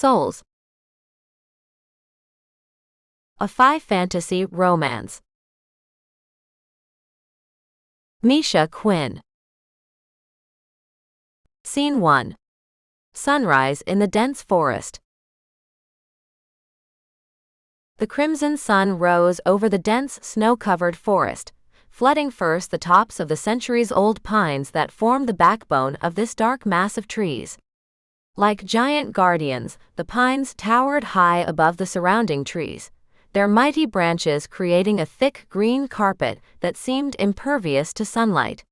souls. A Fae fantasy romance. Misha, Quinn. Scene 1. Sunrise in the dense forest. The crimson sun rose over the dense, snow-covered forest, flooding first the tops of the centuries-old pines that form the backbone of this dark mass of trees. Like giant guardians, the pines towered high above the surrounding trees, their mighty branches creating a thick green carpet that seemed impervious to sunlight.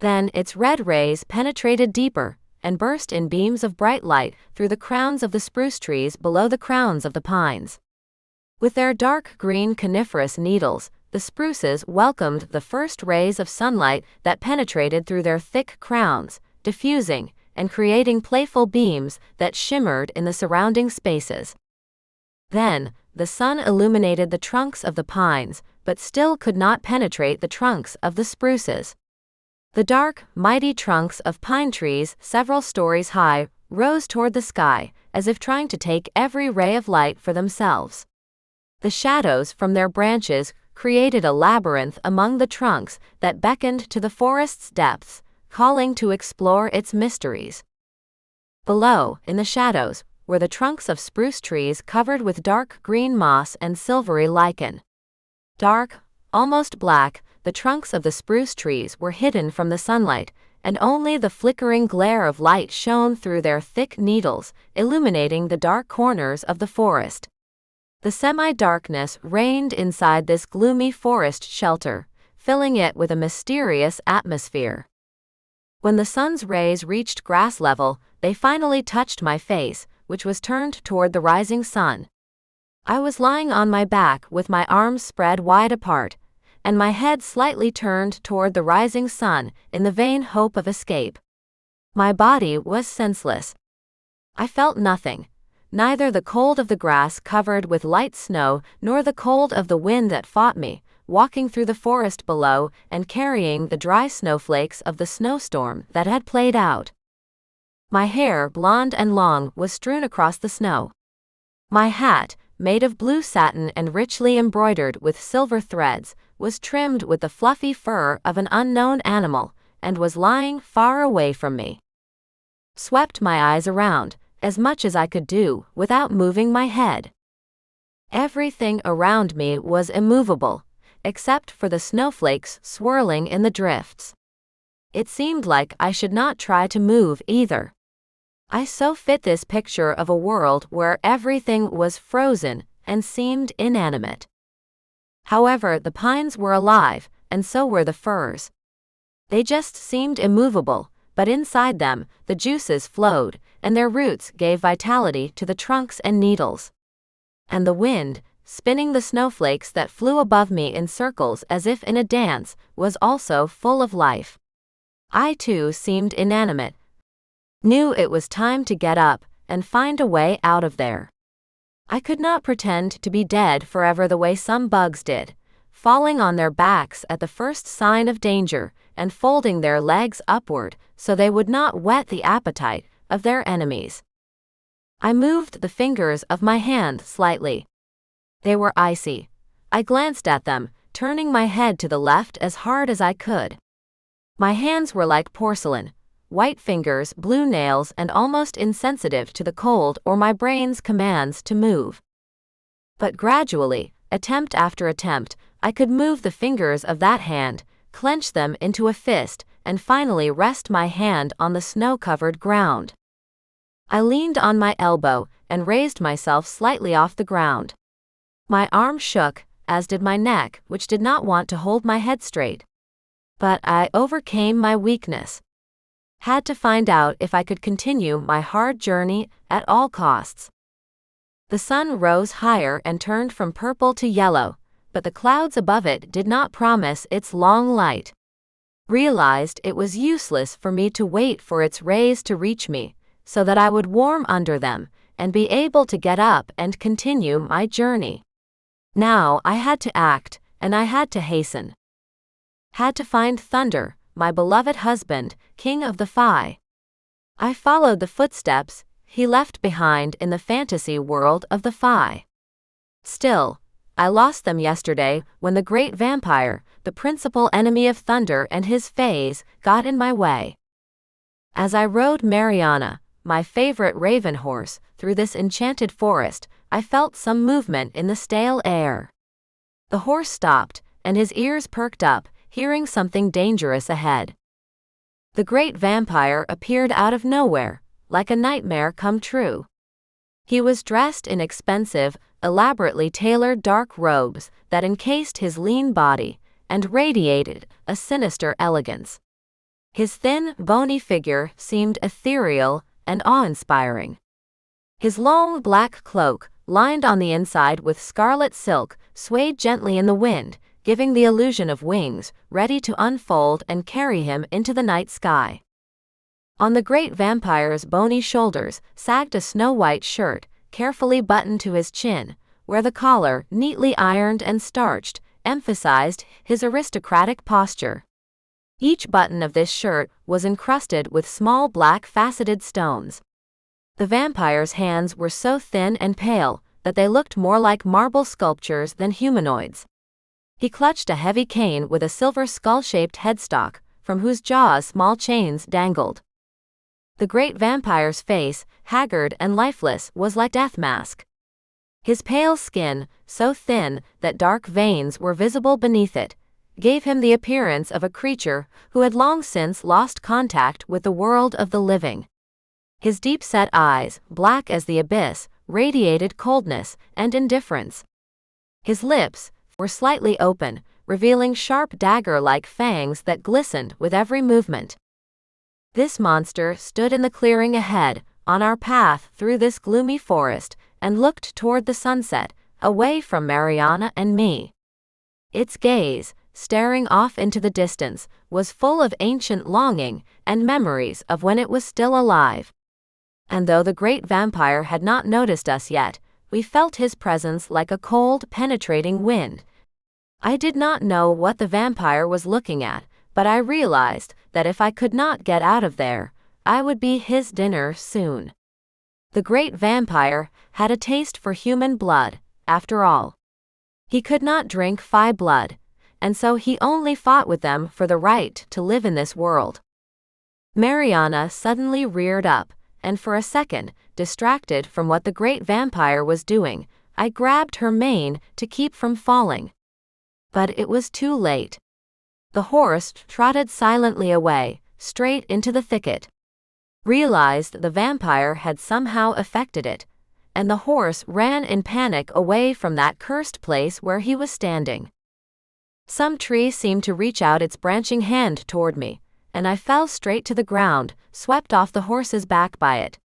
Then its red rays penetrated deeper and burst in beams of bright light through the crowns of the spruce trees below the crowns of the pines. With their dark green coniferous needles, the spruces welcomed the first rays of sunlight that penetrated through their thick crowns, diffusing and creating playful beams that shimmered in the surrounding spaces. Then, the sun illuminated the trunks of the pines, but still could not penetrate the trunks of the spruces. The dark, mighty trunks of pine trees, several stories high, rose toward the sky, as if trying to take every ray of light for themselves. The shadows from their branches created a labyrinth among the trunks that beckoned to the forest's depths, calling to explore its mysteries. Below, in the shadows, were the trunks of spruce trees covered with dark green moss and silvery lichen. Dark, almost black, the trunks of the spruce trees were hidden from the sunlight, and only the flickering glare of light shone through their thick needles, illuminating the dark corners of the forest. The semi-darkness reigned inside this gloomy forest shelter, filling it with a mysterious atmosphere. When the sun's rays reached grass level, they finally touched my face, which was turned toward the rising sun. I was lying on my back with my arms spread wide apart, and my head slightly turned toward the rising sun in the vain hope of escape. My body was senseless. I felt nothing. Neither the cold of the grass covered with light snow nor the cold of the wind that fought me, walking through the forest below and carrying the dry snowflakes of the snowstorm that had played out. My hair, blonde and long, was strewn across the snow. My hat, made of blue satin and richly embroidered with silver threads, was trimmed with the fluffy fur of an unknown animal, and was lying far away from me. Swept my eyes around, as much as I could do, without moving my head. Everything around me was immovable, except for the snowflakes swirling in the drifts. It seemed like I should not try to move either. I so fit this picture of a world where everything was frozen and seemed inanimate. However, the pines were alive, and so were the firs. They just seemed immovable, but inside them, the juices flowed, and their roots gave vitality to the trunks and needles. And the wind, spinning the snowflakes that flew above me in circles as if in a dance, was also full of life. I too seemed inanimate. Knew it was time to get up and find a way out of there. I could not pretend to be dead forever the way some bugs did, falling on their backs at the first sign of danger and folding their legs upward so they would not whet the appetite of their enemies. I moved the fingers of my hand slightly. They were icy. I glanced at them, turning my head to the left as hard as I could. My hands were like porcelain, white fingers, blue nails, and almost insensitive to the cold or my brain's commands to move. But gradually, attempt after attempt, I could move the fingers of that hand, clench them into a fist, and finally rest my hand on the snow-covered ground. I leaned on my elbow and raised myself slightly off the ground. My arm shook, as did my neck, which did not want to hold my head straight. But I overcame my weakness. Had to find out if I could continue my hard journey at all costs. The sun rose higher and turned from purple to yellow, but the clouds above it did not promise its long light. Realized it was useless for me to wait for its rays to reach me, so that I would warm under them and be able to get up and continue my journey. Now I had to act, and I had to hasten. Had to find Thunder, my beloved husband, king of the Fae. I followed the footsteps, he left behind in the fantasy world of the Fae. Still, I lost them yesterday when the great vampire, the principal enemy of thunder and his faes, got in my way. As I rode Mariana, my favorite raven horse, through this enchanted forest, I felt some movement in the stale air. The horse stopped, and his ears perked up, hearing something dangerous ahead. The great vampire appeared out of nowhere, like a nightmare come true. He was dressed in expensive, elaborately tailored dark robes that encased his lean body and radiated a sinister elegance. His thin, bony figure seemed ethereal and awe-inspiring. His long black cloak, lined on the inside with scarlet silk, swayed gently in the wind, giving the illusion of wings, ready to unfold and carry him into the night sky. On the great vampire's bony shoulders sagged a snow-white shirt, carefully buttoned to his chin, where the collar, neatly ironed and starched, emphasized his aristocratic posture. Each button of this shirt was encrusted with small black faceted stones. The vampire's hands were so thin and pale that they looked more like marble sculptures than humanoids. He clutched a heavy cane with a silver skull-shaped headstock, from whose jaws small chains dangled. The great vampire's face, haggard and lifeless, was like a death mask. His pale skin, so thin that dark veins were visible beneath it, gave him the appearance of a creature who had long since lost contact with the world of the living. His deep-set eyes, black as the abyss, radiated coldness and indifference. His lips were slightly open, revealing sharp dagger-like fangs that glistened with every movement. This monster stood in the clearing ahead, on our path through this gloomy forest, and looked toward the sunset, away from Mariana and me. Its gaze, staring off into the distance, was full of ancient longing and memories of when it was still alive. And though the great vampire had not noticed us yet, we felt his presence like a cold, penetrating wind. I did not know what the vampire was looking at, but I realized that if I could not get out of there, I would be his dinner soon. The great vampire had a taste for human blood, after all. He could not drink Fae blood, and so he only fought with them for the right to live in this world. Mariana suddenly reared up, and for a second, distracted from what the great vampire was doing, I grabbed her mane to keep from falling. But it was too late. The horse trotted silently away, straight into the thicket. Realized the vampire had somehow affected it, and the horse ran in panic away from that cursed place where he was standing. Some tree seemed to reach out its branching hand toward me, and I fell straight to the ground, swept off the horse's back by it.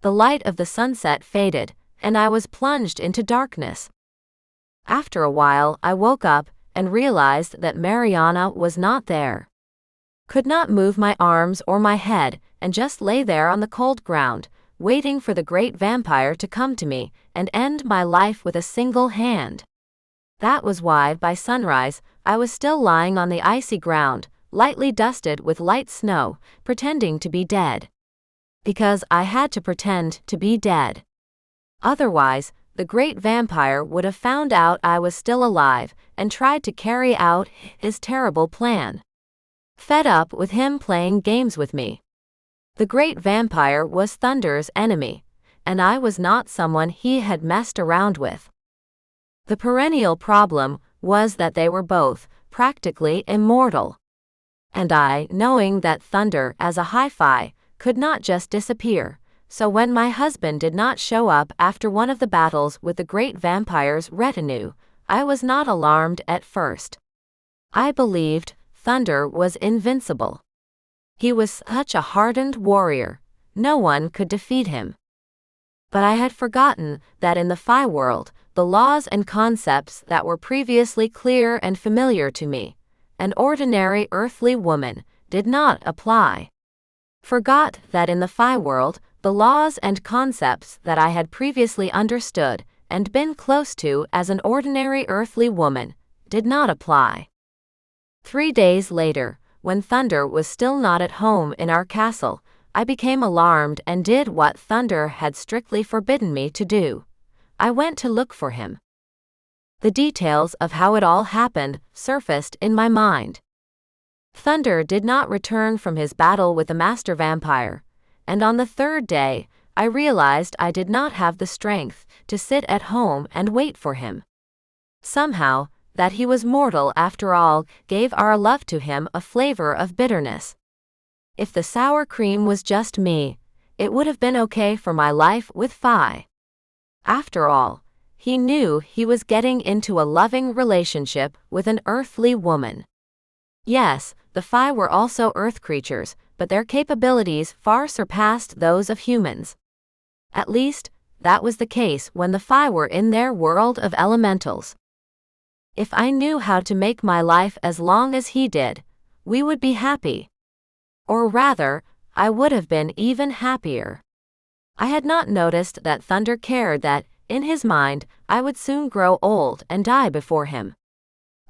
The light of the sunset faded, and I was plunged into darkness. After a while, I woke up and realized that Mariana was not there. Could not move my arms or my head, and just lay there on the cold ground, waiting for the great vampire to come to me and end my life with a single hand. That was why, by sunrise, I was still lying on the icy ground, lightly dusted with light snow, pretending to be dead. Because I had to pretend to be dead. Otherwise, the great vampire would have found out I was still alive and tried to carry out his terrible plan. Fed up with him playing games with me. The great vampire was Thunder's enemy, and I was not someone he had messed around with. The perennial problem was that they were both practically immortal. And I, knowing that Thunder as a hi-fi could not just disappear, so when my husband did not show up after one of the battles with the great vampire's retinue, I was not alarmed at first. I believed Thunder was invincible. He was such a hardened warrior, no one could defeat him. But I had forgotten that in the Fae world, the laws and concepts that were previously clear and familiar to me, an ordinary earthly woman, did not apply. Forgot that in the Fae world, the laws and concepts that I had previously understood and been close to as an ordinary earthly woman, did not apply. 3 days later, when Thunder was still not at home in our castle, I became alarmed and did what Thunder had strictly forbidden me to do. I went to look for him. The details of how it all happened surfaced in my mind. Thunder did not return from his battle with the master vampire, and on the third day, I realized I did not have the strength to sit at home and wait for him. Somehow, that he was mortal after all gave our love to him a flavor of bitterness. If the sour cream was just me, it would have been okay for my life with Fae. After all, he knew he was getting into a loving relationship with an earthly woman. Yes, the Fae were also earth creatures, but their capabilities far surpassed those of humans. At least, that was the case when the Fae were in their world of elementals. If I knew how to make my life as long as he did, we would be happy. Or rather, I would have been even happier. I had not noticed that Thunder cared that, in his mind, I would soon grow old and die before him.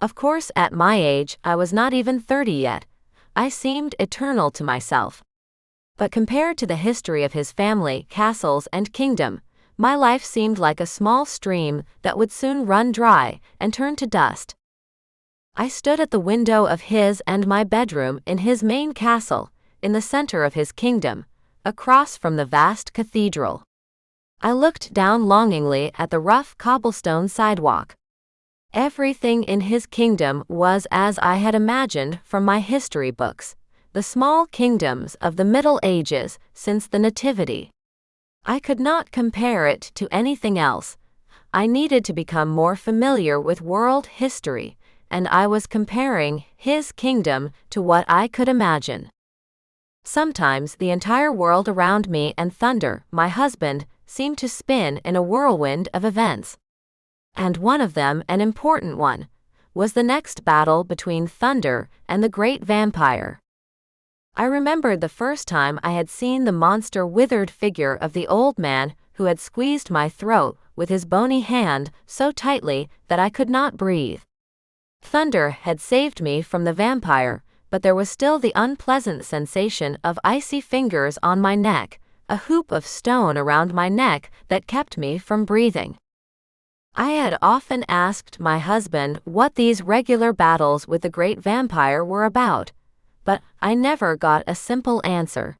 Of course, at my age, I was not even 30 yet. I seemed eternal to myself. But compared to the history of his family, castles, and kingdom, my life seemed like a small stream that would soon run dry and turn to dust. I stood at the window of his and my bedroom in his main castle, in the center of his kingdom, across from the vast cathedral. I looked down longingly at the rough cobblestone sidewalk. Everything in his kingdom was as I had imagined from my history books, the small kingdoms of the Middle Ages since the Nativity. I could not compare it to anything else. I needed to become more familiar with world history, and I was comparing his kingdom to what I could imagine. Sometimes the entire world around me and Thunder, my husband, seemed to spin in a whirlwind of events. And one of them, an important one, was the next battle between Thunder and the great vampire. I remembered the first time I had seen the monster withered figure of the old man who had squeezed my throat with his bony hand so tightly that I could not breathe. Thunder had saved me from the vampire, but there was still the unpleasant sensation of icy fingers on my neck, a hoop of stone around my neck that kept me from breathing. I had often asked my husband what these regular battles with the great vampire were about, but I never got a simple answer.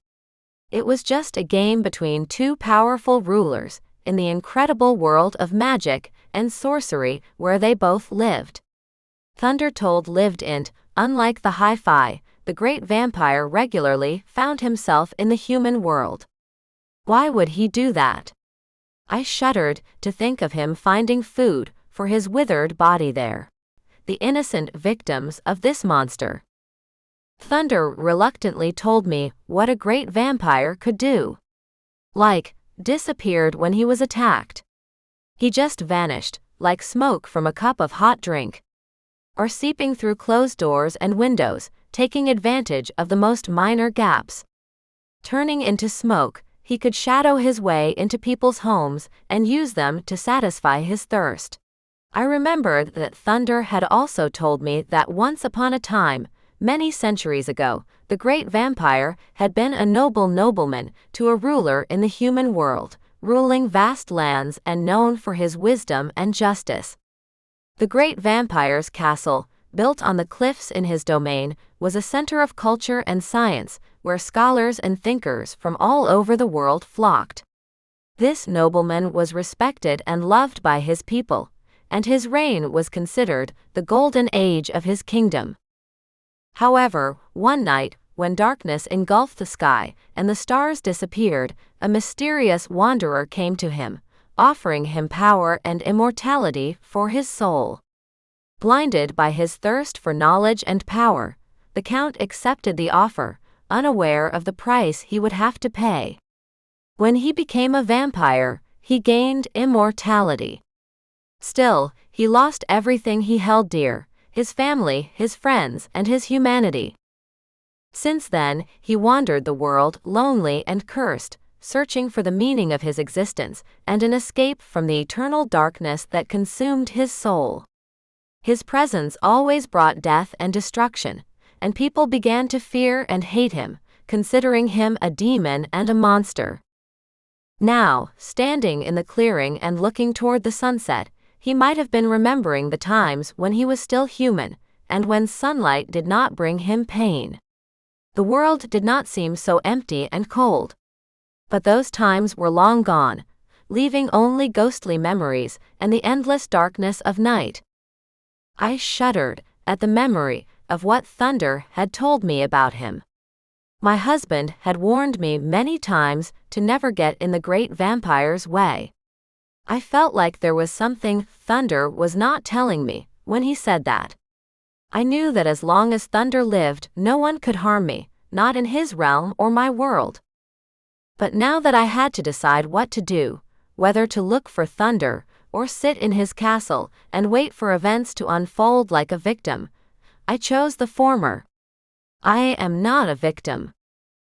It was just a game between two powerful rulers in the incredible world of magic and sorcery where they both lived. Thunder lived in, unlike the High Fae, the great vampire regularly found himself in the human world. Why would he do that? I shuddered to think of him finding food for his withered body there. The innocent victims of this monster. Thunder reluctantly told me what a great vampire could do. Like, disappeared when he was attacked. He just vanished, like smoke from a cup of hot drink. Or seeping through closed doors and windows, taking advantage of the most minor gaps. Turning into smoke, he could shadow his way into people's homes and use them to satisfy his thirst. I remembered that Thunder had also told me that once upon a time, many centuries ago, the great vampire had been a noble nobleman to a ruler in the human world, ruling vast lands and known for his wisdom and justice. The great vampire's castle, built on the cliffs in his domain, was a center of culture and science, where scholars and thinkers from all over the world flocked. This nobleman was respected and loved by his people, and his reign was considered the golden age of his kingdom. However, one night, when darkness engulfed the sky and the stars disappeared, a mysterious wanderer came to him, offering him power and immortality for his soul. Blinded by his thirst for knowledge and power, the Count accepted the offer, unaware of the price he would have to pay. When he became a vampire, he gained immortality. Still, he lost everything he held dear, his family, his friends, and his humanity. Since then, he wandered the world lonely and cursed, searching for the meaning of his existence and an escape from the eternal darkness that consumed his soul. His presence always brought death and destruction, and people began to fear and hate him, considering him a demon and a monster. Now, standing in the clearing and looking toward the sunset, he might have been remembering the times when he was still human, and when sunlight did not bring him pain. The world did not seem so empty and cold. But those times were long gone, leaving only ghostly memories and the endless darkness of night. I shuddered at the memory of what Thunder had told me about him. My husband had warned me many times to never get in the great vampire's way. I felt like there was something Thunder was not telling me when he said that. I knew that as long as Thunder lived, no one could harm me, not in his realm or my world. But now that I had to decide what to do, whether to look for Thunder or sit in his castle and wait for events to unfold like a victim, I chose the former. I am not a victim.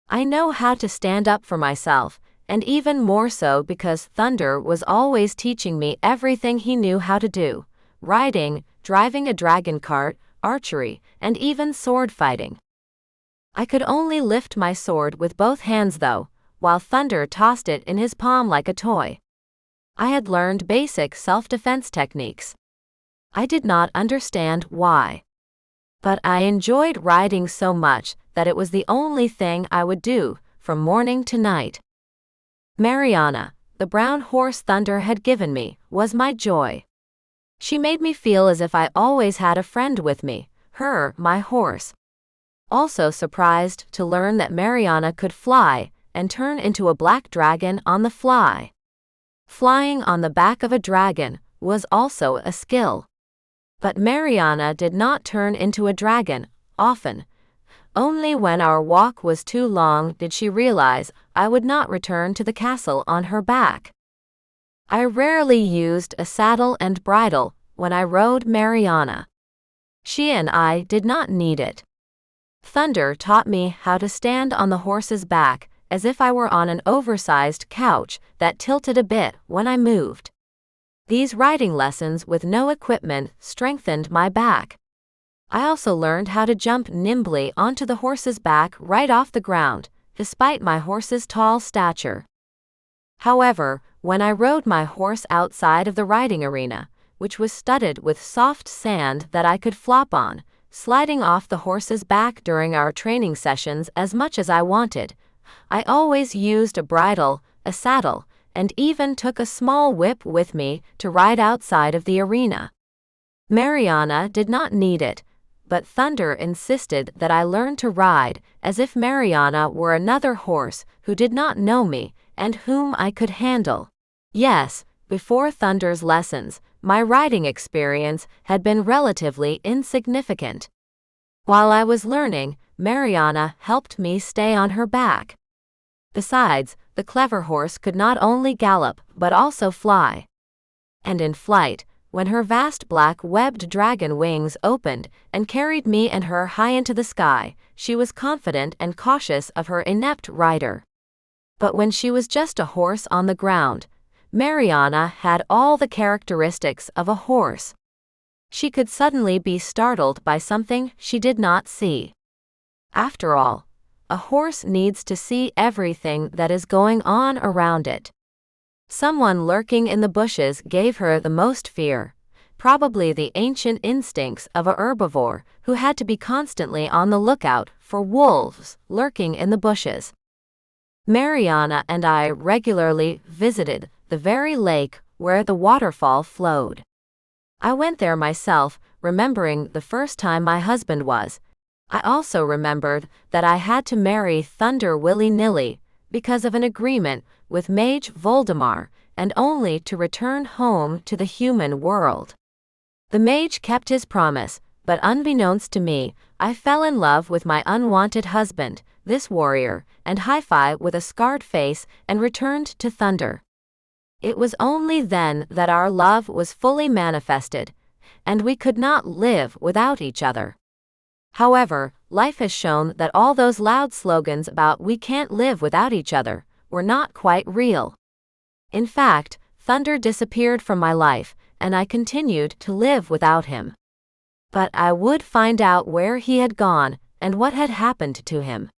I know how to stand up for myself, and even more so because Thunder was always teaching me everything he knew how to do: riding, driving a dragon cart, archery, and even sword fighting. I could only lift my sword with both hands though, while Thunder tossed it in his palm like a toy. I had learned basic self-defense techniques. I did not understand why. But I enjoyed riding so much that it was the only thing I would do, from morning to night. Mariana, the brown horse Thunder had given me, was my joy. She made me feel as if I always had a friend with me, her, my horse. Also surprised to learn that Mariana could fly and turn into a black dragon on the fly. Flying on the back of a dragon was also a skill. But Mariana did not turn into a dragon, often. Only when our walk was too long did she realize I would not return to the castle on her back. I rarely used a saddle and bridle when I rode Mariana. She and I did not need it. Thunder taught me how to stand on the horse's back as if I were on an oversized couch that tilted a bit when I moved. These riding lessons with no equipment strengthened my back. I also learned how to jump nimbly onto the horse's back right off the ground, despite my horse's tall stature. However, when I rode my horse outside of the riding arena, which was studded with soft sand that I could flop on, sliding off the horse's back during our training sessions as much as I wanted, I always used a bridle, a saddle, and even took a small whip with me to ride outside of the arena. Mariana did not need it, but Thunder insisted that I learn to ride as if Mariana were another horse who did not know me and whom I could handle. Yes, before Thunder's lessons, my riding experience had been relatively insignificant. While I was learning, Mariana helped me stay on her back. Besides, the clever horse could not only gallop but also fly. And in flight, when her vast black webbed dragon wings opened and carried me and her high into the sky, she was confident and cautious of her inept rider. But when she was just a horse on the ground, Mariana had all the characteristics of a horse. She could suddenly be startled by something she did not see. After all, a horse needs to see everything that is going on around it. Someone lurking in the bushes gave her the most fear, probably the ancient instincts of a herbivore who had to be constantly on the lookout for wolves lurking in the bushes. Mariana and I regularly visited the very lake where the waterfall flowed. I went there myself, remembering the first time my husband was. I also remembered that I had to marry Thunder willy-nilly because of an agreement with Mage Voldemar, and only to return home to the human world. The mage kept his promise, but unbeknownst to me, I fell in love with my unwanted husband, this warrior, and hi-fi with a scarred face, and returned to Thunder. It was only then that our love was fully manifested, and we could not live without each other. However, life has shown that all those loud slogans about "we can't live without each other" were not quite real. In fact, Thunder disappeared from my life, and I continued to live without him. But I would find out where he had gone and what had happened to him.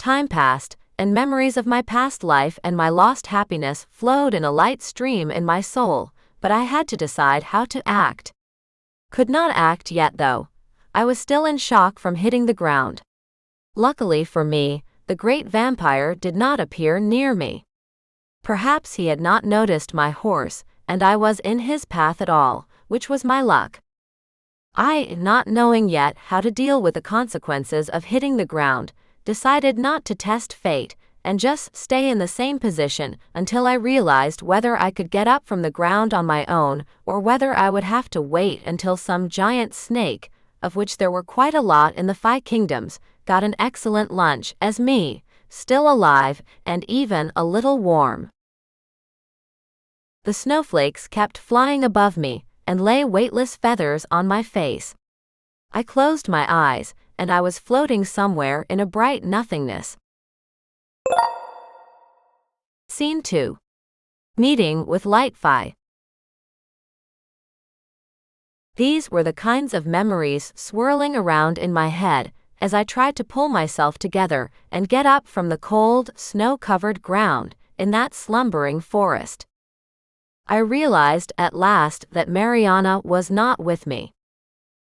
Time passed, and memories of my past life and my lost happiness flowed in a light stream in my soul, but I had to decide how to act. Could not act yet though. I was still in shock from hitting the ground. Luckily for me, the great vampire did not appear near me. Perhaps he had not noticed my horse, and I was in his path at all, which was my luck. I, not knowing yet how to deal with the consequences of hitting the ground, decided not to test fate, and just stay in the same position until I realized whether I could get up from the ground on my own, or whether I would have to wait until some giant snake, of which there were quite a lot in the Fae Kingdoms, got an excellent lunch as me, still alive, and even a little warm. The snowflakes kept flying above me, and lay weightless feathers on my face. I closed my eyes, and I was floating somewhere in a bright nothingness. Scene 2. Meeting with Light Fae. These were the kinds of memories swirling around in my head as I tried to pull myself together and get up from the cold, snow-covered ground in that slumbering forest. I realized at last that Mariana was not with me.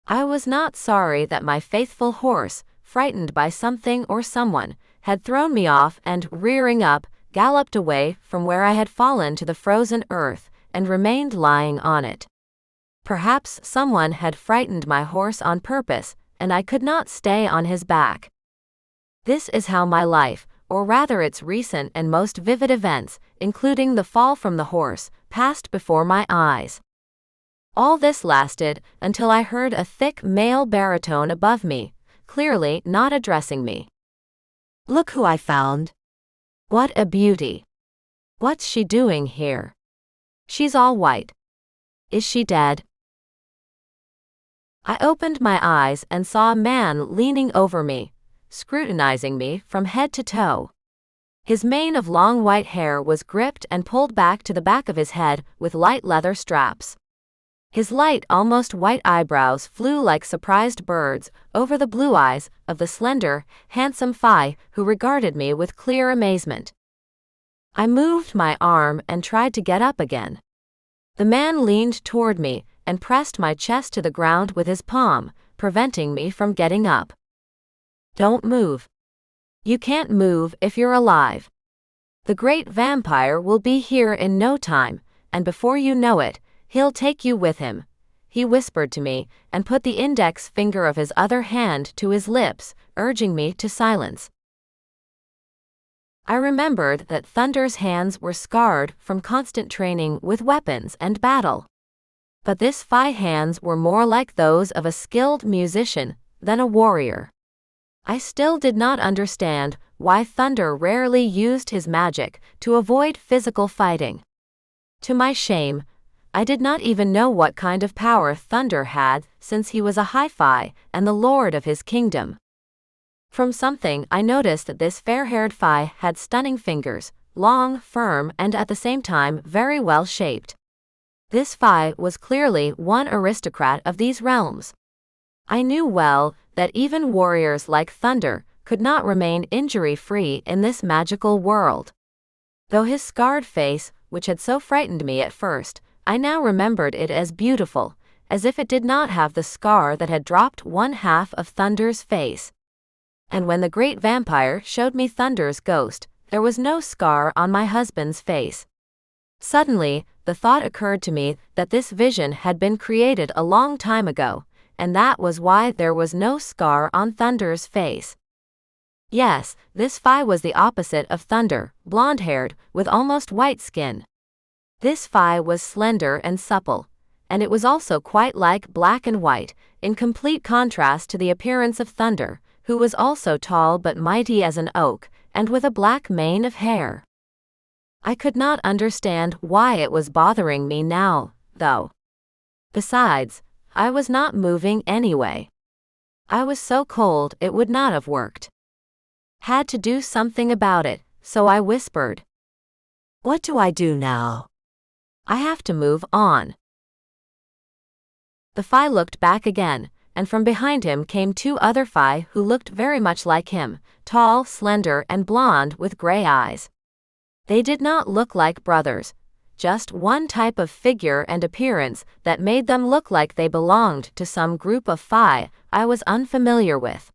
I was not sorry that my faithful horse, frightened by something or someone, had thrown me off and, rearing up, galloped away from where I had fallen to the frozen earth and remained lying on it. Perhaps someone had frightened my horse on purpose, and I could not stay on his back. This is how my life, or rather its recent and most vivid events, including the fall from the horse, passed before my eyes. All this lasted until I heard a thick male baritone above me, clearly not addressing me. "Look who I found. What a beauty. What's she doing here? She's all white. Is she dead?" I opened my eyes and saw a man leaning over me, scrutinizing me from head to toe. His mane of long white hair was gripped and pulled back to the back of his head with light leather straps. His light, almost white eyebrows flew like surprised birds over the blue eyes of the slender, handsome Fae who regarded me with clear amazement. I moved my arm and tried to get up again. The man leaned toward me and pressed my chest to the ground with his palm, preventing me from getting up. "Don't move. You can't move if you're alive. The great vampire will be here in no time, and before you know it, he'll take you with him," he whispered to me and put the index finger of his other hand to his lips, urging me to silence. I remembered that Thunder's hands were scarred from constant training with weapons and battle. But this Fae hands were more like those of a skilled musician than a warrior. I still did not understand why Thunder rarely used his magic to avoid physical fighting. To my shame, I did not even know what kind of power Thunder had since he was a high Fae and the lord of his kingdom. From something I noticed that this fair-haired Fae had stunning fingers, long, firm, and at the same time very well shaped. This Fae was clearly one aristocrat of these realms. I knew well that even warriors like Thunder could not remain injury-free in this magical world. Though his scarred face, which had so frightened me at first, I now remembered it as beautiful, as if it did not have the scar that had dropped one half of Thunder's face. And when the great vampire showed me Thunder's ghost, there was no scar on my husband's face. Suddenly, the thought occurred to me that this vision had been created a long time ago, and that was why there was no scar on Thunder's face. Yes, this Fae was the opposite of Thunder, blonde-haired, with almost white skin. This Fae was slender and supple, and it was also quite like black and white, in complete contrast to the appearance of Thunder, who was also tall but mighty as an oak, and with a black mane of hair. I could not understand why it was bothering me now, though. Besides, I was not moving anyway. I was so cold it would not have worked. Had to do something about it, so I whispered, "What do I do now? I have to move on." The Fae looked back again, and from behind him came 2 other Fae who looked very much like him, tall, slender, and blonde with gray eyes. They did not look like brothers, just one type of figure and appearance that made them look like they belonged to some group of Fae I was unfamiliar with.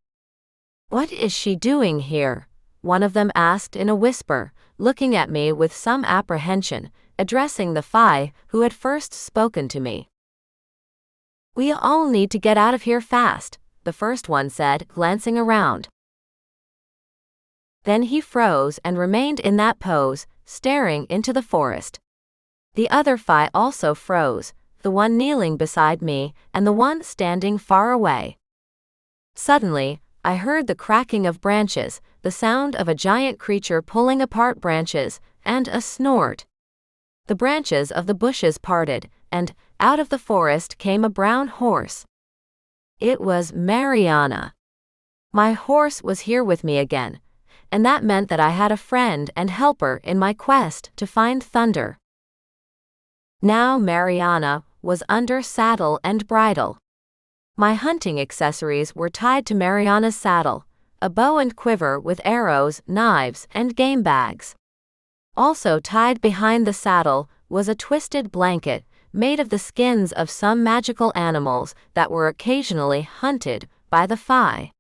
"What is she doing here?" one of them asked in a whisper, looking at me with some apprehension, addressing the Fae who had first spoken to me. "We all need to get out of here fast," the first one said, glancing around. Then he froze and remained in that pose, staring into the forest. The other Fae also froze, the one kneeling beside me and the one standing far away. Suddenly, I heard the cracking of branches, the sound of a giant creature pulling apart branches, and a snort. The branches of the bushes parted, and out of the forest came a brown horse. It was Mariana. My horse was here with me again, and that meant that I had a friend and helper in my quest to find Thunder. Now Mariana was under saddle and bridle. My hunting accessories were tied to Mariana's saddle, a bow and quiver with arrows, knives, and game bags. Also tied behind the saddle was a twisted blanket made of the skins of some magical animals that were occasionally hunted by the Fae.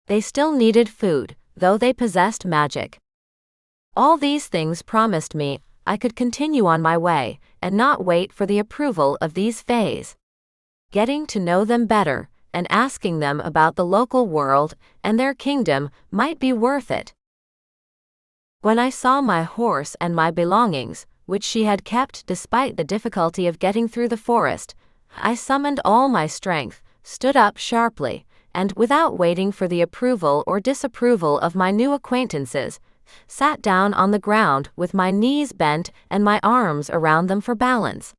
They still needed food, though they possessed magic. All these things promised me I could continue on my way and not wait for the approval of these Faes. Getting to know them better and asking them about the local world and their kingdom might be worth it. When I saw my horse and my belongings, which she had kept despite the difficulty of getting through the forest, I summoned all my strength, stood up sharply, and without waiting for the approval or disapproval of my new acquaintances, sat down on the ground with my knees bent and my arms around them for balance.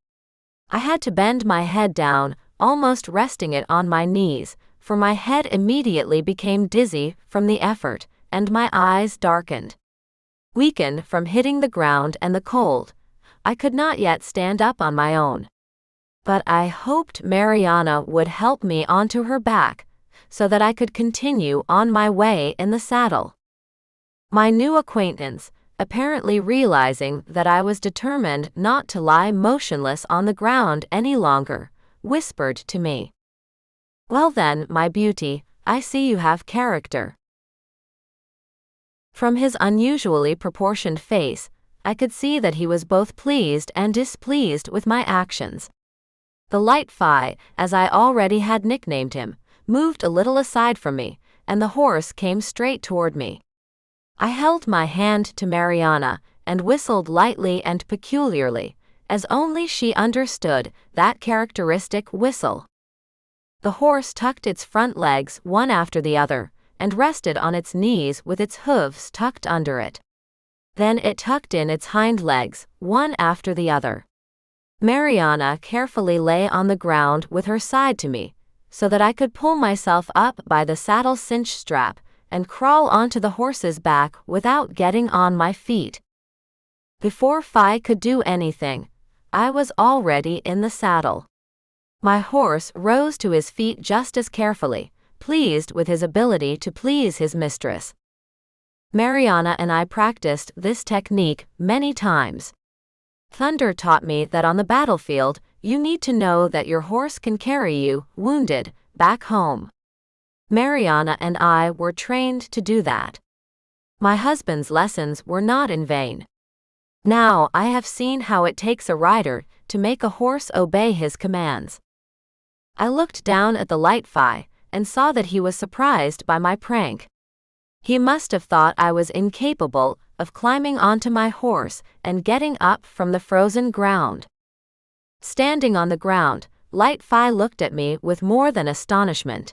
I had to bend my head down, almost resting it on my knees, for my head immediately became dizzy from the effort, and my eyes darkened. Weakened from hitting the ground and the cold, I could not yet stand up on my own. But I hoped Mariana would help me onto her back, so that I could continue on my way in the saddle. My new acquaintance, apparently realizing that I was determined not to lie motionless on the ground any longer, whispered to me, "Well then, my beauty, I see you have character." From his unusually proportioned face, I could see that he was both pleased and displeased with my actions. The Light Fae, as I already had nicknamed him, moved a little aside from me, and the horse came straight toward me. I held my hand to Mariana and whistled lightly and peculiarly, as only she understood that characteristic whistle. The horse tucked its front legs one after the other, and rested on its knees with its hooves tucked under it. Then it tucked in its hind legs, one after the other. Mariana carefully lay on the ground with her side to me, so that I could pull myself up by the saddle cinch strap and crawl onto the horse's back without getting on my feet. Before Fae could do anything, I was already in the saddle. My horse rose to his feet just as carefully, pleased with his ability to please his mistress. Mariana and I practiced this technique many times. Thunder taught me that on the battlefield, you need to know that your horse can carry you, wounded, back home. Mariana and I were trained to do that. My husband's lessons were not in vain. Now I have seen how it takes a rider to make a horse obey his commands. I looked down at the Light Fae and saw that he was surprised by my prank. He must have thought I was incapable of climbing onto my horse and getting up from the frozen ground. Standing on the ground, Light Fae looked at me with more than astonishment.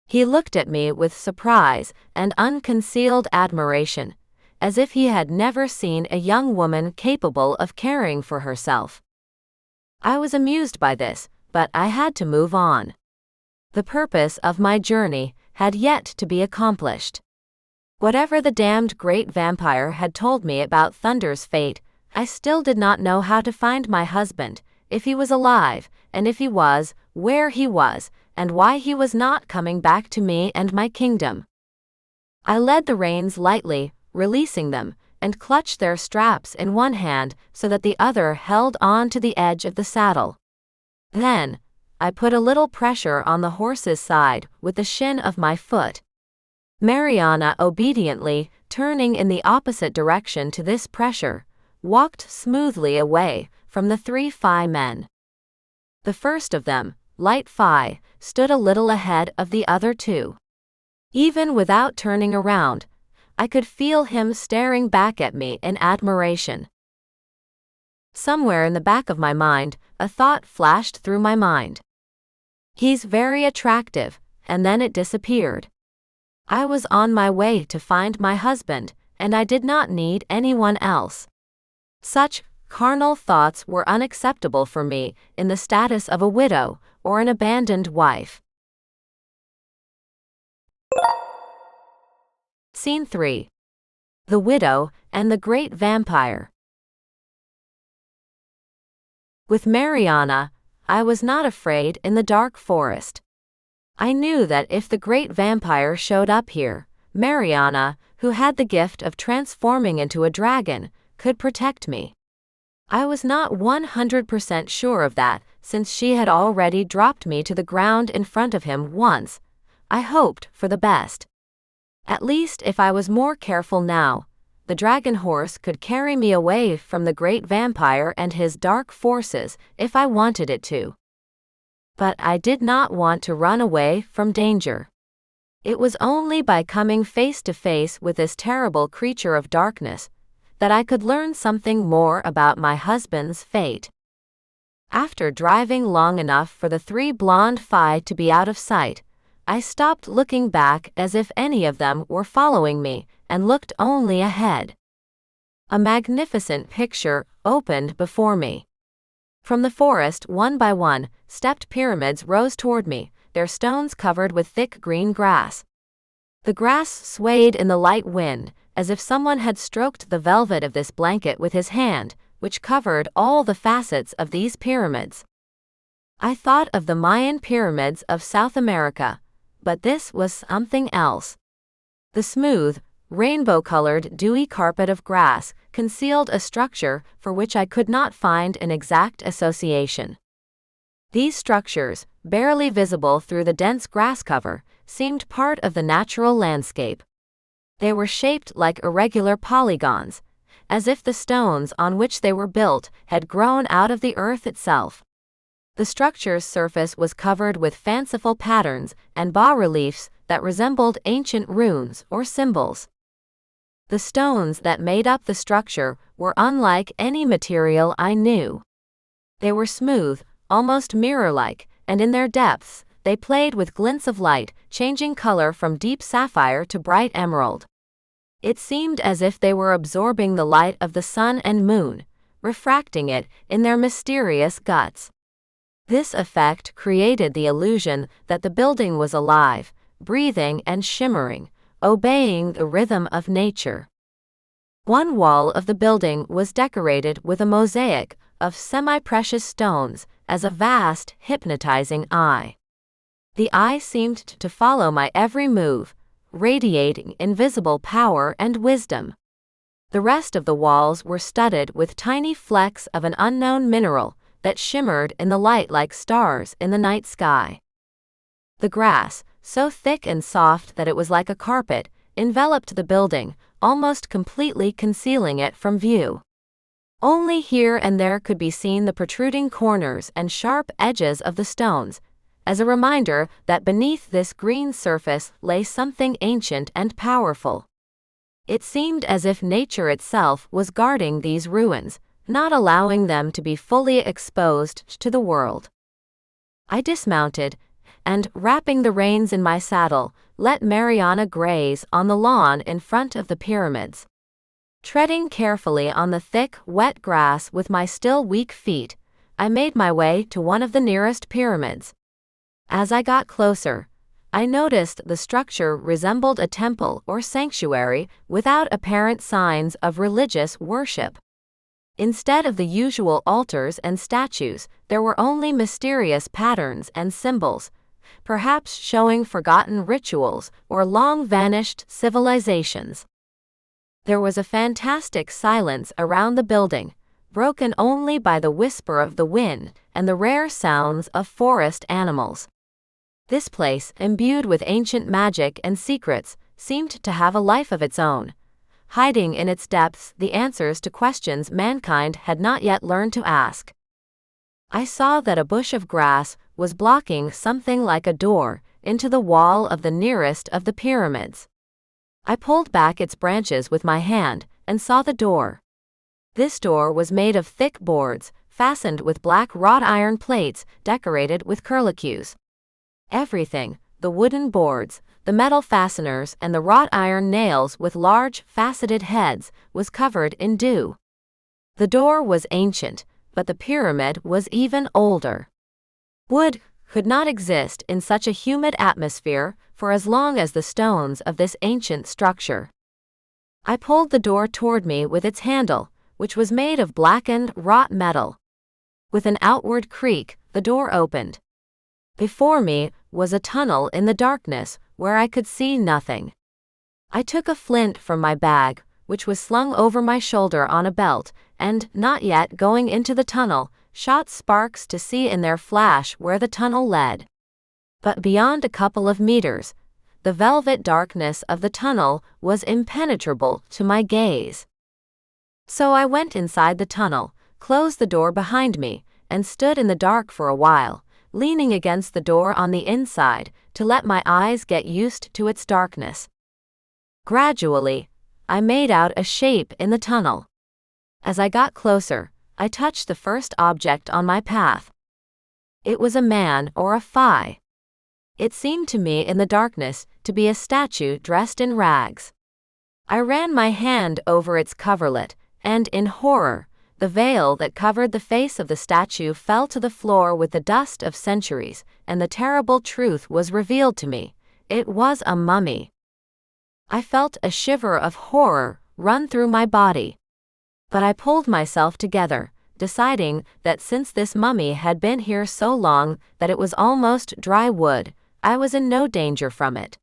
He looked at me with surprise and unconcealed admiration, as if he had never seen a young woman capable of caring for herself. I was amused by this, but I had to move on. The purpose of my journey had yet to be accomplished. Whatever the damned great vampire had told me about Thunder's fate, I still did not know how to find my husband, if he was alive, and if he was, where he was, and why he was not coming back to me and my kingdom. I led the reins lightly, releasing them, and clutched their straps in one hand so that the other held on to the edge of the saddle. Then, I put a little pressure on the horse's side with the shin of my foot. Mariana obediently, turning in the opposite direction to this pressure, walked smoothly away from the 3 Fae men. The first of them, Light Fae, stood a little ahead of the other 2. Even without turning around, I could feel him staring back at me in admiration. Somewhere in the back of my mind, a thought flashed through my mind. He's very attractive, and then it disappeared. I was on my way to find my husband, and I did not need anyone else. Such carnal thoughts were unacceptable for me in the status of a widow or an abandoned wife. Scene 3. The Widow and the Great Vampire. With Mariana, I was not afraid in the dark forest. I knew that if the Great Vampire showed up here, Mariana, who had the gift of transforming into a dragon, could protect me. I was not 100% sure of that, since she had already dropped me to the ground in front of him once. I hoped for the best. At least if I was more careful now, the dragon horse could carry me away from the Great Vampire and his dark forces if I wanted it to. But I did not want to run away from danger. It was only by coming face to face with this terrible creature of darkness that I could learn something more about my husband's fate. After driving long enough for the 3 blonde Fae to be out of sight, I stopped looking back as if any of them were following me and looked only ahead. A magnificent picture opened before me. From the forest, one by one, stepped pyramids rose toward me, their stones covered with thick green grass. The grass swayed in the light wind, as if someone had stroked the velvet of this blanket with his hand, which covered all the facets of these pyramids. I thought of the Mayan pyramids of South America, but this was something else. The smooth, rainbow-colored dewy carpet of grass concealed a structure for which I could not find an exact association. These structures, barely visible through the dense grass cover, seemed part of the natural landscape. They were shaped like irregular polygons, as if the stones on which they were built had grown out of the earth itself. The structure's surface was covered with fanciful patterns and bas-reliefs that resembled ancient runes or symbols. The stones that made up the structure were unlike any material I knew. They were smooth, almost mirror-like, and in their depths, they played with glints of light, changing color from deep sapphire to bright emerald. It seemed as if they were absorbing the light of the sun and moon, refracting it in their mysterious guts. This effect created the illusion that the building was alive, breathing and shimmering, obeying the rhythm of nature. One wall of the building was decorated with a mosaic of semi-precious stones as a vast, hypnotizing eye. The eye seemed to follow my every move, radiating invisible power and wisdom. The rest of the walls were studded with tiny flecks of an unknown mineral that shimmered in the light like stars in the night sky. The grass, so thick and soft that it was like a carpet, enveloped the building, almost completely concealing it from view. Only here and there could be seen the protruding corners and sharp edges of the stones, as a reminder that beneath this green surface lay something ancient and powerful. It seemed as if nature itself was guarding these ruins, not allowing them to be fully exposed to the world. I dismounted, and, wrapping the reins in my saddle, let Mariana graze on the lawn in front of the pyramids. Treading carefully on the thick, wet grass with my still weak feet, I made my way to one of the nearest pyramids. As I got closer, I noticed the structure resembled a temple or sanctuary without apparent signs of religious worship. Instead of the usual altars and statues, there were only mysterious patterns and symbols, perhaps showing forgotten rituals or long-vanished civilizations. There was a fantastic silence around the building, broken only by the whisper of the wind and the rare sounds of forest animals. This place, imbued with ancient magic and secrets, seemed to have a life of its own, hiding in its depths the answers to questions mankind had not yet learned to ask. I saw that a bush of grass was blocking something like a door into the wall of the nearest of the pyramids. I pulled back its branches with my hand and saw the door. This door was made of thick boards, fastened with black wrought iron plates decorated with curlicues. Everything, the wooden boards, the metal fasteners and the wrought iron nails with large, faceted heads, was covered in dew. The door was ancient, but the pyramid was even older. Wood could not exist in such a humid atmosphere for as long as the stones of this ancient structure. I pulled the door toward me with its handle, which was made of blackened, wrought metal. With an outward creak, the door opened. Before me was a tunnel in the darkness where I could see nothing. I took a flint from my bag, which was slung over my shoulder on a belt, and, not yet going into the tunnel, shot sparks to see in their flash where the tunnel led. But beyond a couple of meters, the velvet darkness of the tunnel was impenetrable to my gaze. So I went inside the tunnel, closed the door behind me, and stood in the dark for a while, leaning against the door on the inside to let my eyes get used to its darkness. Gradually, I made out a shape in the tunnel. As I got closer, I touched the first object on my path. It was a man or a fae. It seemed to me in the darkness to be a statue dressed in rags. I ran my hand over its coverlet, and in horror, the veil that covered the face of the statue fell to the floor with the dust of centuries, and the terrible truth was revealed to me. It was a mummy. I felt a shiver of horror run through my body. But I pulled myself together, deciding that since this mummy had been here so long that it was almost dry wood, I was in no danger from it.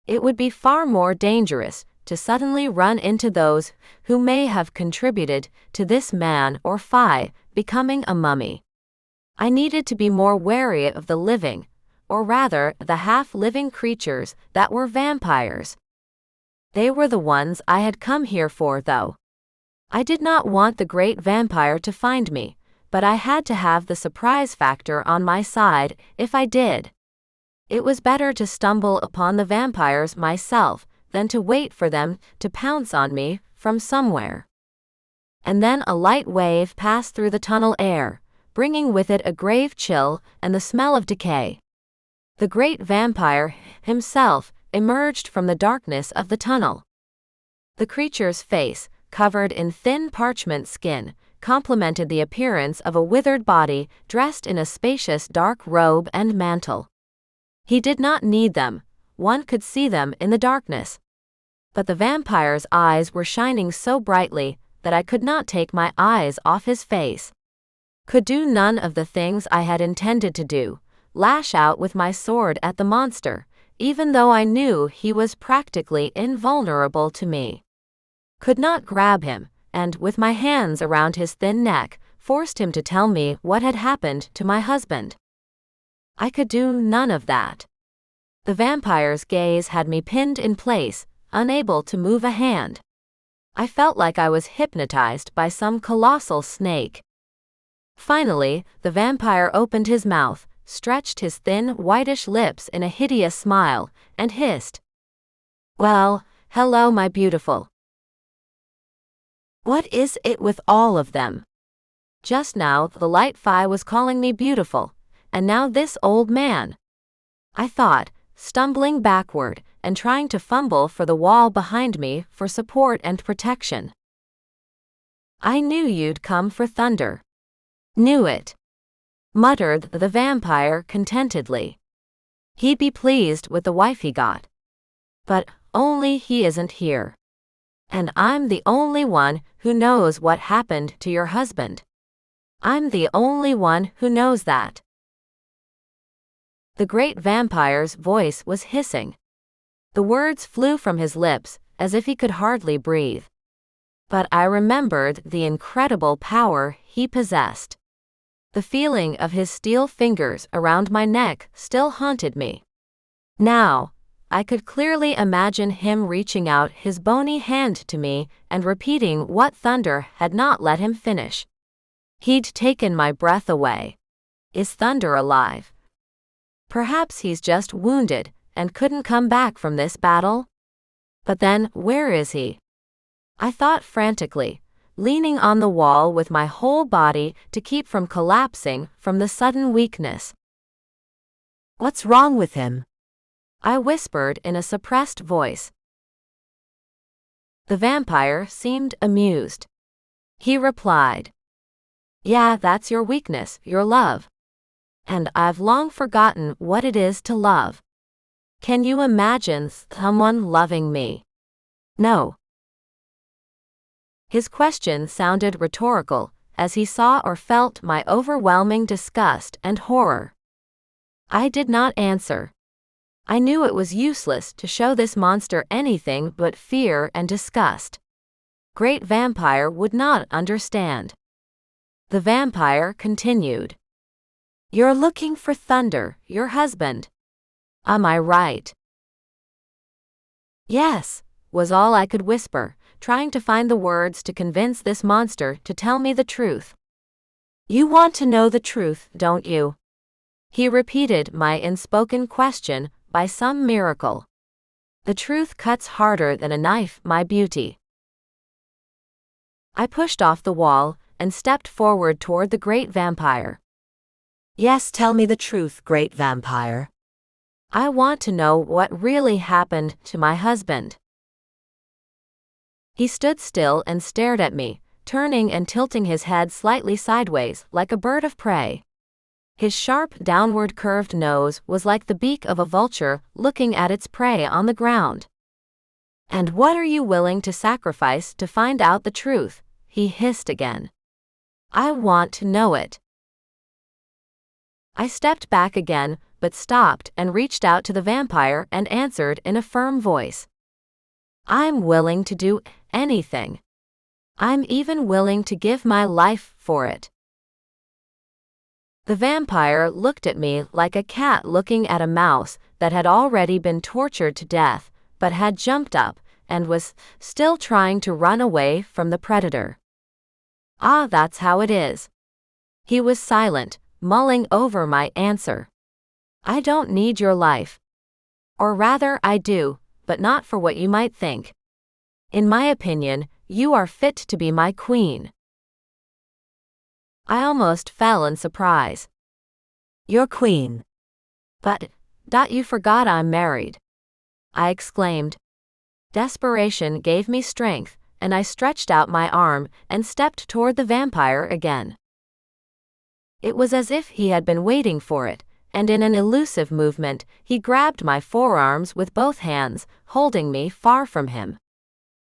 It would be far more dangerous to suddenly run into those who may have contributed to this man or fae becoming a mummy. I needed to be more wary of the living, or rather the half-living creatures that were vampires. They were the ones I had come here for, though. I did not want the great vampire to find me, but I had to have the surprise factor on my side if I did. It was better to stumble upon the vampires myself than to wait for them to pounce on me from somewhere. And then a light wave passed through the tunnel air, bringing with it a grave chill and the smell of decay. The great vampire himself emerged from the darkness of the tunnel. The creature's face, covered in thin parchment skin, complemented the appearance of a withered body dressed in a spacious dark robe and mantle. He did not need them. One could see them in the darkness. But the vampire's eyes were shining so brightly that I could not take my eyes off his face. Could do none of the things I had intended to do, lash out with my sword at the monster, even though I knew he was practically invulnerable to me. Could not grab him, and, with my hands around his thin neck, forced him to tell me what had happened to my husband. I could do none of that. The vampire's gaze had me pinned in place, unable to move a hand. I felt like I was hypnotized by some colossal snake. Finally, the vampire opened his mouth, stretched his thin, whitish lips in a hideous smile, and hissed, "Well, hello, my beautiful. What is it with all of them? Just now the Light Fae was calling me beautiful, and now this old man," I thought, stumbling backward and trying to fumble for the wall behind me for support and protection. "I knew you'd come for thunder. Knew it," muttered the vampire contentedly. "He'd be pleased with the wife he got. But only he isn't here. And I'm the only one who knows what happened to your husband. I'm the only one who knows that." The great vampire's voice was hissing. The words flew from his lips, as if he could hardly breathe. But I remembered the incredible power he possessed. The feeling of his steel fingers around my neck still haunted me. Now, I could clearly imagine him reaching out his bony hand to me and repeating what Thunder had not let him finish. He'd taken my breath away. Is Thunder alive? Perhaps he's just wounded and couldn't come back from this battle? But then, where is he? I thought frantically, leaning on the wall with my whole body to keep from collapsing from the sudden weakness. What's wrong with him? I whispered in a suppressed voice. The vampire seemed amused. He replied, "Yeah, that's your weakness, your love. And I've long forgotten what it is to love. Can you imagine someone loving me? No." His question sounded rhetorical, as he saw or felt my overwhelming disgust and horror. I did not answer. I knew it was useless to show this monster anything but fear and disgust. Great Vampire would not understand. The vampire continued. "You're looking for Thunder, your husband. Am I right?" "Yes," was all I could whisper, trying to find the words to convince this monster to tell me the truth. "You want to know the truth, don't you?" He repeated my unspoken question by some miracle. The truth cuts harder than a knife, my beauty. I pushed off the wall and stepped forward toward the great vampire. "Yes, tell me the truth, great vampire. I want to know what really happened to my husband." He stood still and stared at me, turning and tilting his head slightly sideways like a bird of prey. His sharp, downward curved nose was like the beak of a vulture looking at its prey on the ground. "And what are you willing to sacrifice to find out the truth?" he hissed again. "I want to know it." I stepped back again, but stopped and reached out to the vampire and answered in a firm voice. "I'm willing to do anything. I'm even willing to give my life for it." The vampire looked at me like a cat looking at a mouse that had already been tortured to death, but had jumped up and was still trying to run away from the predator. "Ah, that's how it is." He was silent, mulling over my answer. "I don't need your life. Or rather, I do, but not for what you might think. In my opinion, you are fit to be my queen." I almost fell in surprise. "Your queen? But, you forgot I'm married," I exclaimed. Desperation gave me strength, and I stretched out my arm and stepped toward the vampire again. It was as if he had been waiting for it, and in an elusive movement, he grabbed my forearms with both hands, holding me far from him.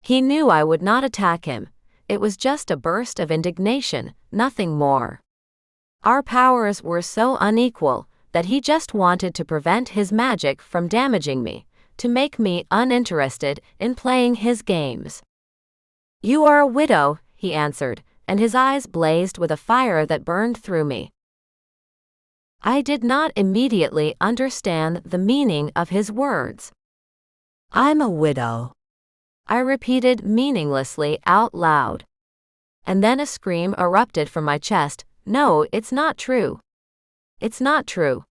He knew I would not attack him. It was just a burst of indignation, nothing more. Our powers were so unequal that he just wanted to prevent his magic from damaging me, to make me uninterested in playing his games. "You are a widow," he answered, and his eyes blazed with a fire that burned through me. I did not immediately understand the meaning of his words. "I'm a widow," I repeated meaninglessly out loud. And then a scream erupted from my chest. "No, it's not true. It's not true."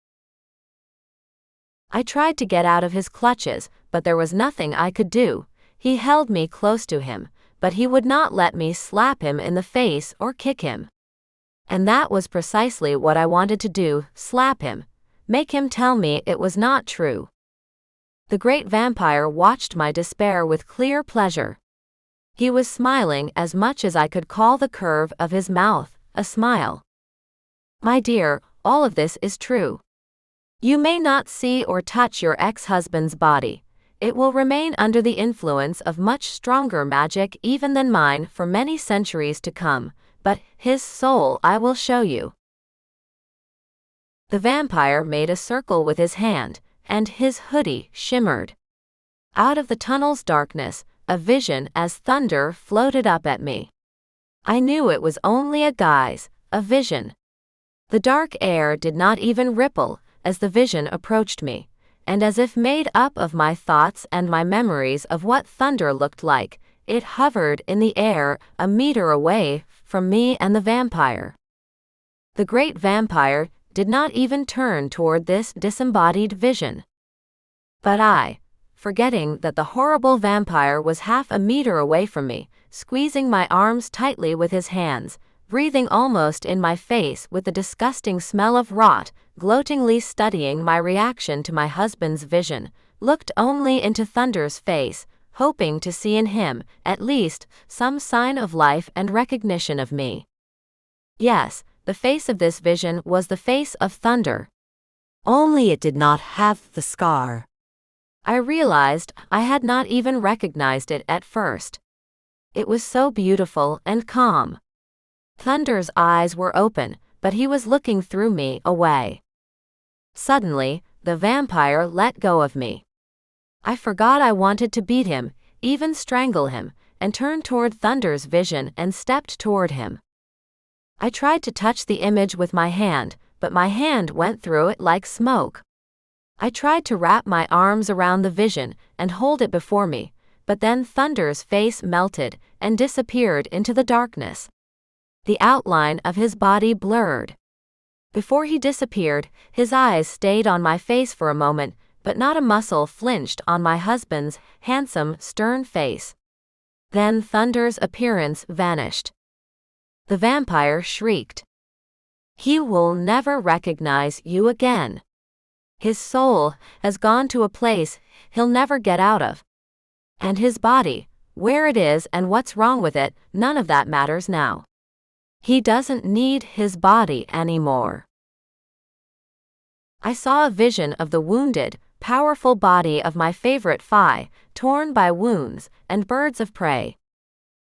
I tried to get out of his clutches, but there was nothing I could do. He held me close to him, but he would not let me slap him in the face or kick him. And that was precisely what I wanted to do, slap him, make him tell me it was not true. The great vampire watched my despair with clear pleasure. He was smiling as much as I could call the curve of his mouth a smile. "My dear, all of this is true. You may not see or touch your ex-husband's body. It will remain under the influence of much stronger magic even than mine for many centuries to come, but his soul I will show you. The vampire made a circle with his hand, and his hoodie shimmered. Out of the tunnel's darkness, a vision as thunder floated up at me. I knew it was only a guise, a vision. The dark air did not even ripple as the vision approached me, and as if made up of my thoughts and my memories of what thunder looked like, it hovered in the air a meter away from me and the vampire. The great vampire did not even turn toward this disembodied vision. But I, forgetting that the horrible vampire was half a meter away from me, squeezing my arms tightly with his hands, breathing almost in my face with the disgusting smell of rot, gloatingly studying my reaction to my husband's vision, looked only into Thunder's face, hoping to see in him, at least, some sign of life and recognition of me. Yes, the face of this vision was the face of Thunder. Only it did not have the scar. I realized I had not even recognized it at first. It was so beautiful and calm. Thunder's eyes were open, but he was looking through me away. Suddenly, the vampire let go of me. I forgot I wanted to beat him, even strangle him, and turned toward Thunder's vision and stepped toward him. I tried to touch the image with my hand, but my hand went through it like smoke. I tried to wrap my arms around the vision and hold it before me, but then Thunder's face melted and disappeared into the darkness. The outline of his body blurred. Before he disappeared, his eyes stayed on my face for a moment, but not a muscle flinched on my husband's handsome, stern face. Then Thunder's appearance vanished. The vampire shrieked. "He will never recognize you again. His soul has gone to a place he'll never get out of. And his body, where it is and what's wrong with it, none of that matters now. He doesn't need his body anymore." I saw a vision of the wounded, powerful body of my favorite Fae, torn by wounds and birds of prey.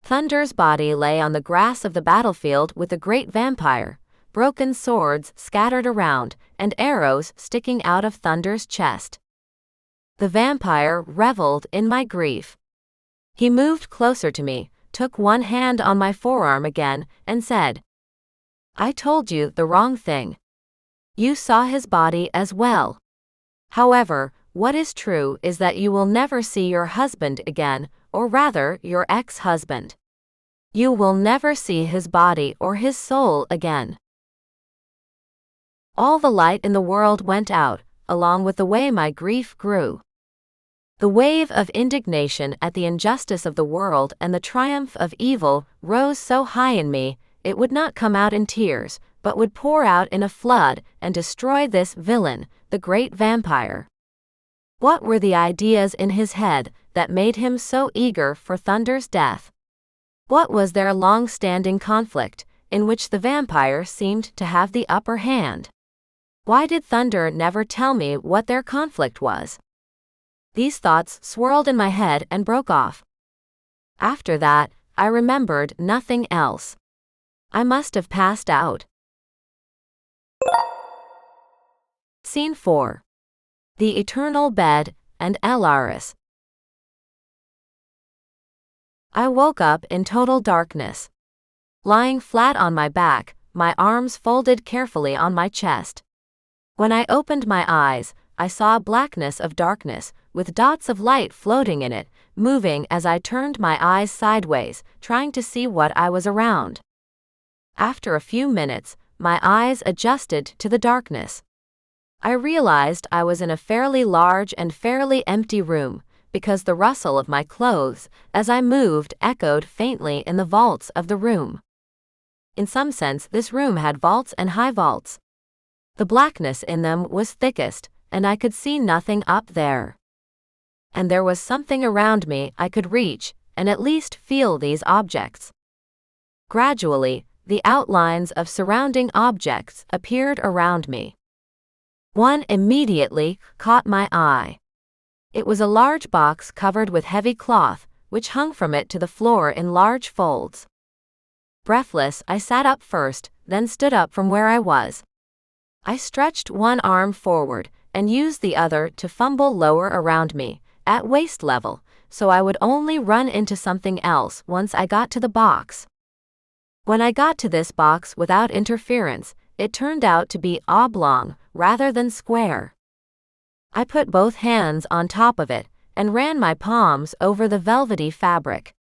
Thunder's body lay on the grass of the battlefield with the great vampire, broken swords scattered around, and arrows sticking out of Thunder's chest. The vampire reveled in my grief. He moved closer to me, took one hand on my forearm again, and said, "I told you the wrong thing. You saw his body as well. However, what is true is that you will never see your husband again, or rather, your ex-husband. You will never see his body or his soul again." All the light in the world went out, along with the way my grief grew. The wave of indignation at the injustice of the world and the triumph of evil rose so high in me, it would not come out in tears, but would pour out in a flood and destroy this villain, the great vampire. What were the ideas in his head that made him so eager for Thunder's death? What was their long-standing conflict, in which the vampire seemed to have the upper hand? Why did Thunder never tell me what their conflict was? These thoughts swirled in my head and broke off. After that, I remembered nothing else. I must have passed out. Scene 4. The Eternal Bed and Elaris. I woke up in total darkness. Lying flat on my back, my arms folded carefully on my chest. When I opened my eyes, I saw a blackness of darkness, with dots of light floating in it, moving as I turned my eyes sideways, trying to see what I was around. After a few minutes, my eyes adjusted to the darkness. I realized I was in a fairly large and fairly empty room, because the rustle of my clothes, as I moved, echoed faintly in the vaults of the room. In some sense, this room had vaults and high vaults. The blackness in them was thickest, and I could see nothing up there. And there was something around me I could reach, and at least feel these objects. Gradually, the outlines of surrounding objects appeared around me. One immediately caught my eye. It was a large box covered with heavy cloth, which hung from it to the floor in large folds. Breathless, I sat up first, then stood up from where I was. I stretched one arm forward and used the other to fumble lower around me, at waist level, so I would only run into something else once I got to the box. When I got to this box without interference, it turned out to be oblong rather than square. I put both hands on top of it and ran my palms over the velvety fabric.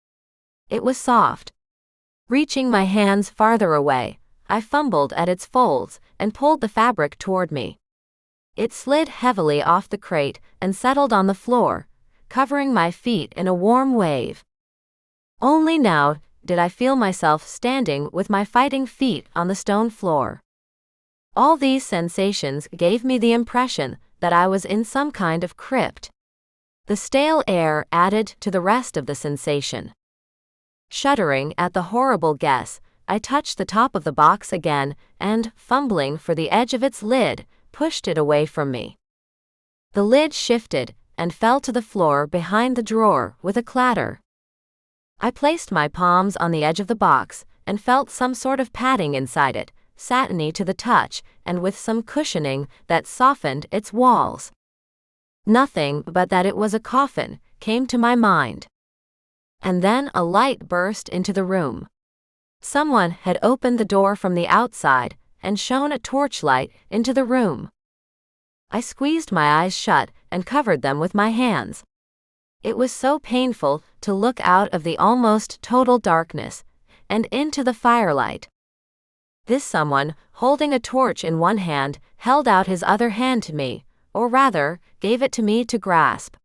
It was soft. Reaching my hands farther away, I fumbled at its folds and pulled the fabric toward me. It slid heavily off the crate and settled on the floor, covering my feet in a warm wave. Only now did I feel myself standing with my fighting feet on the stone floor. All these sensations gave me the impression that I was in some kind of crypt. The stale air added to the rest of the sensation. Shuddering at the horrible guess, I touched the top of the box again and, fumbling for the edge of its lid, pushed it away from me. The lid shifted and fell to the floor behind the drawer with a clatter. I placed my palms on the edge of the box and felt some sort of padding inside it, satiny to the touch and with some cushioning that softened its walls. Nothing but that it was a coffin came to my mind. And then a light burst into the room. Someone had opened the door from the outside and shone a torchlight into the room. I squeezed my eyes shut and covered them with my hands. It was so painful to look out of the almost total darkness and into the firelight. This someone, holding a torch in one hand, held out his other hand to me, or rather, gave it to me to grasp.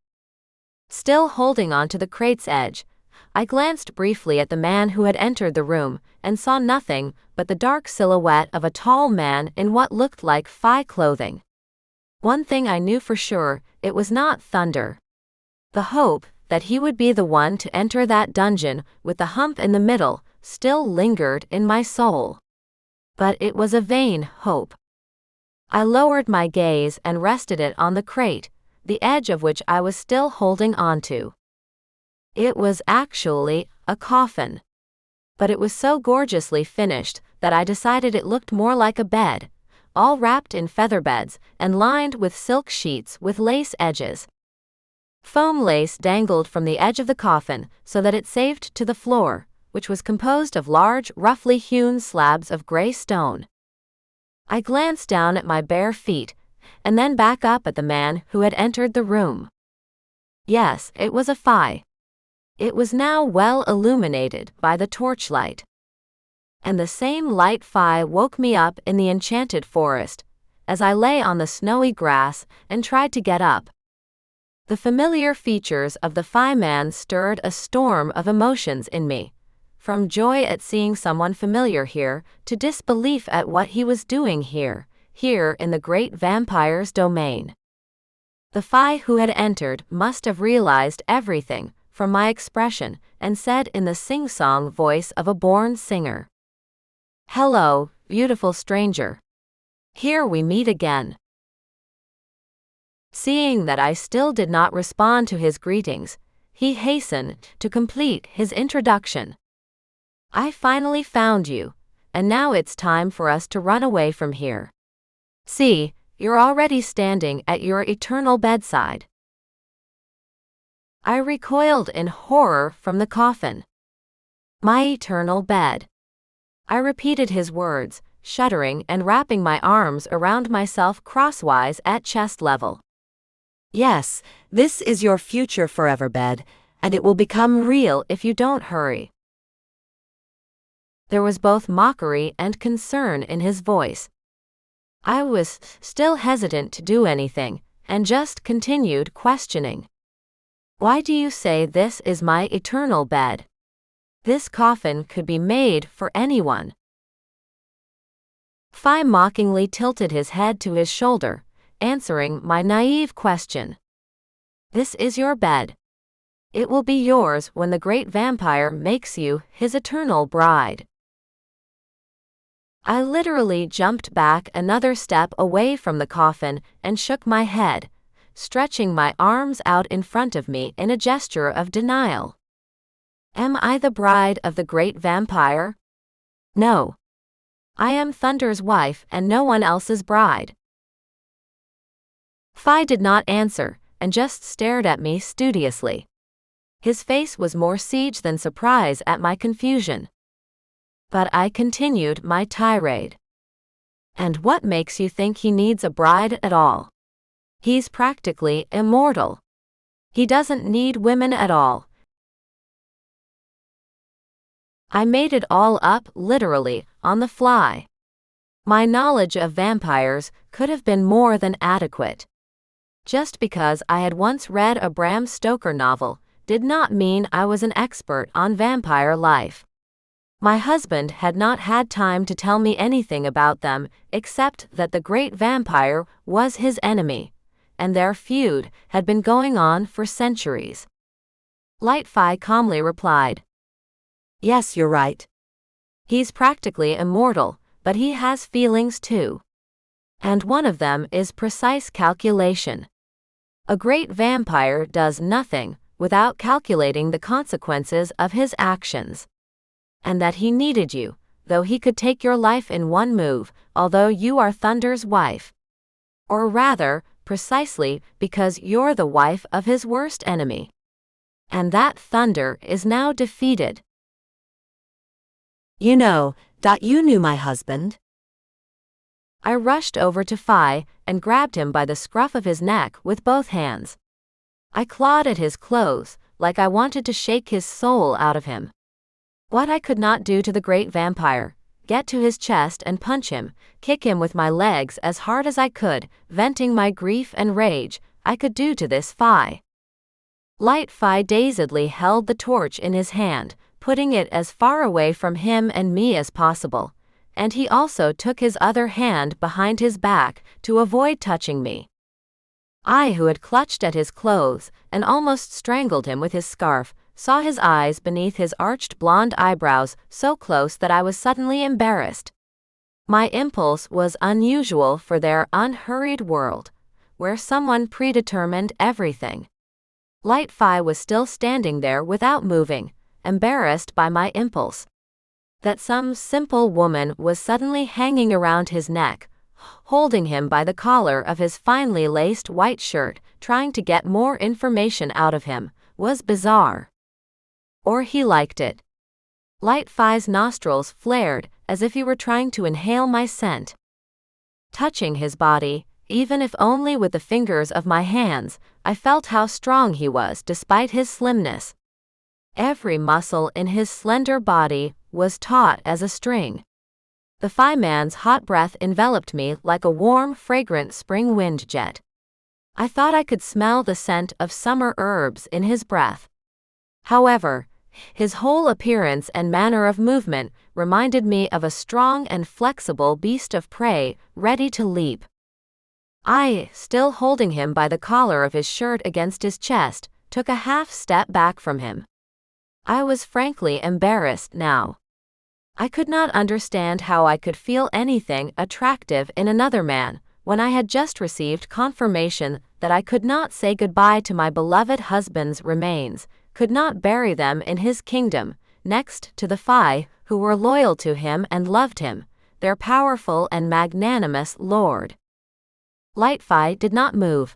Still holding on to the crate's edge, I glanced briefly at the man who had entered the room and saw nothing but the dark silhouette of a tall man in what looked like Fae clothing. One thing I knew for sure, it was not Thunder. The hope that he would be the one to enter that dungeon with the hump in the middle still lingered in my soul. But it was a vain hope. I lowered my gaze and rested it on the crate, the edge of which I was still holding onto. It was actually a coffin. But it was so gorgeously finished that I decided it looked more like a bed, all wrapped in feather beds and lined with silk sheets with lace edges. Foam lace dangled from the edge of the coffin so that it saved to the floor, which was composed of large, roughly hewn slabs of gray stone. I glanced down at my bare feet, and then back up at the man who had entered the room. Yes, it was a Fae. It was now well illuminated by the torchlight. And the same Light Fae woke me up in the enchanted forest, as I lay on the snowy grass and tried to get up. The familiar features of the Fae man stirred a storm of emotions in me, from joy at seeing someone familiar here to disbelief at what he was doing here in the great vampire's domain. The Fae who had entered must have realized everything from my expression and said in the sing-song voice of a born singer, "Hello, beautiful stranger. Here we meet again." Seeing that I still did not respond to his greetings, he hastened to complete his introduction. "I finally found you, and now it's time for us to run away from here. See, you're already standing at your eternal bedside." I recoiled in horror from the coffin. My eternal bed. I repeated his words, shuddering and wrapping my arms around myself crosswise at chest level. Yes, this is your future forever bed, and it will become real if you don't hurry. There was both mockery and concern in his voice. I was still hesitant to do anything, and just continued questioning. "Why do you say this is my eternal bed? This coffin could be made for anyone." Fae mockingly tilted his head to his shoulder, answering my naive question. "This is your bed. It will be yours when the great vampire makes you his eternal bride." I literally jumped back another step away from the coffin and shook my head, stretching my arms out in front of me in a gesture of denial. Am I the bride of the great vampire? No. I am Thunder's wife and no one else's bride. Fae did not answer, and just stared at me studiously. His face was more siege than surprise at my confusion. But I continued my tirade. And what makes you think he needs a bride at all? He's practically immortal. He doesn't need women at all. I made it all up, literally, on the fly. My knowledge of vampires could have been more than adequate. Just because I had once read a Bram Stoker novel did not mean I was an expert on vampire life. My husband had not had time to tell me anything about them except that the great vampire was his enemy, and their feud had been going on for centuries. Light Fae calmly replied, Yes, you're right. He's practically immortal, but he has feelings too. And one of them is precise calculation. A great vampire does nothing without calculating the consequences of his actions. And that he needed you, though he could take your life in one move, although you are Thunder's wife. Or rather, precisely because you're the wife of his worst enemy. And that Thunder is now defeated. You knew my husband. I rushed over to Fae and grabbed him by the scruff of his neck with both hands. I clawed at his clothes, like I wanted to shake his soul out of him. What I could not do to the great vampire, get to his chest and punch him, kick him with my legs as hard as I could, venting my grief and rage, I could do to this Fae. Light Fae dazedly held the torch in his hand, putting it as far away from him and me as possible, and he also took his other hand behind his back to avoid touching me. I, who had clutched at his clothes and almost strangled him with his scarf, saw his eyes beneath his arched blonde eyebrows so close that I was suddenly embarrassed. My impulse was unusual for their unhurried world, where someone predetermined everything. Light Fae was still standing there without moving, embarrassed by my impulse. That some simple woman was suddenly hanging around his neck, holding him by the collar of his finely laced white shirt, trying to get more information out of him, was bizarre. Or he liked it. Light Fae's nostrils flared as if he were trying to inhale my scent. Touching his body, even if only with the fingers of my hands, I felt how strong he was despite his slimness. Every muscle in his slender body was taut as a string. The Fae man's hot breath enveloped me like a warm, fragrant spring wind jet. I thought I could smell the scent of summer herbs in his breath. However, his whole appearance and manner of movement reminded me of a strong and flexible beast of prey, ready to leap. I, still holding him by the collar of his shirt against his chest, took a half step back from him. I was frankly embarrassed now. I could not understand how I could feel anything attractive in another man, when I had just received confirmation that I could not say goodbye to my beloved husband's remains, could not bury them in his kingdom, next to the Fae, who were loyal to him and loved him, their powerful and magnanimous lord. Light Fae did not move.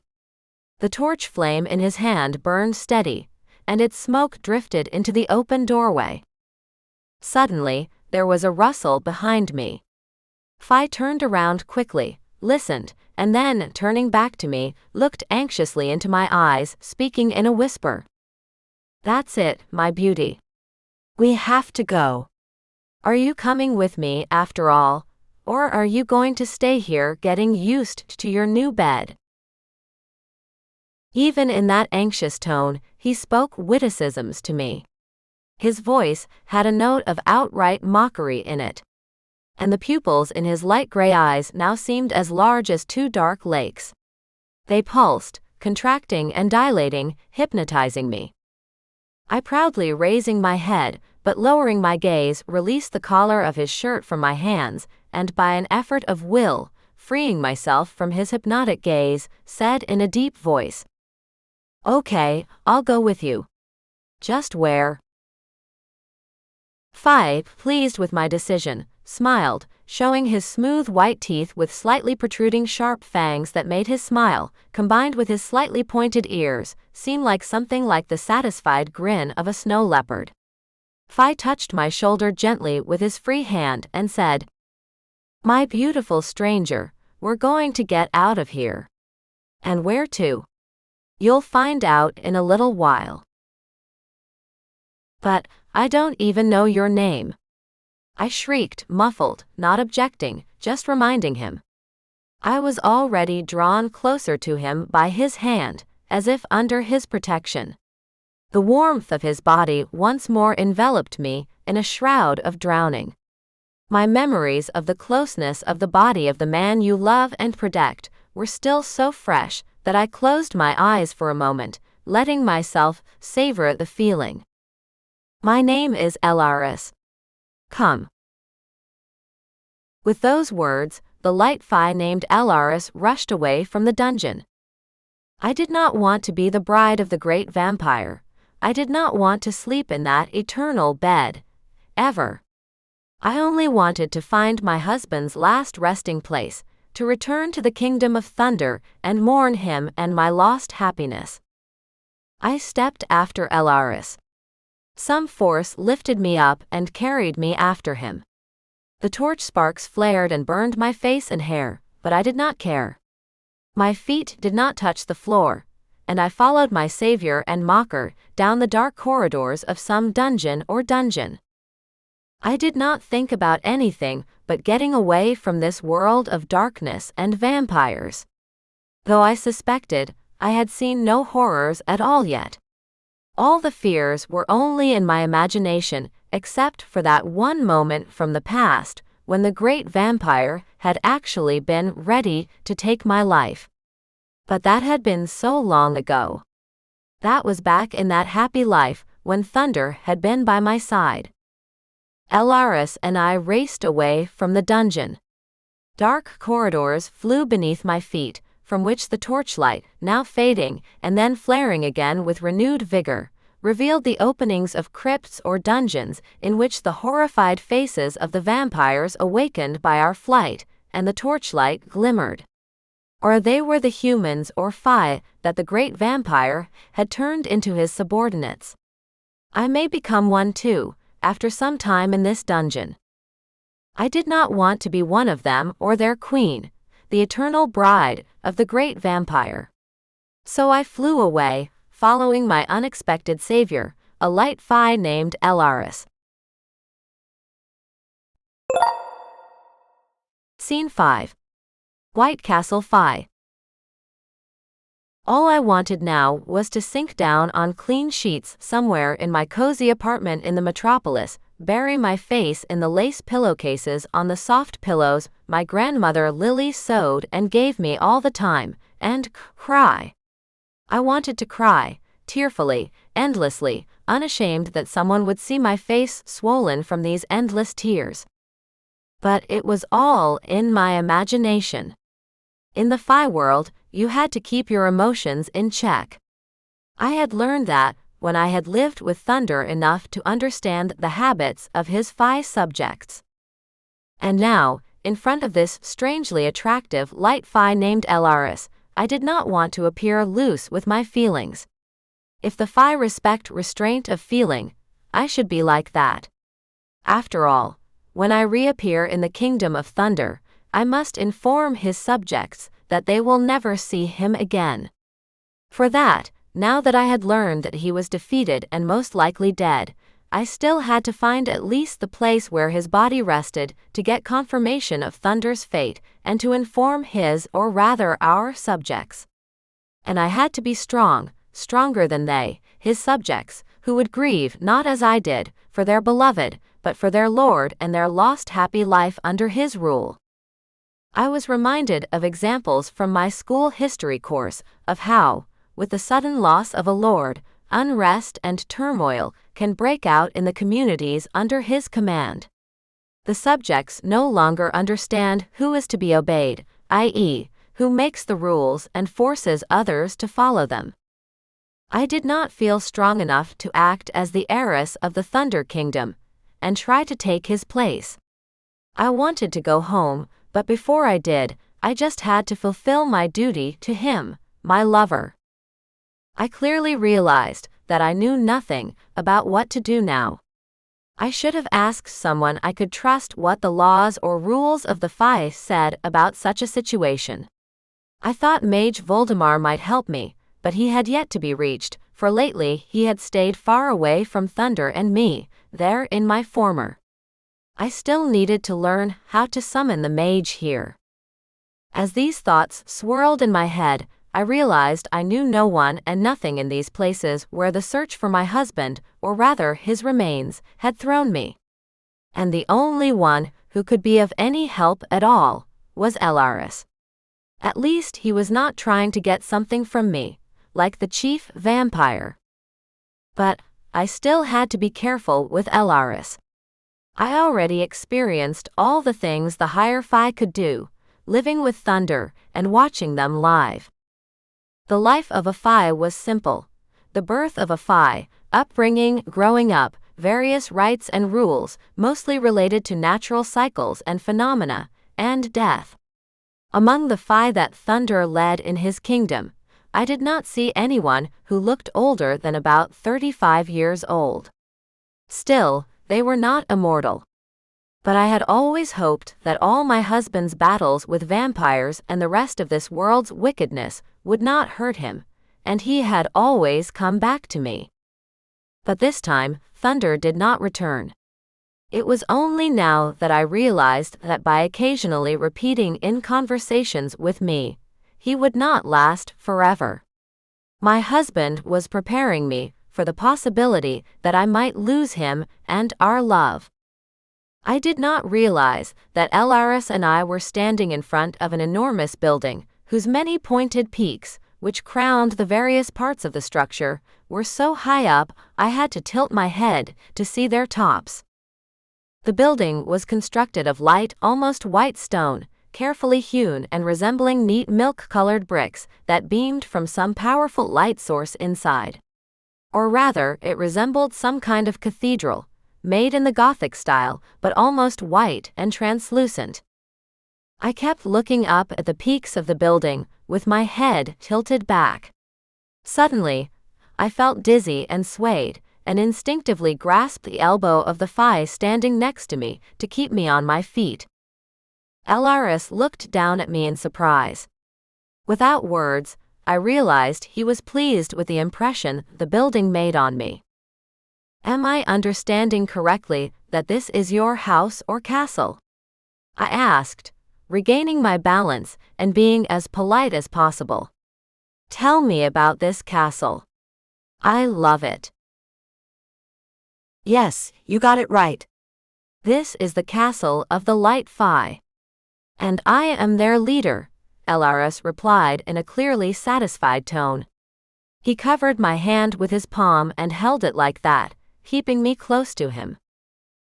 The torch flame in his hand burned steady, and its smoke drifted into the open doorway. Suddenly, there was a rustle behind me. Fae turned around quickly, listened, and then, turning back to me, looked anxiously into my eyes, speaking in a whisper. That's it, my beauty. We have to go. Are you coming with me after all, or are you going to stay here getting used to your new bed? Even in that anxious tone, he spoke witticisms to me. His voice had a note of outright mockery in it, and the pupils in his light gray eyes now seemed as large as two dark lakes. They pulsed, contracting and dilating, hypnotizing me. I proudly raising my head, but lowering my gaze, released the collar of his shirt from my hands, and by an effort of will, freeing myself from his hypnotic gaze, said in a deep voice, "Okay, I'll go with you. Just where?" Fae, pleased with my decision, smiled, showing his smooth white teeth with slightly protruding sharp fangs that made his smile, combined with his slightly pointed ears, seem like something like the satisfied grin of a snow leopard. Fae touched my shoulder gently with his free hand and said, "My beautiful stranger, we're going to get out of here." "And where to?" "You'll find out in a little while." "But I don't even know your name," I shrieked, muffled, not objecting, just reminding him. I was already drawn closer to him by his hand, as if under his protection. The warmth of his body once more enveloped me in a shroud of drowning. My memories of the closeness of the body of the man you love and protect were still so fresh that I closed my eyes for a moment, letting myself savor the feeling. "My name is Elaris. Come." With those words, the Light Fae named Elaris rushed away from the dungeon. I did not want to be the bride of the great vampire. I did not want to sleep in that eternal bed. Ever. I only wanted to find my husband's last resting place, to return to the kingdom of thunder and mourn him and my lost happiness. I stepped after Elaris. Some force lifted me up and carried me after him. The torch sparks flared and burned my face and hair, but I did not care. My feet did not touch the floor, and I followed my savior and mocker down the dark corridors of some dungeon or dungeon. I did not think about anything but getting away from this world of darkness and vampires. Though I suspected I had seen no horrors at all yet. All the fears were only in my imagination, except for that one moment from the past when the great vampire had actually been ready to take my life. But that had been so long ago. That was back in that happy life when thunder had been by my side. Elaris and I raced away from the dungeon. Dark corridors flew beneath my feet, from which the torchlight, now fading and then flaring again with renewed vigor, revealed the openings of crypts or dungeons in which the horrified faces of the vampires awakened by our flight, and the torchlight glimmered. Or they were the humans or Fae that the great vampire had turned into his subordinates. I may become one too, after some time in this dungeon. I did not want to be one of them or their queen, the eternal bride of the great vampire. So I flew away, following my unexpected savior, a Light Fae named Elaris. Scene 5. White Castle Fae. All I wanted now was to sink down on clean sheets somewhere in my cozy apartment in the metropolis, bury my face in the lace pillowcases on the soft pillows my grandmother Lily sewed and gave me all the time, and cry. I wanted to cry, tearfully, endlessly, unashamed that someone would see my face swollen from these endless tears. But it was all in my imagination. In the Fae world, you had to keep your emotions in check. I had learned that when I had lived with thunder enough to understand the habits of his Fae subjects. And now, in front of this strangely attractive Light Fae named Elaris, I did not want to appear loose with my feelings. If the Fae respect restraint of feeling, I should be like that. After all, when I reappear in the kingdom of thunder, I must inform his subjects that they will never see him again. For that, now that I had learned that he was defeated and most likely dead, I still had to find at least the place where his body rested to get confirmation of Thunder's fate and to inform his or rather our subjects. And I had to be strong, stronger than they, his subjects, who would grieve not as I did, for their beloved, but for their lord and their lost happy life under his rule. I was reminded of examples from my school history course of how, with the sudden loss of a lord, unrest and turmoil can break out in the communities under his command. The subjects no longer understand who is to be obeyed, i.e., who makes the rules and forces others to follow them. I did not feel strong enough to act as the heiress of the Thunder Kingdom and try to take his place. I wanted to go home, but before I did, I just had to fulfill my duty to him, my lover. I clearly realized that I knew nothing about what to do now. I should have asked someone I could trust what the laws or rules of the Fae said about such a situation. I thought Mage Voldemar might help me, but he had yet to be reached, for lately he had stayed far away from Thunder and me, there in my former. I still needed to learn how to summon the mage here. As these thoughts swirled in my head, I realized I knew no one and nothing in these places where the search for my husband, or rather his remains, had thrown me. And the only one who could be of any help at all was Elaris. At least he was not trying to get something from me, like the chief vampire. But I still had to be careful with Elaris. I already experienced all the things the higher Fae could do, living with Thunder and watching them live. The life of a Fae was simple. The birth of a Fae, upbringing, growing up, various rites and rules, mostly related to natural cycles and phenomena, and death. Among the Fae that Thunder led in his kingdom, I did not see anyone who looked older than about 35 years old. Still, they were not immortal. But I had always hoped that all my husband's battles with vampires and the rest of this world's wickedness would not hurt him, and he had always come back to me. But this time, Thunder did not return. It was only now that I realized that by occasionally repeating in conversations with me, he would not last forever. My husband was preparing me for the possibility that I might lose him and our love. I did not realize that Elaris and I were standing in front of an enormous building, whose many pointed peaks, which crowned the various parts of the structure, were so high up I had to tilt my head to see their tops. The building was constructed of light, almost white stone, carefully hewn and resembling neat milk-colored bricks that beamed from some powerful light source inside. Or rather, it resembled some kind of cathedral, made in the Gothic style, but almost white and translucent. I kept looking up at the peaks of the building, with my head tilted back. Suddenly, I felt dizzy and swayed, and instinctively grasped the elbow of the Fae standing next to me to keep me on my feet. Elaris looked down at me in surprise. Without words, I realized he was pleased with the impression the building made on me. "Am I understanding correctly that this is your house or castle?" I asked, regaining my balance and being as polite as possible. "Tell me about this castle. I love it." Yes, you got it right. "This is the castle of the Light Fae. And I am their leader," Elaris replied in a clearly satisfied tone. He covered my hand with his palm and held it like that, keeping me close to him.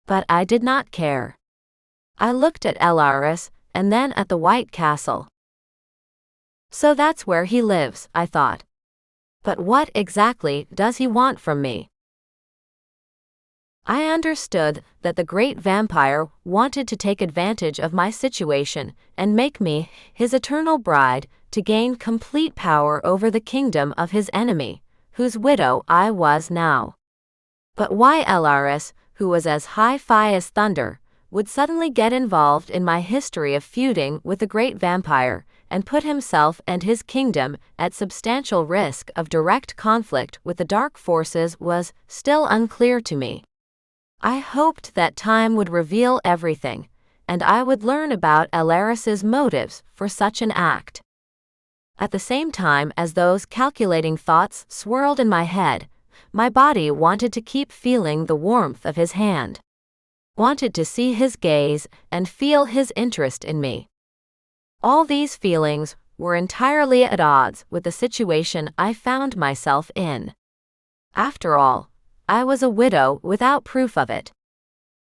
But I did not care. I looked at Elaris and then at the White Castle. So that's where he lives, I thought. But what exactly does he want from me? I understood that the great vampire wanted to take advantage of my situation and make me his eternal bride to gain complete power over the kingdom of his enemy, whose widow I was now. But why Elaris, who was as high Fae as Thunder, would suddenly get involved in my history of feuding with the great vampire and put himself and his kingdom at substantial risk of direct conflict with the dark forces was still unclear to me. I hoped that time would reveal everything, and I would learn about Elaris's motives for such an act. At the same time as those calculating thoughts swirled in my head, my body wanted to keep feeling the warmth of his hand. Wanted to see his gaze and feel his interest in me. All these feelings were entirely at odds with the situation I found myself in. After all, I was a widow without proof of it.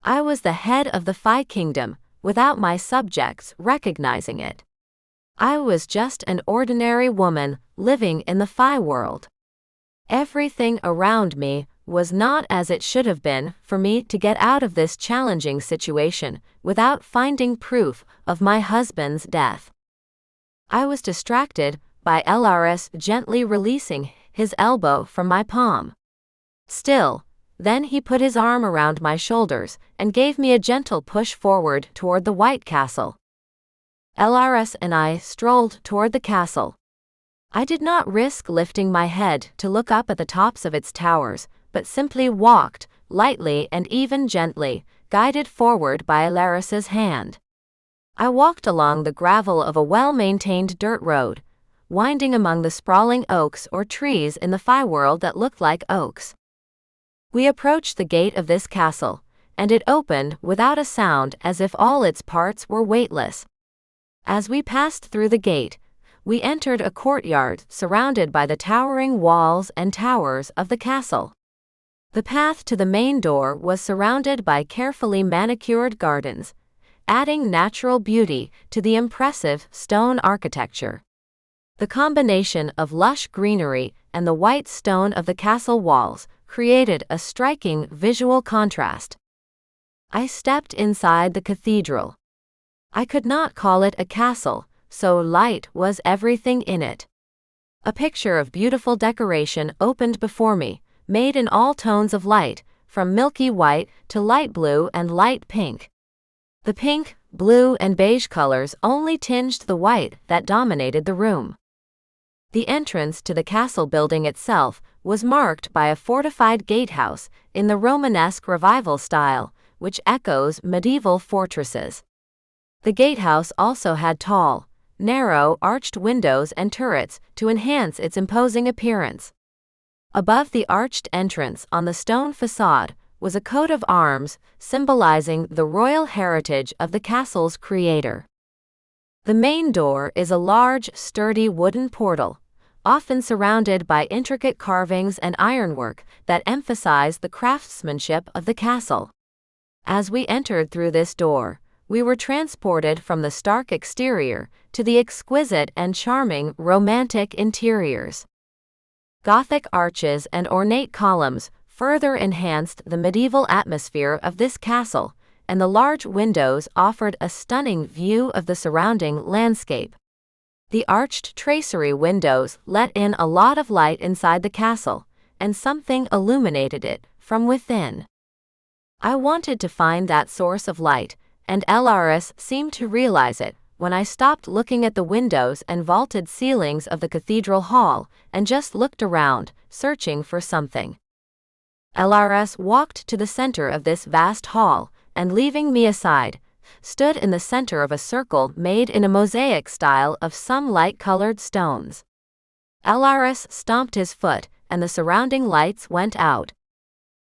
I was the head of the Fae kingdom without my subjects recognizing it. I was just an ordinary woman living in the Fae world. Everything around me was not as it should have been for me to get out of this challenging situation without finding proof of my husband's death. I was distracted by Elaris gently releasing his elbow from my palm. Still, then he put his arm around my shoulders and gave me a gentle push forward toward the White Castle. Elaris and I strolled toward the castle. I did not risk lifting my head to look up at the tops of its towers, but simply walked, lightly and even gently, guided forward by Elaris's hand. I walked along the gravel of a well-maintained dirt road, winding among the sprawling oaks or trees in the Fae world that looked like oaks. We approached the gate of this castle, and it opened without a sound as if all its parts were weightless. As we passed through the gate, we entered a courtyard surrounded by the towering walls and towers of the castle. The path to the main door was surrounded by carefully manicured gardens, adding natural beauty to the impressive stone architecture. The combination of lush greenery and the white stone of the castle walls created a striking visual contrast. I stepped inside the cathedral. I could not call it a castle, so light was everything in it. A picture of beautiful decoration opened before me, made in all tones of light, from milky white to light blue and light pink. The pink, blue, and beige colors only tinged the white that dominated the room. The entrance to the castle building itself was marked by a fortified gatehouse in the Romanesque Revival style, which echoes medieval fortresses. The gatehouse also had tall, narrow, arched windows and turrets to enhance its imposing appearance. Above the arched entrance on the stone facade was a coat of arms symbolizing the royal heritage of the castle's creator. The main door is a large, sturdy wooden portal, often surrounded by intricate carvings and ironwork that emphasize the craftsmanship of the castle. As we entered through this door, we were transported from the stark exterior to the exquisite and charming romantic interiors. Gothic arches and ornate columns further enhanced the medieval atmosphere of this castle, and the large windows offered a stunning view of the surrounding landscape. The arched tracery windows let in a lot of light inside the castle, and something illuminated it from within. I wanted to find that source of light, and Elaris seemed to realize it when I stopped looking at the windows and vaulted ceilings of the cathedral hall and just looked around, searching for something. Elaris walked to the center of this vast hall, and leaving me aside, stood in the center of a circle made in a mosaic style of some light-colored stones. Elaris stomped his foot, and the surrounding lights went out.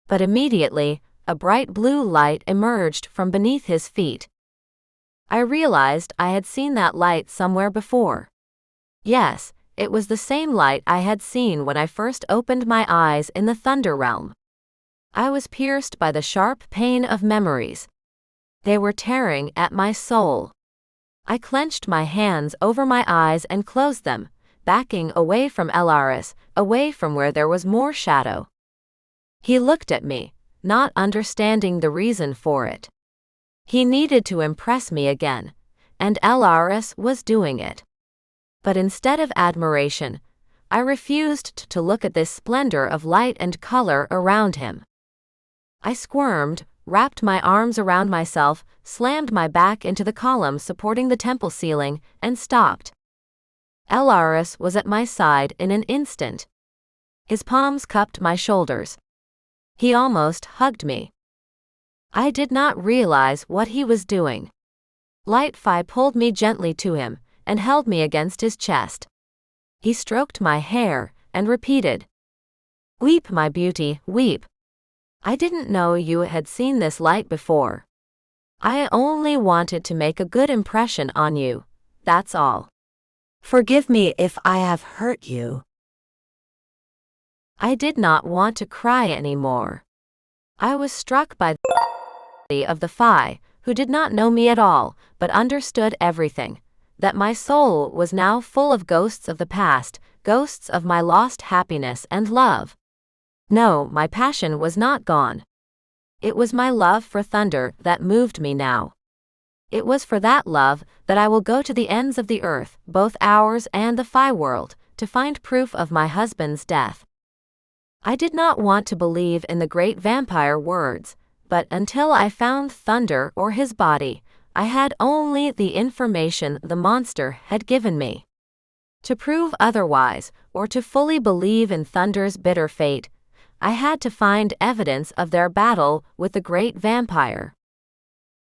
But immediately, a bright blue light emerged from beneath his feet. I realized I had seen that light somewhere before. Yes, it was the same light I had seen when I first opened my eyes in the Thunder Realm. I was pierced by the sharp pain of memories. They were tearing at my soul. I clenched my hands over my eyes and closed them, backing away from Elaris, away from where there was more shadow. He looked at me, not understanding the reason for it. He needed to impress me again, and Elaris was doing it. But instead of admiration, I refused to look at this splendor of light and color around him. I squirmed, wrapped my arms around myself, slammed my back into the column supporting the temple ceiling, and stopped. Elaris was at my side in an instant. His palms cupped my shoulders. He almost hugged me. I did not realize what he was doing. Light Fae pulled me gently to him and held me against his chest. He stroked my hair and repeated, "Weep, my beauty, weep. I didn't know you had seen this light before. I only wanted to make a good impression on you, that's all. Forgive me if I have hurt you." I did not want to cry anymore. I was struck by the of the Fae, who did not know me at all, but understood everything, that my soul was now full of ghosts of the past, ghosts of my lost happiness and love. No, my passion was not gone. It was my love for thunder that moved me now. It was for that love that I will go to the ends of the earth, both ours and the Fae world, to find proof of my husband's death. I did not want to believe in the great vampire words, but until I found Thunder or his body, I had only the information the monster had given me. To prove otherwise, or to fully believe in Thunder's bitter fate, I had to find evidence of their battle with the great vampire.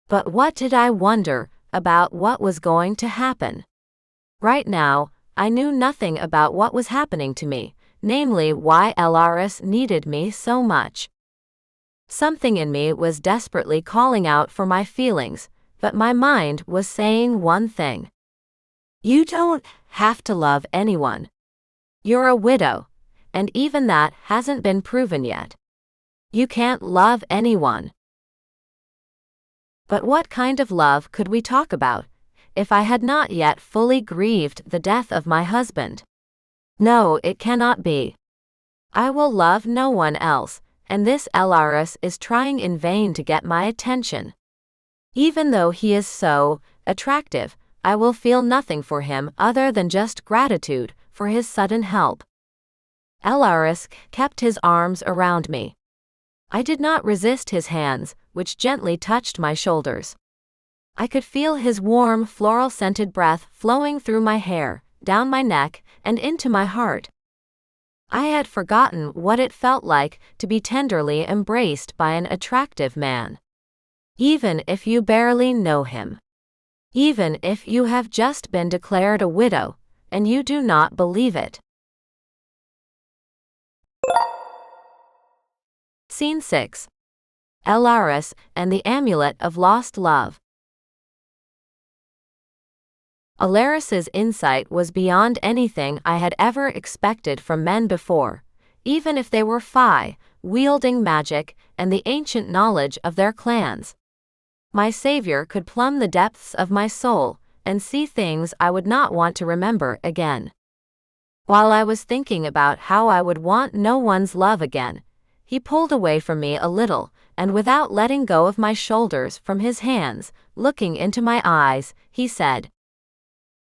But what did I wonder about what was going to happen? Right now, I knew nothing about what was happening to me, namely why Elaris needed me so much. Something in me was desperately calling out for my feelings, but my mind was saying one thing. You don't have to love anyone. You're a widow, and even that hasn't been proven yet. You can't love anyone. But what kind of love could we talk about, if I had not yet fully grieved the death of my husband? No, it cannot be. I will love no one else, and this Elaris is trying in vain to get my attention. Even though he is so attractive, I will feel nothing for him other than just gratitude for his sudden help. Elaris kept his arms around me. I did not resist his hands, which gently touched my shoulders. I could feel his warm, floral-scented breath flowing through my hair, down my neck, and into my heart. I had forgotten what it felt like to be tenderly embraced by an attractive man. Even if you barely know him. Even if you have just been declared a widow, and you do not believe it. Scene 6. Elaris and the Amulet of Lost Love. Elaris's insight was beyond anything I had ever expected from men before, even if they were Fae, wielding magic and the ancient knowledge of their clans. My savior could plumb the depths of my soul and see things I would not want to remember again. While I was thinking about how I would want no one's love again, he pulled away from me a little, and without letting go of my shoulders from his hands, looking into my eyes, he said,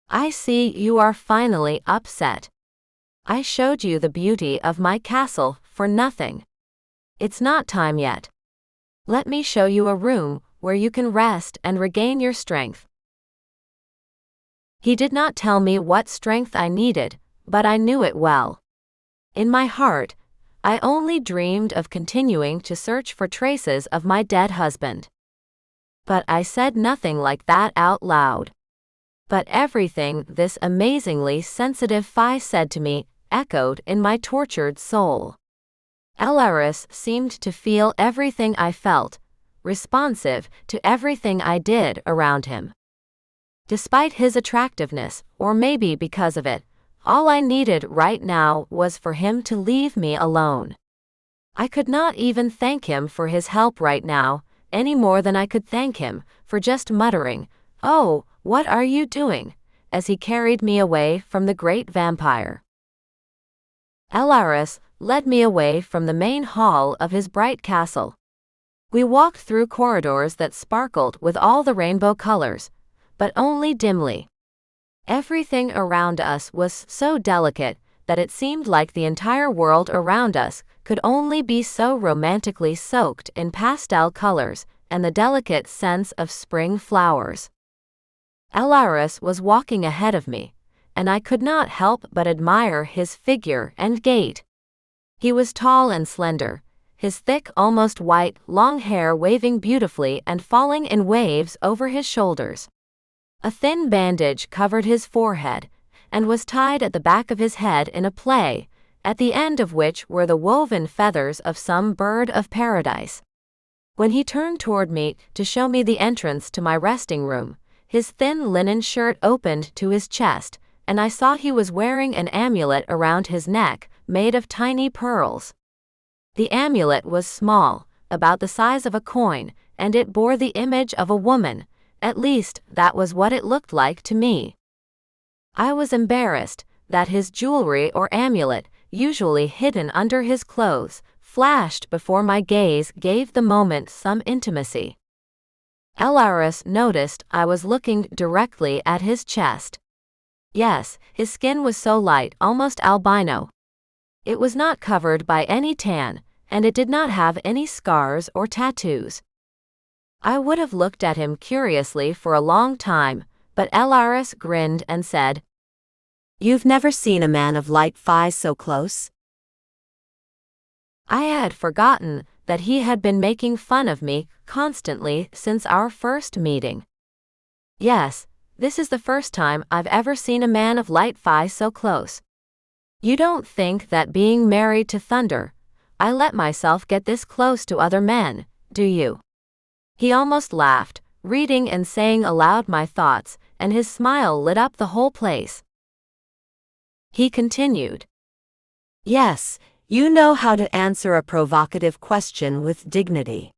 I see you are finally upset. I showed you the beauty of my castle for nothing. It's not time yet. Let me show you a room where you can rest and regain your strength. He did not tell me what strength I needed, but I knew it well. In my heart, I only dreamed of continuing to search for traces of my dead husband. But I said nothing like that out loud. But everything this amazingly sensitive Fae said to me echoed in my tortured soul. Elaris seemed to feel everything I felt, responsive to everything I did around him. Despite his attractiveness, or maybe because of it, all I needed right now was for him to leave me alone. I could not even thank him for his help right now, any more than I could thank him for just muttering, "Oh, what are you doing?" as he carried me away from the great vampire. Elaris led me away from the main hall of his bright castle. We walked through corridors that sparkled with all the rainbow colors, but only dimly. Everything around us was so delicate that it seemed like the entire world around us could only be so romantically soaked in pastel colors and the delicate scents of spring flowers. Elaris was walking ahead of me, and I could not help but admire his figure and gait. He was tall and slender, his thick, almost white, long hair waving beautifully and falling in waves over his shoulders. A thin bandage covered his forehead, and was tied at the back of his head in a play, at the end of which were the woven feathers of some bird of paradise. When he turned toward me to show me the entrance to my resting room, his thin linen shirt opened to his chest, and I saw he was wearing an amulet around his neck, made of tiny pearls. The amulet was small, about the size of a coin, and it bore the image of a woman, at least that was what it looked like to me. I was embarrassed that his jewelry or amulet, usually hidden under his clothes, flashed before my gaze, gave the moment some intimacy. Elaris noticed I was looking directly at his chest. Yes, his skin was so light, almost albino. It was not covered by any tan, and it did not have any scars or tattoos. I would have looked at him curiously for a long time, but Elaris grinned and said, "You've never seen a man of Light Fae so close?" I had forgotten that he had been making fun of me constantly since our first meeting. Yes, this is the first time I've ever seen a man of Light Fae so close. You don't think that being married to Thunder, I let myself get this close to other men, do you? He almost laughed, reading and saying aloud my thoughts, and his smile lit up the whole place. He continued, "Yes, you know how to answer a provocative question with dignity."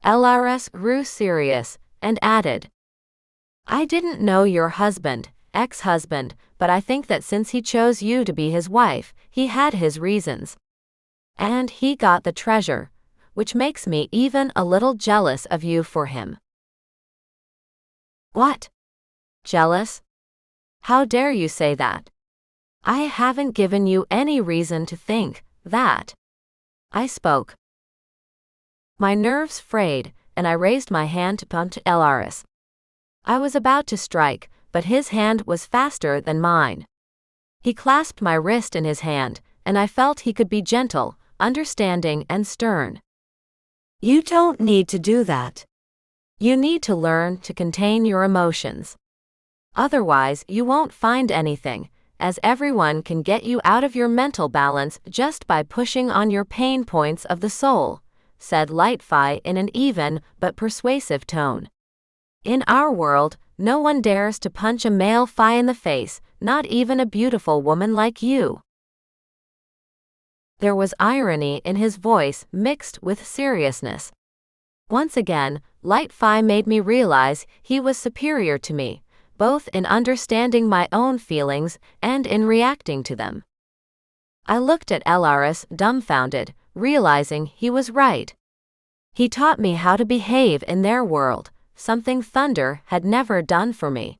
Elaris grew serious, and added, "I didn't know your husband, ex-husband, but I think that since he chose you to be his wife, he had his reasons. And he got the treasure, which makes me even a little jealous of you for him." What? Jealous? How dare you say that? I haven't given you any reason to think that. I spoke. My nerves frayed, and I raised my hand to punch Elaris. I was about to strike, but his hand was faster than mine. He clasped my wrist in his hand, and I felt he could be gentle, understanding, and stern. "You don't need to do that. You need to learn to contain your emotions. Otherwise, you won't find anything, as everyone can get you out of your mental balance just by pushing on your pain points of the soul," said Light Fae in an even but persuasive tone. "In our world, no one dares to punch a male Fae in the face, not even a beautiful woman like you." There was irony in his voice mixed with seriousness. Once again, Light Fae made me realize he was superior to me, both in understanding my own feelings and in reacting to them. I looked at Elaris dumbfounded, realizing he was right. He taught me how to behave in their world, something Thunder had never done for me.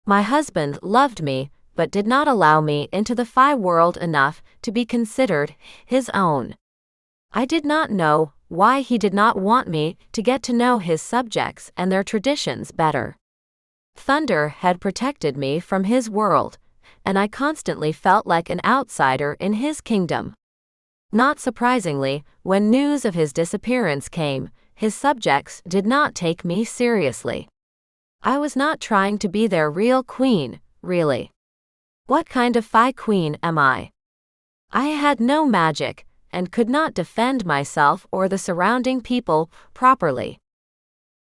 My husband loved me, but did not allow me into the Fae world enough to be considered his own. I did not know why he did not want me to get to know his subjects and their traditions better. Thunder had protected me from his world, and I constantly felt like an outsider in his kingdom. Not surprisingly, when news of his disappearance came, his subjects did not take me seriously. I was not trying to be their real queen, really. What kind of Fae queen am I? I had no magic, and could not defend myself or the surrounding people properly.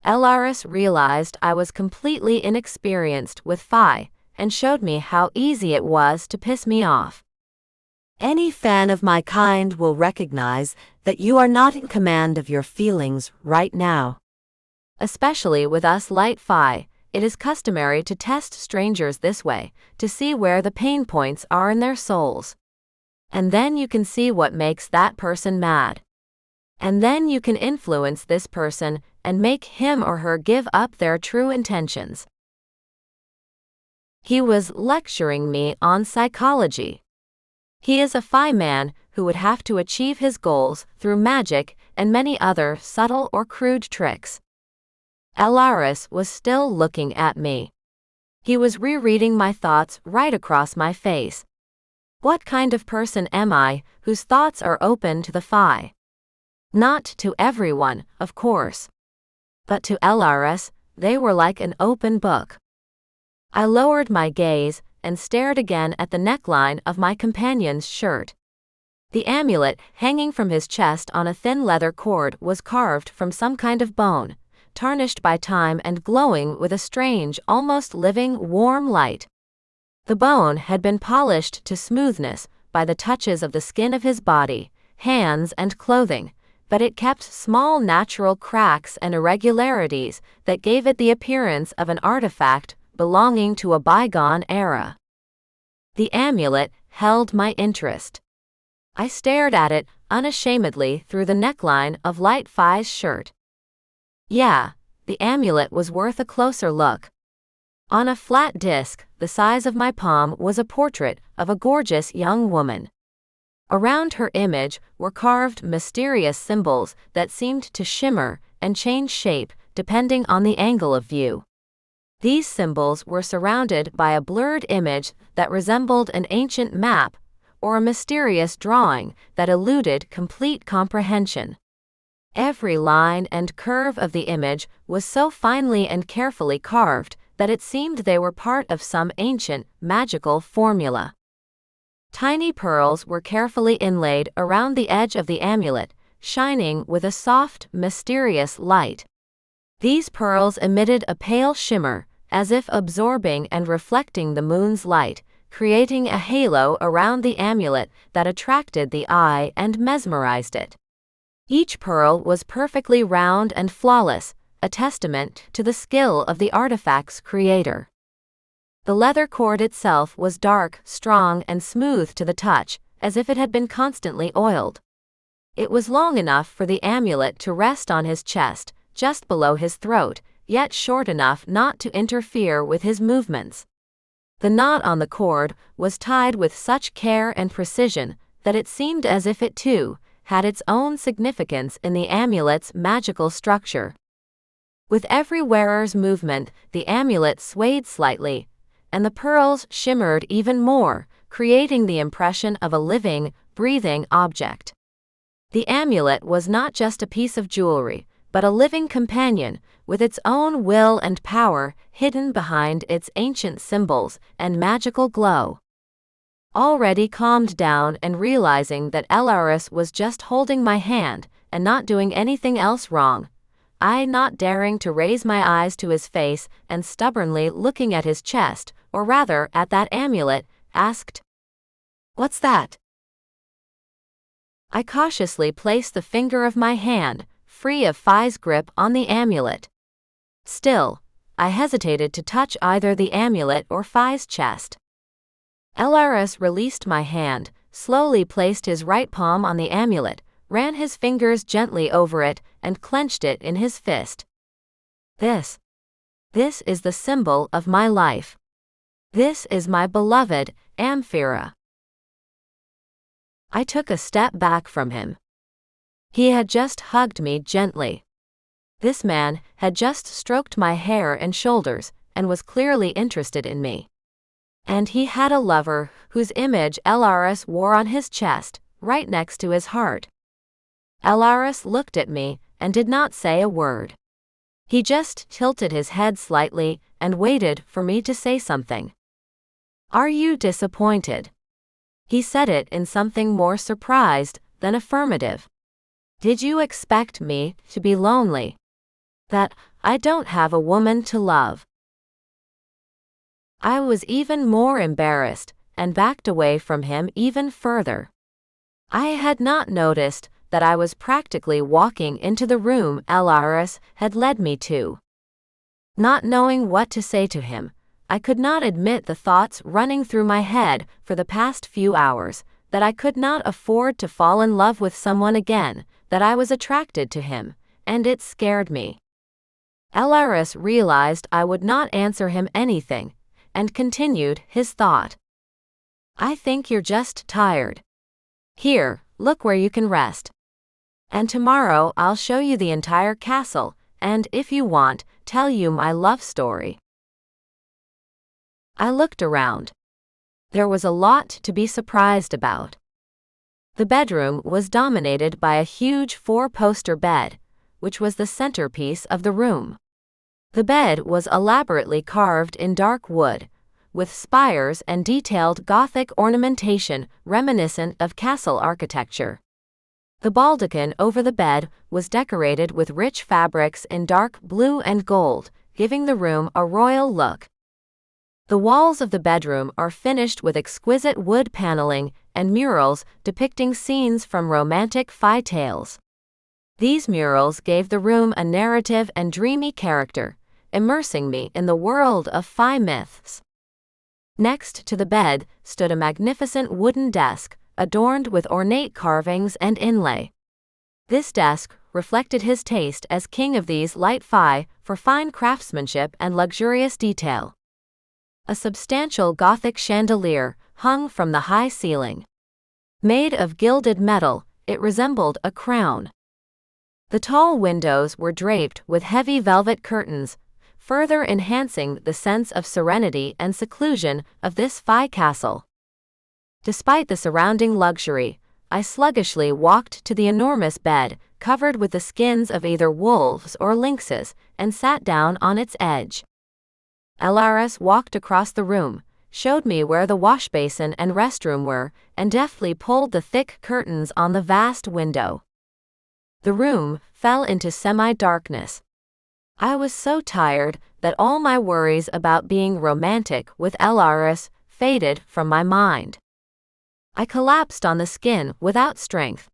Elaris realized I was completely inexperienced with Fae, and showed me how easy it was to piss me off. "Any fan of my kind will recognize that you are not in command of your feelings right now. Especially with us Light Fae, it is customary to test strangers this way, to see where the pain points are in their souls. And then you can see what makes that person mad. And then you can influence this person and make him or her give up their true intentions." He was lecturing me on psychology. He is a Fae man who would have to achieve his goals through magic and many other subtle or crude tricks. Elaris was still looking at me. He was rereading my thoughts right across my face. What kind of person am I whose thoughts are open to the Fae? Not to everyone, of course. But to Elaris, they were like an open book. I lowered my gaze and stared again at the neckline of my companion's shirt. The amulet hanging from his chest on a thin leather cord was carved from some kind of bone, tarnished by time and glowing with a strange, almost living, warm light. The bone had been polished to smoothness by the touches of the skin of his body, hands, and clothing, but it kept small natural cracks and irregularities that gave it the appearance of an artifact belonging to a bygone era. The amulet held my interest. I stared at it unashamedly through the neckline of Light Fae's shirt. Yeah, the amulet was worth a closer look. On a flat disc, the size of my palm, was a portrait of a gorgeous young woman. Around her image were carved mysterious symbols that seemed to shimmer and change shape depending on the angle of view. These symbols were surrounded by a blurred image that resembled an ancient map or a mysterious drawing that eluded complete comprehension. Every line and curve of the image was so finely and carefully carved that it seemed they were part of some ancient, magical formula. Tiny pearls were carefully inlaid around the edge of the amulet, shining with a soft, mysterious light. These pearls emitted a pale shimmer, as if absorbing and reflecting the moon's light, creating a halo around the amulet that attracted the eye and mesmerized it. Each pearl was perfectly round and flawless, a testament to the skill of the artifact's creator. The leather cord itself was dark, strong, and smooth to the touch, as if it had been constantly oiled. It was long enough for the amulet to rest on his chest, just below his throat, yet short enough not to interfere with his movements. The knot on the cord was tied with such care and precision that it seemed as if it too had its own significance in the amulet's magical structure. With every wearer's movement, the amulet swayed slightly, and the pearls shimmered even more, creating the impression of a living, breathing object. The amulet was not just a piece of jewelry, but a living companion, with its own will and power hidden behind its ancient symbols and magical glow. Already calmed down and realizing that Elaris was just holding my hand and not doing anything else wrong, I, not daring to raise my eyes to his face and stubbornly looking at his chest, or rather at that amulet, asked, "What's that?" I cautiously placed the finger of my hand, free of Fae's grip, on the amulet. Still, I hesitated to touch either the amulet or Fae's chest. Elaris released my hand, slowly placed his right palm on the amulet, ran his fingers gently over it, and clenched it in his fist. This is the symbol of my life. This is my beloved Amphira. I took a step back from him. He had just hugged me gently. This man had just stroked my hair and shoulders, and was clearly interested in me. And he had a lover whose image Elaris wore on his chest, right next to his heart. Elaris looked at me and did not say a word. He just tilted his head slightly and waited for me to say something. "Are you disappointed?" He said it in something more surprised than affirmative. "Did you expect me to be lonely? That I don't have a woman to love?" I was even more embarrassed and backed away from him even further. I had not noticed that I was practically walking into the room Elaris had led me to. Not knowing what to say to him, I could not admit the thoughts running through my head for the past few hours, that I could not afford to fall in love with someone again, that I was attracted to him, and it scared me. Elaris realized I would not answer him anything, and continued his thought. "I think you're just tired. Here, look where you can rest. And tomorrow I'll show you the entire castle, and if you want, tell you my love story." I looked around. There was a lot to be surprised about. The bedroom was dominated by a huge 4-poster bed, which was the centerpiece of the room. The bed was elaborately carved in dark wood, with spires and detailed Gothic ornamentation reminiscent of castle architecture. The baldachin over the bed was decorated with rich fabrics in dark blue and gold, giving the room a royal look. The walls of the bedroom are finished with exquisite wood paneling and murals depicting scenes from romantic Fae tales. These murals gave the room a narrative and dreamy character, immersing me in the world of Fae myths. Next to the bed stood a magnificent wooden desk, adorned with ornate carvings and inlay. This desk reflected his taste as king of these Light Fae for fine craftsmanship and luxurious detail. A substantial Gothic chandelier hung from the high ceiling. Made of gilded metal, it resembled a crown. The tall windows were draped with heavy velvet curtains, further enhancing the sense of serenity and seclusion of this Fae castle. Despite the surrounding luxury, I sluggishly walked to the enormous bed, covered with the skins of either wolves or lynxes, and sat down on its edge. Elaris walked across the room, showed me where the washbasin and restroom were, and deftly pulled the thick curtains on the vast window. The room fell into semi-darkness. I was so tired that all my worries about being romantic with Elaris faded from my mind. I collapsed on the skin without strength.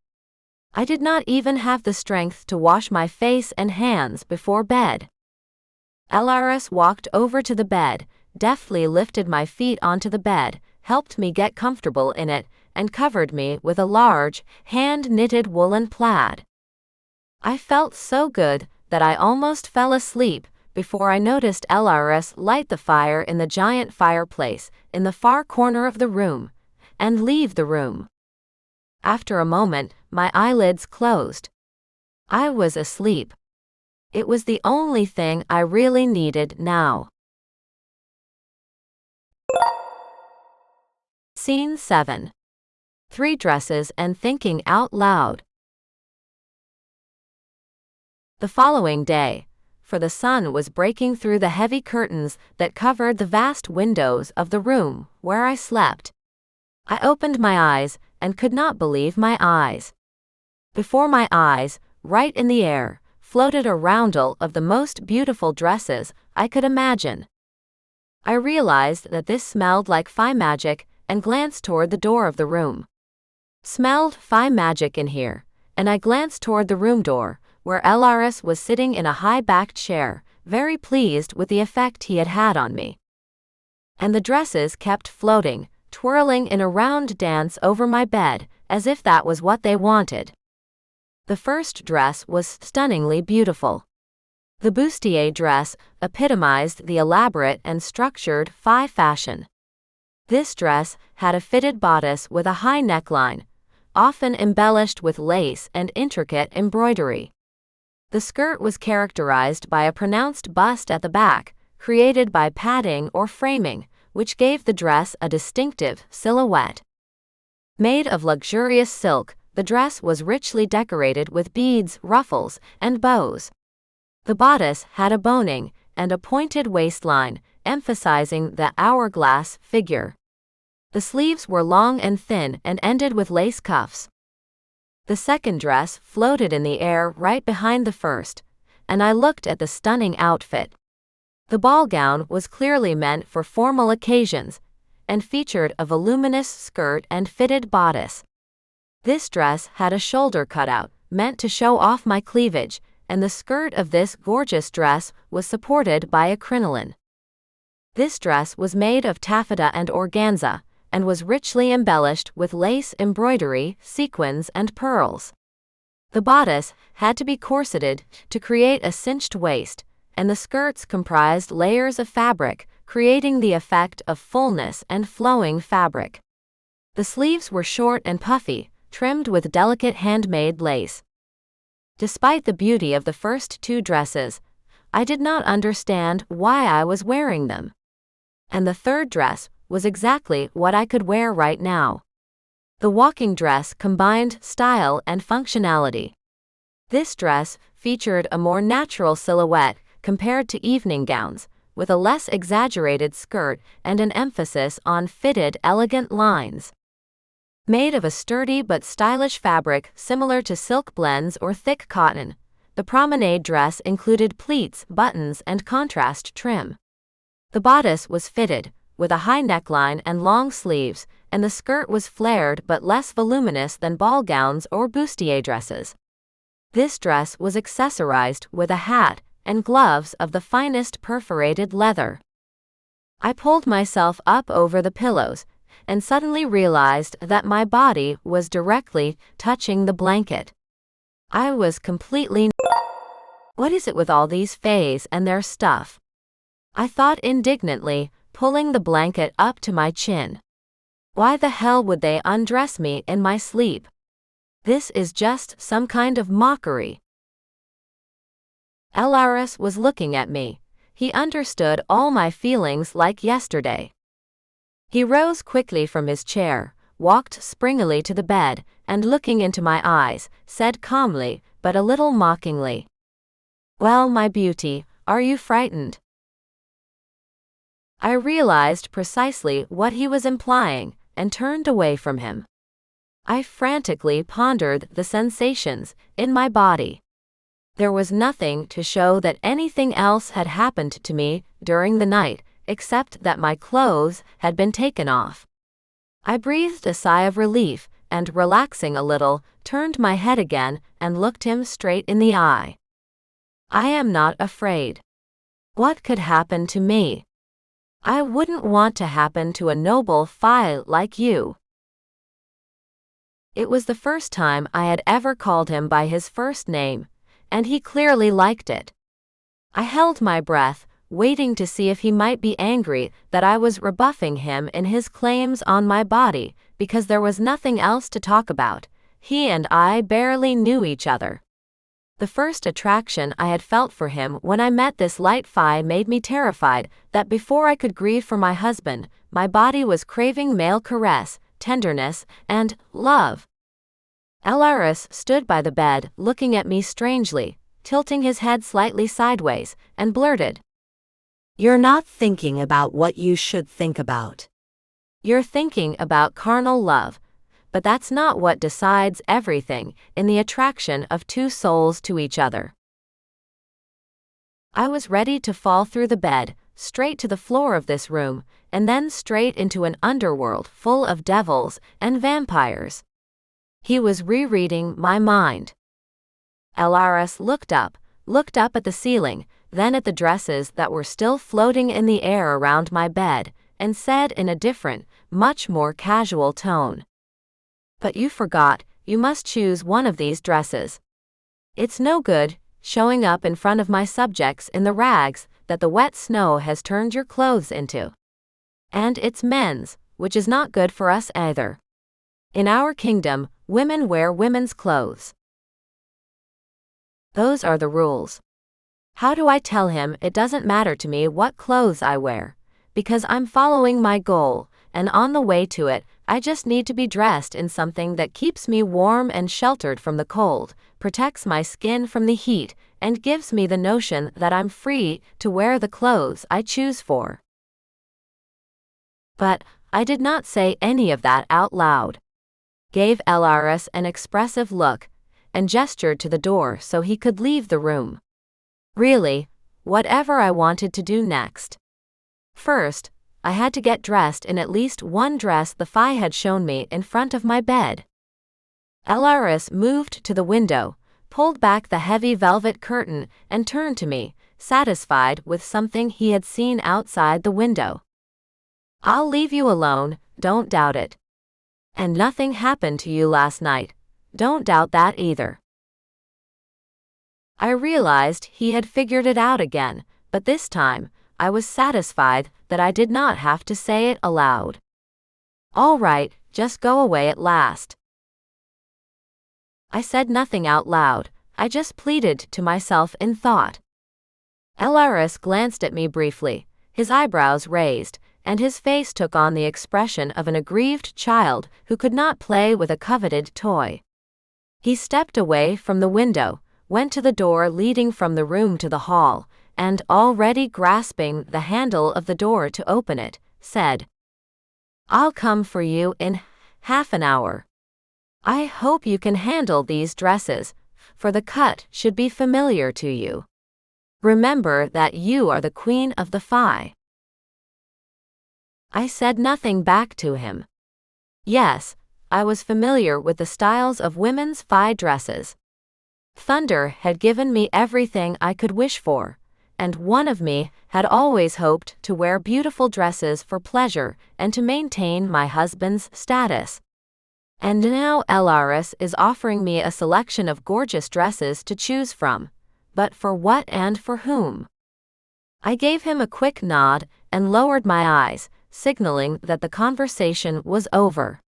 I did not even have the strength to wash my face and hands before bed. Elaris walked over to the bed, deftly lifted my feet onto the bed, helped me get comfortable in it, and covered me with a large, hand-knitted woolen plaid. I felt so good that I almost fell asleep before I noticed Elaris light the fire in the giant fireplace in the far corner of the room, and leave the room. After a moment, my eyelids closed. I was asleep. It was the only thing I really needed now. Scene 7. 3 dresses and thinking out loud. The following day, for the sun was breaking through the heavy curtains that covered the vast windows of the room where I slept. I opened my eyes and could not believe my eyes. Before my eyes, right in the air, floated a roundel of the most beautiful dresses I could imagine. I realized that this smelled like Fae magic and glanced toward the door of the room. Smelled Fae magic in here, and I glanced toward the room door, where Elaris was sitting in a high-backed chair, very pleased with the effect he had had on me. And the dresses kept floating, twirling in a round dance over my bed, as if that was what they wanted. The first dress was stunningly beautiful. The bustier dress epitomized the elaborate and structured Fae fashion. This dress had a fitted bodice with a high neckline, often embellished with lace and intricate embroidery. The skirt was characterized by a pronounced bust at the back, created by padding or framing, which gave the dress a distinctive silhouette. Made of luxurious silk, the dress was richly decorated with beads, ruffles, and bows. The bodice had a boning and a pointed waistline, emphasizing the hourglass figure. The sleeves were long and thin and ended with lace cuffs. The second dress floated in the air right behind the first, and I looked at the stunning outfit. The ball gown was clearly meant for formal occasions, and featured a voluminous skirt and fitted bodice. This dress had a shoulder cutout, meant to show off my cleavage, and the skirt of this gorgeous dress was supported by a crinoline. This dress was made of taffeta and organza, and was richly embellished with lace embroidery, sequins, and pearls. The bodice had to be corseted to create a cinched waist, and the skirts comprised layers of fabric, creating the effect of fullness and flowing fabric. The sleeves were short and puffy, trimmed with delicate handmade lace. Despite the beauty of the first 2 dresses, I did not understand why I was wearing them. And the third dress was exactly what I could wear right now. The walking dress combined style and functionality. This dress featured a more natural silhouette compared to evening gowns, with a less exaggerated skirt and an emphasis on fitted, elegant lines. Made of a sturdy but stylish fabric similar to silk blends or thick cotton, the promenade dress included pleats, buttons, and contrast trim. The bodice was fitted, with a high neckline and long sleeves, and the skirt was flared but less voluminous than ball gowns or bustier dresses. This dress was accessorized with a hat and gloves of the finest perforated leather. I pulled myself up over the pillows, and suddenly realized that my body was directly touching the blanket. I was completely. What is it with all these fays and their stuff? I thought indignantly, pulling the blanket up to my chin. Why the hell would they undress me in my sleep? This is just some kind of mockery. Elaris was looking at me. He understood all my feelings like yesterday. He rose quickly from his chair, walked springily to the bed, and looking into my eyes, said calmly, but a little mockingly, "Well, my beauty, are you frightened?" I realized precisely what he was implying, and turned away from him. I frantically pondered the sensations in my body. There was nothing to show that anything else had happened to me during the night, except that my clothes had been taken off. I breathed a sigh of relief, and relaxing a little, turned my head again and looked him straight in the eye. I am not afraid. What could happen to me? I wouldn't want to happen to a noble Fae like you. It was the first time I had ever called him by his first name, and he clearly liked it. I held my breath, waiting to see if he might be angry that I was rebuffing him in his claims on my body, because there was nothing else to talk about. He and I barely knew each other. The first attraction I had felt for him when I met this Light Fae made me terrified that before I could grieve for my husband, my body was craving male caress, tenderness, and love. Elaris stood by the bed, looking at me strangely, tilting his head slightly sideways, and blurted, "You're not thinking about what you should think about. You're thinking about carnal love, but that's not what decides everything in the attraction of two souls to each other." I was ready to fall through the bed, straight to the floor of this room, and then straight into an underworld full of devils and vampires. He was rereading my mind. Elaris looked up at the ceiling, then at the dresses that were still floating in the air around my bed, and said in a different, much more casual tone, "But you forgot, you must choose one of these dresses. It's no good showing up in front of my subjects in the rags that the wet snow has turned your clothes into. And it's men's, which is not good for us either. In our kingdom, women wear women's clothes. Those are the rules. How do I tell him it doesn't matter to me what clothes I wear? Because I'm following my goal, and on the way to it, I just need to be dressed in something that keeps me warm and sheltered from the cold, protects my skin from the heat, and gives me the notion that I'm free to wear the clothes I choose for." But I did not say any of that out loud. Gave Elaris an expressive look, and gestured to the door so he could leave the room. Really, whatever I wanted to do next. First, I had to get dressed in at least one dress the Fae had shown me in front of my bed. Elaris moved to the window, pulled back the heavy velvet curtain, and turned to me, satisfied with something he had seen outside the window. "I'll leave you alone, don't doubt it. And nothing happened to you last night, don't doubt that either." I realized he had figured it out again, but this time, I was satisfied that I did not have to say it aloud. "All right, just go away at last." I said nothing out loud, I just pleaded to myself in thought. Elaris glanced at me briefly, his eyebrows raised, and his face took on the expression of an aggrieved child who could not play with a coveted toy. He stepped away from the window, went to the door leading from the room to the hall, and already grasping the handle of the door to open it, said, "I'll come for you in half an hour. I hope you can handle these dresses, for the cut should be familiar to you. Remember that you are the queen of the Fae." I said nothing back to him. Yes, I was familiar with the styles of women's Fae dresses. Thunder had given me everything I could wish for, and one of me had always hoped to wear beautiful dresses for pleasure and to maintain my husband's status. And now Elaris is offering me a selection of gorgeous dresses to choose from. But for what and for whom? I gave him a quick nod and lowered my eyes, signaling that the conversation was over.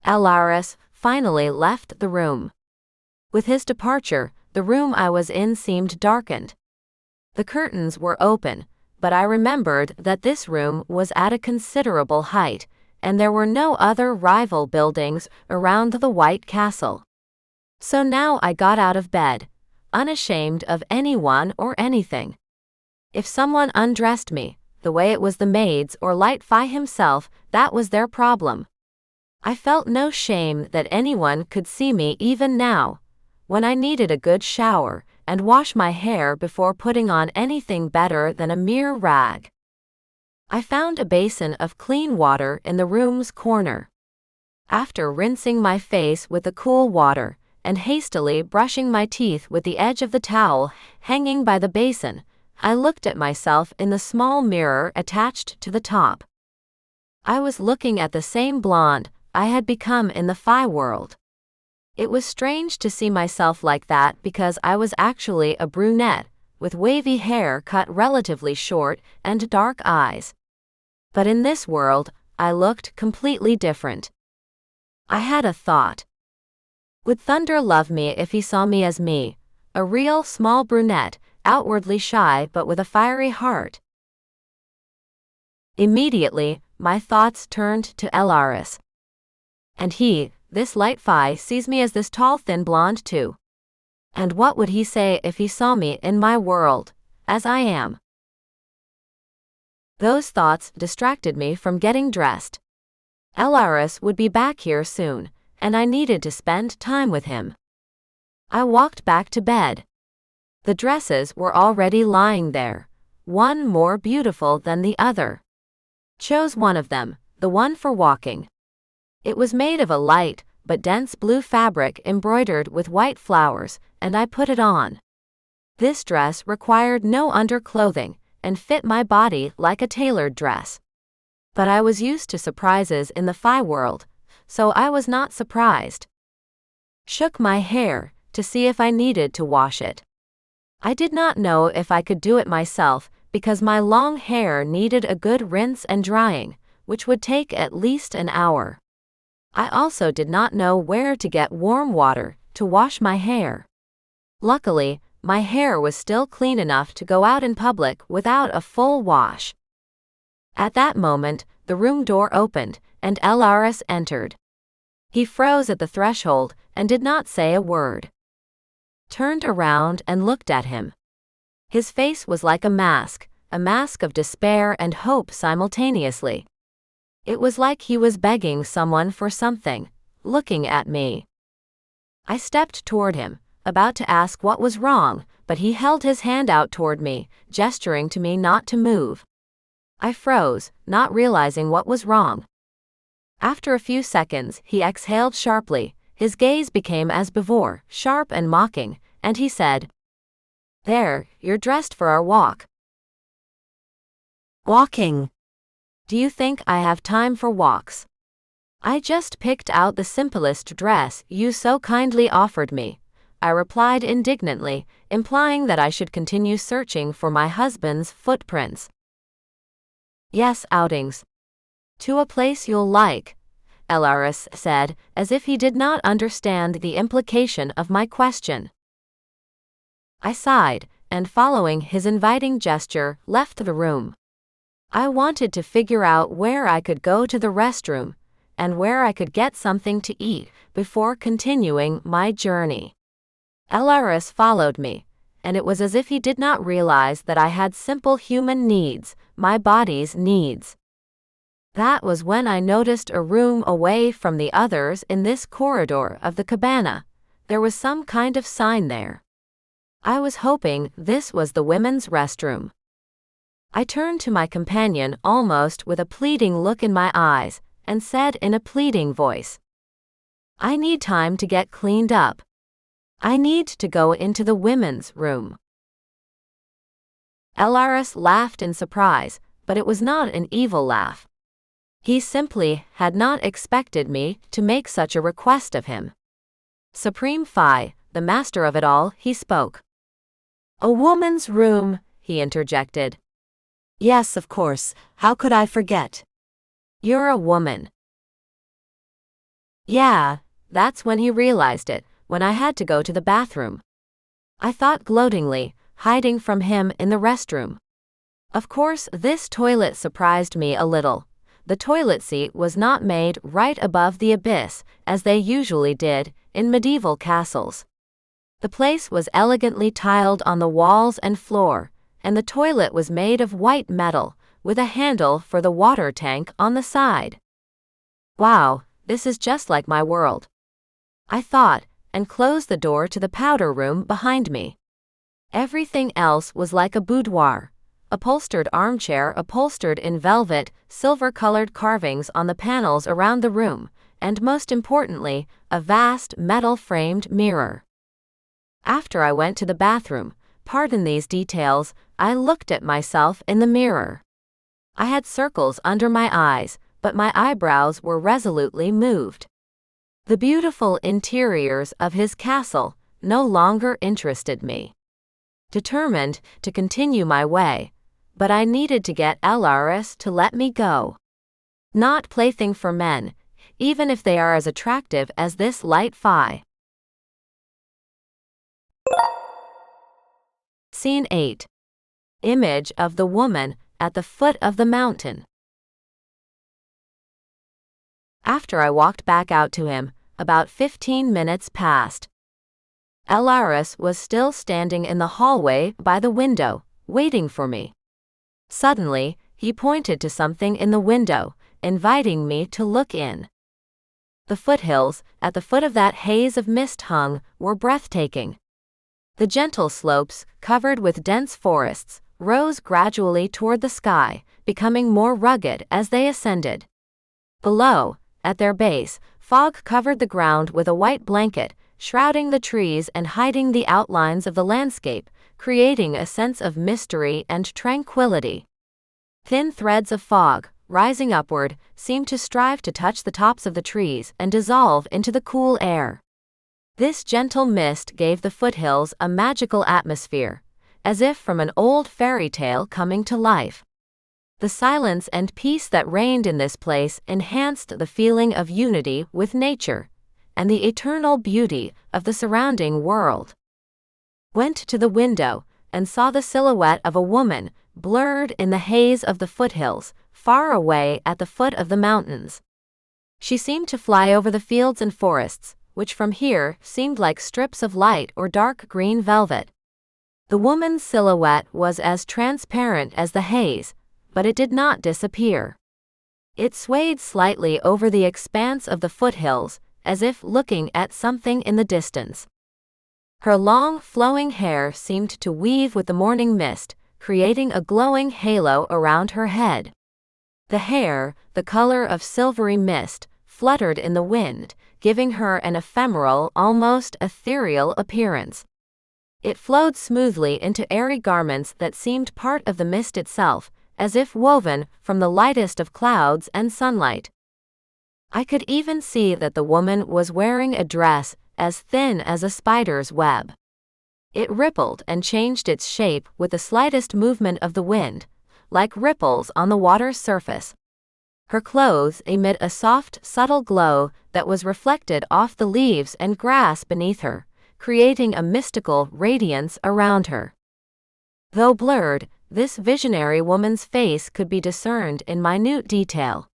Elaris finally left the room. With his departure, the room I was in seemed darkened. The curtains were open, but I remembered that this room was at a considerable height, and there were no other rival buildings around the White Castle. So now I got out of bed, unashamed of anyone or anything. If someone undressed me, the way it was the maids or Light Fae himself, that was their problem. I felt no shame that anyone could see me even now, when I needed a good shower and wash my hair before putting on anything better than a mere rag. I found a basin of clean water in the room's corner. After rinsing my face with the cool water and hastily brushing my teeth with the edge of the towel hanging by the basin, I looked at myself in the small mirror attached to the top. I was looking at the same blonde I had become in the Fae world. It was strange to see myself like that because I was actually a brunette, with wavy hair cut relatively short and dark eyes. But in this world, I looked completely different. I had a thought. Would Thunder love me if he saw me as me, a real small brunette, outwardly shy but with a fiery heart? Immediately, my thoughts turned to Elaris. And he, this Light Fae, sees me as this tall thin blonde too. And what would he say if he saw me in my world, as I am? Those thoughts distracted me from getting dressed. Elaris would be back here soon, and I needed to spend time with him. I walked back to bed. The dresses were already lying there, one more beautiful than the other. Chose one of them, the one for walking. It was made of a light but dense blue fabric embroidered with white flowers, and I put it on. This dress required no underclothing and fit my body like a tailored dress. But I was used to surprises in the Fae world, so I was not surprised. Shook my hair to see if I needed to wash it. I did not know if I could do it myself because my long hair needed a good rinse and drying, which would take at least an hour. I also did not know where to get warm water to wash my hair. Luckily, my hair was still clean enough to go out in public without a full wash. At that moment, the room door opened, and Elaris entered. He froze at the threshold and did not say a word. Turned around and looked at him. His face was like a mask of despair and hope simultaneously. It was like he was begging someone for something, looking at me. I stepped toward him, about to ask what was wrong, but he held his hand out toward me, gesturing to me not to move. I froze, not realizing what was wrong. After a few seconds, he exhaled sharply. His gaze became as before, sharp and mocking, and he said, "There, you're dressed for our walk." Walking. Do you think I have time for walks? I just picked out the simplest dress you so kindly offered me, I replied indignantly, implying that I should continue searching for my husband's footprints. Yes, outings. To a place you'll like, Elaris said, as if he did not understand the implication of my question. I sighed, and following his inviting gesture, left the room. I wanted to figure out where I could go to the restroom, and where I could get something to eat before continuing my journey. Elaris followed me, and it was as if he did not realize that I had simple human needs, my body's needs. That was when I noticed a room away from the others in this corridor of the cabana. There was some kind of sign there. I was hoping this was the women's restroom. I turned to my companion almost with a pleading look in my eyes, and said in a pleading voice, "I need time to get cleaned up. I need to go into the women's room." Elaris laughed in surprise, but it was not an evil laugh. He simply had not expected me to make such a request of him. Supreme Fae, the master of it all, he spoke. A woman's room, he interjected. Yes, of course, how could I forget? You're a woman. Yeah, that's when he realized it, when I had to go to the bathroom. I thought gloatingly, hiding from him in the restroom. Of course, this toilet surprised me a little. The toilet seat was not made right above the abyss, as they usually did in medieval castles. The place was elegantly tiled on the walls and floor, and the toilet was made of white metal, with a handle for the water tank on the side. Wow, this is just like my world, I thought, and closed the door to the powder room behind me. Everything else was like a boudoir. Upholstered armchair upholstered in velvet, silver-colored carvings on the panels around the room, and most importantly, a vast metal-framed mirror. After I went to the bathroom, pardon these details, I looked at myself in the mirror. I had circles under my eyes, but my eyebrows were resolutely moved. The beautiful interiors of his castle no longer interested me. Determined to continue my way, but I needed to get Elaris to let me go. Not plaything for men, even if they are as attractive as this Light Fae. Scene 8. Image of the woman at the foot of the mountain. After I walked back out to him, about 15 minutes passed. Elaris was still standing in the hallway by the window, waiting for me. Suddenly, he pointed to something in the window, inviting me to look in. The foothills, at the foot of that haze of mist hung, were breathtaking. The gentle slopes, covered with dense forests, rose gradually toward the sky, becoming more rugged as they ascended. Below, at their base, fog covered the ground with a white blanket, shrouding the trees and hiding the outlines of the landscape, creating a sense of mystery and tranquility. Thin threads of fog, rising upward, seemed to strive to touch the tops of the trees and dissolve into the cool air. This gentle mist gave the foothills a magical atmosphere, as if from an old fairy tale coming to life. The silence and peace that reigned in this place enhanced the feeling of unity with nature and the eternal beauty of the surrounding world. Went to the window and saw the silhouette of a woman, blurred in the haze of the foothills, far away at the foot of the mountains. She seemed to fly over the fields and forests, which from here seemed like strips of light or dark green velvet. The woman's silhouette was as transparent as the haze, but it did not disappear. It swayed slightly over the expanse of the foothills, as if looking at something in the distance. Her long, flowing hair seemed to weave with the morning mist, creating a glowing halo around her head. The hair, the color of silvery mist, fluttered in the wind, giving her an ephemeral, almost ethereal appearance. It flowed smoothly into airy garments that seemed part of the mist itself, as if woven from the lightest of clouds and sunlight. I could even see that the woman was wearing a dress as thin as a spider's web. It rippled and changed its shape with the slightest movement of the wind, like ripples on the water's surface. Her clothes emit a soft, subtle glow that was reflected off the leaves and grass beneath her, creating a mystical radiance around her. Though blurred, this visionary woman's face could be discerned in minute detail.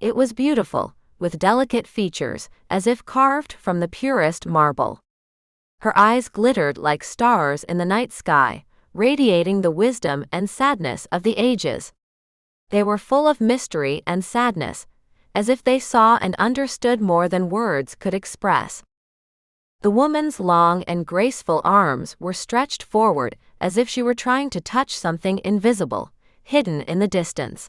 It was beautiful, with delicate features, as if carved from the purest marble. Her eyes glittered like stars in the night sky, radiating the wisdom and sadness of the ages. They were full of mystery and sadness, as if they saw and understood more than words could express. The woman's long and graceful arms were stretched forward, as if she were trying to touch something invisible, hidden in the distance.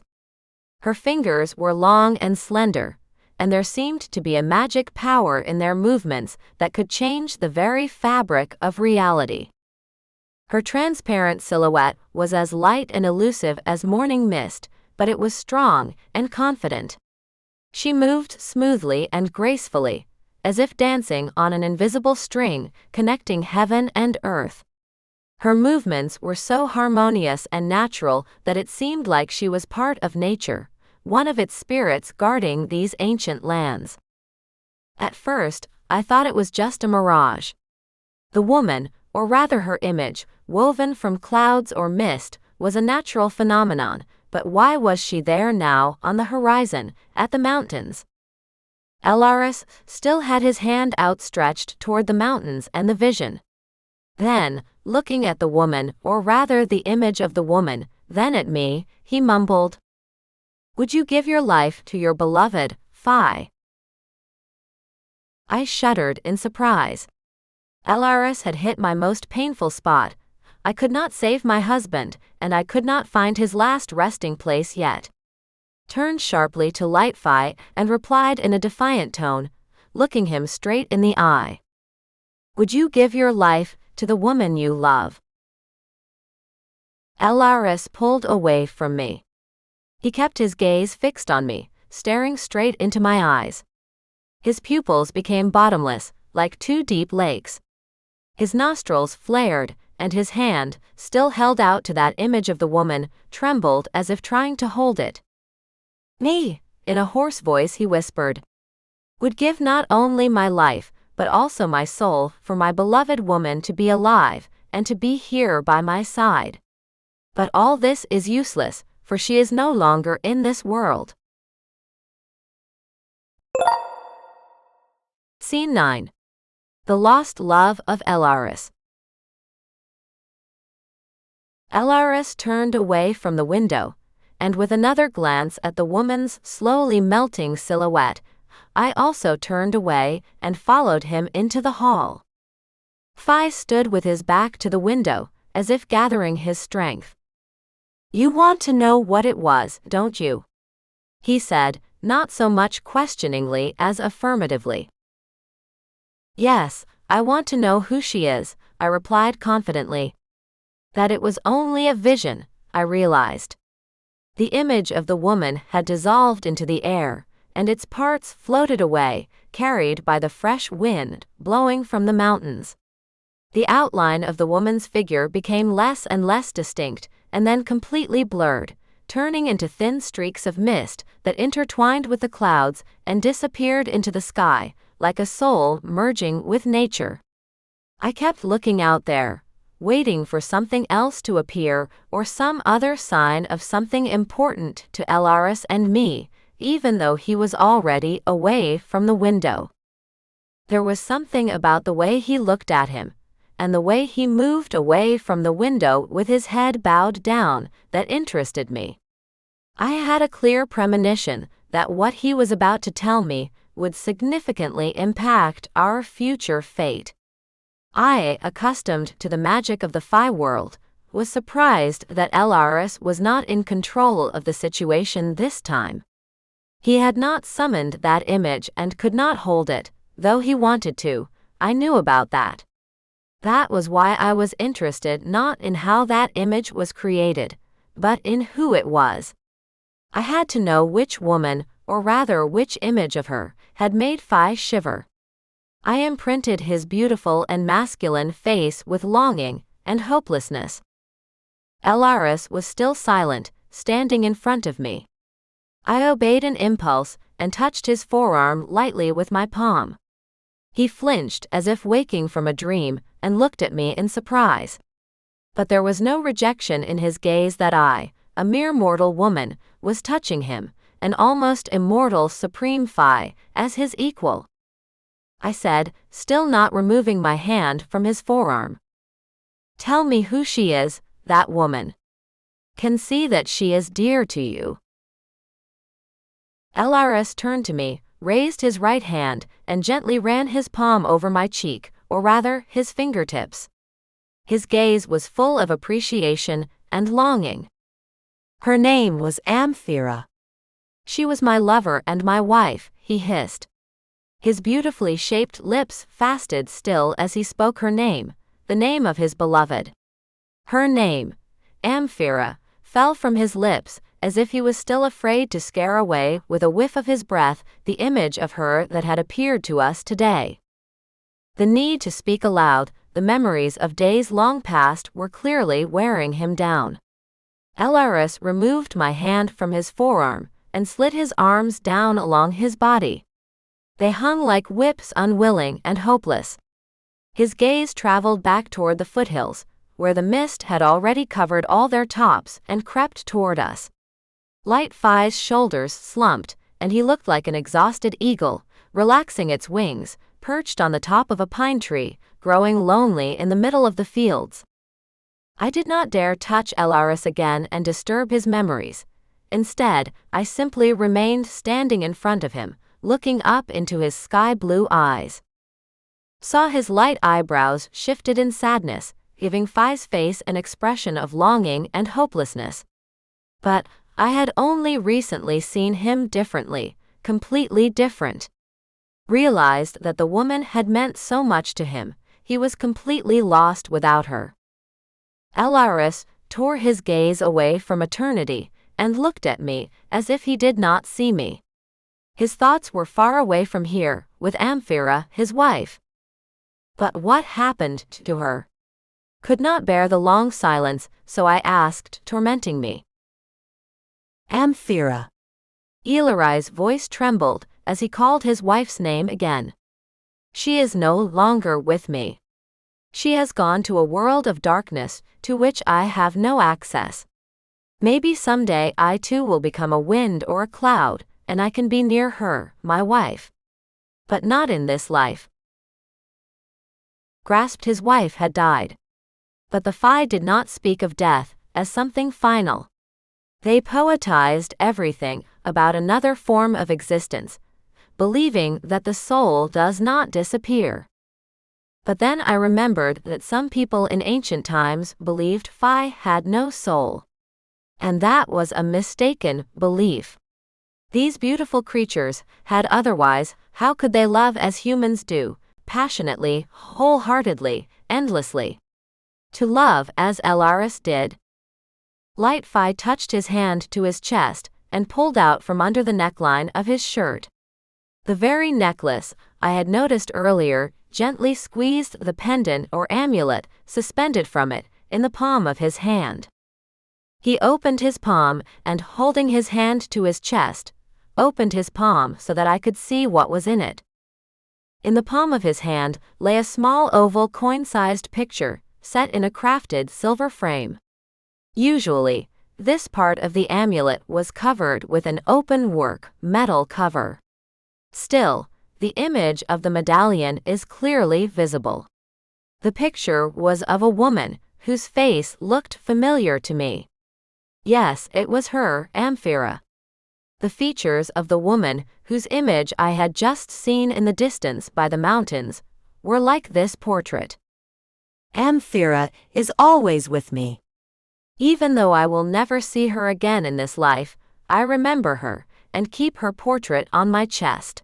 Her fingers were long and slender, and there seemed to be a magic power in their movements that could change the very fabric of reality. Her transparent silhouette was as light and elusive as morning mist, but it was strong and confident. She moved smoothly and gracefully, as if dancing on an invisible string connecting heaven and earth. Her movements were so harmonious and natural that it seemed like she was part of nature, one of its spirits guarding these ancient lands. At first, I thought it was just a mirage. The woman, or rather her image, woven from clouds or mist, was a natural phenomenon, but why was she there now, on the horizon, at the mountains? Elaris still had his hand outstretched toward the mountains and the vision. Then, looking at the woman, or rather the image of the woman, then at me, he mumbled, "Would you give your life to your beloved, Fae?" I shuddered in surprise. Elaris had hit my most painful spot. I could not save my husband, and I could not find his last resting place yet. Turned sharply to Light Fae and replied in a defiant tone, looking him straight in the eye. "Would you give your life to the woman you love?" Elaris pulled away from me. He kept his gaze fixed on me, staring straight into my eyes. His pupils became bottomless, like two deep lakes. His nostrils flared, and his hand, still held out to that image of the woman, trembled as if trying to hold it. "Me," in a hoarse voice he whispered, "would give not only my life, but also my soul for my beloved woman to be alive, and to be here by my side. But all this is useless, for she is no longer in this world." Scene 9. The Lost Love of Elaris. Elaris turned away from the window, and with another glance at the woman's slowly melting silhouette, I also turned away and followed him into the hall. Fae stood with his back to the window, as if gathering his strength. "You want to know what it was, don't you?" he said, not so much questioningly as affirmatively. "Yes, I want to know who she is," I replied confidently. That it was only a vision, I realized. The image of the woman had dissolved into the air, and its parts floated away, carried by the fresh wind blowing from the mountains. The outline of the woman's figure became less and less distinct, and then completely blurred, turning into thin streaks of mist that intertwined with the clouds and disappeared into the sky, like a soul merging with nature. I kept looking out there, waiting for something else to appear or some other sign of something important to Elaris and me, even though he was already away from the window. There was something about the way he looked at him, and the way he moved away from the window with his head bowed down, that interested me. I had a clear premonition that what he was about to tell me would significantly impact our future fate. I, accustomed to the magic of the Fae world, was surprised that Elaris was not in control of the situation this time. He had not summoned that image and could not hold it, though he wanted to. I knew about that. That was why I was interested not in how that image was created, but in who it was. I had to know which woman, or rather which image of her, had made Fae shiver. I imprinted his beautiful and masculine face with longing and hopelessness. Elaris was still silent, standing in front of me. I obeyed an impulse and touched his forearm lightly with my palm. He flinched as if waking from a dream and looked at me in surprise. But there was no rejection in his gaze that I, a mere mortal woman, was touching him, an almost immortal supreme Fae, as his equal. I said, still not removing my hand from his forearm. "Tell me who she is, that woman. Can see that she is dear to you." Elaris turned to me, raised his right hand, and gently ran his palm over my cheek, or rather, his fingertips. His gaze was full of appreciation and longing. "Her name was Amphira." "She was my lover and my wife," he hissed. His beautifully shaped lips fasted still as he spoke her name, the name of his beloved. Her name, Amphira, fell from his lips, as if he was still afraid to scare away with a whiff of his breath the image of her that had appeared to us today. The need to speak aloud, the memories of days long past were clearly wearing him down. Elaris removed my hand from his forearm and slid his arms down along his body. They hung like whips, unwilling and hopeless. His gaze traveled back toward the foothills, where the mist had already covered all their tops and crept toward us. Light Fae's shoulders slumped, and he looked like an exhausted eagle, relaxing its wings, perched on the top of a pine tree, growing lonely in the middle of the fields. I did not dare touch Elaris again and disturb his memories. Instead, I simply remained standing in front of him, looking up into his sky-blue eyes. Saw his light eyebrows shifted in sadness, giving Fae's face an expression of longing and hopelessness. But I had only recently seen him differently, completely different. Realized that the woman had meant so much to him, he was completely lost without her. Elaris tore his gaze away from eternity and looked at me as if he did not see me. His thoughts were far away from here, with Amphira, his wife. But what happened to her? Could not bear the long silence, so I asked, tormenting me. Amphira. Elaris's voice trembled as he called his wife's name again. She is no longer with me. She has gone to a world of darkness to which I have no access. Maybe someday I too will become a wind or a cloud, and I can be near her, my wife. But not in this life. Grasped his wife had died. But the Fae did not speak of death as something final. They poetized everything about another form of existence, believing that the soul does not disappear. But then I remembered that some people in ancient times believed Fae had no soul. And that was a mistaken belief. These beautiful creatures had otherwise, how could they love as humans do, passionately, wholeheartedly, endlessly? To love as Elaris did. Light Fae touched his hand to his chest and pulled out from under the neckline of his shirt. The very necklace I had noticed earlier gently squeezed the pendant or amulet suspended from it in the palm of his hand. He opened his palm and, holding his hand to his chest, opened his palm so that I could see what was in it. In the palm of his hand lay a small oval coin-sized picture set in a crafted silver frame. Usually, this part of the amulet was covered with an open-work metal cover. Still, the image of the medallion is clearly visible. The picture was of a woman whose face looked familiar to me. Yes, it was her, Amphira. The features of the woman whose image I had just seen in the distance by the mountains were like this portrait. Amphira is always with me. Even though I will never see her again in this life, I remember her and keep her portrait on my chest.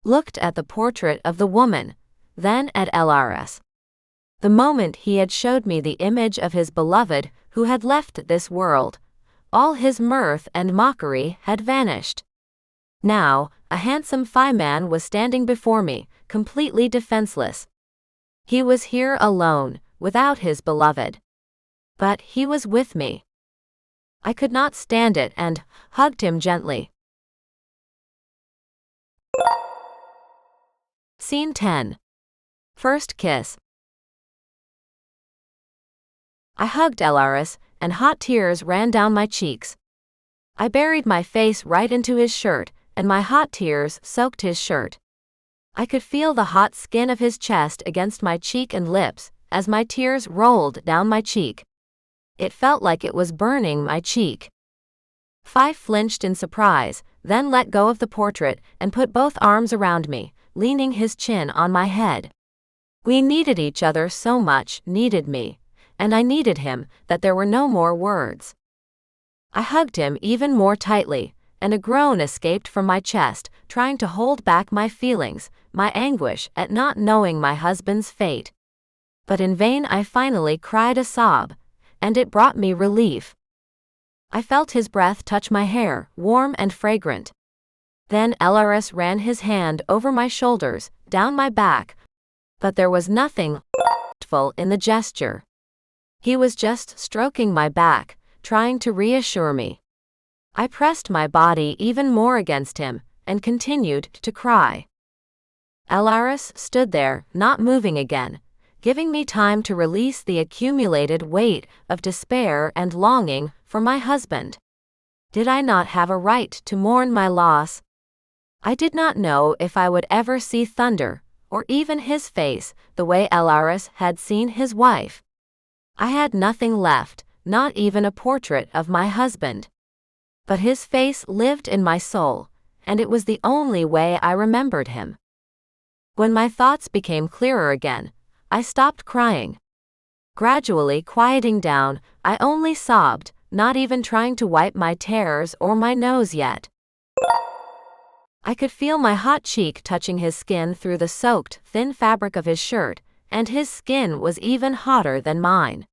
Looked at the portrait of the woman, then at Elaris. The moment he had showed me the image of his beloved who had left this world, all his mirth and mockery had vanished. Now, a handsome Fae man was standing before me, completely defenseless. He was here alone, without his beloved. But he was with me. I could not stand it and hugged him gently. Scene 10. First kiss. I hugged Elaris, and hot tears ran down my cheeks. I buried my face right into his shirt, and my hot tears soaked his shirt. I could feel the hot skin of his chest against my cheek and lips as my tears rolled down my cheek. It felt like it was burning my cheek. Fae flinched in surprise, then let go of the portrait and put both arms around me, leaning his chin on my head. We needed each other so much, needed me, and I needed him, that there were no more words. I hugged him even more tightly, and a groan escaped from my chest, trying to hold back my feelings, my anguish at not knowing my husband's fate. But in vain I finally cried a sob, and it brought me relief. I felt his breath touch my hair, warm and fragrant. Then Elaris ran his hand over my shoulders, down my back, but there was nothing lustful in the gesture. He was just stroking my back, trying to reassure me. I pressed my body even more against him, and continued to cry. Elaris stood there, not moving again, giving me time to release the accumulated weight of despair and longing for my husband. Did I not have a right to mourn my loss? I did not know if I would ever see Thunder, or even his face, the way Elaris had seen his wife. I had nothing left, not even a portrait of my husband. But his face lived in my soul, and it was the only way I remembered him. When my thoughts became clearer again, I stopped crying. Gradually quieting down, I only sobbed, not even trying to wipe my tears or my nose yet. I could feel my hot cheek touching his skin through the soaked, thin fabric of his shirt, and his skin was even hotter than mine.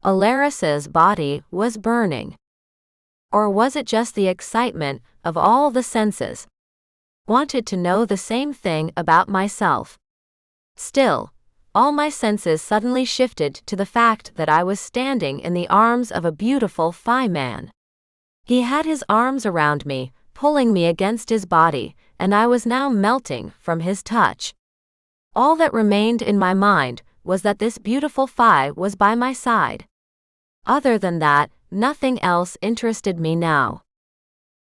Elaris's body was burning. Or was it just the excitement of all the senses? Wanted to know the same thing about myself. Still, all my senses suddenly shifted to the fact that I was standing in the arms of a beautiful Fae man. He had his arms around me, pulling me against his body, and I was now melting from his touch. All that remained in my mind was that this beautiful Fae was by my side. Other than that, nothing else interested me now.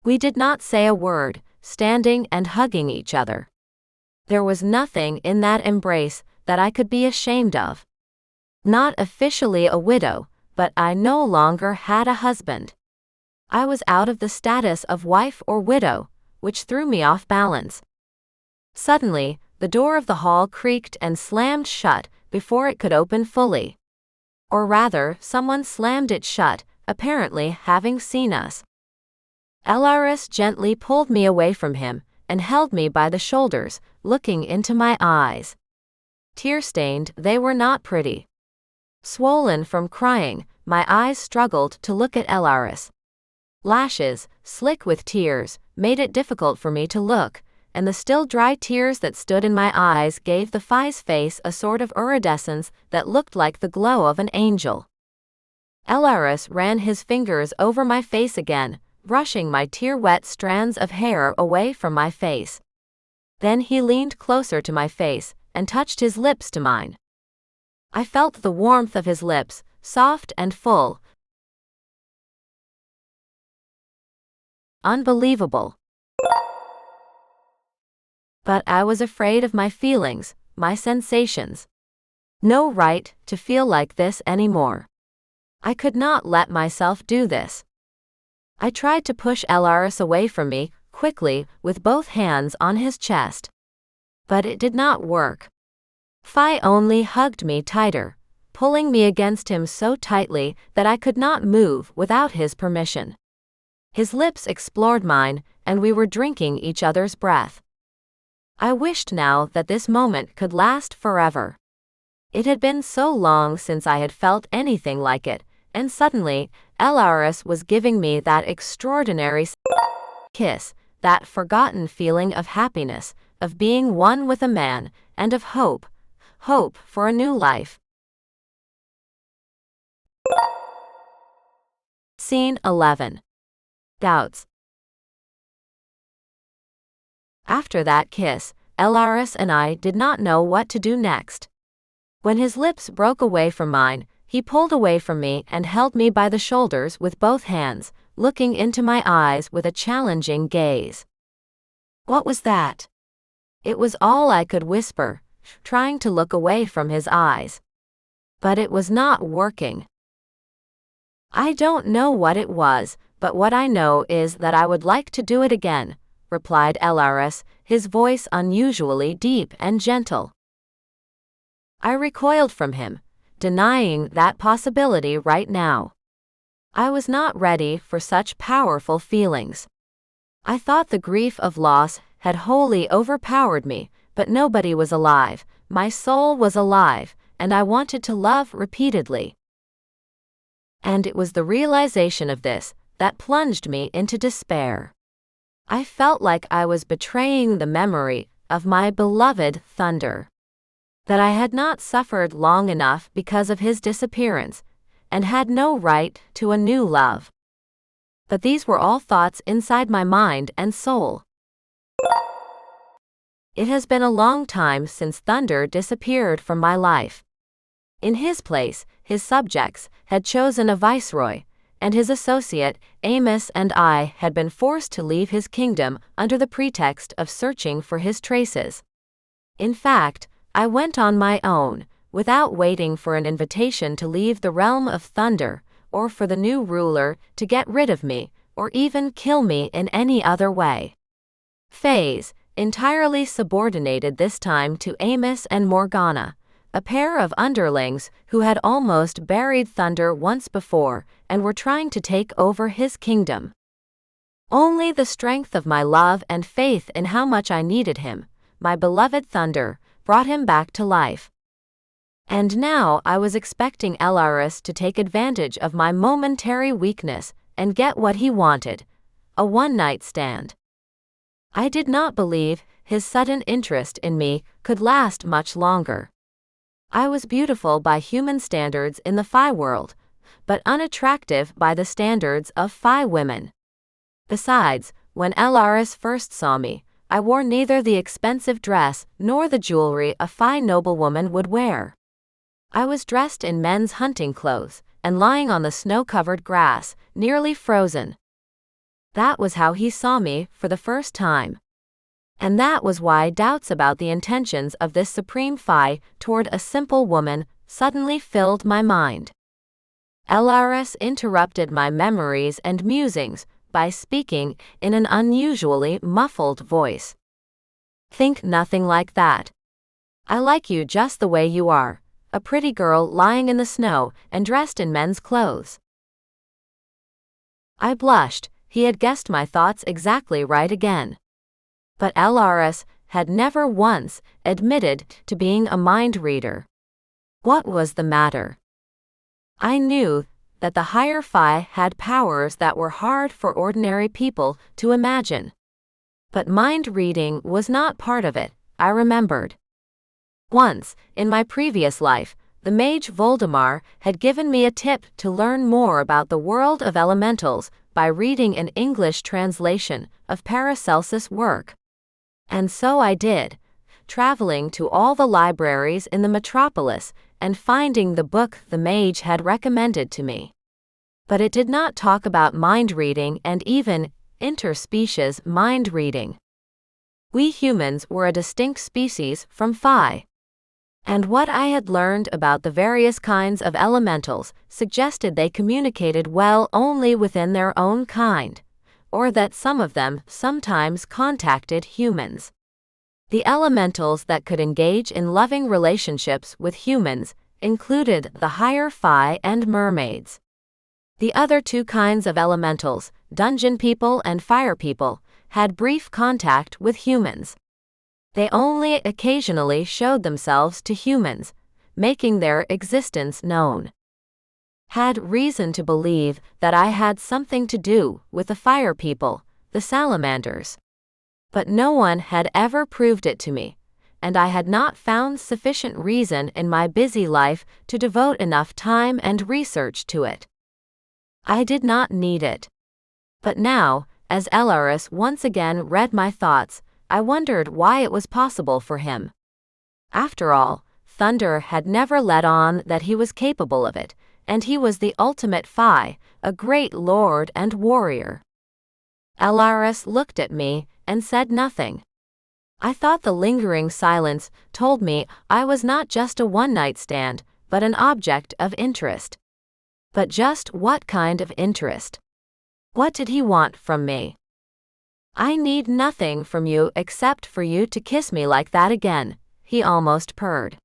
We did not say a word, standing and hugging each other. There was nothing in that embrace that I could be ashamed of. Not officially a widow, but I no longer had a husband. I was out of the status of wife or widow, which threw me off balance. Suddenly, the door of the hall creaked and slammed shut before it could open fully. Or rather, someone slammed it shut, apparently having seen us. Elaris gently pulled me away from him and held me by the shoulders, looking into my eyes. Tear-stained, they were not pretty. Swollen from crying, my eyes struggled to look at Elaris. Lashes, slick with tears, made it difficult for me to look, and the still dry tears that stood in my eyes gave the Fae's face a sort of iridescence that looked like the glow of an angel. Elaris ran his fingers over my face again, brushing my tear-wet strands of hair away from my face. Then he leaned closer to my face and touched his lips to mine. I felt the warmth of his lips, soft and full. Unbelievable. But I was afraid of my feelings, my sensations. No right to feel like this anymore. I could not let myself do this. I tried to push Elaris away from me, quickly, with both hands on his chest. But it did not work. Fae only hugged me tighter, pulling me against him so tightly that I could not move without his permission. His lips explored mine, and we were drinking each other's breath. I wished now that this moment could last forever. It had been so long since I had felt anything like it, and suddenly, Elaris was giving me that extraordinary kiss, that forgotten feeling of happiness, of being one with a man, and of hope for a new life. Scene 11. Doubts. After that kiss, Elaris and I did not know what to do next. When his lips broke away from mine, he pulled away from me and held me by the shoulders with both hands, looking into my eyes with a challenging gaze. What was that? It was all I could whisper, trying to look away from his eyes. But it was not working. I don't know what it was, but what I know is that I would like to do it again, replied Elaris, his voice unusually deep and gentle. I recoiled from him, denying that possibility right now. I was not ready for such powerful feelings. I thought the grief of loss had wholly overpowered me, but nobody was alive, my soul was alive, and I wanted to love repeatedly. And it was the realization of this that plunged me into despair. I felt like I was betraying the memory of my beloved Thunder. That I had not suffered long enough because of his disappearance, and had no right to a new love. But these were all thoughts inside my mind and soul. It has been a long time since Thunder disappeared from my life. In his place, his subjects had chosen a viceroy, and his associate, Amos, and I had been forced to leave his kingdom under the pretext of searching for his traces. In fact, I went on my own, without waiting for an invitation to leave the realm of Thunder, or for the new ruler to get rid of me, or even kill me in any other way. Faes, entirely subordinated this time to Amos and Morgana, a pair of underlings who had almost buried Thunder once before and were trying to take over his kingdom. Only the strength of my love and faith in how much I needed him, my beloved Thunder, brought him back to life. And now I was expecting Elaris to take advantage of my momentary weakness and get what he wanted, a one-night stand. I did not believe his sudden interest in me could last much longer. I was beautiful by human standards in the Fae world, but unattractive by the standards of Fae women. Besides, when Elaris first saw me, I wore neither the expensive dress nor the jewelry a Fae noblewoman would wear. I was dressed in men's hunting clothes and lying on the snow-covered grass, nearly frozen. That was how he saw me for the first time. And that was why doubts about the intentions of this supreme Fae toward a simple woman suddenly filled my mind. Elaris interrupted my memories and musings by speaking in an unusually muffled voice. Think nothing like that. I like you just the way you are, a pretty girl lying in the snow and dressed in men's clothes. I blushed. He had guessed my thoughts exactly right again. But Elaris had never once admitted to being a mind reader. What was the matter? I knew that the higher Fae had powers that were hard for ordinary people to imagine. But mind reading was not part of it, I remembered. Once, in my previous life, the mage Voldemar had given me a tip to learn more about the world of elementals by reading an English translation of Paracelsus' work. And so I did, traveling to all the libraries in the metropolis and finding the book the mage had recommended to me. But it did not talk about mind reading and even interspecies mind reading. We humans were a distinct species from Fae. And what I had learned about the various kinds of elementals suggested they communicated well only within their own kind, or that some of them sometimes contacted humans. The elementals that could engage in loving relationships with humans included the higher Fae and mermaids. The other two kinds of elementals, dungeon people and fire people, had brief contact with humans. They only occasionally showed themselves to humans, making their existence known. Had reason to believe that I had something to do with the fire people, the salamanders. But no one had ever proved it to me, and I had not found sufficient reason in my busy life to devote enough time and research to it. I did not need it. But now, as Elaris once again read my thoughts, I wondered why it was possible for him. After all, Thunder had never let on that he was capable of it, and he was the ultimate Fae, a great lord and warrior. Elaris looked at me and said nothing. I thought the lingering silence told me I was not just a one-night stand, but an object of interest. But just what kind of interest? What did he want from me? I need nothing from you except for you to kiss me like that again, he almost purred.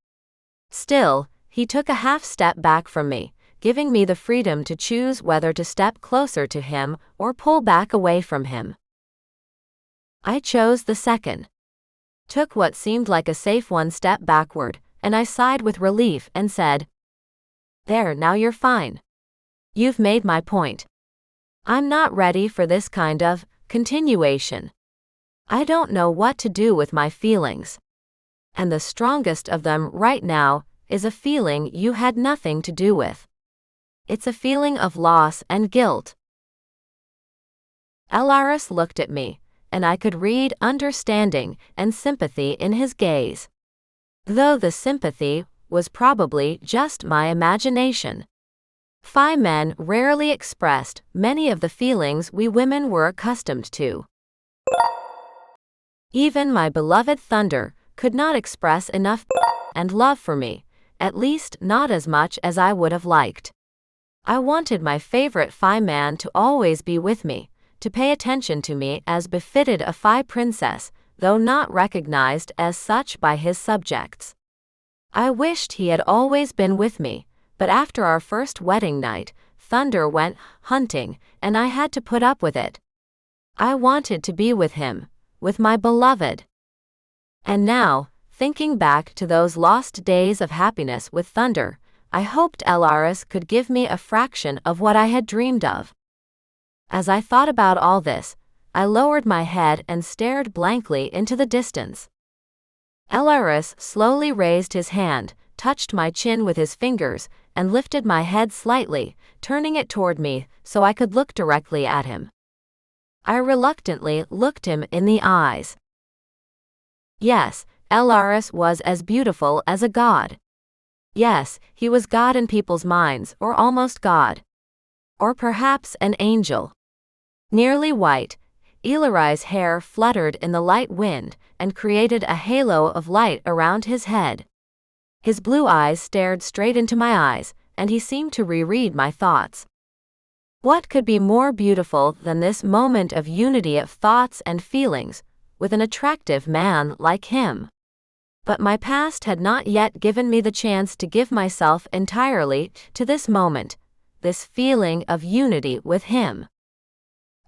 Still, he took a half-step back from me, giving me the freedom to choose whether to step closer to him or pull back away from him. I chose the second. Took what seemed like a safe one step backward, and I sighed with relief and said, "There, now you're fine. You've made my point. I'm not ready for this kind of continuation. I don't know what to do with my feelings. And the strongest of them right now is a feeling you had nothing to do with. It's a feeling of loss and guilt." Elaris looked at me, and I could read understanding and sympathy in his gaze. Though the sympathy was probably just my imagination. Fae men rarely expressed many of the feelings we women were accustomed to. Even my beloved Thunder could not express enough and love for me, at least not as much as I would have liked. I wanted my favorite Fae man to always be with me, to pay attention to me as befitted a Fae princess, though not recognized as such by his subjects. I wished he had always been with me, but after our first wedding night, Thunder went hunting, and I had to put up with it. I wanted to be with him, with my beloved. And now, thinking back to those lost days of happiness with Thunder, I hoped Elaris could give me a fraction of what I had dreamed of. As I thought about all this, I lowered my head and stared blankly into the distance. Elaris slowly raised his hand, touched my chin with his fingers, and lifted my head slightly, turning it toward me so I could look directly at him. I reluctantly looked him in the eyes. Yes, Elaris was as beautiful as a god. Yes, he was God in people's minds, or almost God. Or perhaps an angel. Nearly white, Elaris's hair fluttered in the light wind and created a halo of light around his head. His blue eyes stared straight into my eyes, and he seemed to reread my thoughts. What could be more beautiful than this moment of unity of thoughts and feelings, with an attractive man like him? But my past had not yet given me the chance to give myself entirely to this moment, this feeling of unity with him.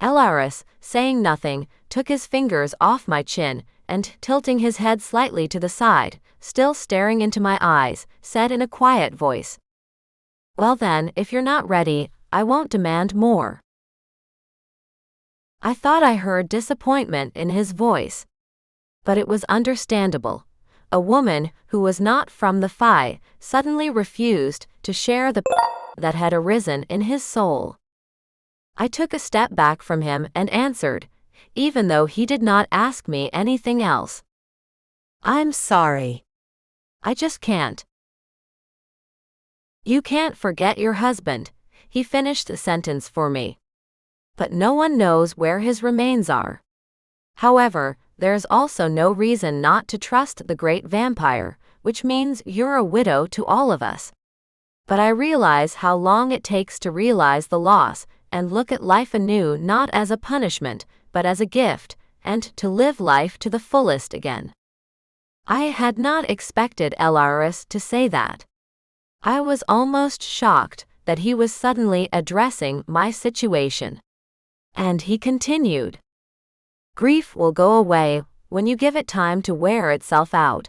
Elaris, saying nothing, took his fingers off my chin, and tilting his head slightly to the side, still staring into my eyes, said in a quiet voice, "Well then, if you're not ready, I won't demand more." I thought I heard disappointment in his voice. But it was understandable. A woman who was not from the Fae suddenly refused to share the that had arisen in his soul. I took a step back from him and answered, even though he did not ask me anything else. "I'm sorry. I just can't." "You can't forget your husband," he finished the sentence for me. "But no one knows where his remains are. However, there's also no reason not to trust the great vampire, which means you're a widow to all of us. But I realize how long it takes to realize the loss and look at life anew, not as a punishment, but as a gift, and to live life to the fullest again." I had not expected Elaris to say that. I was almost shocked that he was suddenly addressing my situation. And he continued, "Grief will go away when you give it time to wear itself out.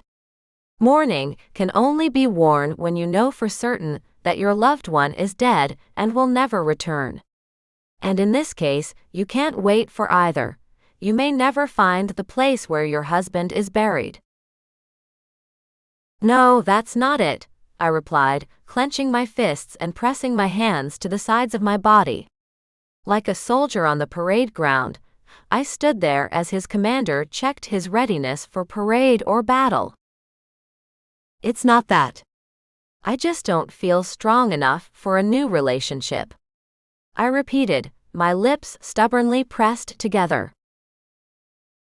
Mourning can only be worn when you know for certain that your loved one is dead and will never return. And in this case, you can't wait for either. You may never find the place where your husband is buried." "No, that's not it," I replied, clenching my fists and pressing my hands to the sides of my body. Like a soldier on the parade ground, I stood there as his commander checked his readiness for parade or battle. "It's not that. I just don't feel strong enough for a new relationship," I repeated, my lips stubbornly pressed together.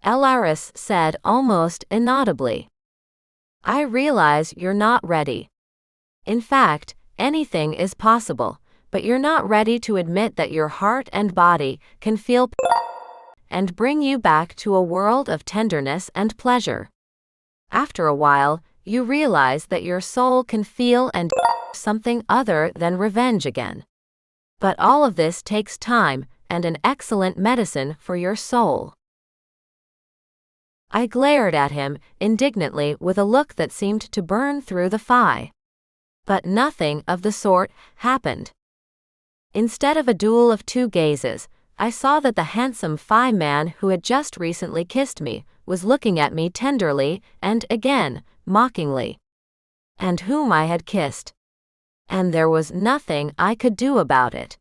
Elaris said almost inaudibly, "I realize you're not ready. In fact, anything is possible, but you're not ready to admit that your heart and body can feel and bring you back to a world of tenderness and pleasure. After a while, you realize that your soul can feel and something other than revenge again. But all of this takes time and an excellent medicine for your soul." I glared at him indignantly with a look that seemed to burn through the Fae. But nothing of the sort happened. Instead of a duel of two gazes, I saw that the handsome Fae man who had just recently kissed me was looking at me tenderly and again, mockingly. And whom I had kissed. And there was nothing I could do about it.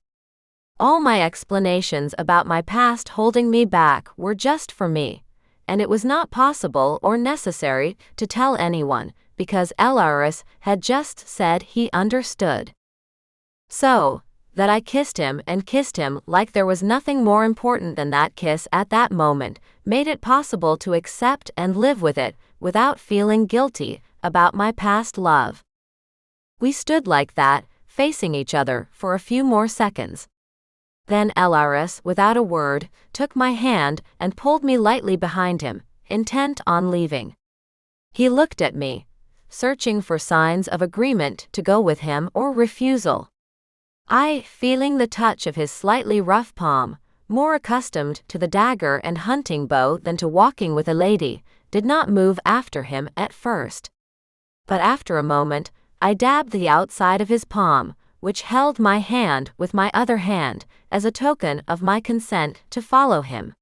All my explanations about my past holding me back were just for me, and it was not possible or necessary to tell anyone, because Elaris had just said he understood. So, that I kissed him and kissed him like there was nothing more important than that kiss at that moment, made it possible to accept and live with it without feeling guilty about my past love. We stood like that, facing each other for a few more seconds. Then Elaris, without a word, took my hand and pulled me lightly behind him, intent on leaving. He looked at me, searching for signs of agreement to go with him or refusal. I, feeling the touch of his slightly rough palm, more accustomed to the dagger and hunting bow than to walking with a lady, did not move after him at first. But after a moment, I dabbed the outside of his palm, which held my hand with my other hand, as a token of my consent to follow him.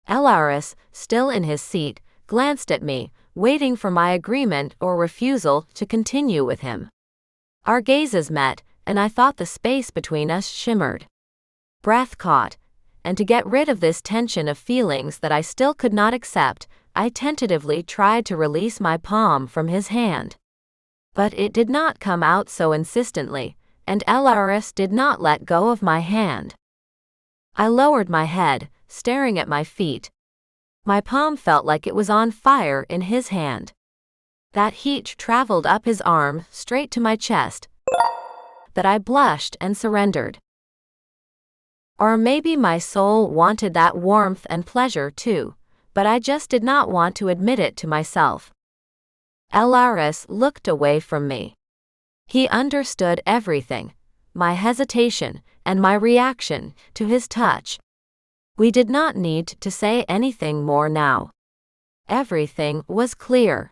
Elaris, still in his seat, glanced at me, waiting for my agreement or refusal to continue with him. Our gazes met, and I thought the space between us shimmered. Breath caught, and to get rid of this tension of feelings that I still could not accept, I tentatively tried to release my palm from his hand. But it did not come out so insistently, and Elaris did not let go of my hand. I lowered my head, staring at my feet. My palm felt like it was on fire in his hand. That heat traveled up his arm straight to my chest, that I blushed and surrendered. Or maybe my soul wanted that warmth and pleasure too, but I just did not want to admit it to myself. Elaris looked away from me. He understood everything, my hesitation and my reaction to his touch. We did not need to say anything more now. Everything was clear.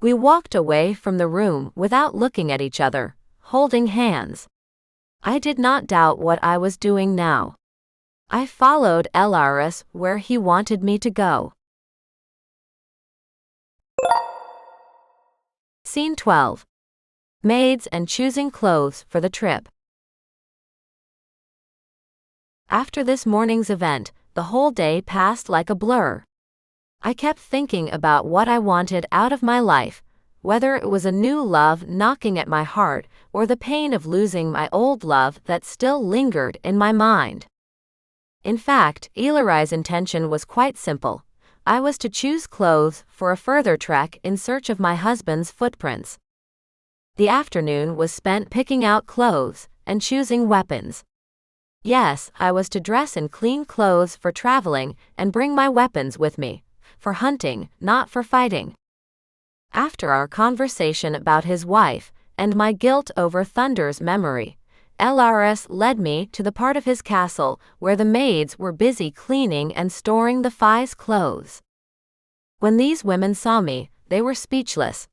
We walked away from the room without looking at each other, holding hands. I did not doubt what I was doing now. I followed Elaris where he wanted me to go. Scene 12. Maids and choosing clothes for the trip. After this morning's event, the whole day passed like a blur. I kept thinking about what I wanted out of my life, whether it was a new love knocking at my heart or the pain of losing my old love that still lingered in my mind. In fact, Elaris' intention was quite simple. I was to choose clothes for a further trek in search of my husband's footprints. The afternoon was spent picking out clothes and choosing weapons. Yes, I was to dress in clean clothes for traveling and bring my weapons with me, for hunting, not for fighting. After our conversation about his wife, and my guilt over Thunder's memory, Elaris led me to the part of his castle where the maids were busy cleaning and storing the Fae's clothes. When these women saw me, they were speechless.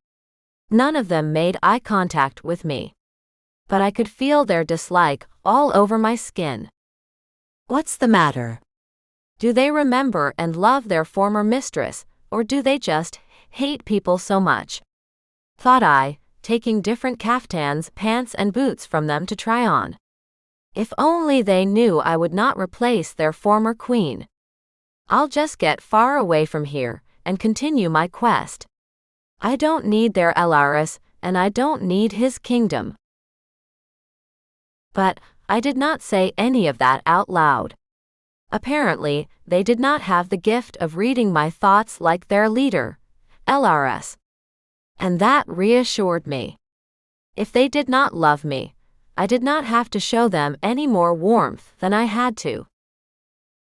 None of them made eye contact with me. But I could feel their dislike all over my skin. What's the matter? Do they remember and love their former mistress, or do they just hate people so much? Thought I, taking different caftans, pants and boots from them to try on. If only they knew I would not replace their former queen. I'll just get far away from here and continue my quest. I don't need their Elaris, and I don't need his kingdom. But I did not say any of that out loud. Apparently, they did not have the gift of reading my thoughts like their leader, Elaris. And that reassured me. If they did not love me, I did not have to show them any more warmth than I had to.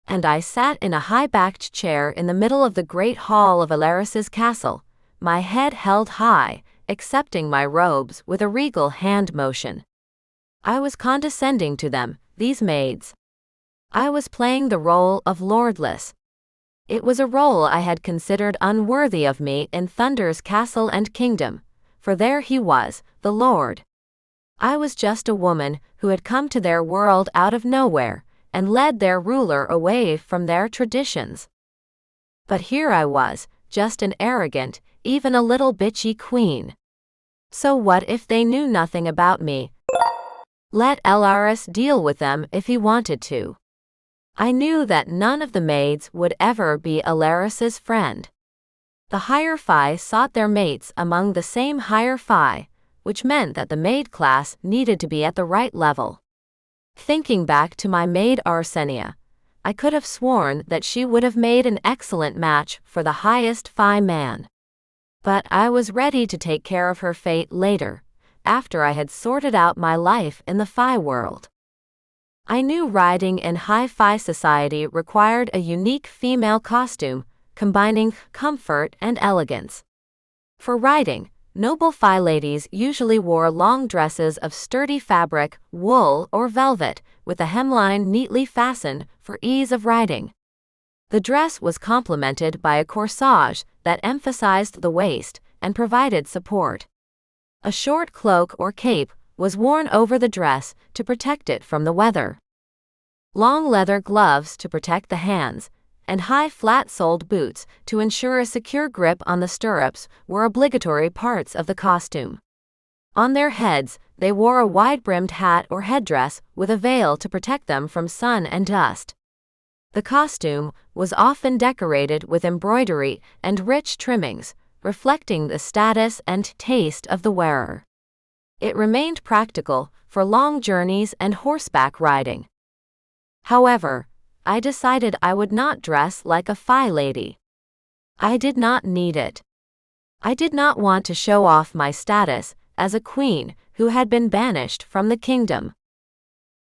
And I sat in a high-backed chair in the middle of the great hall of Elaris's castle, my head held high, accepting my robes with a regal hand motion. I was condescending to them, these maids. I was playing the role of lordless. It was a role I had considered unworthy of me in Thunder's castle and kingdom, for there he was, the Lord. I was just a woman who had come to their world out of nowhere, and led their ruler away from their traditions. But here I was, just an arrogant, even a little bitchy queen. So what if they knew nothing about me? Let Elaris deal with them if he wanted to. I knew that none of the maids would ever be Elaris's friend. The higher Fae sought their mates among the same higher Fae, which meant that the maid class needed to be at the right level. Thinking back to my maid Arsenia, I could have sworn that she would have made an excellent match for the highest Fae man. But I was ready to take care of her fate later, after I had sorted out my life in the Fae world. I knew riding in high Fae society required a unique female costume, combining comfort and elegance. For riding, noble Fae ladies usually wore long dresses of sturdy fabric, wool or velvet, with a hemline neatly fastened for ease of riding. The dress was complemented by a corsage that emphasized the waist and provided support. A short cloak or cape was worn over the dress to protect it from the weather. Long leather gloves to protect the hands, and high flat-soled boots to ensure a secure grip on the stirrups were obligatory parts of the costume. On their heads, they wore a wide-brimmed hat or headdress with a veil to protect them from sun and dust. The costume was often decorated with embroidery and rich trimmings, reflecting the status and taste of the wearer. It remained practical for long journeys and horseback riding. However, I decided I would not dress like a Fae lady. I did not need it. I did not want to show off my status as a queen who had been banished from the kingdom.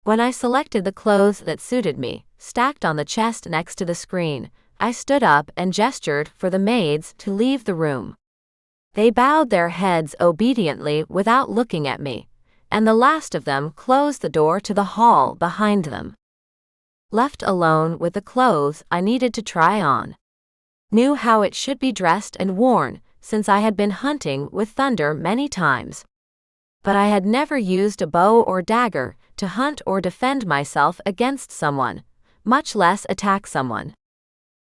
When I selected the clothes that suited me, stacked on the chest next to the screen, I stood up and gestured for the maids to leave the room. They bowed their heads obediently without looking at me, and the last of them closed the door to the hall behind them. Left alone with the clothes I needed to try on. Knew how it should be dressed and worn, since I had been hunting with Thunder many times. But I had never used a bow or dagger to hunt or defend myself against someone, much less attack someone.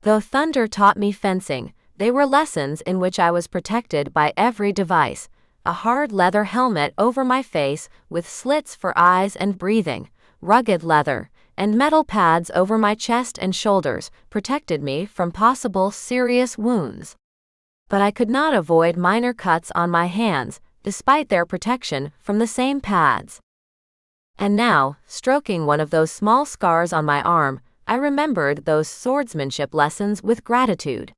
Though Thunder taught me fencing, they were lessons in which I was protected by every device: a hard leather helmet over my face with slits for eyes and breathing, rugged leather, and metal pads over my chest and shoulders protected me from possible serious wounds. But I could not avoid minor cuts on my hands, despite their protection from the same pads. And now, stroking one of those small scars on my arm, I remembered those swordsmanship lessons with gratitude.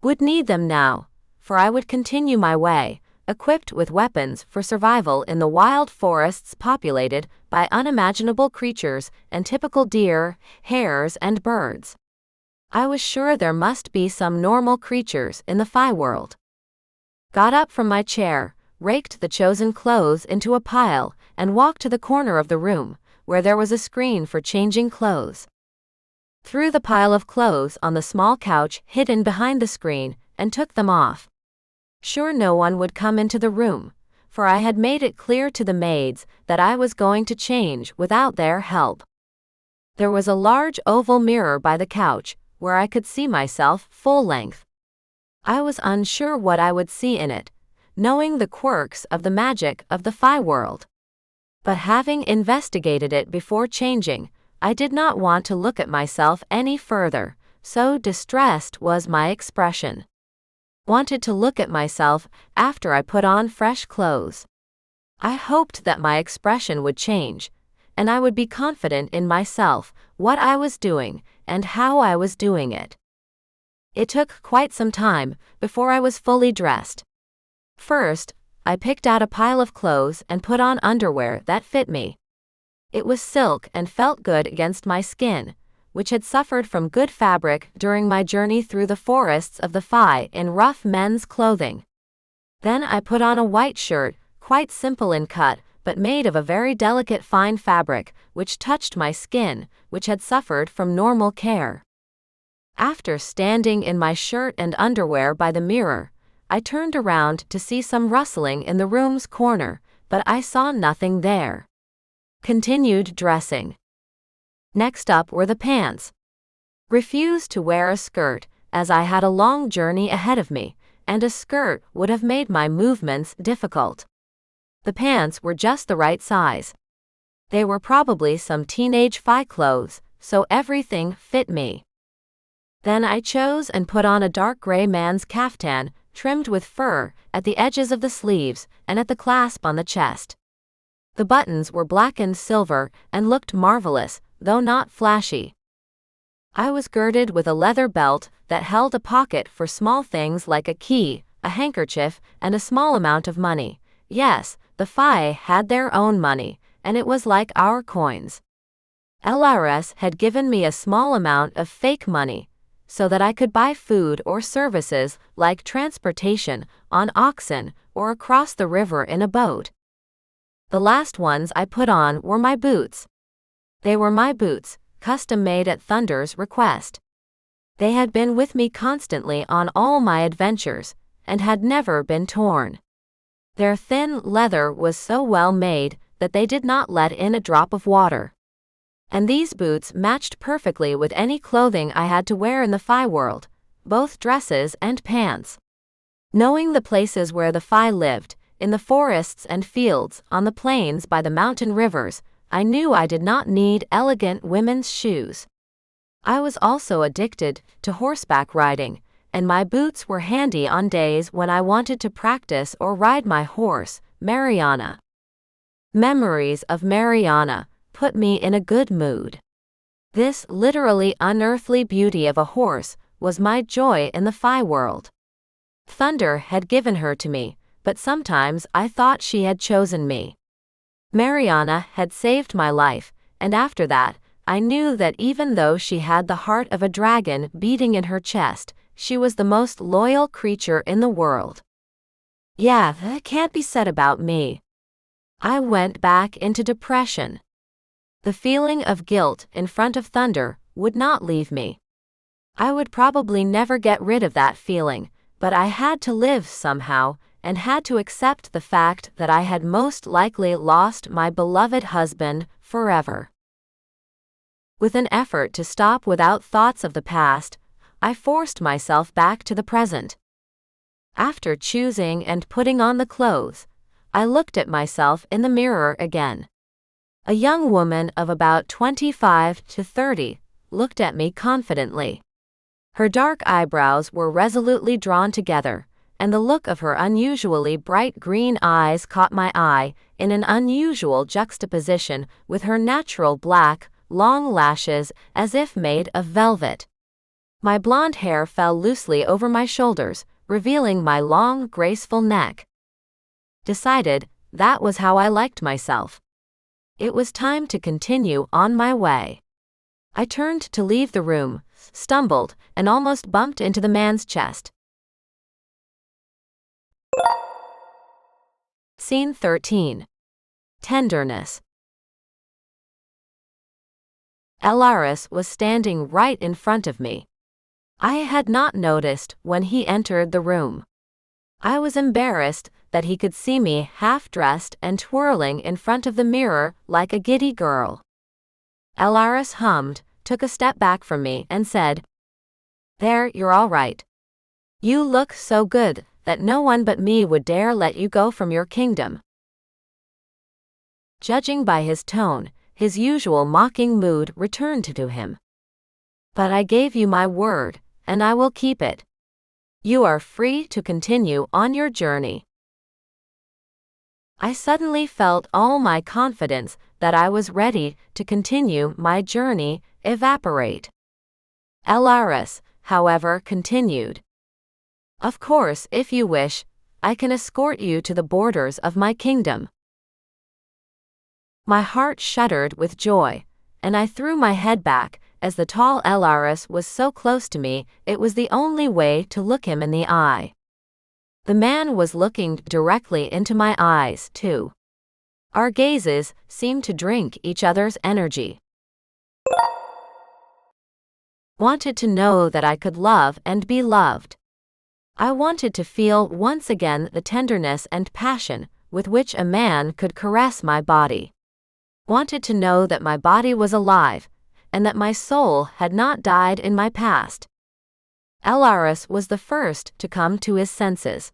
Would need them now, for I would continue my way, equipped with weapons for survival in the wild forests populated by unimaginable creatures and typical deer, hares, and birds. I was sure there must be some normal creatures in the Fae world. Got up from my chair, raked the chosen clothes into a pile, and walked to the corner of the room, where there was a screen for changing clothes. Threw the pile of clothes on the small couch hidden behind the screen, and took them off. Sure no one would come into the room, for I had made it clear to the maids that I was going to change without their help. There was a large oval mirror by the couch, where I could see myself full length. I was unsure what I would see in it, knowing the quirks of the magic of the Fae world. But having investigated it before changing, I did not want to look at myself any further, so distressed was my expression. Wanted to look at myself after I put on fresh clothes. I hoped that my expression would change, and I would be confident in myself, what I was doing, and how I was doing it. It took quite some time before I was fully dressed. First, I picked out a pile of clothes and put on underwear that fit me. It was silk and felt good against my skin, which had suffered from good fabric during my journey through the forests of the Fae in rough men's clothing. Then I put on a white shirt, quite simple in cut, but made of a very delicate fine fabric, which touched my skin, which had suffered from normal care. After standing in my shirt and underwear by the mirror, I turned around to see some rustling in the room's corner, but I saw nothing there. Continued dressing. Next up were the pants. Refused to wear a skirt, as I had a long journey ahead of me, and a skirt would have made my movements difficult. The pants were just the right size. They were probably some teenage Fae clothes, so everything fit me. Then I chose and put on a dark gray man's caftan, trimmed with fur, at the edges of the sleeves and at the clasp on the chest. The buttons were blackened silver and looked marvelous, though not flashy. I was girded with a leather belt that held a pocket for small things like a key, a handkerchief, and a small amount of money. Yes, the Fae had their own money, and it was like our coins. Elaris had given me a small amount of fake money, so that I could buy food or services like transportation on oxen or across the river in a boat. The last ones I put on were my boots. They were my boots, custom made at Thunder's request. They had been with me constantly on all my adventures, and had never been torn. Their thin leather was so well made that they did not let in a drop of water. And these boots matched perfectly with any clothing I had to wear in the Fae world, both dresses and pants. Knowing the places where the Fae lived, in the forests and fields, on the plains by the mountain rivers, I knew I did not need elegant women's shoes. I was also addicted to horseback riding, and my boots were handy on days when I wanted to practice or ride my horse, Mariana. Memories of Mariana put me in a good mood. This literally unearthly beauty of a horse was my joy in the Fae world. Thunder had given her to me, but sometimes I thought she had chosen me. Mariana had saved my life, and after that, I knew that even though she had the heart of a dragon beating in her chest, she was the most loyal creature in the world. Yeah, that can't be said about me. I went back into depression. The feeling of guilt in front of Thunder would not leave me. I would probably never get rid of that feeling, but I had to live somehow, and had to accept the fact that I had most likely lost my beloved husband forever. With an effort to stop without thoughts of the past, I forced myself back to the present. After choosing and putting on the clothes, I looked at myself in the mirror again. A young woman of about 25 to 30 looked at me confidently. Her dark eyebrows were resolutely drawn together, and the look of her unusually bright green eyes caught my eye in an unusual juxtaposition with her natural black, long lashes as if made of velvet. My blonde hair fell loosely over my shoulders, revealing my long, graceful neck. Decided, that was how I liked myself. It was time to continue on my way. I turned to leave the room, stumbled, and almost bumped into the man's chest. Scene 13. Tenderness. Elaris was standing right in front of me. I had not noticed when he entered the room. I was embarrassed that he could see me half-dressed and twirling in front of the mirror like a giddy girl. Elaris hummed, took a step back from me and said, "There, you're all right. You look so good that no one but me would dare let you go from your kingdom." Judging by his tone, his usual mocking mood returned to him. "But I gave you my word, and I will keep it. You are free to continue on your journey." I suddenly felt all my confidence that I was ready to continue my journey evaporate. Elaris, however, continued. "Of course, if you wish, I can escort you to the borders of my kingdom." My heart shuddered with joy, and I threw my head back, as the tall Elaris was so close to me it was the only way to look him in the eye. The man was looking directly into my eyes, too. Our gazes seemed to drink each other's energy. Wanted to know that I could love and be loved. I wanted to feel once again the tenderness and passion with which a man could caress my body. Wanted to know that my body was alive, and that my soul had not died in my past. Elaris was the first to come to his senses.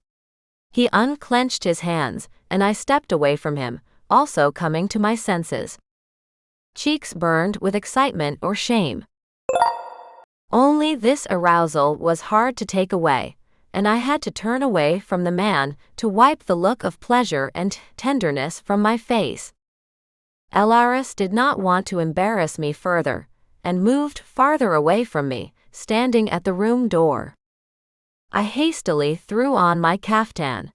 He unclenched his hands, and I stepped away from him, also coming to my senses. Cheeks burned with excitement or shame. Only this arousal was hard to take away, and I had to turn away from the man to wipe the look of pleasure and tenderness from my face. Elaris did not want to embarrass me further, and moved farther away from me, standing at the room door. I hastily threw on my caftan.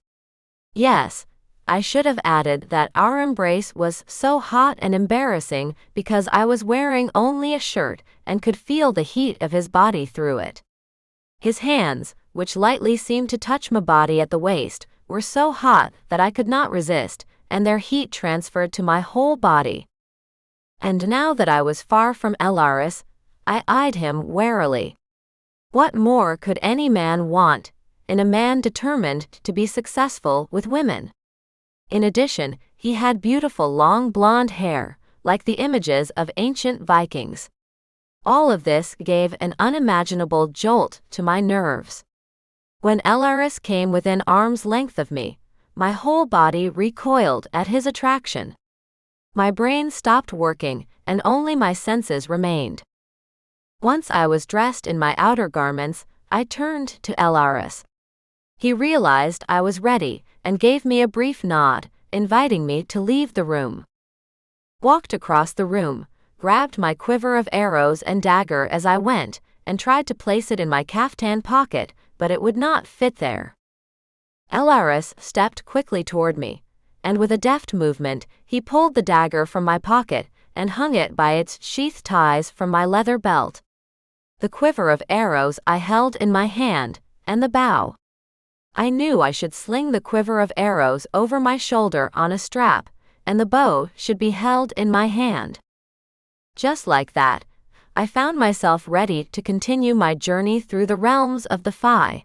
Yes, I should have added that our embrace was so hot and embarrassing because I was wearing only a shirt and could feel the heat of his body through it. His hands, which lightly seemed to touch my body at the waist, were so hot that I could not resist, and their heat transferred to my whole body. And now that I was far from Elaris, I eyed him warily. What more could any man want, in a man determined to be successful with women? In addition, he had beautiful long blonde hair, like the images of ancient Vikings. All of this gave an unimaginable jolt to my nerves. When Elaris came within arm's length of me, my whole body recoiled at his attraction. My brain stopped working, and only my senses remained. Once I was dressed in my outer garments, I turned to Elaris. He realized I was ready, and gave me a brief nod, inviting me to leave the room. Walked across the room, grabbed my quiver of arrows and dagger as I went, and tried to place it in my caftan pocket, but it would not fit there. Elaris stepped quickly toward me, and with a deft movement, he pulled the dagger from my pocket and hung it by its sheath ties from my leather belt. The quiver of arrows I held in my hand, and the bow. I knew I should sling the quiver of arrows over my shoulder on a strap, and the bow should be held in my hand. Just like that, I found myself ready to continue my journey through the realms of the Fae.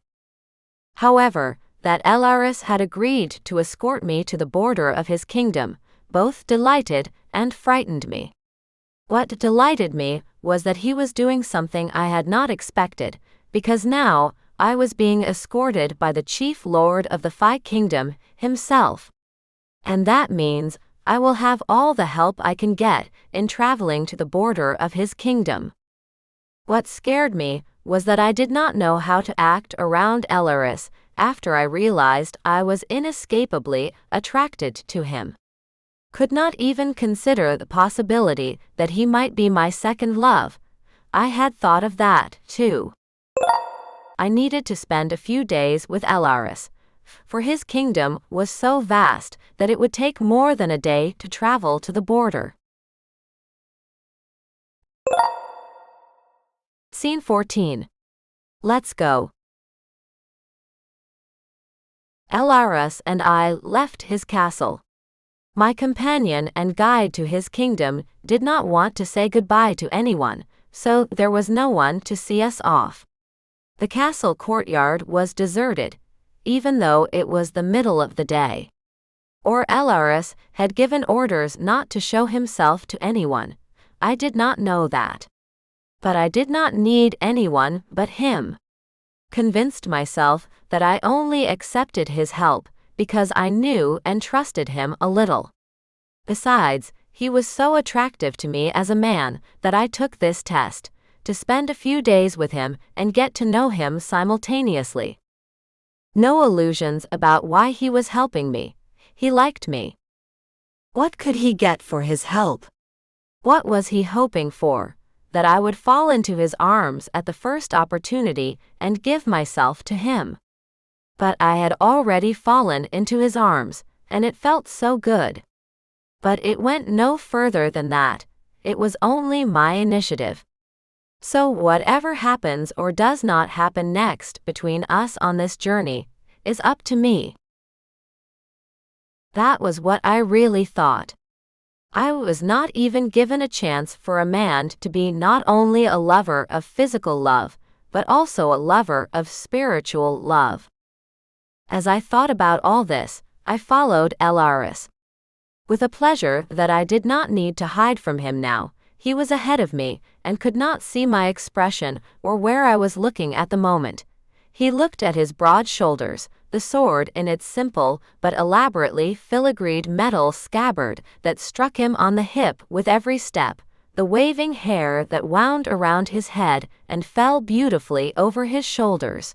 However, that Elaris had agreed to escort me to the border of his kingdom, both delighted and frightened me. What delighted me was that he was doing something I had not expected, because now I was being escorted by the chief lord of the Fae kingdom himself. And that means I will have all the help I can get in traveling to the border of his kingdom. What scared me was that I did not know how to act around Elaris after I realized I was inescapably attracted to him. Could not even consider the possibility that he might be my second love. I had thought of that, too. I needed to spend a few days with Elaris, for his kingdom was so vast that it would take more than a day to travel to the border. Scene 14. Let's go. Elaris and I left his castle. My companion and guide to his kingdom did not want to say goodbye to anyone, so there was no one to see us off. The castle courtyard was deserted, even though it was the middle of the day. Or Elaris had given orders not to show himself to anyone. I did not know that. But I did not need anyone but him. Convinced myself that I only accepted his help because I knew and trusted him a little. Besides, he was so attractive to me as a man that I took this test, to spend a few days with him and get to know him simultaneously. No illusions about why he was helping me. He liked me. What could he get for his help? What was he hoping for? That I would fall into his arms at the first opportunity and give myself to him. But I had already fallen into his arms, and it felt so good. But it went no further than that. It was only my initiative. So whatever happens or does not happen next between us on this journey is up to me. That was what I really thought. I was not even given a chance for a man to be not only a lover of physical love, but also a lover of spiritual love. As I thought about all this, I followed Elaris. With a pleasure that I did not need to hide from him now. He was ahead of me, and could not see my expression or where I was looking at the moment. He looked at his broad shoulders, the sword in its simple but elaborately filigreed metal scabbard that struck him on the hip with every step, the waving hair that wound around his head and fell beautifully over his shoulders.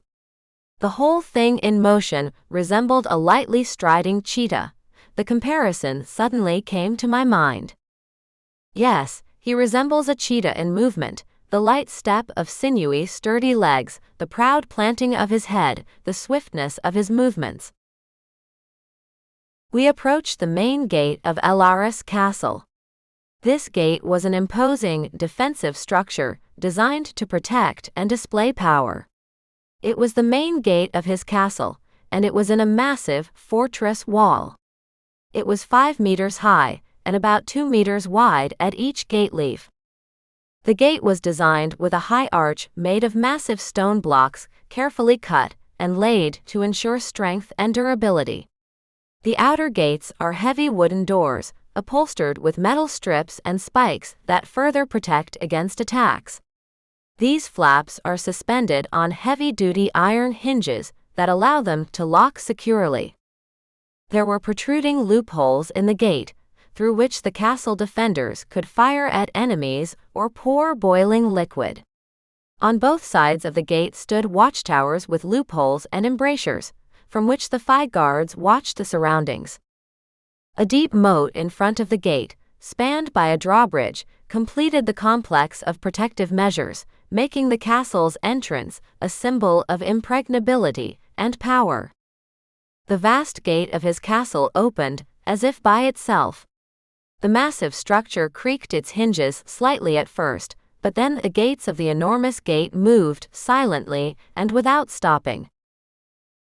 The whole thing in motion resembled a lightly striding cheetah. The comparison suddenly came to my mind. Yes, he resembles a cheetah in movement, the light step of sinewy, sturdy legs, the proud planting of his head, the swiftness of his movements. We approached the main gate of Elaris Castle. This gate was an imposing, defensive structure, designed to protect and display power. It was the main gate of his castle, and it was in a massive, fortress wall. It was 5 meters high, and about 2 meters wide at each gate leaf. The gate was designed with a high arch made of massive stone blocks, carefully cut and laid to ensure strength and durability. The outer gates are heavy wooden doors, upholstered with metal strips and spikes that further protect against attacks. These flaps are suspended on heavy-duty iron hinges that allow them to lock securely. There were protruding loopholes in the gate, through which the castle defenders could fire at enemies or pour boiling liquid. On both sides of the gate stood watchtowers with loopholes and embrasures, from which the Fae guards watched the surroundings. A deep moat in front of the gate, spanned by a drawbridge, completed the complex of protective measures, making the castle's entrance a symbol of impregnability and power. The vast gate of his castle opened, as if by itself. The massive structure creaked its hinges slightly at first, but then the gates of the enormous gate moved silently and without stopping.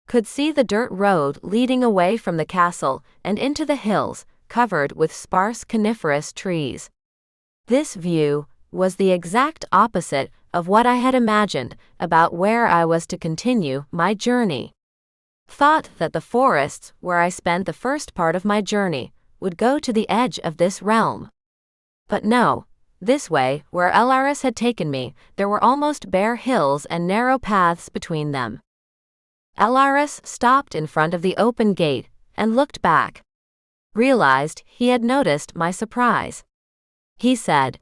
Could see the dirt road leading away from the castle and into the hills, covered with sparse coniferous trees. This view was the exact opposite of what I had imagined about where I was to continue my journey. Thought that the forests where I spent the first part of my journey would go to the edge of this realm. But no, this way, where Elaris had taken me, there were almost bare hills and narrow paths between them. Elaris stopped in front of the open gate and looked back. Realized he had noticed my surprise. He said,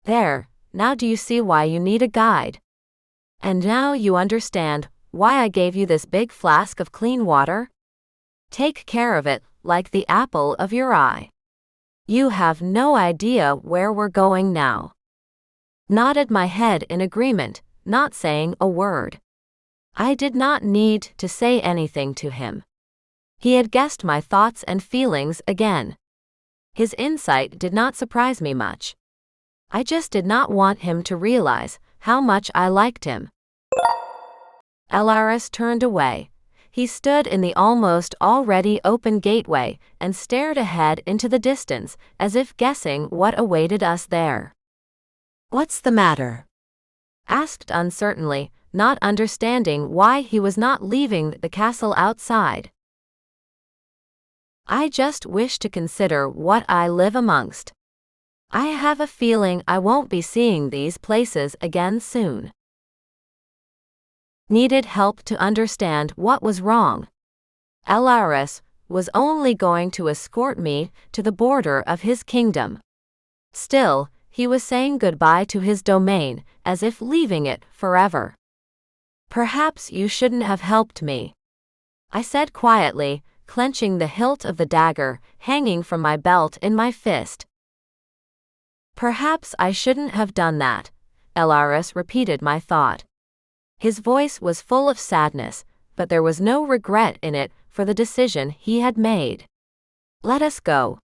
"There, now do you see why you need a guide? And now you understand why I gave you this big flask of clean water? Take care of it like the apple of your eye. You have no idea where we're going now." Nodded my head in agreement, not saying a word. I did not need to say anything to him. He had guessed my thoughts and feelings again. His insight did not surprise me much. I just did not want him to realize how much I liked him. Elaris turned away. He stood in the almost already open gateway and stared ahead into the distance, as if guessing what awaited us there. "What's the matter?" asked uncertainly, not understanding why he was not leaving the castle outside. "I just wish to consider what I live amongst. I have a feeling I won't be seeing these places again soon." Needed help to understand what was wrong. Elaris was only going to escort me to the border of his kingdom. Still, he was saying goodbye to his domain, as if leaving it forever. "Perhaps you shouldn't have helped me," I said quietly, clenching the hilt of the dagger hanging from my belt in my fist. "Perhaps I shouldn't have done that," Elaris repeated my thought. His voice was full of sadness, but there was no regret in it for the decision he had made. "Let us go.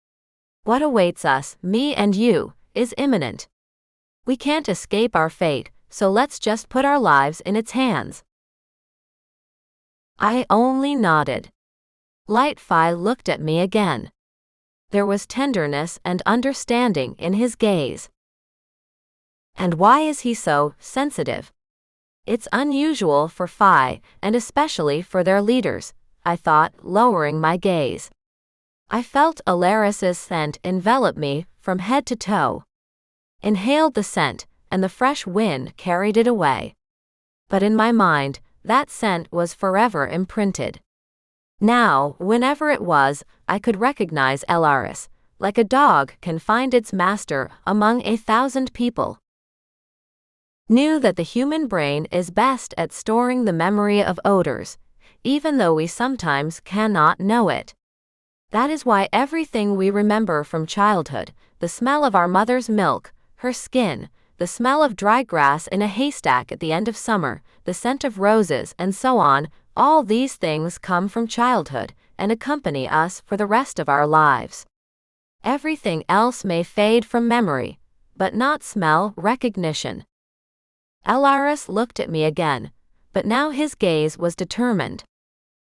What awaits us, me and you, is imminent. We can't escape our fate, so let's just put our lives in its hands." I only nodded. Light Fae looked at me again. There was tenderness and understanding in his gaze. And why is he so sensitive? It's unusual for Fae, and especially for their leaders, I thought, lowering my gaze. I felt Elaris's scent envelop me from head to toe. Inhaled the scent, and the fresh wind carried it away. But in my mind, that scent was forever imprinted. Now, whenever it was, I could recognize Elaris, like a dog can find its master among 1,000 people. Knew that the human brain is best at storing the memory of odors, even though we sometimes cannot know it. That is why everything we remember from childhood, the smell of our mother's milk, her skin, the smell of dry grass in a haystack at the end of summer, the scent of roses, and so on, all these things come from childhood and accompany us for the rest of our lives. Everything else may fade from memory, but not smell recognition. Elaris looked at me again, but now his gaze was determined.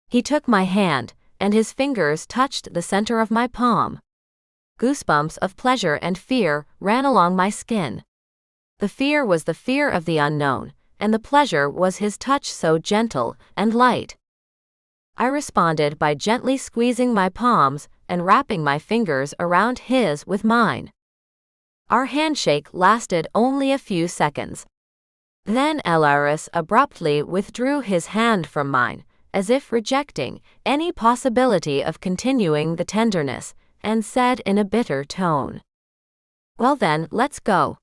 He took my hand, and his fingers touched the center of my palm. Goosebumps of pleasure and fear ran along my skin. The fear was the fear of the unknown, and the pleasure was his touch so gentle and light. I responded by gently squeezing my palms and wrapping my fingers around his with mine. Our handshake lasted only a few seconds. Then Elaris abruptly withdrew his hand from mine, as if rejecting any possibility of continuing the tenderness, and said in a bitter tone, "Well then, let's go."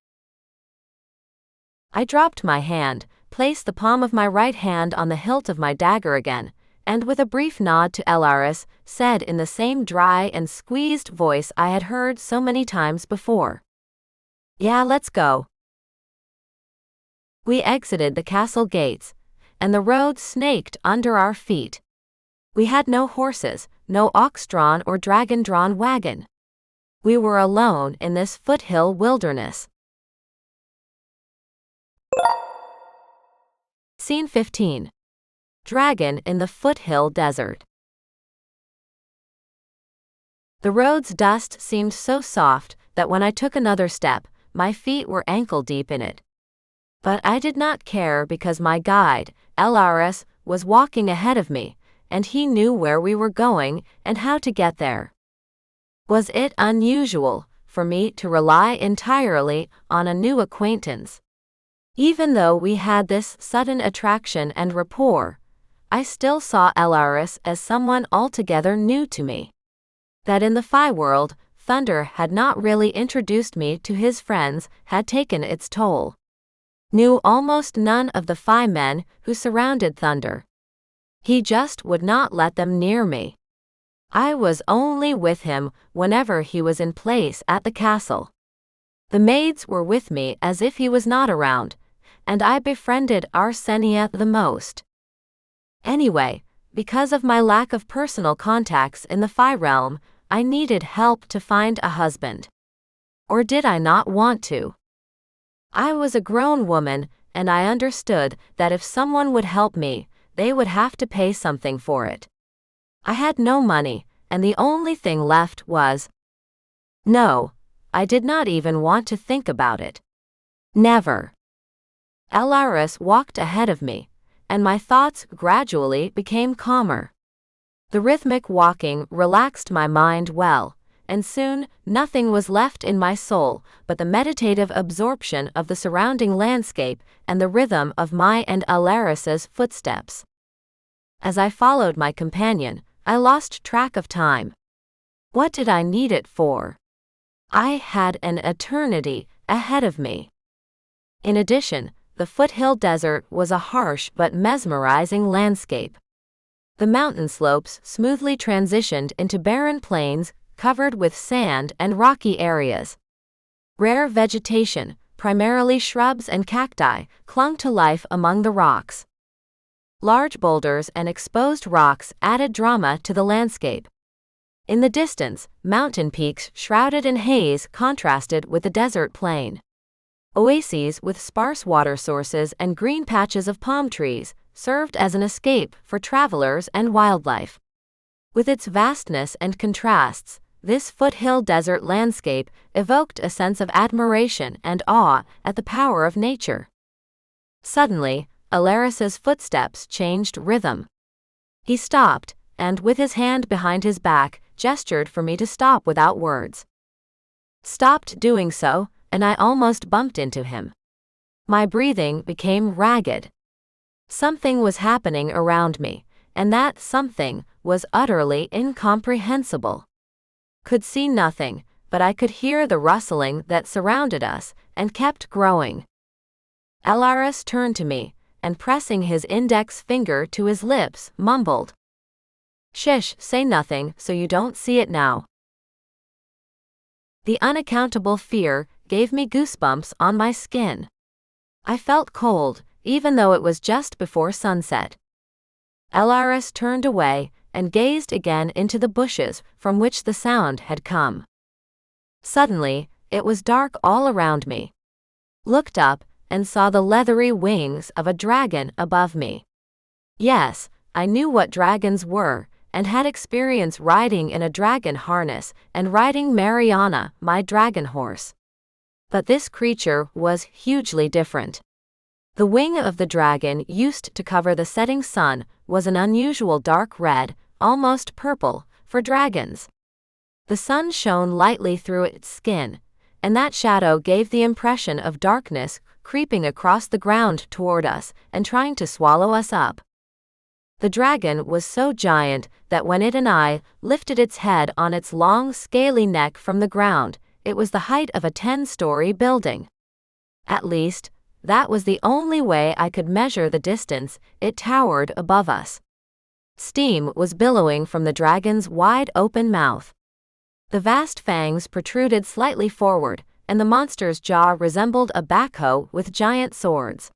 I dropped my hand, placed the palm of my right hand on the hilt of my dagger again, and with a brief nod to Elaris, said in the same dry and squeezed voice I had heard so many times before, "Yeah, let's go." We exited the castle gates, and the road snaked under our feet. We had no horses, no ox-drawn or dragon-drawn wagon. We were alone in this Foothill wilderness. Scene 15. Dragon in the Foothill Desert. The road's dust seemed so soft that when I took another step, my feet were ankle-deep in it. But I did not care because my guide, Elaris, was walking ahead of me, and he knew where we were going and how to get there. Was it unusual for me to rely entirely on a new acquaintance? Even though we had this sudden attraction and rapport, I still saw Elaris as someone altogether new to me. That in the Fae world, Thunder had not really introduced me to his friends had taken its toll. Knew almost none of the Fae men who surrounded Thunder. He just would not let them near me. I was only with him whenever he was in place at the castle. The maids were with me as if he was not around, and I befriended Arsenia the most. Anyway, because of my lack of personal contacts in the Fae realm, I needed help to find a husband. Or did I not want to? I was a grown woman, and I understood that if someone would help me, they would have to pay something for it. I had no money, and the only thing left was... No, I did not even want to think about it. Never. Elaris walked ahead of me, and my thoughts gradually became calmer. The rhythmic walking relaxed my mind well, and soon nothing was left in my soul but the meditative absorption of the surrounding landscape and the rhythm of my and Elaris's footsteps. As I followed my companion, I lost track of time. What did I need it for? I had an eternity ahead of me. In addition, the Foothill Desert was a harsh but mesmerizing landscape. The mountain slopes smoothly transitioned into barren plains covered with sand and rocky areas. Rare vegetation, primarily shrubs and cacti, clung to life among the rocks. Large boulders and exposed rocks added drama to the landscape. In the distance, mountain peaks shrouded in haze contrasted with the desert plain. Oases with sparse water sources and green patches of palm trees served as an escape for travelers and wildlife. With its vastness and contrasts, This foothill desert landscape evoked a sense of admiration and awe at the power of nature. Suddenly, Elaris's footsteps changed rhythm. He stopped, and with his hand behind his back, gestured for me to stop without words. Stopped doing so, and I almost bumped into him. My breathing became ragged. Something was happening around me, and that something was utterly incomprehensible. Could see nothing, but I could hear the rustling that surrounded us and kept growing. Elaris turned to me, and pressing his index finger to his lips, mumbled, "Shish, say nothing so you don't see it now." The unaccountable fear gave me goosebumps on my skin. I felt cold, even though it was just before sunset. Elaris turned away and gazed again into the bushes from which the sound had come. Suddenly, it was dark all around me. Looked up and saw the leathery wings of a dragon above me. Yes, I knew what dragons were, and had experience riding in a dragon harness and riding Mariana, my dragon horse. But this creature was hugely different. The wing of the dragon used to cover the setting sun was an unusual dark red, almost purple, for dragons. The sun shone lightly through its skin, and that shadow gave the impression of darkness creeping across the ground toward us and trying to swallow us up. The dragon was so giant that when it and I lifted its head on its long, scaly neck from the ground, it was the height of a 10-story building. At least, that was the only way I could measure the distance it towered above us. Steam was billowing from the dragon's wide-open mouth. The vast fangs protruded slightly forward, and the monster's jaw resembled a backhoe with giant swords.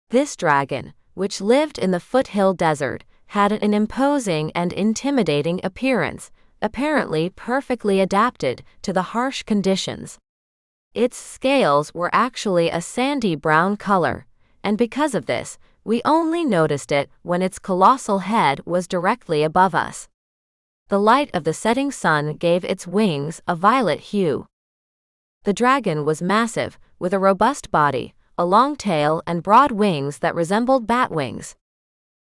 This dragon, which lived in the Foothill Desert, had an imposing and intimidating appearance, apparently perfectly adapted to the harsh conditions. Its scales were actually a sandy brown color, and because of this, we only noticed it when its colossal head was directly above us. The light of the setting sun gave its wings a violet hue. The dragon was massive, with a robust body, a long tail and broad wings that resembled bat wings.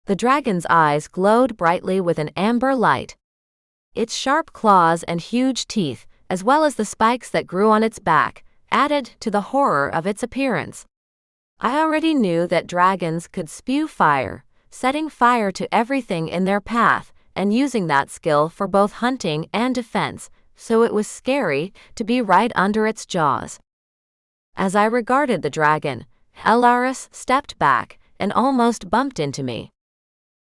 The dragon's eyes glowed brightly with an amber light. Its sharp claws and huge teeth, as well as the spikes that grew on its back, added to the horror of its appearance. I already knew that dragons could spew fire, setting fire to everything in their path, and using that skill for both hunting and defense, so it was scary to be right under its jaws. As I regarded the dragon, Elaris stepped back and almost bumped into me.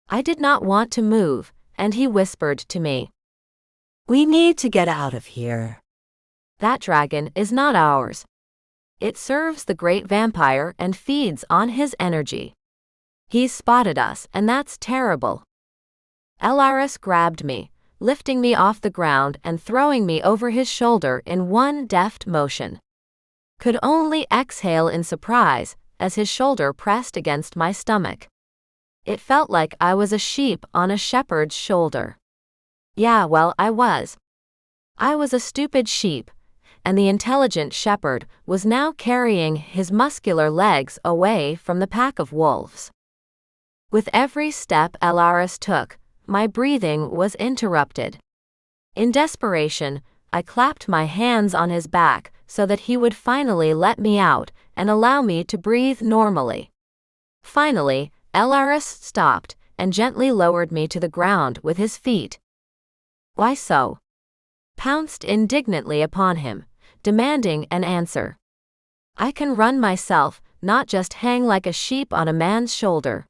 I did not want to move, and he whispered to me, "We need to get out of here." "That dragon is not ours. It serves the great vampire and feeds on his energy. He's spotted us, and that's terrible." Elaris grabbed me, lifting me off the ground and throwing me over his shoulder in one deft motion. Could only exhale in surprise as his shoulder pressed against my stomach. It felt like I was a sheep on a shepherd's shoulder. Yeah, well, I was. I was a stupid sheep, and the intelligent shepherd was now carrying his muscular legs away from the pack of wolves. With every step Elaris took, my breathing was interrupted. In desperation, I clapped my hands on his back so that he would finally let me out and allow me to breathe normally. Finally, Elaris stopped and gently lowered me to the ground with his feet. "Why so?" Pounced indignantly upon him, demanding an answer. "I can run myself, not just hang like a sheep on a man's shoulder."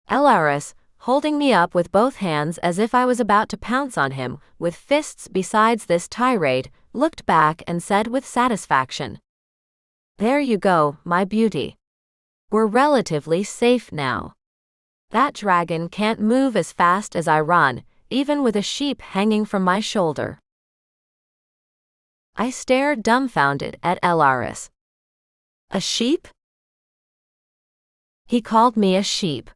Elaris, holding me up with both hands as if I was about to pounce on him with fists besides this tirade, looked back and said with satisfaction, "There you go, my beauty. We're relatively safe now. That dragon can't move as fast as I run, even with a sheep hanging from my shoulder." I stared dumbfounded at Elaris. "A sheep?" He called me a sheep.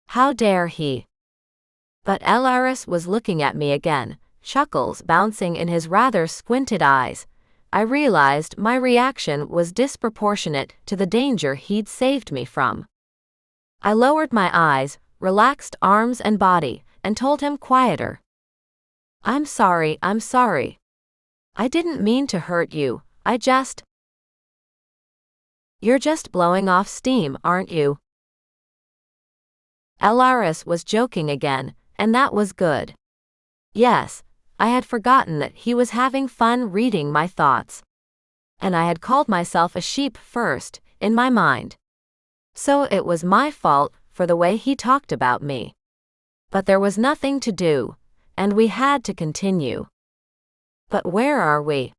How dare he? But Elaris was looking at me again, chuckles bouncing in his rather squinted eyes. I realized my reaction was disproportionate to the danger he'd saved me from. I lowered my eyes, relaxed arms and body, and told him quieter. I'm sorry. I didn't mean to hurt you, You're just blowing off steam, aren't you? Elaris was joking again, and that was good. Yes, I had forgotten that he was having fun reading my thoughts. And I had called myself a sheep first, in my mind. So it was my fault for the way he talked about me. But there was nothing to do, and we had to continue. But where are we?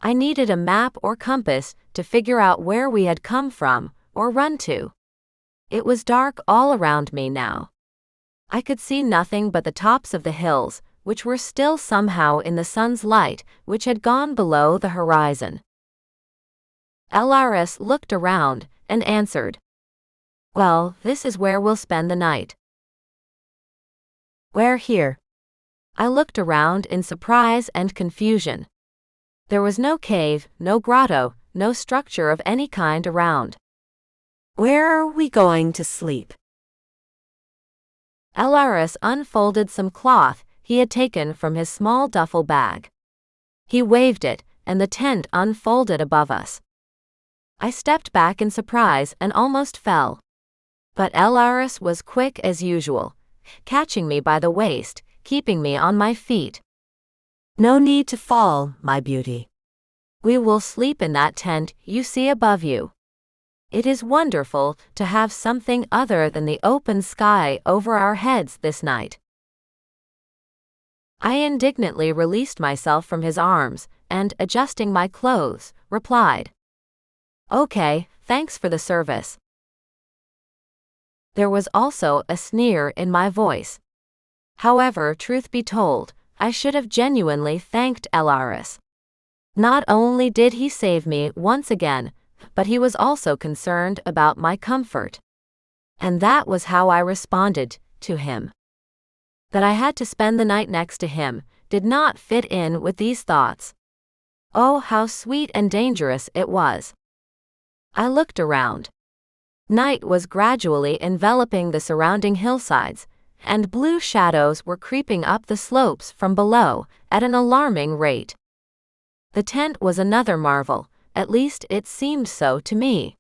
I needed a map or compass to figure out where we had come from, or run to. It was dark all around me now. I could see nothing but the tops of the hills, which were still somehow in the sun's light, which had gone below the horizon. Elaris looked around and answered. Well, this is where we'll spend the night. Where here? I looked around in surprise and confusion. There was no cave, no grotto, no structure of any kind around. Where are we going to sleep? Elaris unfolded some cloth he had taken from his small duffel bag. He waved it, and the tent unfolded above us. I stepped back in surprise and almost fell. But Elaris was quick as usual, catching me by the waist, keeping me on my feet. No need to fall, my beauty. We will sleep in that tent you see above you. It is wonderful to have something other than the open sky over our heads this night. I indignantly released myself from his arms, and, adjusting my clothes, replied. Okay, thanks for the service. There was also a sneer in my voice. However, truth be told, I should have genuinely thanked Elaris. Not only did he save me once again, but he was also concerned about my comfort. And that was how I responded to him. That I had to spend the night next to him did not fit in with these thoughts. Oh, how sweet and dangerous it was. I looked around. Night was gradually enveloping the surrounding hillsides, and blue shadows were creeping up the slopes from below at an alarming rate. The tent was another marvel, at least it seemed so to me.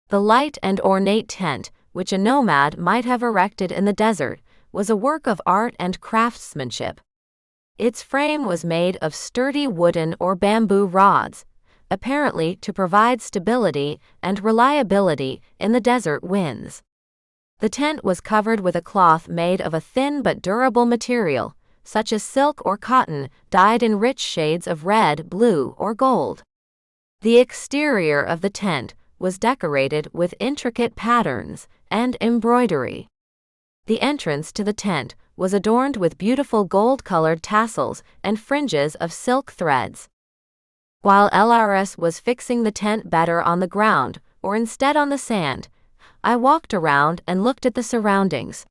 The light and ornate tent, which a nomad might have erected in the desert, was a work of art and craftsmanship. Its frame was made of sturdy wooden or bamboo rods, apparently to provide stability and reliability in the desert winds. The tent was covered with a cloth made of a thin but durable material, such as silk or cotton, dyed in rich shades of red, blue, or gold. The exterior of the tent was decorated with intricate patterns and embroidery. The entrance to the tent was adorned with beautiful gold-colored tassels and fringes of silk threads. While Elaris was fixing the tent better on the ground, or instead on the sand, I walked around and looked at the surroundings.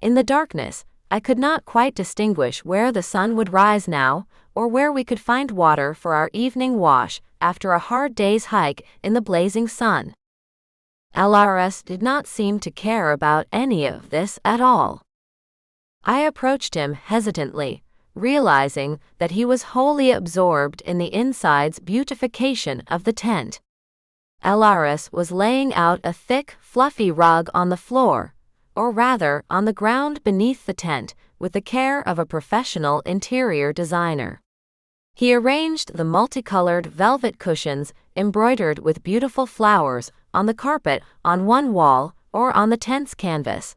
In the darkness, I could not quite distinguish where the sun would rise now, or where we could find water for our evening wash after a hard day's hike in the blazing sun. Elaris did not seem to care about any of this at all. I approached him hesitantly, realizing that he was wholly absorbed in the inside's beautification of the tent. Elaris was laying out a thick, fluffy rug on the floor, or rather on the ground beneath the tent, with the care of a professional interior designer. He arranged the multicolored velvet cushions embroidered with beautiful flowers on the carpet on one wall or on the tent's canvas.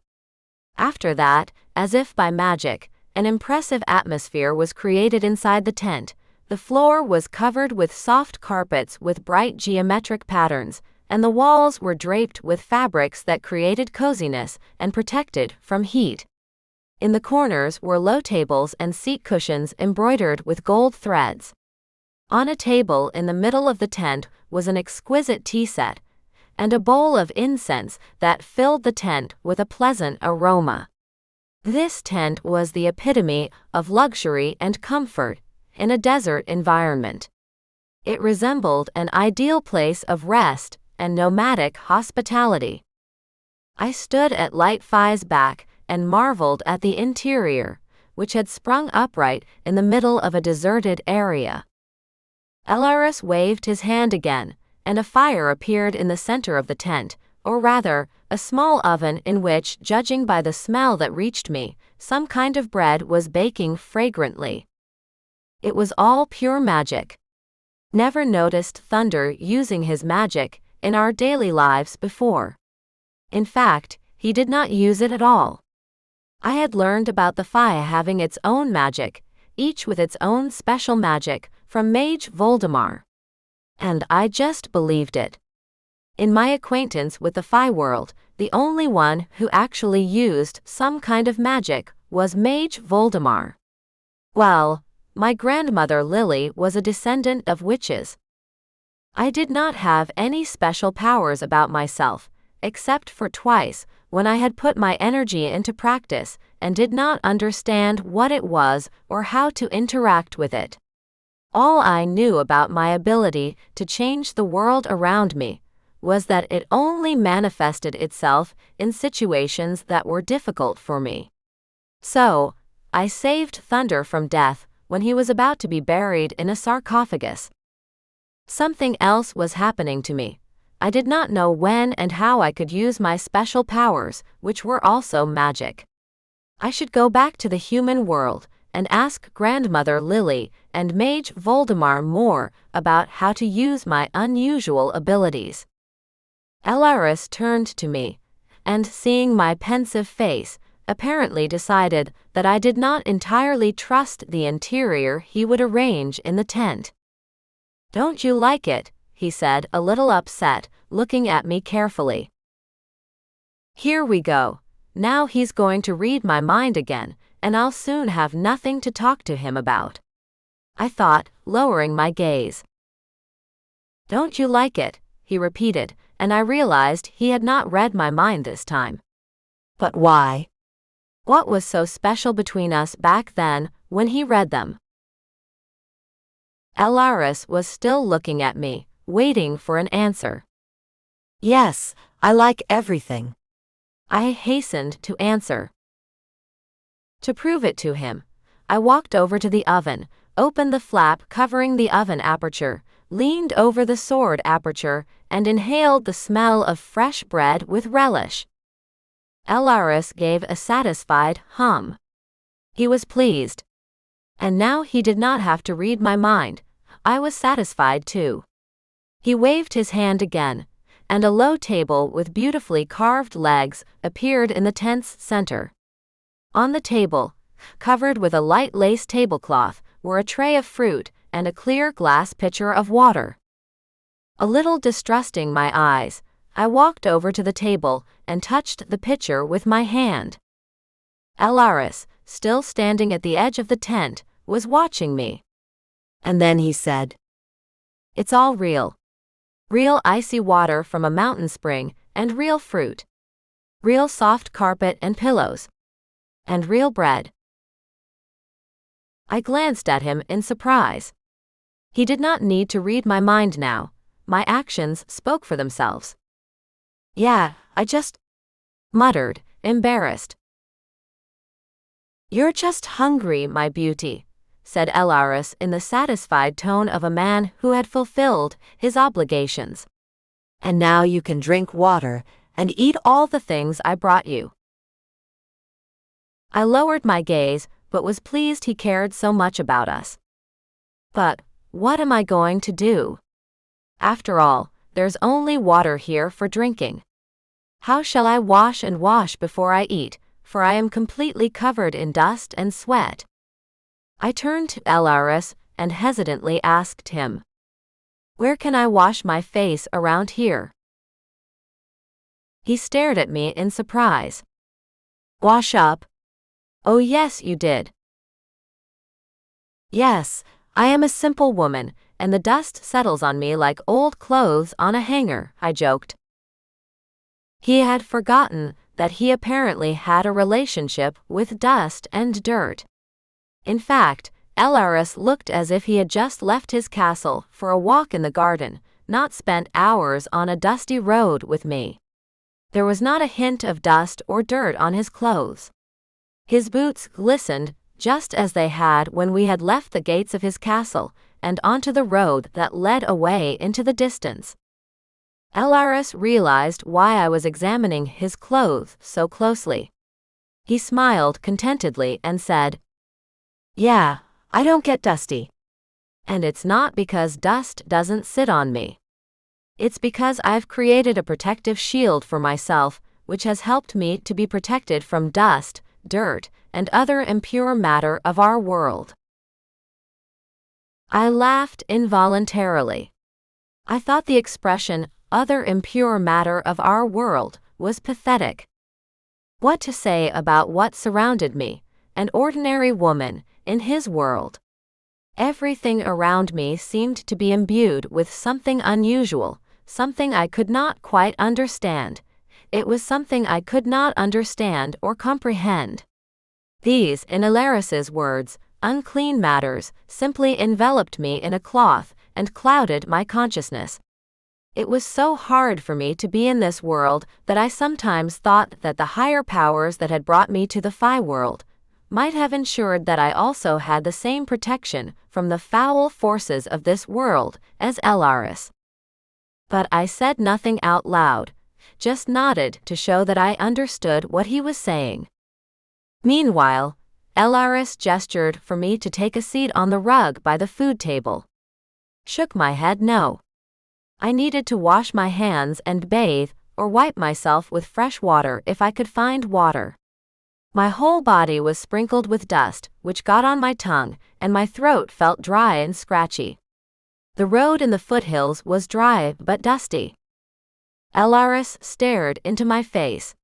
After that, as if by magic, an impressive atmosphere was created inside the tent. The floor was covered with soft carpets with bright geometric patterns, and the walls were draped with fabrics that created coziness and protected from heat. In the corners were low tables and seat cushions embroidered with gold threads. On a table in the middle of the tent was an exquisite tea set, and a bowl of incense that filled the tent with a pleasant aroma. This tent was the epitome of luxury and comfort in a desert environment. It resembled an ideal place of rest and nomadic hospitality. I stood at Light Fae's back and marveled at the interior, which had sprung upright in the middle of a deserted area. Elaris waved his hand again, and a fire appeared in the center of the tent, or rather, a small oven in which, judging by the smell that reached me, some kind of bread was baking fragrantly. It was all pure magic. Never noticed Thunder using his magic in our daily lives before. In fact, he did not use it at all. I had learned about the Fae having its own magic, each with its own special magic, from Mage Voldemar. And I just believed it. In my acquaintance with the Fae world, the only one who actually used some kind of magic was Mage Voldemar. Well, my grandmother Lily was a descendant of witches. I did not have any special powers about myself, except for twice, when I had put my energy into practice and did not understand what it was or how to interact with it. All I knew about my ability to change the world around me was that it only manifested itself in situations that were difficult for me. So, I saved Thunder from death when he was about to be buried in a sarcophagus. Something else was happening to me. I did not know when and how I could use my special powers, which were also magic. I should go back to the human world and ask Grandmother Lily and Mage Voldemar more about how to use my unusual abilities. Elaris turned to me, and seeing my pensive face, apparently decided that I did not entirely trust the interior he would arrange in the tent. "Don't you like it?" he said, a little upset, looking at me carefully. "Here we go. Now he's going to read my mind again, and I'll soon have nothing to talk to him about," I thought, lowering my gaze. "Don't you like it?" he repeated, and I realized he had not read my mind this time. But why? What was so special between us back then when he read them? Elaris was still looking at me, waiting for an answer. "Yes, I like everything," I hastened to answer. To prove it to him, I walked over to the oven, opened the flap covering the oven aperture, leaned over the sword aperture, and inhaled the smell of fresh bread with relish. Elaris gave a satisfied hum. He was pleased. And now he did not have to read my mind. I was satisfied too. He waved his hand again, and a low table with beautifully carved legs appeared in the tent's center. On the table, covered with a light lace tablecloth, were a tray of fruit and a clear glass pitcher of water. A little distrusting my eyes, I walked over to the table and touched the pitcher with my hand. Elaris, still standing at the edge of the tent, was watching me. And then he said, "It's all real. Real icy water from a mountain spring, and real fruit. Real soft carpet and pillows. And real bread." I glanced at him in surprise. He did not need to read my mind now. My actions spoke for themselves. "Yeah, I just," muttered, embarrassed. "You're just hungry, my beauty," said Elaris in the satisfied tone of a man who had fulfilled his obligations. "And now you can drink water and eat all the things I brought you." I lowered my gaze, but was pleased he cared so much about us. But what am I going to do? After all, there's only water here for drinking. How shall I wash and wash before I eat, for I am completely covered in dust and sweat? I turned to Elaris and hesitantly asked him, "Where can I wash my face around here?" He stared at me in surprise. "Wash up?" "Oh yes, you did." "Yes, I am a simple woman, and the dust settles on me like old clothes on a hanger," I joked. He had forgotten that he apparently had a relationship with dust and dirt. In fact, Elaris looked as if he had just left his castle for a walk in the garden, not spent hours on a dusty road with me. There was not a hint of dust or dirt on his clothes. His boots glistened just as they had when we had left the gates of his castle and onto the road that led away into the distance. Elaris realized why I was examining his clothes so closely. He smiled contentedly and said, "Yeah, I don't get dusty. And it's not because dust doesn't sit on me. It's because I've created a protective shield for myself, which has helped me to be protected from dust, dirt, and other impure matter of our world." I laughed involuntarily. I thought the expression, "other impure matter of our world," was pathetic. What to say about what surrounded me, an ordinary woman, in his world? Everything around me seemed to be imbued with something unusual, something I could not quite understand. It was something I could not understand or comprehend. These, in Elaris's words, unclean matters, simply enveloped me in a cloth and clouded my consciousness. It was so hard for me to be in this world that I sometimes thought that the higher powers that had brought me to the Fae world might have ensured that I also had the same protection from the foul forces of this world as Elaris. But I said nothing out loud, just nodded to show that I understood what he was saying. Meanwhile, Elaris gestured for me to take a seat on the rug by the food table. Shook my head no. I needed to wash my hands and bathe, or wipe myself with fresh water if I could find water. My whole body was sprinkled with dust, which got on my tongue, and my throat felt dry and scratchy. The road in the foothills was dry but dusty. Elaris stared into my face.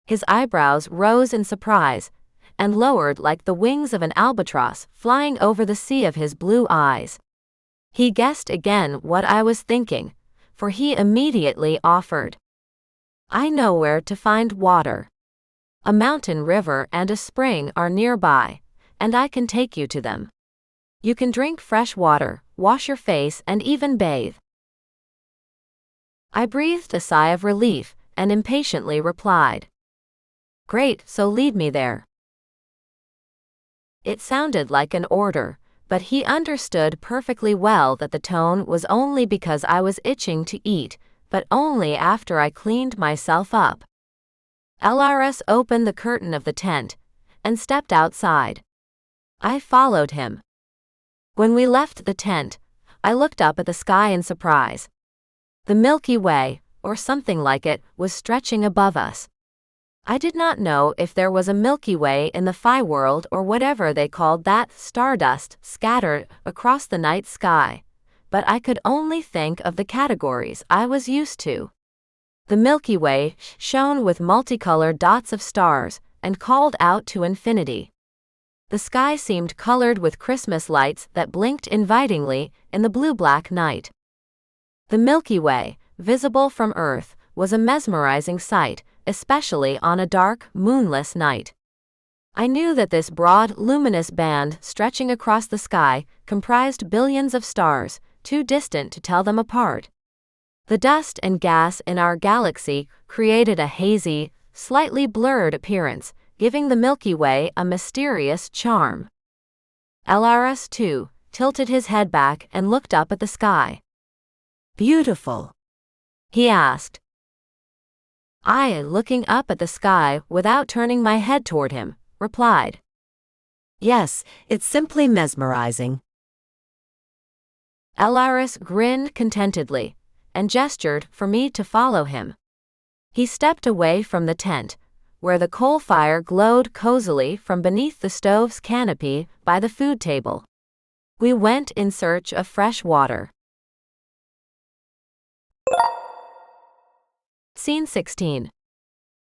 His eyebrows rose in surprise, and lowered like the wings of an albatross flying over the sea of his blue eyes. He guessed again what I was thinking, for he immediately offered. "I know where to find water. A mountain river and a spring are nearby, and I can take you to them. You can drink fresh water, wash your face, and even bathe." I breathed a sigh of relief and impatiently replied, "Great, so lead me there." It sounded like an order, but he understood perfectly well that the tone was only because I was itching to eat, but only after I cleaned myself up. Elaris opened the curtain of the tent and stepped outside. I followed him. When we left the tent, I looked up at the sky in surprise. The Milky Way, or something like it, was stretching above us. I did not know if there was a Milky Way in the Fae world or whatever they called that stardust scattered across the night sky, but I could only think of the categories I was used to. The Milky Way shone with multicolored dots of stars and called out to infinity. The sky seemed colored with Christmas lights that blinked invitingly in the blue-black night. The Milky Way, visible from Earth, was a mesmerizing sight, especially on a dark, moonless night. I knew that this broad, luminous band stretching across the sky comprised billions of stars, too distant to tell them apart. The dust and gas in our galaxy created a hazy, slightly blurred appearance, giving the Milky Way a mysterious charm. Elaris, too, tilted his head back and looked up at the sky. "Beautiful?" he asked. I, looking up at the sky without turning my head toward him, replied, "Yes, it's simply mesmerizing." Elaris grinned contentedly and gestured for me to follow him. He stepped away from the tent, where the coal fire glowed cozily from beneath the stove's canopy by the food table. We went in search of fresh water. Scene 16.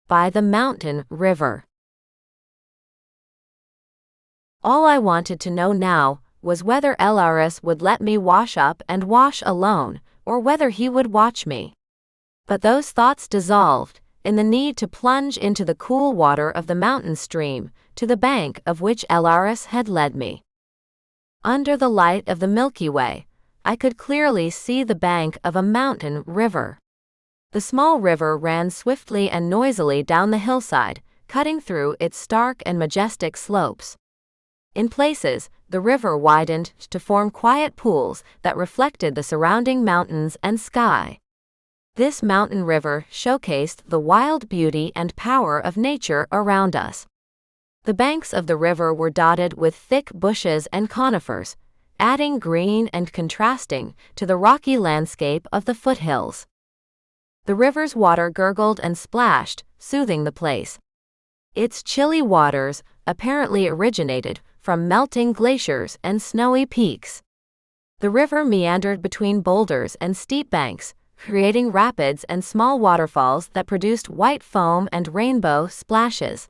By the mountain river. All I wanted to know now was whether Elaris would let me wash up and wash alone, or whether he would watch me. But those thoughts dissolved, in the need to plunge into the cool water of the mountain stream, to the bank of which Elaris had led me. Under the light of the Milky Way, I could clearly see the bank of a mountain river. The small river ran swiftly and noisily down the hillside, cutting through its stark and majestic slopes. In places, the river widened to form quiet pools that reflected the surrounding mountains and sky. This mountain river showcased the wild beauty and power of nature around us. The banks of the river were dotted with thick bushes and conifers, adding green and contrasting to the rocky landscape of the foothills. The river's water gurgled and splashed, soothing the place. Its chilly waters apparently originated from melting glaciers and snowy peaks. The river meandered between boulders and steep banks, creating rapids and small waterfalls that produced white foam and rainbow splashes.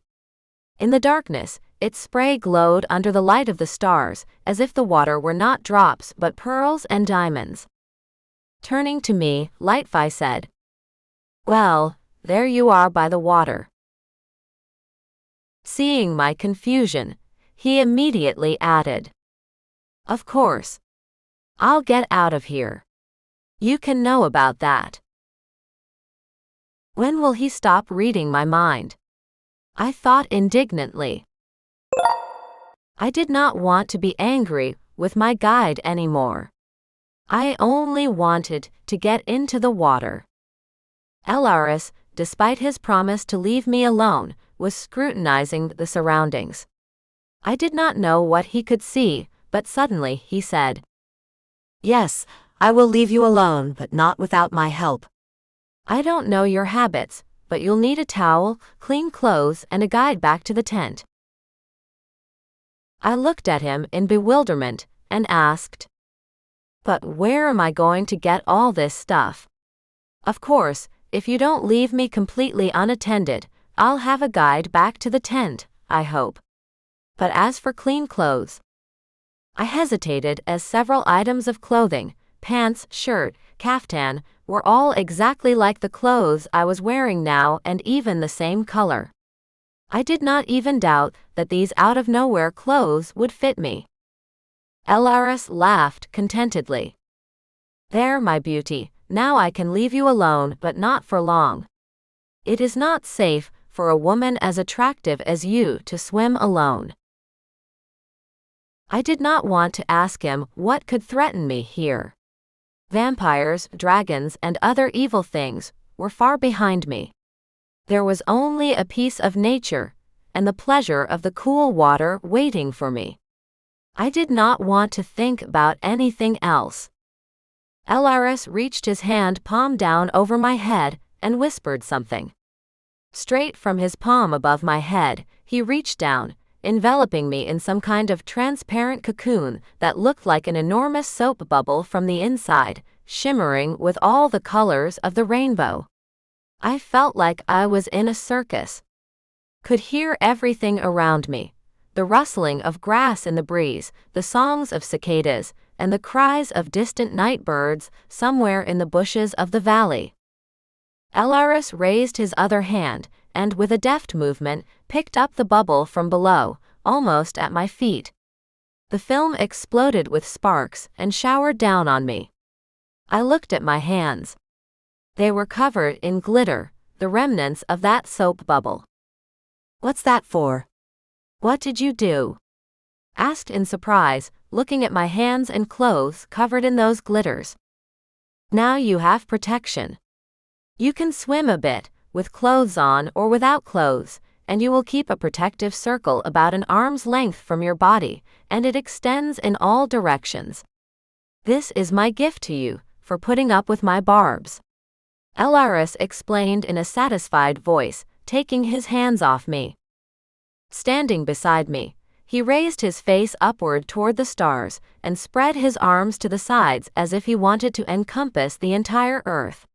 In the darkness, its spray glowed under the light of the stars, as if the water were not drops but pearls and diamonds. Turning to me, Light Fae said, "Well, there you are by the water." Seeing my confusion, he immediately added, "Of course. I'll get out of here. You can know about that." When will he stop reading my mind? I thought indignantly. I did not want to be angry with my guide anymore. I only wanted to get into the water. Elaris, despite his promise to leave me alone, was scrutinizing the surroundings. I did not know what he could see, but suddenly he said, "Yes, I will leave you alone, but not without my help." "I don't know your habits, but you'll need a towel, clean clothes, and a guide back to the tent." I looked at him in bewilderment and asked, "But where am I going to get all this stuff? Of course, if you don't leave me completely unattended, I'll have a guide back to the tent, I hope. But as for clean clothes..." I hesitated as several items of clothing, pants, shirt, caftan, were all exactly like the clothes I was wearing now and even the same color. I did not even doubt that these out-of-nowhere clothes would fit me. Elaris laughed contentedly. "There, my beauty, now I can leave you alone, but not for long. It is not safe for a woman as attractive as you to swim alone." I did not want to ask him what could threaten me here. Vampires, dragons, and other evil things were far behind me. There was only a piece of nature and the pleasure of the cool water waiting for me. I did not want to think about anything else. Elaris reached his hand palm down over my head and whispered something. Straight from his palm above my head, he reached down, enveloping me in some kind of transparent cocoon that looked like an enormous soap bubble from the inside, shimmering with all the colors of the rainbow. I felt like I was in a circus. Could hear everything around me: the rustling of grass in the breeze, the songs of cicadas, and the cries of distant night birds somewhere in the bushes of the valley. Elaris raised his other hand, and with a deft movement, picked up the bubble from below, almost at my feet. The film exploded with sparks and showered down on me. I looked at my hands. They were covered in glitter, the remnants of that soap bubble. "What's that for?" "What did you do?" asked in surprise, looking at my hands and clothes covered in those glitters. "Now you have protection. You can swim a bit, with clothes on or without clothes, and you will keep a protective circle about an arm's length from your body, and it extends in all directions. This is my gift to you, for putting up with my barbs," Elaris explained in a satisfied voice, taking his hands off me. Standing beside me, he raised his face upward toward the stars and spread his arms to the sides as if he wanted to encompass the entire earth.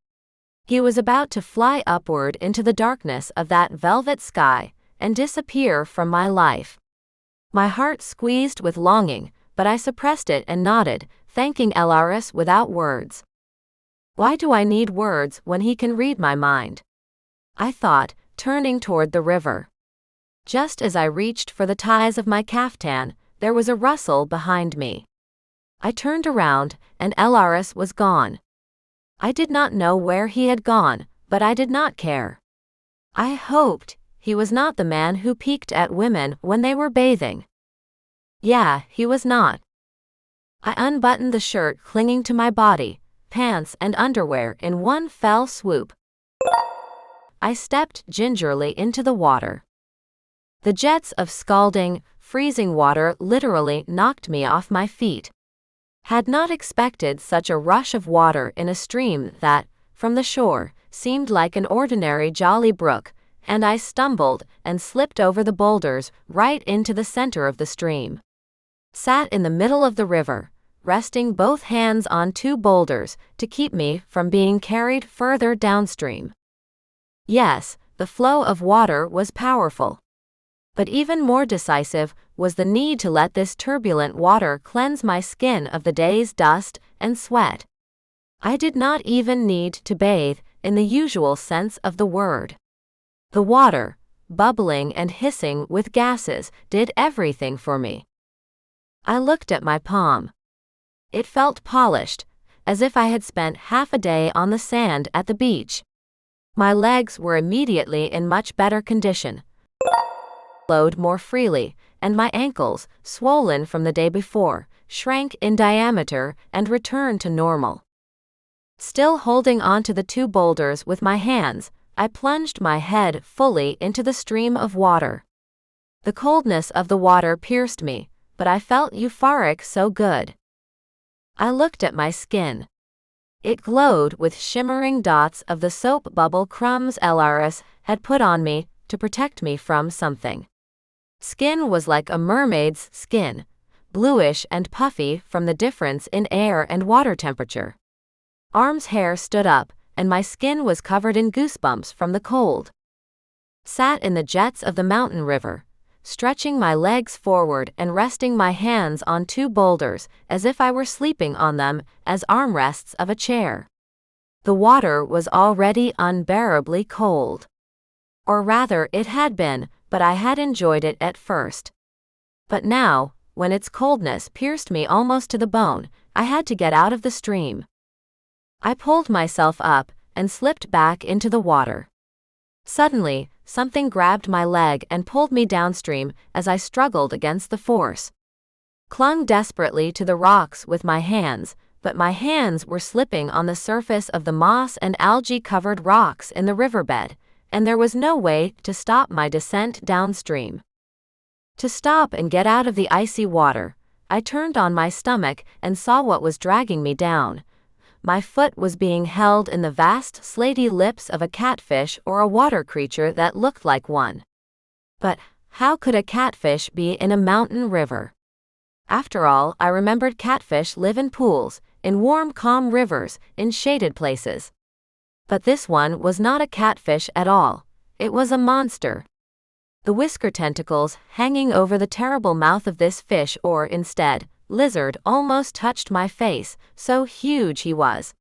He was about to fly upward into the darkness of that velvet sky and disappear from my life. My heart squeezed with longing, but I suppressed it and nodded, thanking Elaris without words. Why do I need words when he can read my mind? I thought, turning toward the river. Just as I reached for the ties of my caftan, there was a rustle behind me. I turned around, and Elaris was gone. I did not know where he had gone, but I did not care. I hoped he was not the man who peeked at women when they were bathing. Yeah, he was not. I unbuttoned the shirt clinging to my body, pants and underwear in one fell swoop. I stepped gingerly into the water. The jets of scalding, freezing water literally knocked me off my feet. Had not expected such a rush of water in a stream that, from the shore, seemed like an ordinary jolly brook, and I stumbled and slipped over the boulders right into the center of the stream. Sat in the middle of the river, resting both hands on two boulders to keep me from being carried further downstream. Yes, the flow of water was powerful. But even more decisive was the need to let this turbulent water cleanse my skin of the day's dust and sweat. I did not even need to bathe in the usual sense of the word. The water, bubbling and hissing with gases, did everything for me. I looked at my palm. It felt polished, as if I had spent half a day on the sand at the beach. My legs were immediately in much better condition, flowed more freely, and my ankles, swollen from the day before, shrank in diameter and returned to normal. Still holding onto the two boulders with my hands, I plunged my head fully into the stream of water. The coldness of the water pierced me, but I felt euphoric, so good. I looked at my skin. It glowed with shimmering dots of the soap bubble crumbs Elaris had put on me to protect me from something. Skin was like a mermaid's skin, bluish and puffy from the difference in air and water temperature. Arms' hair stood up, and my skin was covered in goosebumps from the cold. Sat in the jets of the mountain river, stretching my legs forward and resting my hands on two boulders as if I were sleeping on them as armrests of a chair. The water was already unbearably cold. Or rather, it had been, but I had enjoyed it at first. But now, when its coldness pierced me almost to the bone, I had to get out of the stream. I pulled myself up and slipped back into the water. Suddenly, something grabbed my leg and pulled me downstream as I struggled against the force. Clung desperately to the rocks with my hands, but my hands were slipping on the surface of the moss and algae-covered rocks in the riverbed, and there was no way to stop my descent downstream. To stop and get out of the icy water, I turned on my stomach and saw what was dragging me down. My foot was being held in the vast slaty lips of a catfish or a water creature that looked like one. But how could a catfish be in a mountain river? After all, I remembered catfish live in pools, in warm, calm rivers, in shaded places. But this one was not a catfish at all. It was a monster. The whisker tentacles hanging over the terrible mouth of this fish, or instead, lizard, almost touched my face, so huge he was.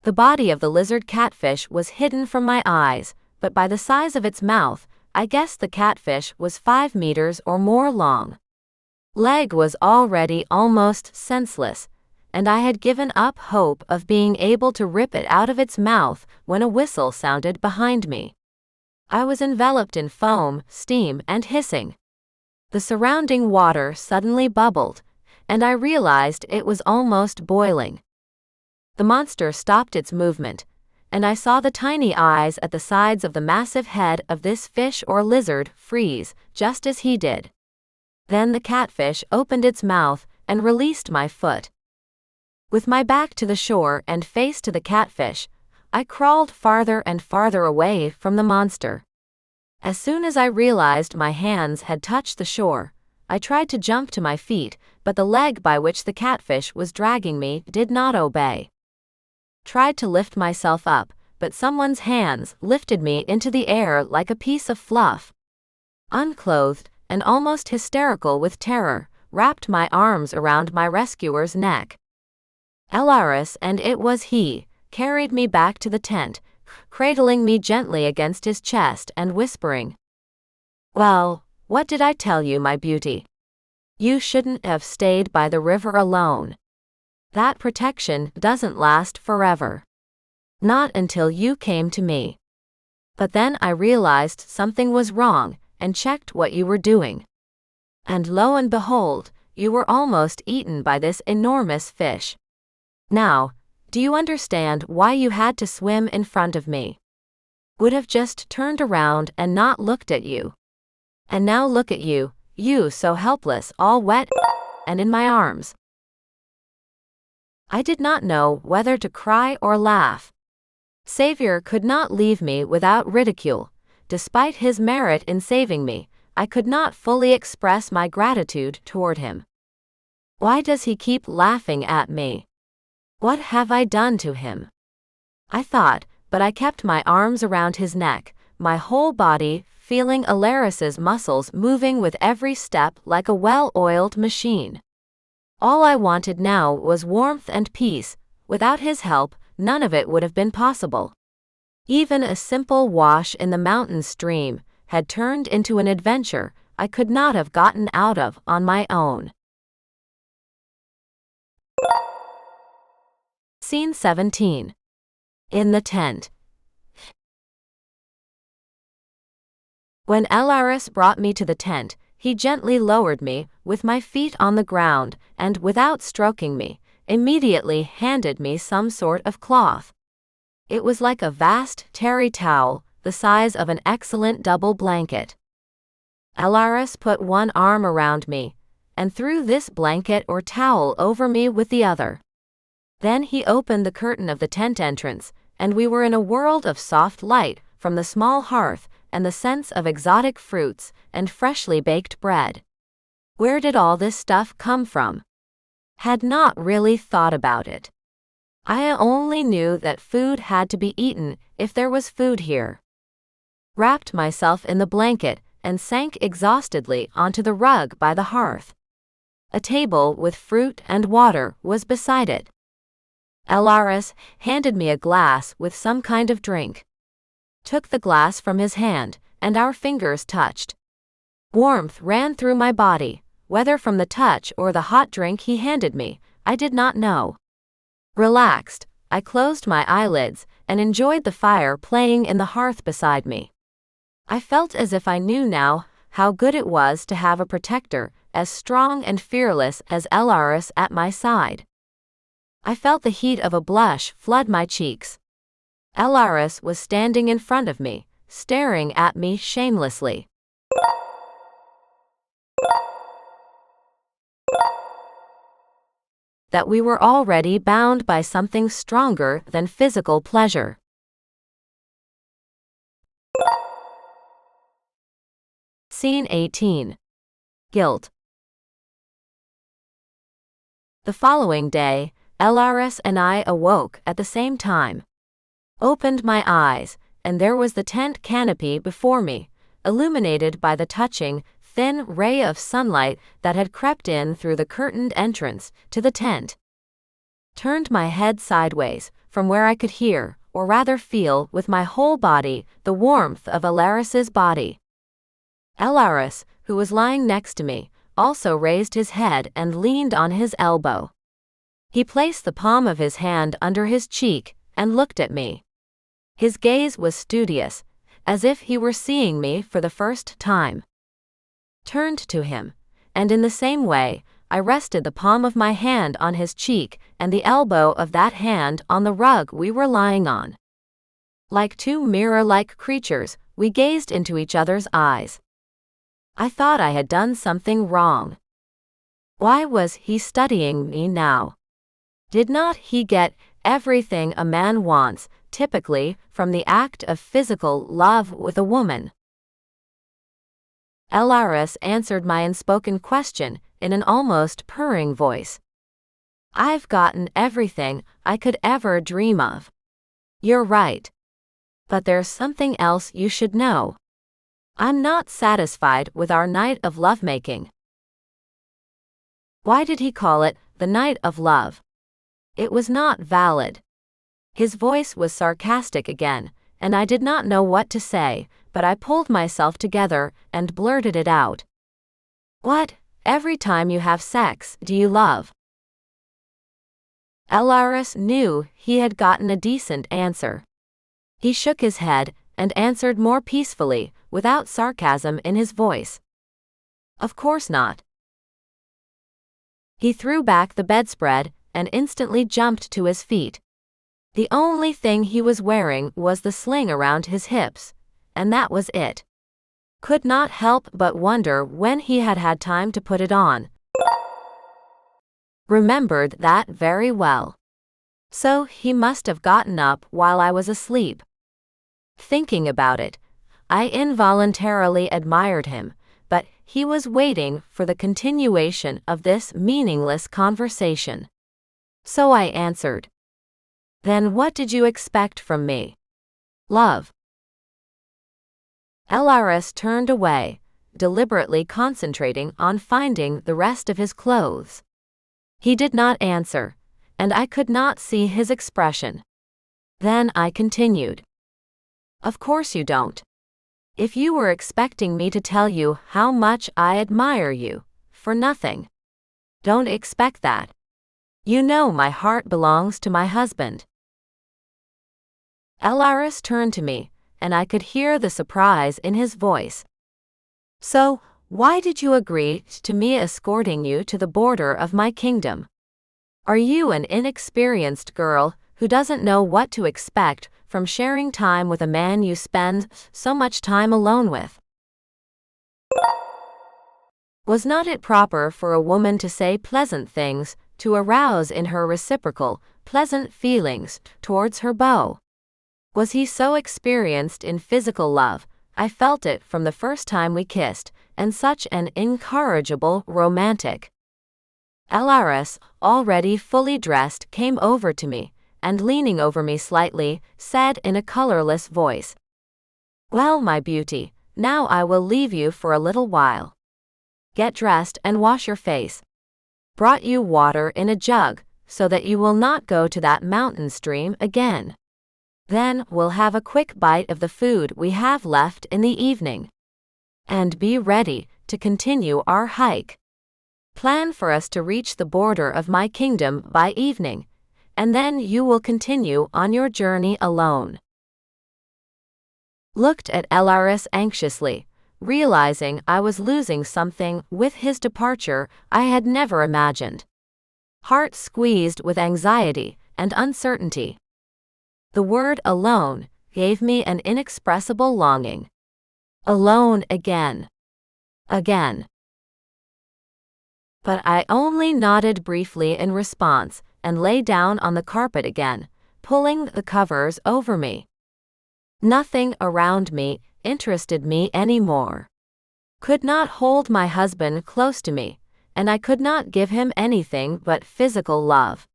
The body of the lizard catfish was hidden from my eyes, but by the size of its mouth, I guessed the catfish was 5 meters or more long. Leg was already almost senseless, and I had given up hope of being able to rip it out of its mouth when a whistle sounded behind me. I was enveloped in foam, steam, and hissing. The surrounding water suddenly bubbled, and I realized it was almost boiling. The monster stopped its movement, and I saw the tiny eyes at the sides of the massive head of this fish or lizard freeze, just as he did. Then the catfish opened its mouth and released my foot. With my back to the shore and face to the catfish, I crawled farther and farther away from the monster. As soon as I realized my hands had touched the shore, I tried to jump to my feet, but the leg by which the catfish was dragging me did not obey. Tried to lift myself up, but someone's hands lifted me into the air like a piece of fluff. Unclothed and almost hysterical with terror, wrapped my arms around my rescuer's neck. Elaris, and it was he, carried me back to the tent, cradling me gently against his chest and whispering, "Well, what did I tell you, my beauty? You shouldn't have stayed by the river alone. That protection doesn't last forever. Not until you came to me. But then I realized something was wrong and checked what you were doing. And lo and behold, you were almost eaten by this enormous fish. Now, do you understand why you had to swim in front of me? Would have just turned around and not looked at you. And now look at you, you so helpless, all wet and in my arms." I did not know whether to cry or laugh. Savior could not leave me without ridicule. Despite his merit in saving me, I could not fully express my gratitude toward him. Why does he keep laughing at me? What have I done to him? I thought, but I kept my arms around his neck, my whole body feeling Elaris's muscles moving with every step like a well-oiled machine. All I wanted now was warmth and peace. Without his help, none of it would have been possible. Even a simple wash in the mountain stream had turned into an adventure I could not have gotten out of on my own. Scene 17. In the tent. When Elaris brought me to the tent, he gently lowered me, with my feet on the ground, and without stroking me, immediately handed me some sort of cloth. It was like a vast terry towel, the size of an excellent double blanket. Elaris put one arm around me, and threw this blanket or towel over me with the other. Then he opened the curtain of the tent entrance, and we were in a world of soft light from the small hearth and the scents of exotic fruits and freshly baked bread. Where did all this stuff come from? Had not really thought about it. I only knew that food had to be eaten if there was food here. Wrapped myself in the blanket and sank exhaustedly onto the rug by the hearth. A table with fruit and water was beside it. Elaris handed me a glass with some kind of drink. Took the glass from his hand, and our fingers touched. Warmth ran through my body, whether from the touch or the hot drink he handed me, I did not know. Relaxed, I closed my eyelids and enjoyed the fire playing in the hearth beside me. I felt as if I knew now how good it was to have a protector as strong and fearless as Elaris at my side. I felt the heat of a blush flood my cheeks. Elaris was standing in front of me, staring at me shamelessly. That we were already bound by something stronger than physical pleasure. Scene 18. Guilt. The following day, Elaris and I awoke at the same time. Opened my eyes, and there was the tent canopy before me, illuminated by the touching, thin ray of sunlight that had crept in through the curtained entrance to the tent. Turned my head sideways, from where I could hear, or rather feel with my whole body, the warmth of Elaris's body. Elaris, who was lying next to me, also raised his head and leaned on his elbow. He placed the palm of his hand under his cheek and looked at me. His gaze was studious, as if he were seeing me for the first time. Turned to him, and in the same way, I rested the palm of my hand on his cheek and the elbow of that hand on the rug we were lying on. Like two mirror-like creatures, we gazed into each other's eyes. I thought I had done something wrong. Why was he studying me now? Did not he get everything a man wants, typically, from the act of physical love with a woman? Elaris answered my unspoken question in an almost purring voice. I've gotten everything I could ever dream of. You're right. But there's something else you should know. I'm not satisfied with our night of lovemaking. Why did he call it the night of love? It was not valid. His voice was sarcastic again, and I did not know what to say, but I pulled myself together and blurted it out. "What, every time you have sex, do you love?" Elaris knew he had gotten a decent answer. He shook his head and answered more peacefully, without sarcasm in his voice. "Of course not." He threw back the bedspread and instantly jumped to his feet. The only thing he was wearing was the sling around his hips, and that was it. Could not help but wonder when he had had time to put it on. Remembered that very well. So he must have gotten up while I was asleep. Thinking about it, I involuntarily admired him, but he was waiting for the continuation of this meaningless conversation. So I answered, "Then what did you expect from me?" "Love." Elaris turned away, deliberately concentrating on finding the rest of his clothes. He did not answer, and I could not see his expression. Then I continued. "Of course you don't. If you were expecting me to tell you how much I admire you, for nothing. Don't expect that. You know my heart belongs to my husband." Elaris turned to me, and I could hear the surprise in his voice. "So, why did you agree to me escorting you to the border of my kingdom? Are you an inexperienced girl who doesn't know what to expect from sharing time with a man you spend so much time alone with? Was not it proper for a woman to say pleasant things to arouse in her reciprocal, pleasant feelings towards her beau? Was he so experienced in physical love? I felt it from the first time we kissed, and such an incorrigible romantic." Elaris, already fully dressed, came over to me, and leaning over me slightly, said in a colorless voice, "Well, my beauty, now I will leave you for a little while. Get dressed and wash your face. Brought you water in a jug, so that you will not go to that mountain stream again. Then we'll have a quick bite of the food we have left in the evening. And be ready to continue our hike. Plan for us to reach the border of my kingdom by evening, and then you will continue on your journey alone." Looked at Elaris anxiously, realizing I was losing something with his departure I had never imagined. Heart squeezed with anxiety and uncertainty. The word alone gave me an inexpressible longing. Alone again. Again. But I only nodded briefly in response and lay down on the carpet again, pulling the covers over me. Nothing around me interested me anymore. Could not hold my husband close to me, and I could not give him anything but physical love.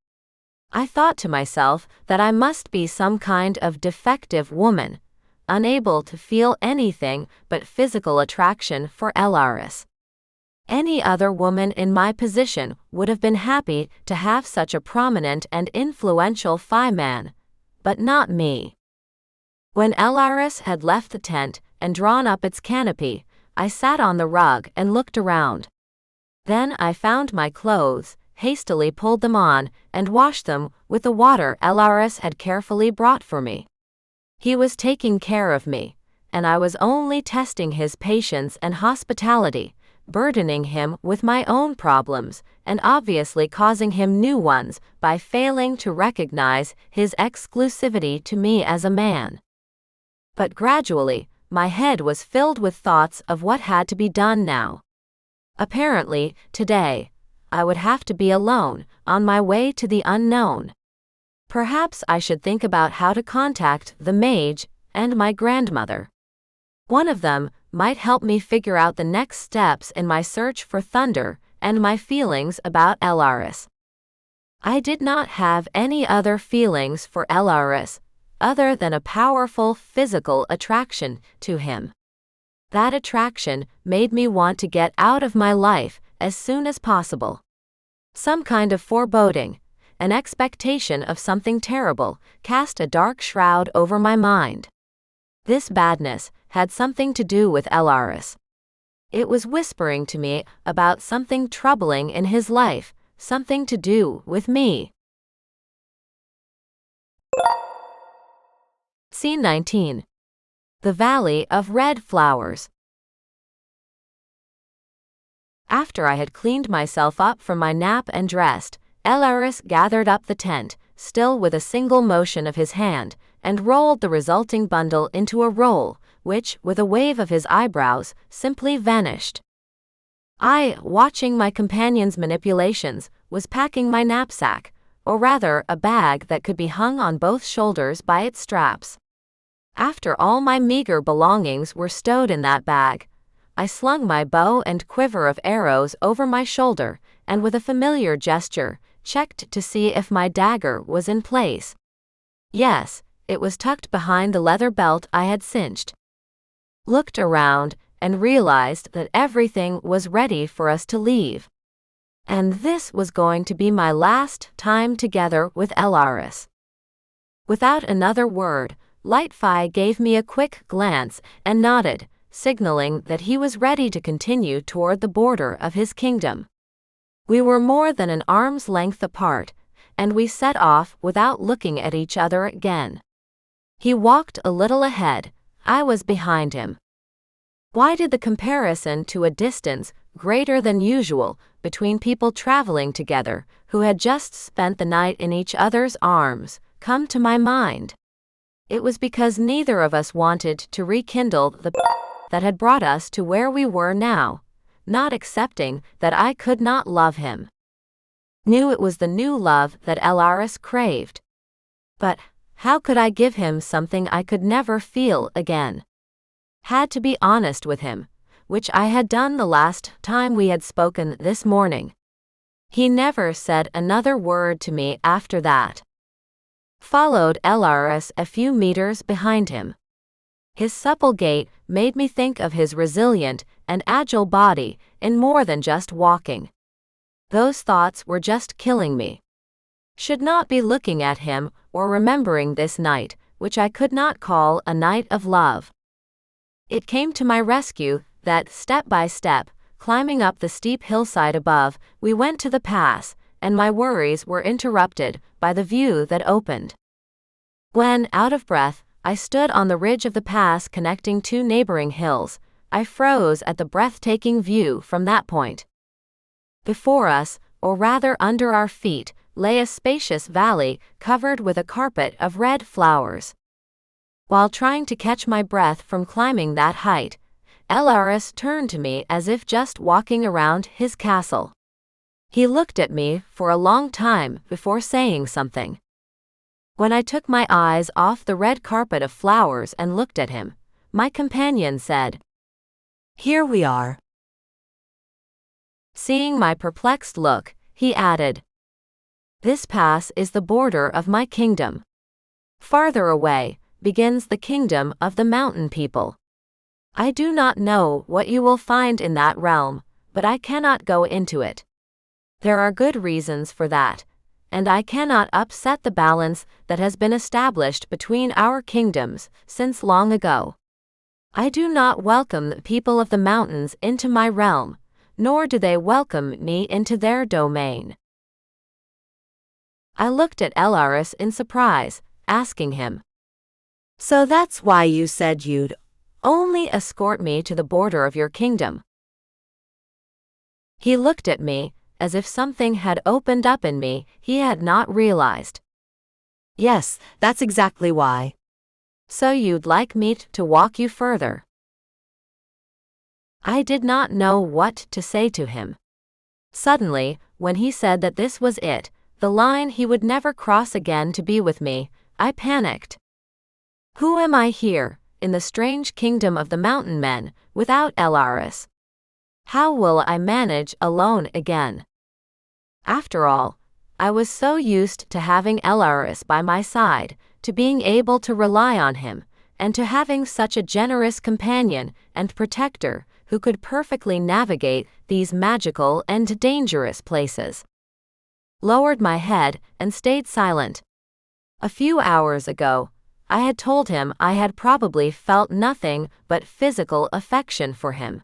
I thought to myself that I must be some kind of defective woman, unable to feel anything but physical attraction for Elaris. Any other woman in my position would have been happy to have such a prominent and influential Fae man, but not me. When Elaris had left the tent and drawn up its canopy, I sat on the rug and looked around. Then I found my clothes, hastily pulled them on, and washed them with the water Elaris had carefully brought for me. He was taking care of me, and I was only testing his patience and hospitality, burdening him with my own problems, and obviously causing him new ones by failing to recognize his exclusivity to me as a man. But gradually, my head was filled with thoughts of what had to be done now. Apparently, today, I would have to be alone, on my way to the unknown. Perhaps I should think about how to contact the mage and my grandmother. One of them might help me figure out the next steps in my search for thunder and my feelings about Elaris. I did not have any other feelings for Elaris, other than a powerful physical attraction to him. That attraction made me want to get out of my life as soon as possible. Some kind of foreboding, an expectation of something terrible, cast a dark shroud over my mind. This badness had something to do with Elaris. It was whispering to me about something troubling in his life, something to do with me. Scene 19. The Valley of Red Flowers. After I had cleaned myself up from my nap and dressed, Elaris gathered up the tent, still with a single motion of his hand, and rolled the resulting bundle into a roll, which, with a wave of his eyebrows, simply vanished. I, watching my companion's manipulations, was packing my knapsack, or rather a bag that could be hung on both shoulders by its straps. After all my meager belongings were stowed in that bag, I slung my bow and quiver of arrows over my shoulder, and with a familiar gesture, checked to see if my dagger was in place. Yes, it was tucked behind the leather belt I had cinched. Looked around, and realized that everything was ready for us to leave. And this was going to be my last time together with Elaris. Without another word, Light Fae gave me a quick glance and nodded, signaling that he was ready to continue toward the border of his kingdom. We were more than an arm's length apart, and we set off without looking at each other again. He walked a little ahead, I was behind him. Why did the comparison to a distance greater than usual between people traveling together who had just spent the night in each other's arms come to my mind? It was because neither of us wanted to rekindle the that had brought us to where we were now, not accepting that I could not love him. Knew it was the new love that Elaris craved. But how could I give him something I could never feel again? Had to be honest with him, which I had done the last time we had spoken this morning. He never said another word to me after that. Followed Elaris a few meters behind him. His supple gait made me think of his resilient and agile body in more than just walking. Those thoughts were just killing me. Should not be looking at him or remembering this night, which I could not call a night of love. It came to my rescue that, step by step, climbing up the steep hillside above, we went to the pass, and my worries were interrupted by the view that opened. When, out of breath, I stood on the ridge of the pass connecting two neighboring hills, I froze at the breathtaking view from that point. Before us, or rather under our feet, lay a spacious valley covered with a carpet of red flowers. While trying to catch my breath from climbing that height, Elaris turned to me as if just walking around his castle. He looked at me for a long time before saying something. When I took my eyes off the red carpet of flowers and looked at him, my companion said, "Here we are." Seeing my perplexed look, he added, "This pass is the border of my kingdom. Farther away begins the kingdom of the mountain people. I do not know what you will find in that realm, but I cannot go into it. There are good reasons for that, and I cannot upset the balance that has been established between our kingdoms since long ago. I do not welcome the people of the mountains into my realm, nor do they welcome me into their domain." I looked at Elaris in surprise, asking him, "So that's why you said you'd only escort me to the border of your kingdom?" He looked at me, as if something had opened up in me he had not realized. "Yes, that's exactly why." "So you'd like me to walk you further?" I did not know what to say to him. Suddenly, when he said that this was it, the line he would never cross again to be with me, I panicked. Who am I here, in the strange kingdom of the mountain men, without Elaris? How will I manage alone again? After all, I was so used to having Elaris by my side, to being able to rely on him, and to having such a generous companion and protector who could perfectly navigate these magical and dangerous places. Lowered my head and stayed silent. A few hours ago, I had told him I had probably felt nothing but physical affection for him.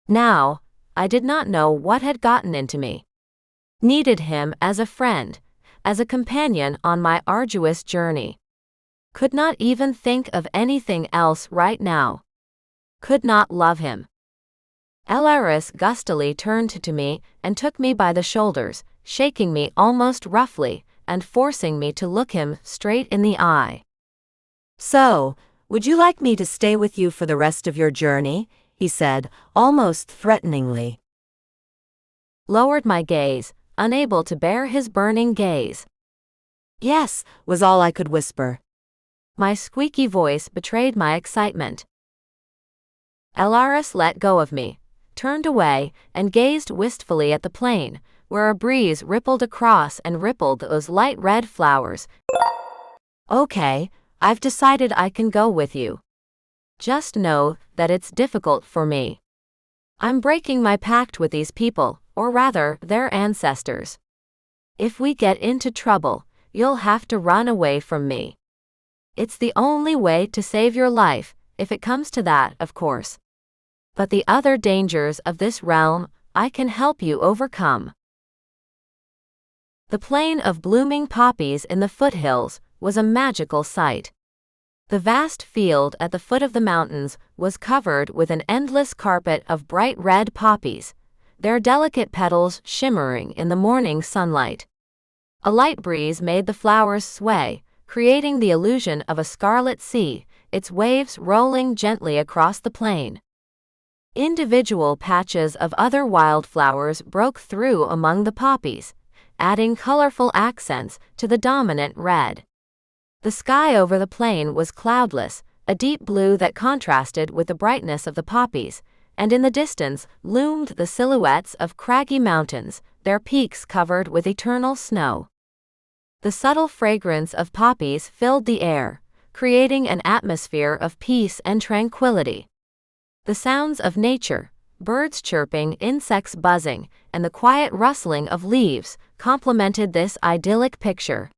Now, I did not know what had gotten into me. Needed him as a friend, as a companion on my arduous journey. Could not even think of anything else right now. Could not love him. Elaris gustily turned to me and took me by the shoulders, shaking me almost roughly and forcing me to look him straight in the eye. "So, would you like me to stay with you for the rest of your journey?" he said, almost threateningly. Lowered my gaze, unable to bear his burning gaze. "Yes," was all I could whisper. My squeaky voice betrayed my excitement. Elaris let go of me, turned away, and gazed wistfully at the plain, where a breeze rippled across and rippled those light red flowers. "Okay, I've decided I can go with you. Just know that it's difficult for me. I'm breaking my pact with these people, or rather, their ancestors. If we get into trouble, you'll have to run away from me. It's the only way to save your life, if it comes to that, of course. But the other dangers of this realm, I can help you overcome." The plain of blooming poppies in the foothills was a magical sight. The vast field at the foot of the mountains was covered with an endless carpet of bright red poppies, their delicate petals shimmering in the morning sunlight. A light breeze made the flowers sway, creating the illusion of a scarlet sea, its waves rolling gently across the plain. Individual patches of other wildflowers broke through among the poppies, adding colorful accents to the dominant red. The sky over the plain was cloudless, a deep blue that contrasted with the brightness of the poppies, and in the distance loomed the silhouettes of craggy mountains, their peaks covered with eternal snow. The subtle fragrance of poppies filled the air, creating an atmosphere of peace and tranquility. The sounds of nature, birds chirping, insects buzzing, and the quiet rustling of leaves complemented this idyllic picture.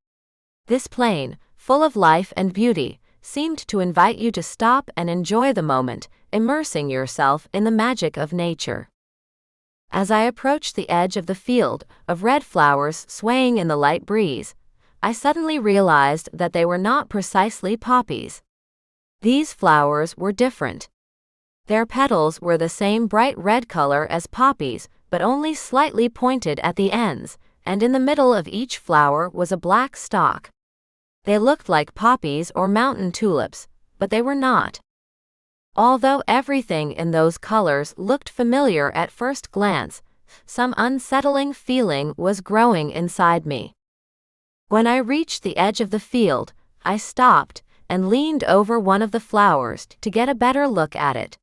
This plain, full of life and beauty, seemed to invite you to stop and enjoy the moment, immersing yourself in the magic of nature. As I approached the edge of the field of red flowers swaying in the light breeze, I suddenly realized that they were not precisely poppies. These flowers were different. Their petals were the same bright red color as poppies, but only slightly pointed at the ends, and in the middle of each flower was a black stalk. They looked like poppies or mountain tulips, but they were not. Although everything in those colors looked familiar at first glance, some unsettling feeling was growing inside me. When I reached the edge of the field, I stopped and leaned over one of the flowers to get a better look at it.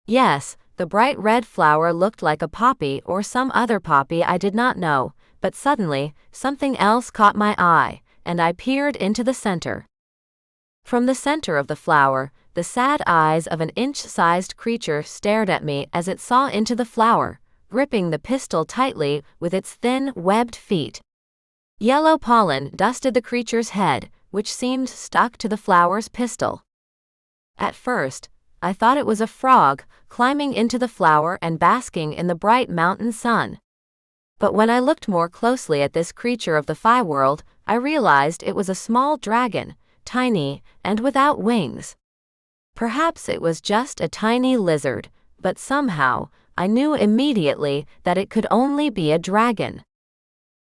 Yes, the bright red flower looked like a poppy or some other poppy I did not know, but suddenly, something else caught my eye, and I peered into the center. From the center of the flower, the sad eyes of an inch-sized creature stared at me as it saw into the flower, gripping the pistil tightly with its thin, webbed feet. Yellow pollen dusted the creature's head, which seemed stuck to the flower's pistil. At first, I thought it was a frog, climbing into the flower and basking in the bright mountain sun. But when I looked more closely at this creature of the Fae world, I realized it was a small dragon, tiny and without wings. Perhaps it was just a tiny lizard, but somehow, I knew immediately that it could only be a dragon.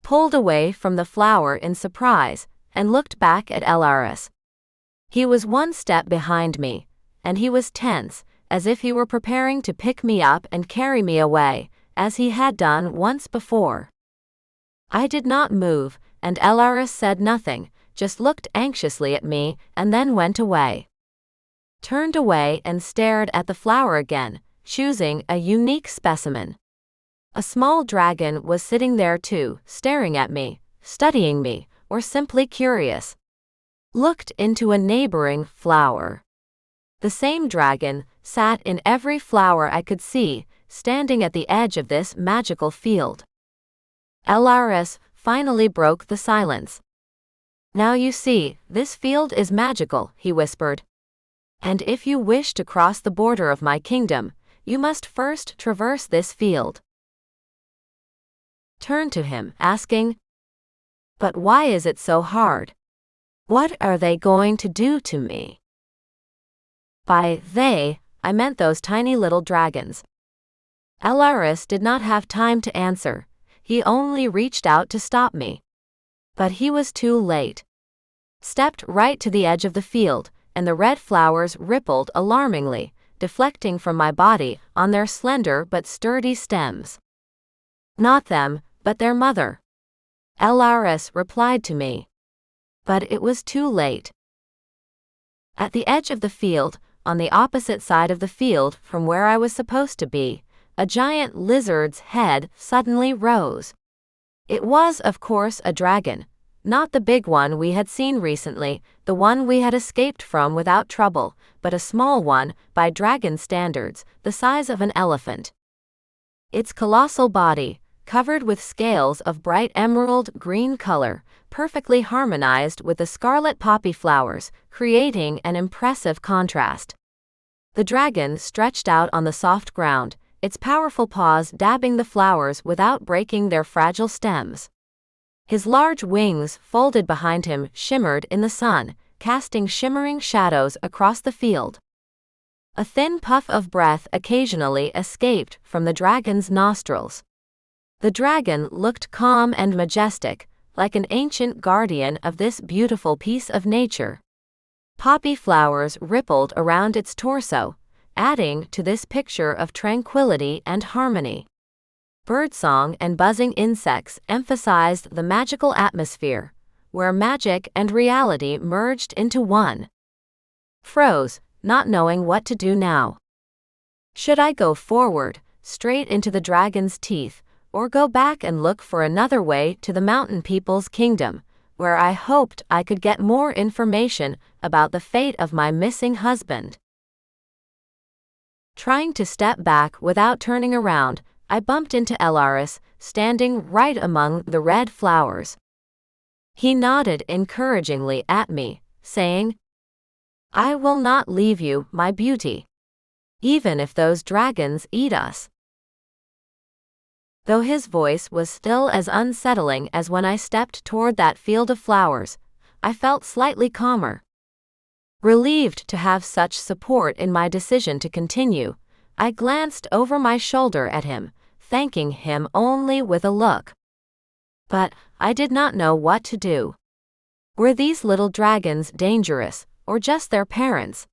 Pulled away from the flower in surprise, and looked back at Elaris. He was one step behind me, and he was tense, as if he were preparing to pick me up and carry me away, as he had done once before. I did not move, and Elaris said nothing, just looked anxiously at me and then went away. Turned away and stared at the flower again, choosing a unique specimen. A small dragon was sitting there too, staring at me, studying me, or simply curious. Looked into a neighboring flower. The same dragon sat in every flower I could see, standing at the edge of this magical field. Elaris finally broke the silence. "Now you see, this field is magical," he whispered. "And if you wish to cross the border of my kingdom, you must first traverse this field." Turned to him, asking, "But why is it so hard? What are they going to do to me?" By they, I meant those tiny little dragons. Elaris did not have time to answer. He only reached out to stop me. But he was too late. Stepped right to the edge of the field, and the red flowers rippled alarmingly, deflecting from my body on their slender but sturdy stems. "Not them, but their mother," Elaris replied to me. But it was too late. At the edge of the field, on the opposite side of the field from where I was supposed to be, a giant lizard's head suddenly rose. It was, of course, a dragon, not the big one we had seen recently, the one we had escaped from without trouble, but a small one, by dragon standards, the size of an elephant. Its colossal body, covered with scales of bright emerald green color, perfectly harmonized with the scarlet poppy flowers, creating an impressive contrast. The dragon stretched out on the soft ground, its powerful paws dabbing the flowers without breaking their fragile stems. His large wings, folded behind him, shimmered in the sun, casting shimmering shadows across the field. A thin puff of breath occasionally escaped from the dragon's nostrils. The dragon looked calm and majestic, like an ancient guardian of this beautiful piece of nature. Poppy flowers rippled around its torso, adding to this picture of tranquility and harmony. Birdsong and buzzing insects emphasized the magical atmosphere, where magic and reality merged into one. Froze, not knowing what to do now. Should I go forward, straight into the dragon's teeth, or go back and look for another way to the mountain people's kingdom, where I hoped I could get more information about the fate of my missing husband? Trying to step back without turning around, I bumped into Elaris, standing right among the red flowers. He nodded encouragingly at me, saying, "I will not leave you, my beauty. Even if those dragons eat us." Though his voice was still as unsettling as when I stepped toward that field of flowers, I felt slightly calmer. Relieved to have such support in my decision to continue, I glanced over my shoulder at him, thanking him only with a look. But I did not know what to do. Were these little dragons dangerous, or just their parents?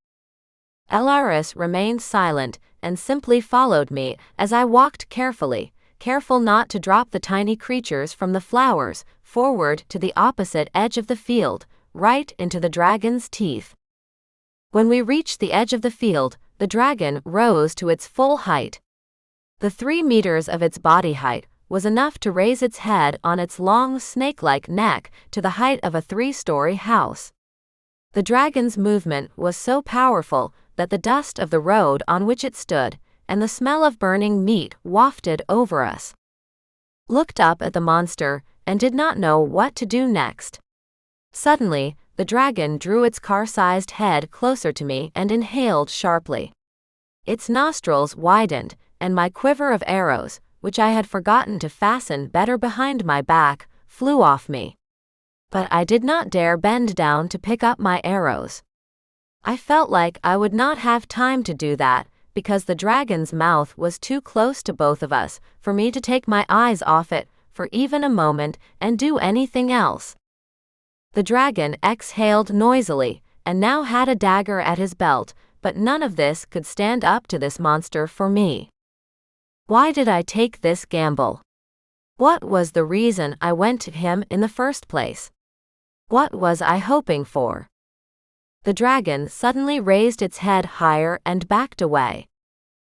Elaris remained silent and simply followed me as I walked carefully, careful not to drop the tiny creatures from the flowers, forward to the opposite edge of the field, right into the dragon's teeth. When we reached the edge of the field, the dragon rose to its full height. The 3 meters of its body height was enough to raise its head on its long snake-like neck to the height of a 3-story house. The dragon's movement was so powerful that the dust of the road on which it stood, and the smell of burning meat wafted over us. Looked up at the monster, and did not know what to do next. Suddenly, the dragon drew its car-sized head closer to me and inhaled sharply. Its nostrils widened, and my quiver of arrows, which I had forgotten to fasten better behind my back, flew off me. But I did not dare bend down to pick up my arrows. I felt like I would not have time to do that, because the dragon's mouth was too close to both of us for me to take my eyes off it for even a moment and do anything else. The dragon exhaled noisily, and now had a dagger at his belt, but none of this could stand up to this monster for me. Why did I take this gamble? What was the reason I went to him in the first place? What was I hoping for? The dragon suddenly raised its head higher and backed away.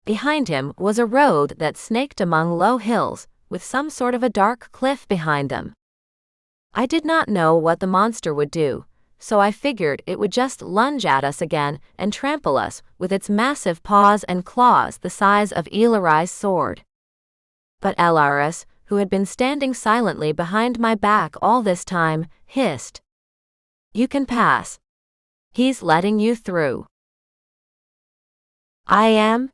Behind him was a road that snaked among low hills, with some sort of a dark cliff behind them. I did not know what the monster would do, so I figured it would just lunge at us again and trample us with its massive paws and claws the size of Elaris' sword. But Elaris, who had been standing silently behind my back all this time, hissed, You can pass. He's letting you through. I am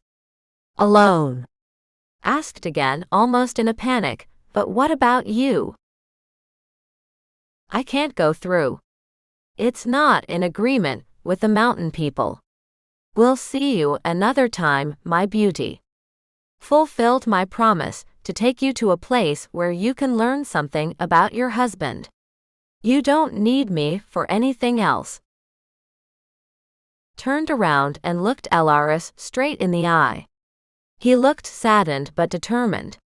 alone. Asked again, almost in a panic, but what about you? I can't go through. It's not in agreement with the mountain people. We'll see you another time, my beauty. Fulfilled my promise to take you to a place where you can learn something about your husband. You don't need me for anything else. Turned around and looked Elaris straight in the eye. He looked saddened but determined.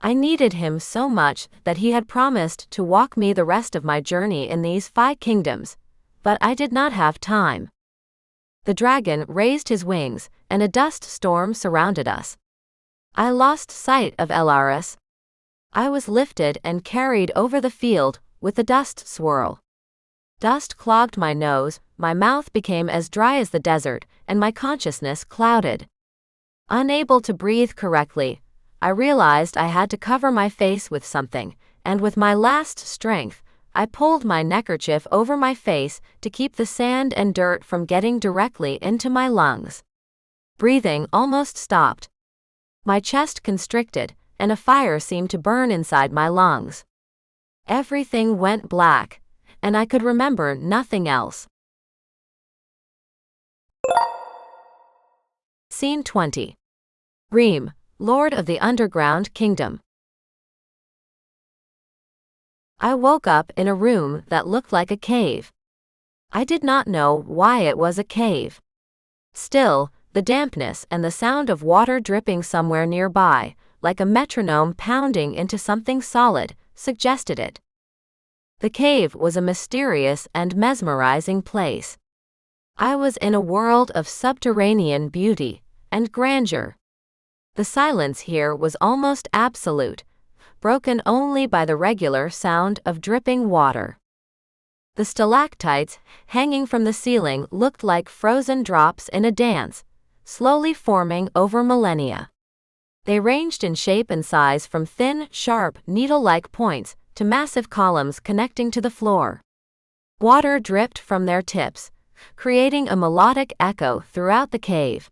I needed him so much that he had promised to walk me the rest of my journey in these 5 kingdoms, but I did not have time. The dragon raised his wings, and a dust storm surrounded us. I lost sight of Elaris. I was lifted and carried over the field with the dust swirl. Dust clogged my nose, my mouth became as dry as the desert, and my consciousness clouded. Unable to breathe correctly, I realized I had to cover my face with something, and with my last strength, I pulled my neckerchief over my face to keep the sand and dirt from getting directly into my lungs. Breathing almost stopped. My chest constricted, and a fire seemed to burn inside my lungs. Everything went black, and I could remember nothing else. Scene 20. Reim, Lord of the Underground Kingdom. I woke up in a room that looked like a cave. I did not know why it was a cave. Still, the dampness and the sound of water dripping somewhere nearby, like a metronome pounding into something solid, suggested it. The cave was a mysterious and mesmerizing place. I was in a world of subterranean beauty and grandeur. The silence here was almost absolute, broken only by the regular sound of dripping water. The stalactites hanging from the ceiling looked like frozen drops in a dance, slowly forming over millennia. They ranged in shape and size from thin, sharp, needle-like points to massive columns connecting to the floor. Water dripped from their tips, creating a melodic echo throughout the cave.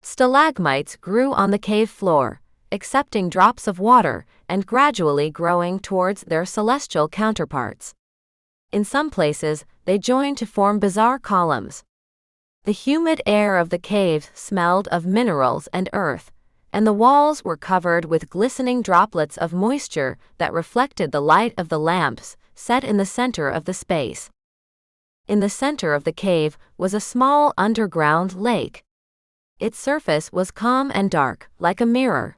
Stalagmites grew on the cave floor, accepting drops of water and gradually growing towards their celestial counterparts. In some places, they joined to form bizarre columns. The humid air of the cave smelled of minerals and earth, and the walls were covered with glistening droplets of moisture that reflected the light of the lamps set in the center of the space. In the center of the cave was a small underground lake. Its surface was calm and dark, like a mirror.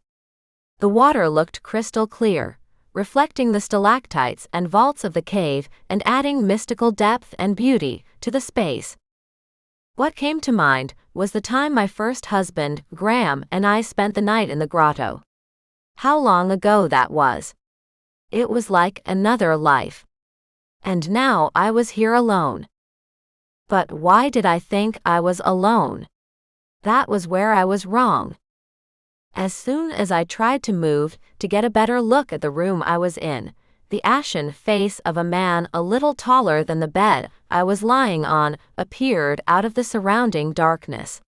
The water looked crystal clear, reflecting the stalactites and vaults of the cave and adding mystical depth and beauty to the space. What came to mind was the time my first husband, Graham, and I spent the night in the grotto. How long ago that was. It was like another life. And now I was here alone. But why did I think I was alone? That was where I was wrong. As soon as I tried to move to get a better look at the room I was in, the ashen face of a man a little taller than the bed I was lying on appeared out of the surrounding darkness.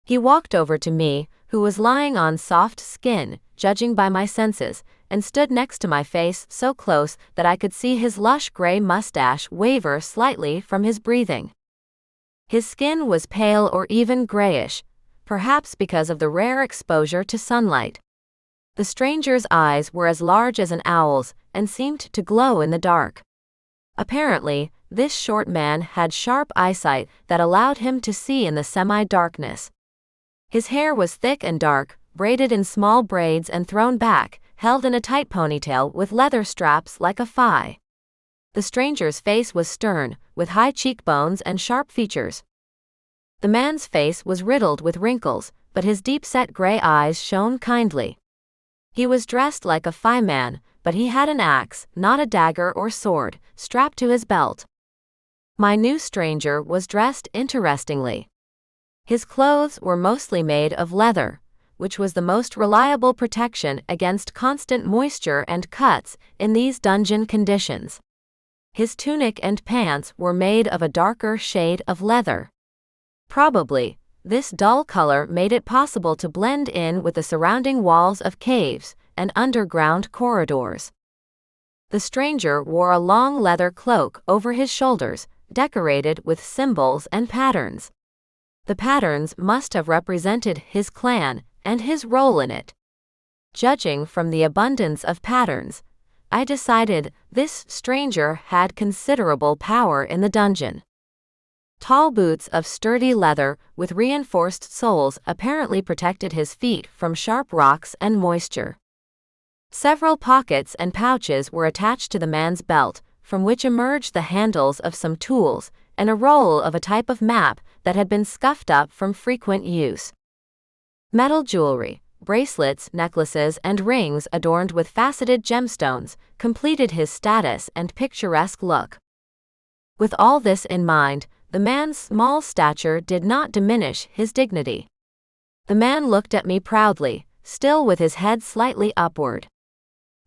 He walked over to me, who was lying on soft skin, judging by my senses, and stood next to my face so close that I could see his lush gray mustache waver slightly from his breathing. His skin was pale or even grayish, perhaps because of the rare exposure to sunlight. The stranger's eyes were as large as an owl's and seemed to glow in the dark. Apparently, this short man had sharp eyesight that allowed him to see in the semi-darkness. His hair was thick and dark, braided in small braids and thrown back, held in a tight ponytail with leather straps like a fae. The stranger's face was stern, with high cheekbones and sharp features. The man's face was riddled with wrinkles, but his deep-set gray eyes shone kindly. He was dressed like a fae man, but he had an axe, not a dagger or sword, strapped to his belt. My new stranger was dressed interestingly. His clothes were mostly made of leather, which was the most reliable protection against constant moisture and cuts in these dungeon conditions. His tunic and pants were made of a darker shade of leather. Probably, this dull color made it possible to blend in with the surrounding walls of caves and underground corridors. The stranger wore a long leather cloak over his shoulders, decorated with symbols and patterns. The patterns must have represented his clan and his role in it. Judging from the abundance of patterns, I decided this stranger had considerable power in the dungeon. Tall boots of sturdy leather with reinforced soles apparently protected his feet from sharp rocks and moisture. Several pockets and pouches were attached to the man's belt, from which emerged the handles of some tools and a roll of a type of map that had been scuffed up from frequent use. Metal jewelry, bracelets, necklaces, and rings adorned with faceted gemstones completed his status and picturesque look. With all this in mind, the man's small stature did not diminish his dignity. The man looked at me proudly, still with his head slightly upward.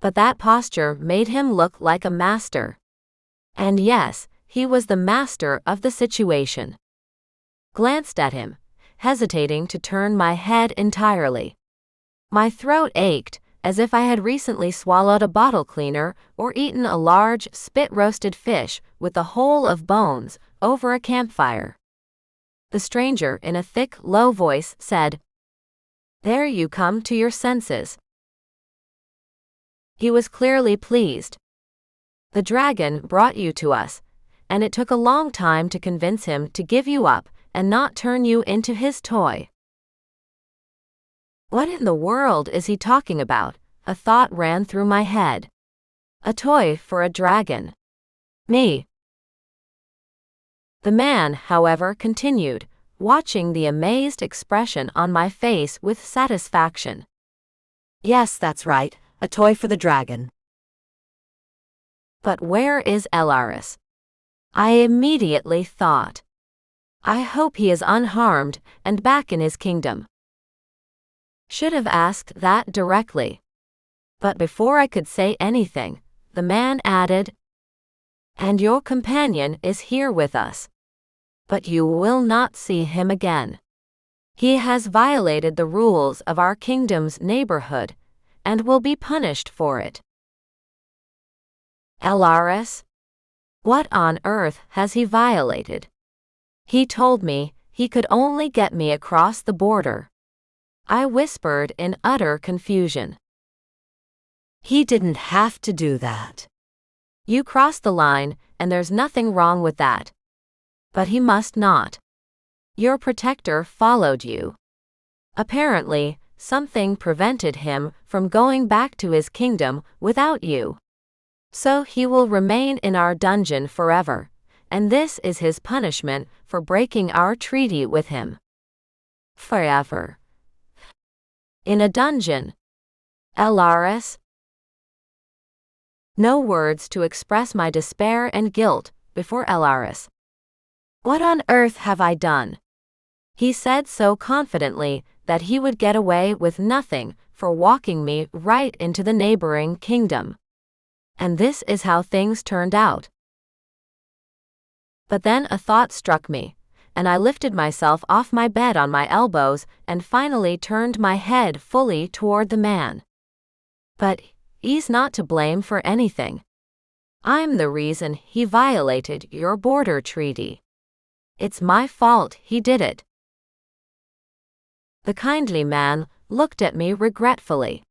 But that posture made him look like a master. And yes, he was the master of the situation. Glanced at him, hesitating to turn my head entirely. My throat ached, as if I had recently swallowed a bottle cleaner or eaten a large, spit-roasted fish with the whole of bones over a campfire. The stranger, in a thick, low voice, said, "There you come to your senses." He was clearly pleased. "The dragon brought you to us, and it took a long time to convince him to give you up and not turn you into his toy." What in the world is he talking about? A thought ran through my head. A toy for a dragon. Me. The man, however, continued, watching the amazed expression on my face with satisfaction. "Yes, that's right, a toy for the dragon." "But where is Elaris?" I immediately thought. I hope he is unharmed and back in his kingdom. Should have asked that directly. But before I could say anything, the man added, "And your companion is here with us. But you will not see him again. He has violated the rules of our kingdom's neighborhood, and will be punished for it." Elaris? What on earth has he violated? He told me he could only get me across the border. I whispered in utter confusion. "He didn't have to do that." "You crossed the line, and there's nothing wrong with that. But he must not. Your protector followed you. Apparently, something prevented him from going back to his kingdom without you. So he will remain in our dungeon forever, and this is his punishment for breaking our treaty with him. Forever. In a dungeon. Elaris?" No words to express my despair and guilt before Elaris. "What on earth have I done?" He said so confidently that he would get away with nothing for walking me right into the neighboring kingdom. And this is how things turned out. But then a thought struck me, and I lifted myself off my bed on my elbows and finally turned my head fully toward the man. But he's not to blame for anything. I'm the reason he violated your border treaty. It's my fault he did it." The kindly man looked at me regretfully.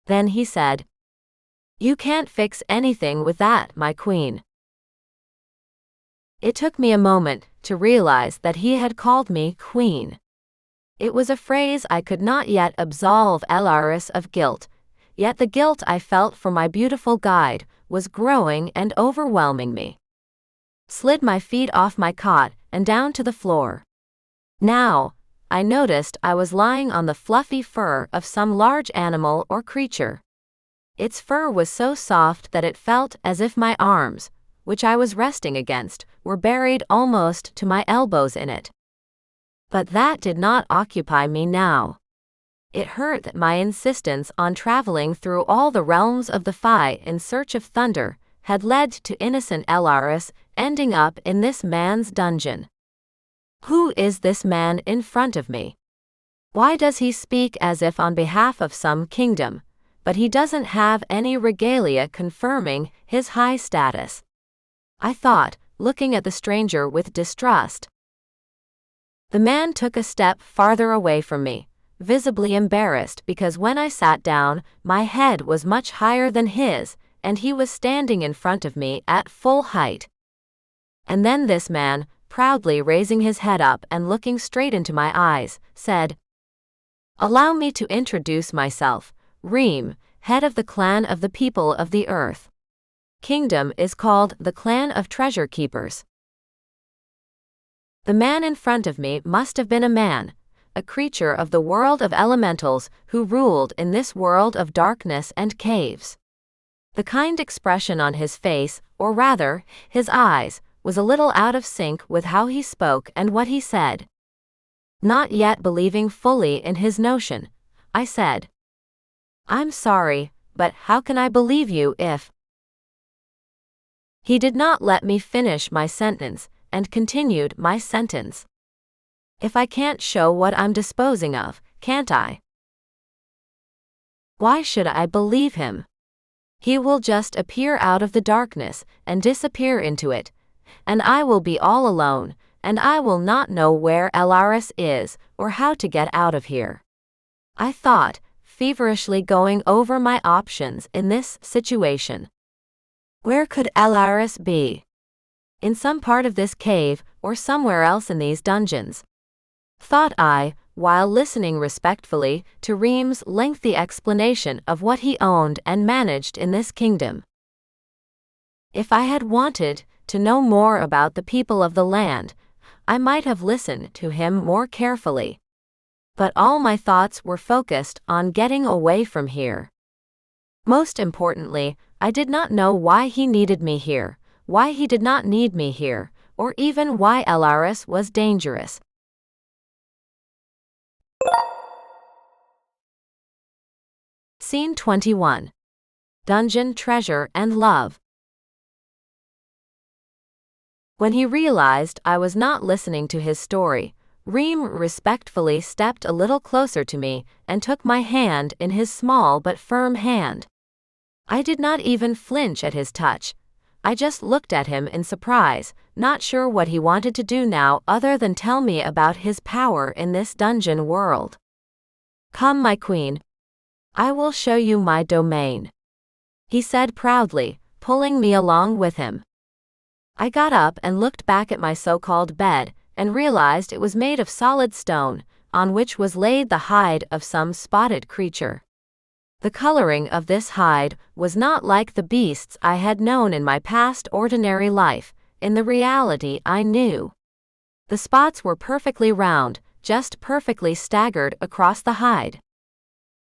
Then he said, "You can't fix anything with that, my queen." It took me a moment to realize that he had called me queen. It was a phrase I could not yet absolve Elaris of guilt, yet the guilt I felt for my beautiful guide was growing and overwhelming me. Slid my feet off my cot and down to the floor. Now, I noticed I was lying on the fluffy fur of some large animal or creature. Its fur was so soft that it felt as if my arms, which I was resting against, were buried almost to my elbows in it. But that did not occupy me now. It hurt that my insistence on traveling through all the realms of the Fae in search of thunder had led to innocent Elaris ending up in this man's dungeon. Who is this man in front of me? Why does he speak as if on behalf of some kingdom, but he doesn't have any regalia confirming his high status? I thought, looking at the stranger with distrust. The man took a step farther away from me, visibly embarrassed because when I sat down, my head was much higher than his, and he was standing in front of me at full height. And then this man, proudly raising his head up and looking straight into my eyes, said, "Allow me to introduce myself, Reim, head of the clan of the people of the earth. Kingdom is called the Clan of Treasure Keepers." The man in front of me must have been a man, a creature of the world of elementals who ruled in this world of darkness and caves. The kind expression on his face, or rather, his eyes, was a little out of sync with how he spoke and what he said. Not yet believing fully in his notion, I said, "I'm sorry, but how can I believe you if—" He did not let me finish my sentence, and continued my sentence. "If I can't show what I'm disposing of, can't I? Why should I believe him? He will just appear out of the darkness and disappear into it, and I will be all alone, and I will not know where Elaris is or how to get out of here." I thought, feverishly going over my options in this situation. Where could Elaris be? In some part of this cave, or somewhere else in these dungeons, thought I, while listening respectfully to Reim's lengthy explanation of what he owned and managed in this kingdom. If I had wanted to know more about the people of the land, I might have listened to him more carefully. But all my thoughts were focused on getting away from here. Most importantly, I did not know why he needed me here, why he did not need me here, or even why Elaris was dangerous. Scene 21. Dungeon Treasure and Love. When he realized I was not listening to his story, Reim respectfully stepped a little closer to me and took my hand in his small but firm hand. I did not even flinch at his touch. I just looked at him in surprise, not sure what he wanted to do now other than tell me about his power in this dungeon world. "Come, my queen. I will show you my domain," he said proudly, pulling me along with him. I got up and looked back at my so-called bed, and realized it was made of solid stone, on which was laid the hide of some spotted creature. The coloring of this hide was not like the beasts I had known in my past ordinary life, in the reality I knew. The spots were perfectly round, just perfectly staggered across the hide.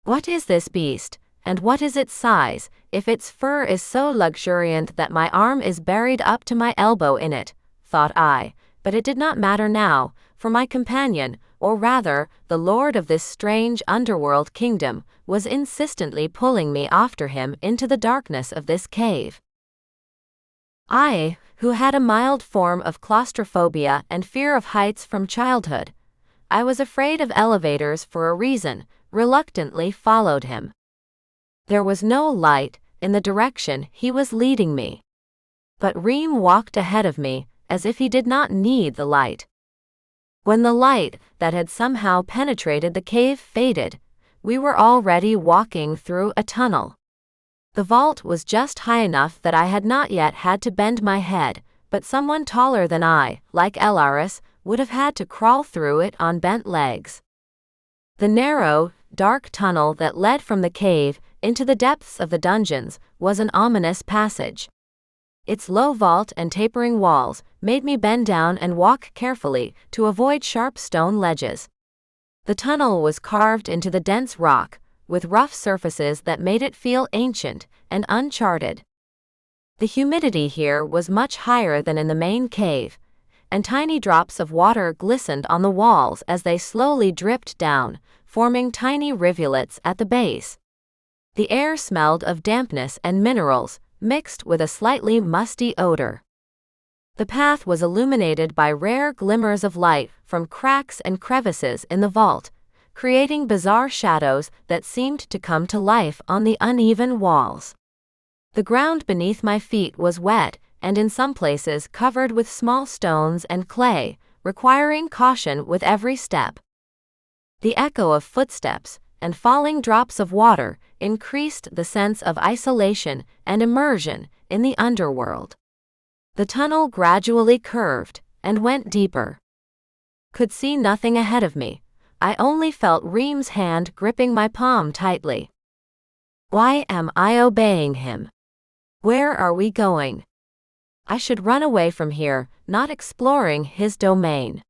What is this beast, and what is its size, if its fur is so luxuriant that my arm is buried up to my elbow in it, thought I, but it did not matter now, for my companion, or rather, the lord of this strange underworld kingdom, was insistently pulling me after him into the darkness of this cave. I, who had a mild form of claustrophobia and fear of heights from childhood, I was afraid of elevators for a reason, reluctantly followed him. There was no light in the direction he was leading me. But Reim walked ahead of me, as if he did not need the light. When the light that had somehow penetrated the cave faded, we were already walking through a tunnel. The vault was just high enough that I had not yet had to bend my head, but someone taller than I, like Elaris, would have had to crawl through it on bent legs. The narrow, dark tunnel that led from the cave into the depths of the dungeons was an ominous passage. Its low vault and tapering walls made me bend down and walk carefully to avoid sharp stone ledges. The tunnel was carved into the dense rock, with rough surfaces that made it feel ancient and uncharted. The humidity here was much higher than in the main cave, and tiny drops of water glistened on the walls as they slowly dripped down, forming tiny rivulets at the base. The air smelled of dampness and minerals, mixed with a slightly musty odor. The path was illuminated by rare glimmers of light from cracks and crevices in the vault, creating bizarre shadows that seemed to come to life on the uneven walls. The ground beneath my feet was wet and in some places covered with small stones and clay, requiring caution with every step. The echo of footsteps and falling drops of water increased the sense of isolation and immersion in the underworld. The tunnel gradually curved and went deeper. Could see nothing ahead of me. I only felt Reim's hand gripping my palm tightly. Why am I obeying him? Where are we going? I should run away from here, not exploring his domain.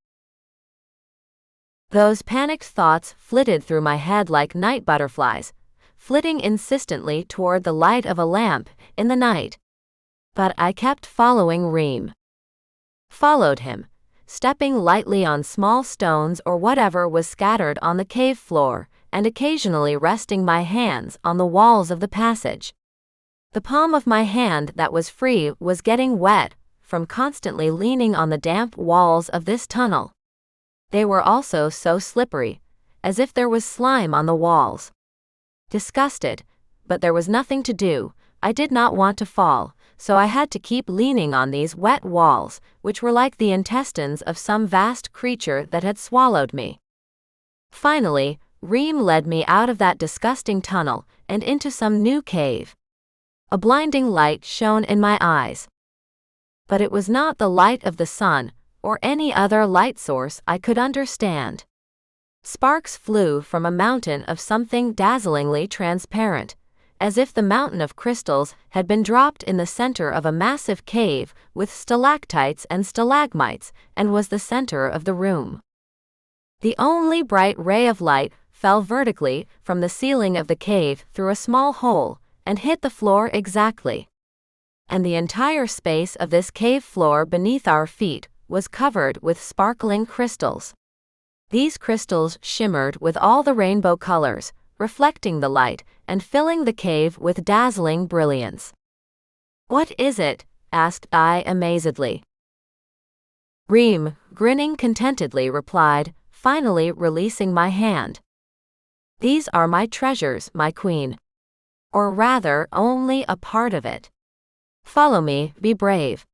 Those panicked thoughts flitted through my head like night butterflies, flitting insistently toward the light of a lamp in the night. But I kept following Reim. Followed him, stepping lightly on small stones or whatever was scattered on the cave floor, and occasionally resting my hands on the walls of the passage. The palm of my hand that was free was getting wet from constantly leaning on the damp walls of this tunnel. They were also so slippery, as if there was slime on the walls. Disgusted, but there was nothing to do. I did not want to fall, so I had to keep leaning on these wet walls, which were like the intestines of some vast creature that had swallowed me. Finally, Reim led me out of that disgusting tunnel and into some new cave. A blinding light shone in my eyes. But it was not the light of the sun or any other light source I could understand. Sparks flew from a mountain of something dazzlingly transparent, as if the mountain of crystals had been dropped in the center of a massive cave with stalactites and stalagmites, and was the center of the room. The only bright ray of light fell vertically from the ceiling of the cave through a small hole, and hit the floor exactly. And the entire space of this cave floor beneath our feet was covered with sparkling crystals. These crystals shimmered with all the rainbow colors, reflecting the light and filling the cave with dazzling brilliance. "What is it?" asked I amazedly. Reim, grinning contentedly, replied, finally releasing my hand. "These are my treasures, my queen. Or rather, only a part of it. Follow me, be brave.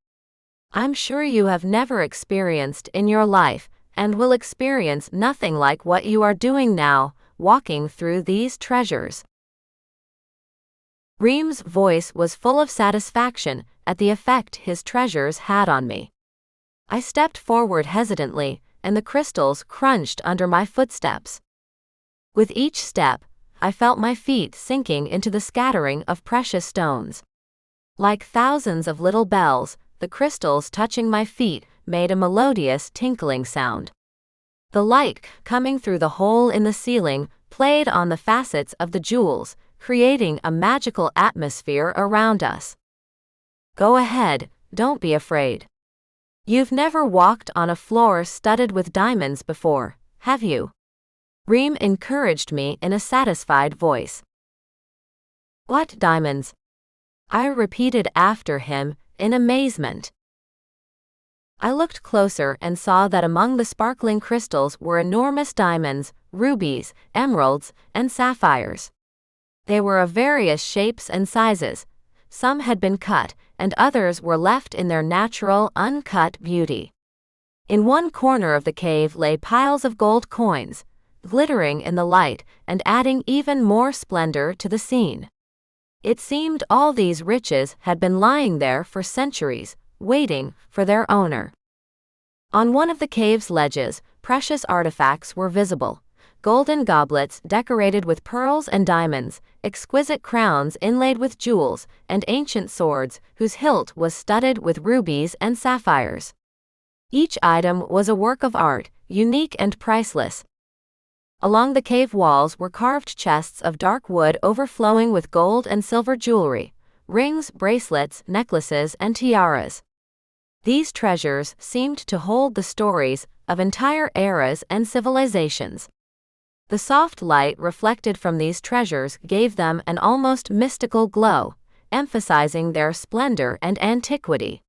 I'm sure you have never experienced in your life, and will experience nothing like what you are doing now, walking through these treasures." Reim's voice was full of satisfaction at the effect his treasures had on me. I stepped forward hesitantly, and the crystals crunched under my footsteps. With each step, I felt my feet sinking into the scattering of precious stones. Like thousands of little bells, the crystals touching my feet made a melodious tinkling sound. The light coming through the hole in the ceiling played on the facets of the jewels, creating a magical atmosphere around us. "Go ahead, don't be afraid. You've never walked on a floor studded with diamonds before, have you?" Reim encouraged me in a satisfied voice. "What diamonds?" I repeated after him in amazement. I looked closer and saw that among the sparkling crystals were enormous diamonds, rubies, emeralds, and sapphires. They were of various shapes and sizes. Some had been cut, and others were left in their natural, uncut beauty. In one corner of the cave lay piles of gold coins, glittering in the light and adding even more splendor to the scene. It seemed all these riches had been lying there for centuries, waiting for their owner. On one of the cave's ledges, precious artifacts were visible. Golden goblets decorated with pearls and diamonds, exquisite crowns inlaid with jewels, and ancient swords whose hilt was studded with rubies and sapphires. Each item was a work of art, unique and priceless. Along the cave walls were carved chests of dark wood overflowing with gold and silver jewelry, rings, bracelets, necklaces, and tiaras. These treasures seemed to hold the stories of entire eras and civilizations. The soft light reflected from these treasures gave them an almost mystical glow, emphasizing their splendor and antiquity.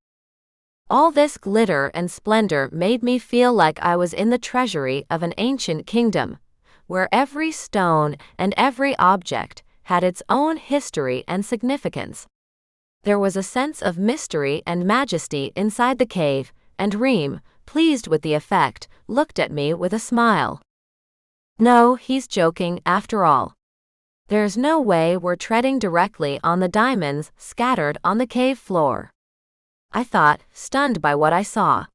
All this glitter and splendor made me feel like I was in the treasury of an ancient kingdom, where every stone and every object had its own history and significance. There was a sense of mystery and majesty inside the cave, and Reim, pleased with the effect, looked at me with a smile. No, he's joking after all. There's no way we're treading directly on the diamonds scattered on the cave floor, I thought, stunned by what I saw.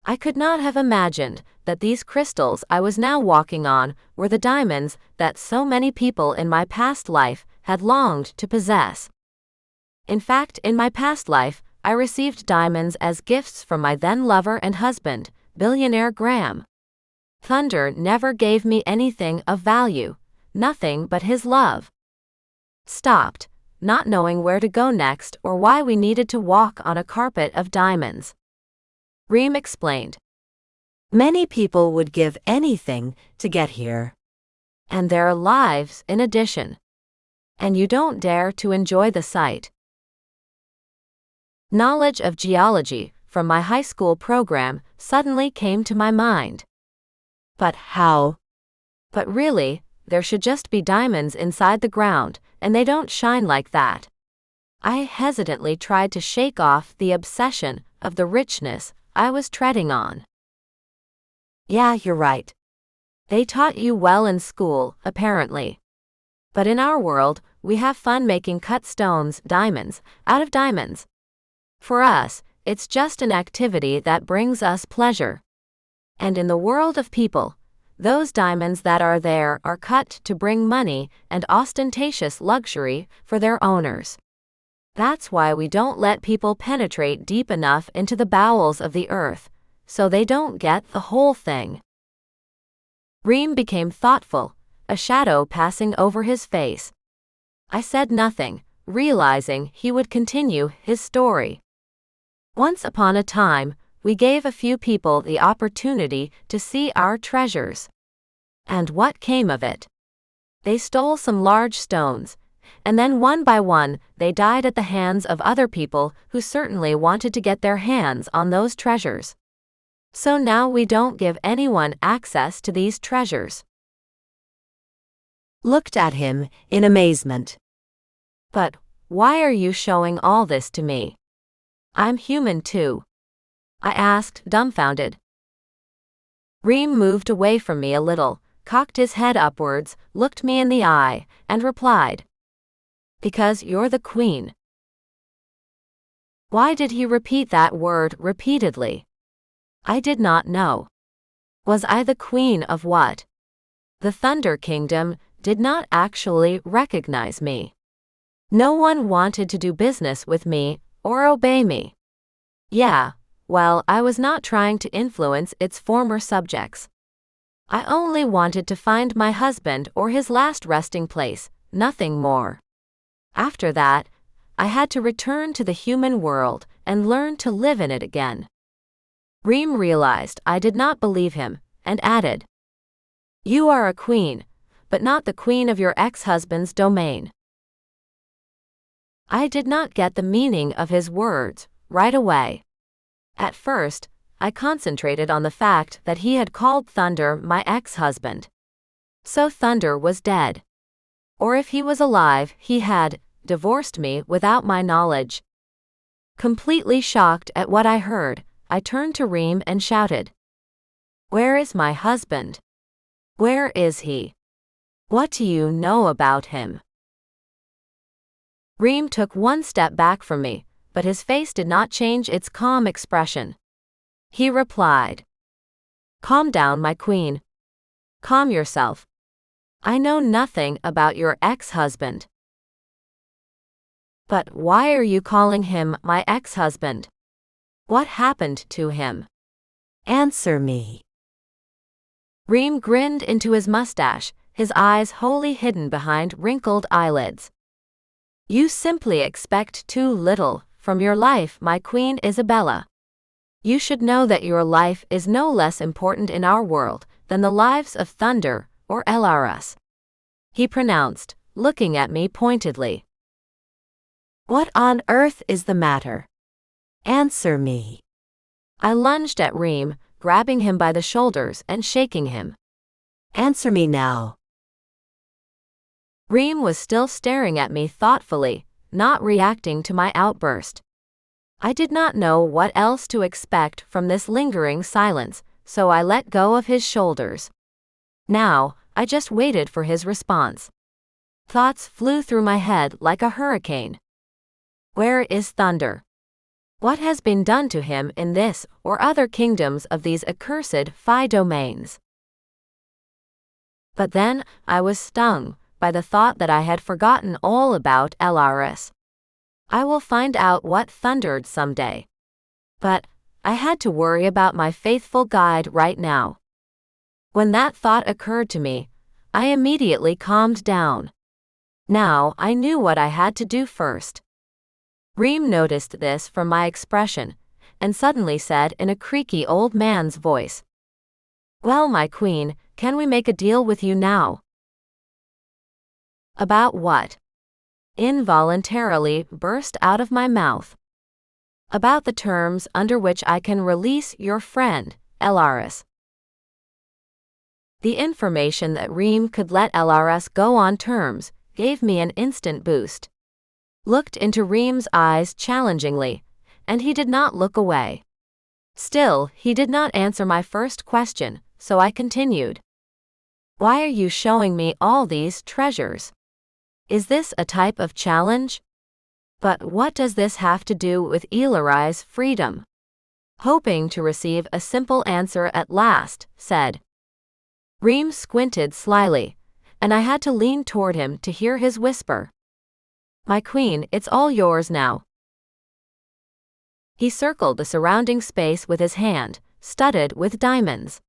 I could not have imagined that these crystals I was now walking on were the diamonds that so many people in my past life had longed to possess. In fact, in my past life, I received diamonds as gifts from my then lover and husband, billionaire Graham. Thunder never gave me anything of value, nothing but his love. Stopped, not knowing where to go next or why we needed to walk on a carpet of diamonds. Reim explained. Many people would give anything to get here. And their lives in addition. And you don't dare to enjoy the sight. Knowledge of geology from my high school program suddenly came to my mind. But how? But really, there should just be diamonds inside the ground, and they don't shine like that. I hesitantly tried to shake off the obsession of the richness I was treading on. Yeah, you're right. They taught you well in school, apparently. But in our world, we have fun making cut stones, diamonds, out of diamonds. For us, it's just an activity that brings us pleasure. And in the world of people, those diamonds that are there are cut to bring money and ostentatious luxury for their owners. That's why we don't let people penetrate deep enough into the bowels of the earth, so they don't get the whole thing. Reim became thoughtful, a shadow passing over his face. I said nothing, realizing he would continue his story. Once upon a time, we gave a few people the opportunity to see our treasures. And what came of it? They stole some large stones, and then one by one they died at the hands of other people who certainly wanted to get their hands on those treasures. So now we don't give anyone access to these treasures. Looked at him in amazement. But why are you showing all this to me? I'm human too, I asked, dumbfounded. Reim moved away from me a little, cocked his head upwards, looked me in the eye, and replied, "Because you're the queen." Why did he repeat that word repeatedly? I did not know. Was I the queen of what? The Thunder Kingdom did not actually recognize me. No one wanted to do business with me or obey me. Yeah, well, I was not trying to influence its former subjects. I only wanted to find my husband or his last resting place, nothing more. After that, I had to return to the human world and learn to live in it again. Reim realized I did not believe him, and added, "You are a queen, but not the queen of your ex-husband's domain." I did not get the meaning of his words right away. At first, I concentrated on the fact that he had called Thunder my ex-husband. So Thunder was dead. Or if he was alive, he had divorced me without my knowledge. Completely shocked at what I heard, I turned to Reim and shouted, "Where is my husband? Where is he? What do you know about him?" Reim took one step back from me, but his face did not change its calm expression. He replied, "Calm down, my queen. Calm yourself. I know nothing about your ex-husband." "But why are you calling him my ex-husband? What happened to him? Answer me." Reim grinned into his mustache, his eyes wholly hidden behind wrinkled eyelids. "You simply expect too little from your life, my Queen Isabella. You should know that your life is no less important in our world than the lives of Thunder or Elaris," he pronounced, looking at me pointedly. What on earth is the matter? Answer me. I lunged at Reim, grabbing him by the shoulders and shaking him. Answer me now. Reim was still staring at me thoughtfully, not reacting to my outburst. I did not know what else to expect from this lingering silence, so I let go of his shoulders. Now, I just waited for his response. Thoughts flew through my head like a hurricane. Where is Thunder? What has been done to him in this or other kingdoms of these accursed Fae domains? But then, I was stung by the thought that I had forgotten all about Elaris. I will find out what thundered someday. But I had to worry about my faithful guide right now. When that thought occurred to me, I immediately calmed down. Now I knew what I had to do first. Reim noticed this from my expression, and suddenly said in a creaky old man's voice, "Well, my queen, can we make a deal with you now?" About what? Involuntarily burst out of my mouth. About the terms under which I can release your friend, Elaris. The information that Reim could let Elaris go on terms gave me an instant boost. Looked into Reim's eyes challengingly, and he did not look away. Still, he did not answer my first question, so I continued. Why are you showing me all these treasures? Is this a type of challenge? But what does this have to do with Elari's freedom? Hoping to receive a simple answer at last, said. Reim squinted slyly, and I had to lean toward him to hear his whisper. My queen, it's all yours now. He circled the surrounding space with his hand, studded with diamonds.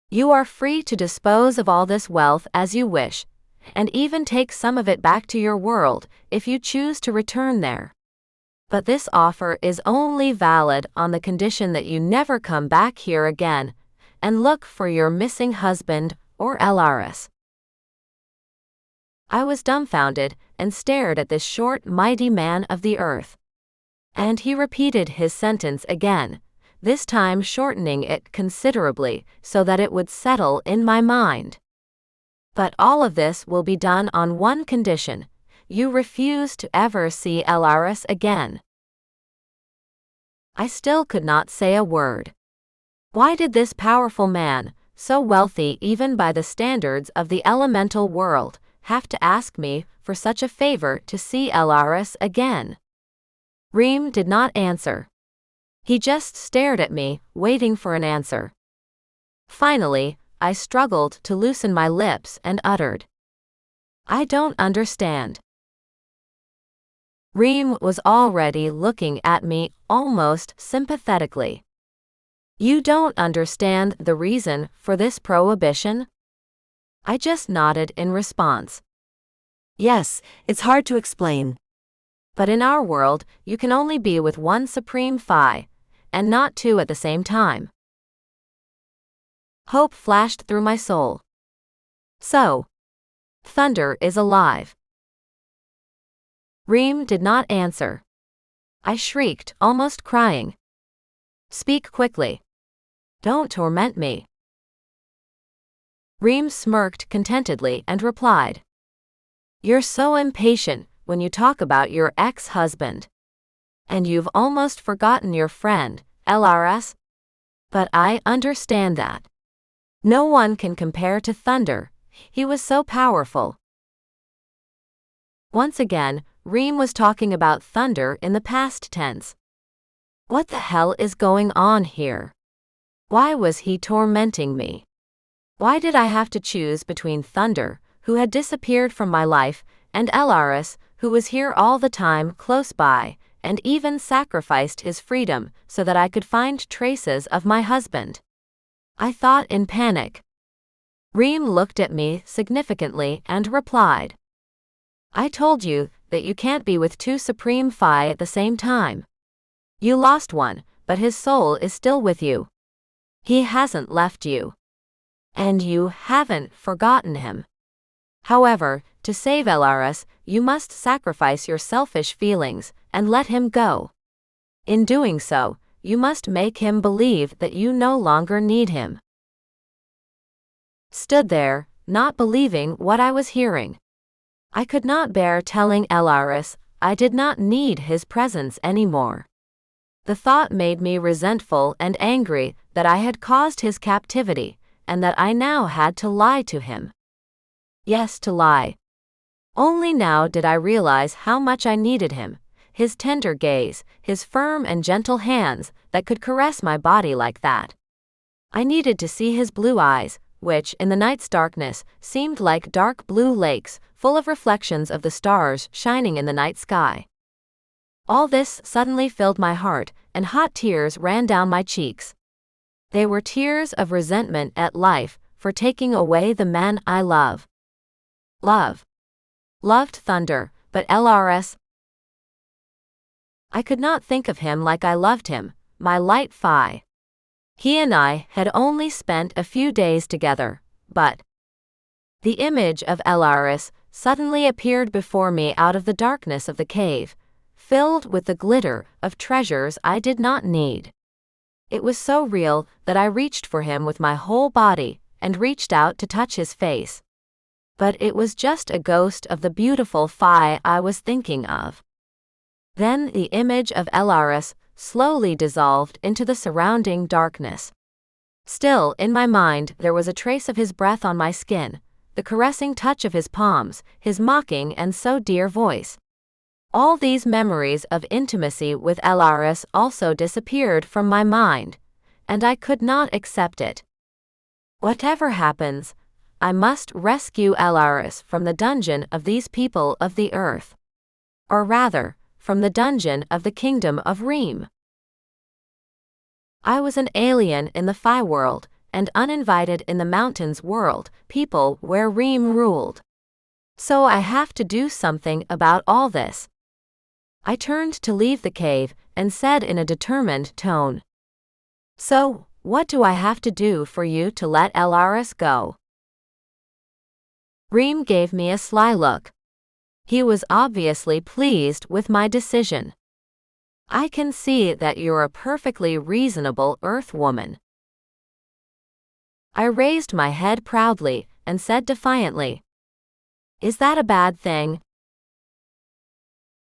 You are free to dispose of all this wealth as you wish, and even take some of it back to your world if you choose to return there. But this offer is only valid on the condition that you never come back here again and look for your missing husband or Elaris. I was dumbfounded and stared at this short, mighty man of the earth. And he repeated his sentence again, this time shortening it considerably so that it would settle in my mind. But all of this will be done on one condition. You refuse to ever see Elaris again. I still could not say a word. Why did this powerful man, so wealthy even by the standards of the elemental world, have to ask me for such a favor to see Elaris again? Reim did not answer. He just stared at me, waiting for an answer. Finally, I struggled to loosen my lips and uttered. I don't understand. Reim was already looking at me almost sympathetically. You don't understand the reason for this prohibition? I just nodded in response. Yes, it's hard to explain. But in our world, you can only be with one supreme Fae, and not two at the same time. Hope flashed through my soul. So, Thunder is alive. Reim did not answer. I shrieked, almost crying. Speak quickly. Don't torment me. Reim smirked contentedly and replied. You're so impatient when you talk about your ex-husband. And you've almost forgotten your friend, Elaris. But I understand that. No one can compare to Thunder. He was so powerful. Once again, Reim was talking about Thunder in the past tense. What the hell is going on here? Why was he tormenting me? Why did I have to choose between Thunder, who had disappeared from my life, and Elaris, who was here all the time close by, and even sacrificed his freedom so that I could find traces of my husband? I thought in panic. Reim looked at me significantly and replied. I told you that you can't be with two supreme Fae at the same time. You lost one, but his soul is still with you. He hasn't left you. And you haven't forgotten him. However, To save Elaris, you must sacrifice your selfish feelings and let him go. In doing so, you must make him believe that you no longer need him. Stood there, not believing what I was hearing. I could not bear telling Elaris I did not need his presence anymore. The thought made me resentful and angry that I had caused his captivity, and that I now had to lie to him. Yes, to lie. Only now did I realize how much I needed him, his tender gaze, his firm and gentle hands that could caress my body like that. I needed to see his blue eyes, which, in the night's darkness, seemed like dark blue lakes, full of reflections of the stars shining in the night sky. All this suddenly filled my heart, and hot tears ran down my cheeks. They were tears of resentment at life for taking away the man I love. Loved Thunder, but Elaris. I could not think of him like I loved him, my Light Fae. He and I had only spent a few days together, but the image of Elaris suddenly appeared before me out of the darkness of the cave, filled with the glitter of treasures I did not need. It was so real that I reached for him with my whole body and reached out to touch his face. But it was just a ghost of the beautiful Fae I was thinking of. Then the image of Elaris slowly dissolved into the surrounding darkness. Still, in my mind, there was a trace of his breath on my skin, the caressing touch of his palms, his mocking and so dear voice. All these memories of intimacy with Elaris also disappeared from my mind, and I could not accept it. Whatever happens, I must rescue Elaris from the dungeon of these people of the earth. Or rather, from the dungeon of the kingdom of Reim. I was an alien in the Fae world, and uninvited in the mountains world, people where Reim ruled. So I have to do something about all this. I turned to leave the cave, and said in a determined tone, "So, what do I have to do for you to let Elaris go?" Reim gave me a sly look. He was obviously pleased with my decision. "I can see that you're a perfectly reasonable Earth woman." I raised my head proudly and said defiantly, "Is that a bad thing?"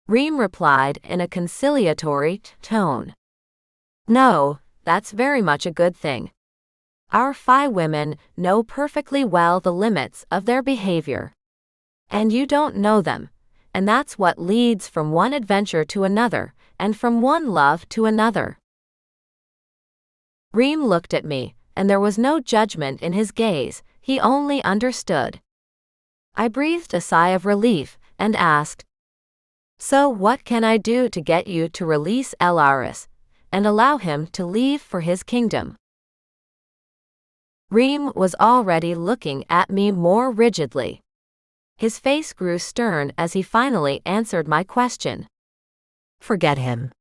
Reim replied in a conciliatory tone, "No, that's very much a good thing. Our Fae women know perfectly well the limits of their behavior. And you don't know them, and that's what leads from one adventure to another, and from one love to another." Reim looked at me, and there was no judgment in his gaze, he only understood. I breathed a sigh of relief, and asked, "So what can I do to get you to release Elaris, and allow him to leave for his kingdom?" Reim was already looking at me more rigidly. His face grew stern as he finally answered my question. "Forget him.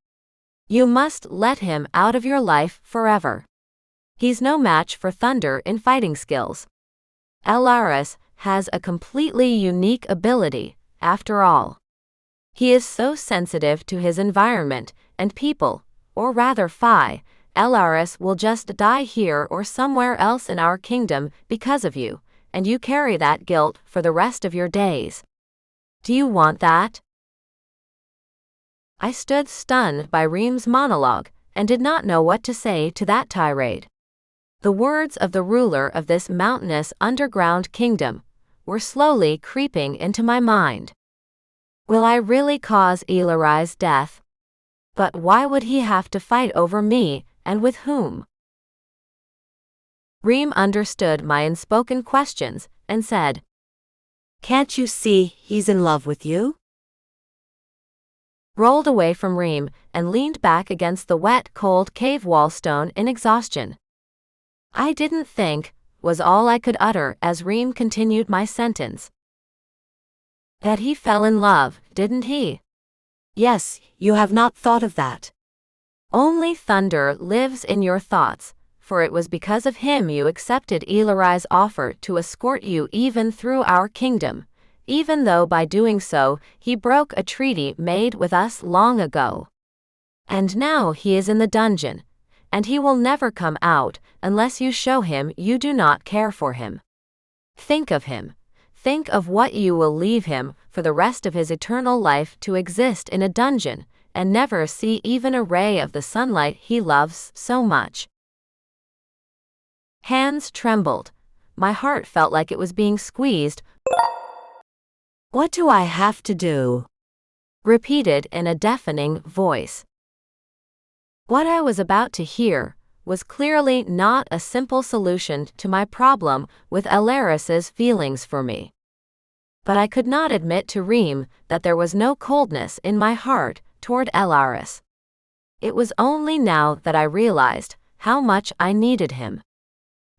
You must let him out of your life forever. He's no match for Thunder in fighting skills. Elaris has a completely unique ability, after all. He is so sensitive to his environment and people, or rather Fae. Elaris will just die here or somewhere else in our kingdom because of you, and you carry that guilt for the rest of your days. Do you want that?" I stood stunned by Reim's monologue, and did not know what to say to that tirade. The words of the ruler of this mountainous underground kingdom were slowly creeping into my mind. Will I really cause Elaris' death? But why would he have to fight over me, and with whom? Reim understood my unspoken questions, and said, "Can't you see he's in love with you?" Rolled away from Reim, and leaned back against the wet, cold cave wall stone in exhaustion. "I didn't think," was all I could utter as Reim continued my sentence. "That he fell in love, didn't he?" "Yes, you have not thought of that. Only Thunder lives in your thoughts, for it was because of him you accepted Elaris' offer to escort you even through our kingdom, even though by doing so he broke a treaty made with us long ago. And now he is in the dungeon, and he will never come out unless you show him you do not care for him. Think of him. Think of what you will leave him for the rest of his eternal life to exist in a dungeon and never see even a ray of the sunlight he loves so much. Hands trembled. My heart felt like it was being squeezed. What do I have to do? Repeated in a deafening voice. What I was about to hear was clearly not a simple solution to my problem with Elaris's feelings for me. But I could not admit to Reim that there was no coldness in my heart toward Elaris. It was only now that I realized how much I needed him.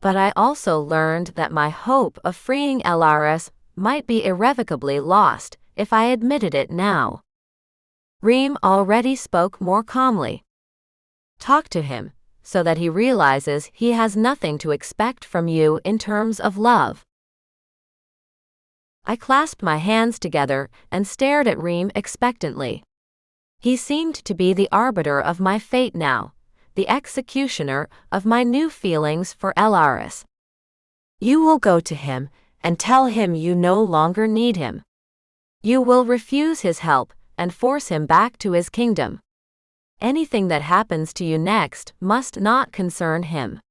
But I also learned that my hope of freeing Elaris might be irrevocably lost if I admitted it now. Reim already spoke more calmly. Talk to him, so that he realizes he has nothing to expect from you in terms of love. I clasped my hands together and stared at Reim expectantly. He seemed to be the arbiter of my fate now, the executioner of my new feelings for Elaris. You will go to him and tell him you no longer need him. You will refuse his help and force him back to his kingdom. Anything that happens to you next must not concern him.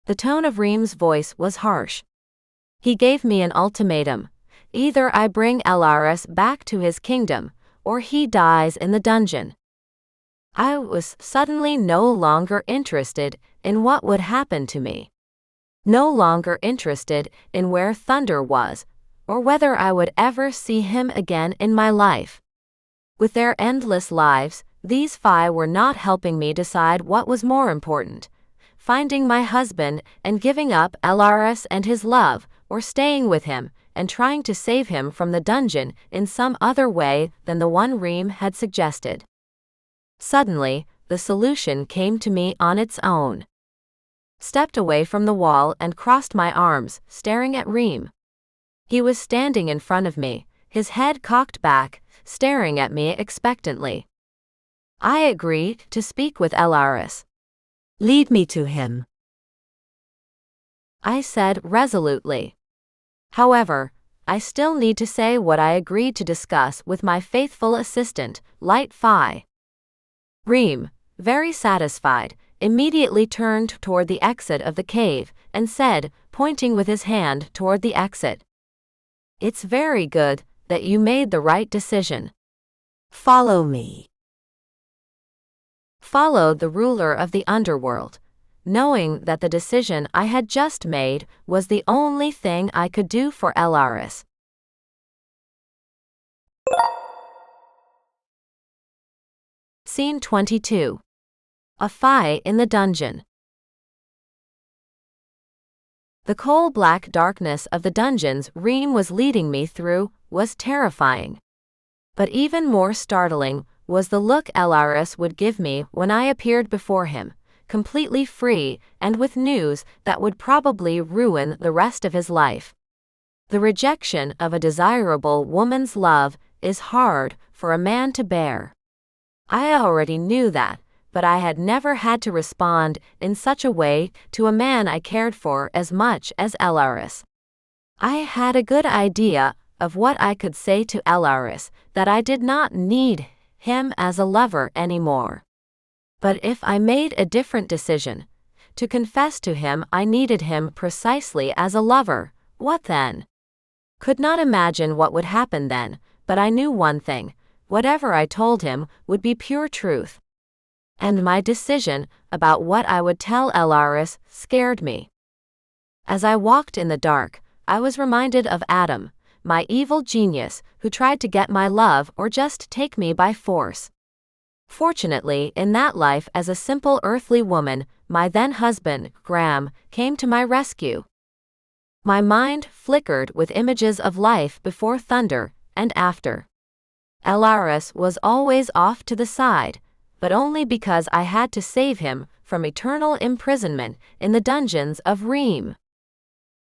The tone of Reim's voice was harsh. He gave me an ultimatum. Either I bring Elaris back to his kingdom, or he dies in the dungeon. I was suddenly no longer interested in what would happen to me. No longer interested in where Thunder was, or whether I would ever see him again in my life. With their endless lives, these Fae were not helping me decide what was more important: finding my husband and giving up Elaris and his love, or staying with him and trying to save him from the dungeon in some other way than the one Reim had suggested. Suddenly, the solution came to me on its own. Stepped away from the wall and crossed my arms, staring at Reim. He was standing in front of me, his head cocked back, staring at me expectantly. I agreed to speak with Elaris. Lead me to him, I said resolutely. However, I still need to say what I agreed to discuss with my faithful assistant, Light Fae. Reim, very satisfied, immediately turned toward the exit of the cave and said, pointing with his hand toward the exit, "It's very good that you made the right decision. Follow me." Followed the ruler of the underworld, knowing that the decision I had just made was the only thing I could do for Elaris. Scene 22. A Fae in the dungeon. The coal-black darkness of the dungeons Reim was leading me through was terrifying. But even more startling was the look Elaris would give me when I appeared before him, completely free and with news that would probably ruin the rest of his life. The rejection of a desirable woman's love is hard for a man to bear. I already knew that, but I had never had to respond in such a way to a man I cared for as much as Elaris. I had a good idea of what I could say to Elaris, that I did not need him as a lover anymore. But if I made a different decision, to confess to him I needed him precisely as a lover, what then? Could not imagine what would happen then, but I knew one thing: whatever I told him would be pure truth. And my decision about what I would tell Elaris scared me. As I walked in the dark, I was reminded of Adam, my evil genius who tried to get my love or just take me by force. Fortunately, in that life as a simple earthly woman, my then-husband, Graham, came to my rescue. My mind flickered with images of life before Thunder and after. Elaris was always off to the side, but only because I had to save him from eternal imprisonment in the dungeons of Reim.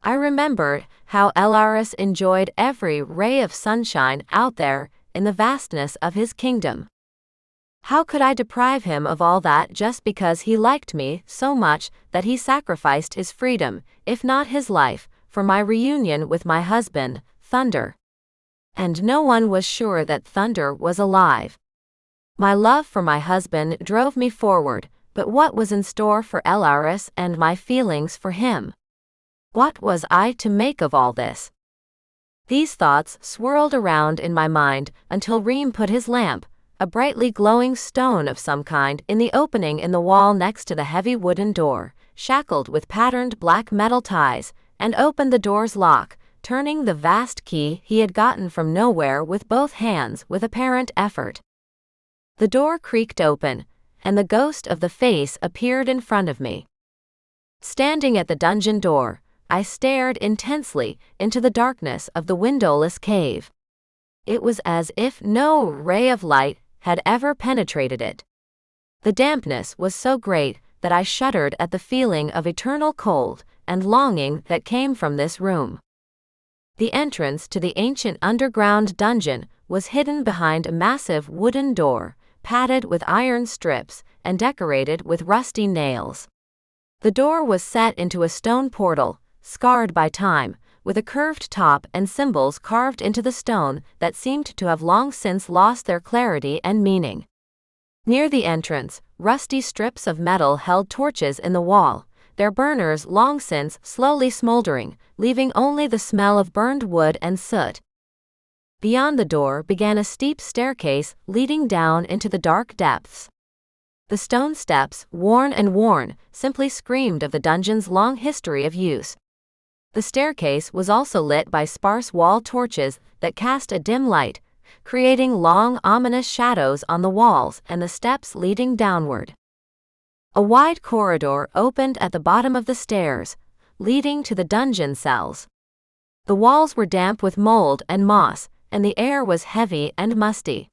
I remembered how Elaris enjoyed every ray of sunshine out there in the vastness of his kingdom. How could I deprive him of all that just because he liked me so much that he sacrificed his freedom, if not his life, for my reunion with my husband, Thunder? And no one was sure that Thunder was alive. My love for my husband drove me forward, but what was in store for Elaris and my feelings for him? What was I to make of all this? These thoughts swirled around in my mind until Reim put his lamp, a brightly glowing stone of some kind, in the opening in the wall next to the heavy wooden door, shackled with patterned black metal ties, and opened the door's lock, turning the vast key he had gotten from nowhere with both hands with apparent effort. The door creaked open, and the ghost of the face appeared in front of me. Standing at the dungeon door, I stared intensely into the darkness of the windowless cave. It was as if no ray of light had ever penetrated it. The dampness was so great that I shuddered at the feeling of eternal cold and longing that came from this room. The entrance to the ancient underground dungeon was hidden behind a massive wooden door, padded with iron strips and decorated with rusty nails. The door was set into a stone portal, scarred by time, with a curved top and symbols carved into the stone that seemed to have long since lost their clarity and meaning. Near the entrance, rusty strips of metal held torches in the wall, their burners long since slowly smoldering, leaving only the smell of burned wood and soot. Beyond the door began a steep staircase leading down into the dark depths. The stone steps, worn and worn, simply screamed of the dungeon's long history of use. The staircase was also lit by sparse wall torches that cast a dim light, creating long, ominous shadows on the walls and the steps leading downward. A wide corridor opened at the bottom of the stairs, leading to the dungeon cells. The walls were damp with mold and moss, and the air was heavy and musty.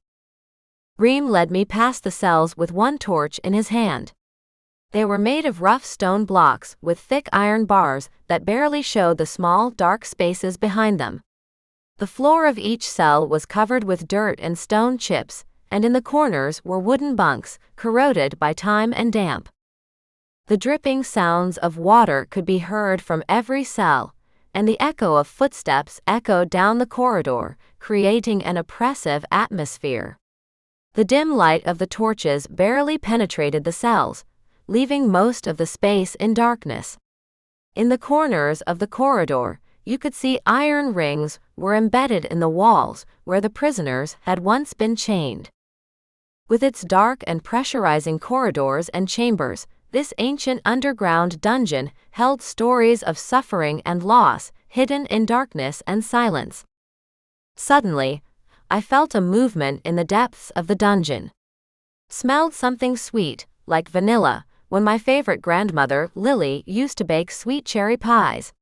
Reim led me past the cells with one torch in his hand. They were made of rough stone blocks with thick iron bars that barely showed the small, dark spaces behind them. The floor of each cell was covered with dirt and stone chips, and in the corners were wooden bunks, corroded by time and damp. The dripping sounds of water could be heard from every cell, and the echo of footsteps echoed down the corridor, creating an oppressive atmosphere. The dim light of the torches barely penetrated the cells, leaving most of the space in darkness. In the corners of the corridor, you could see iron rings were embedded in the walls where the prisoners had once been chained. With its dark and pressurizing corridors and chambers, this ancient underground dungeon held stories of suffering and loss, hidden in darkness and silence. Suddenly, I felt a movement in the depths of the dungeon. Smelled something sweet, like vanilla, when my favorite grandmother, Lily, used to bake sweet cherry pies.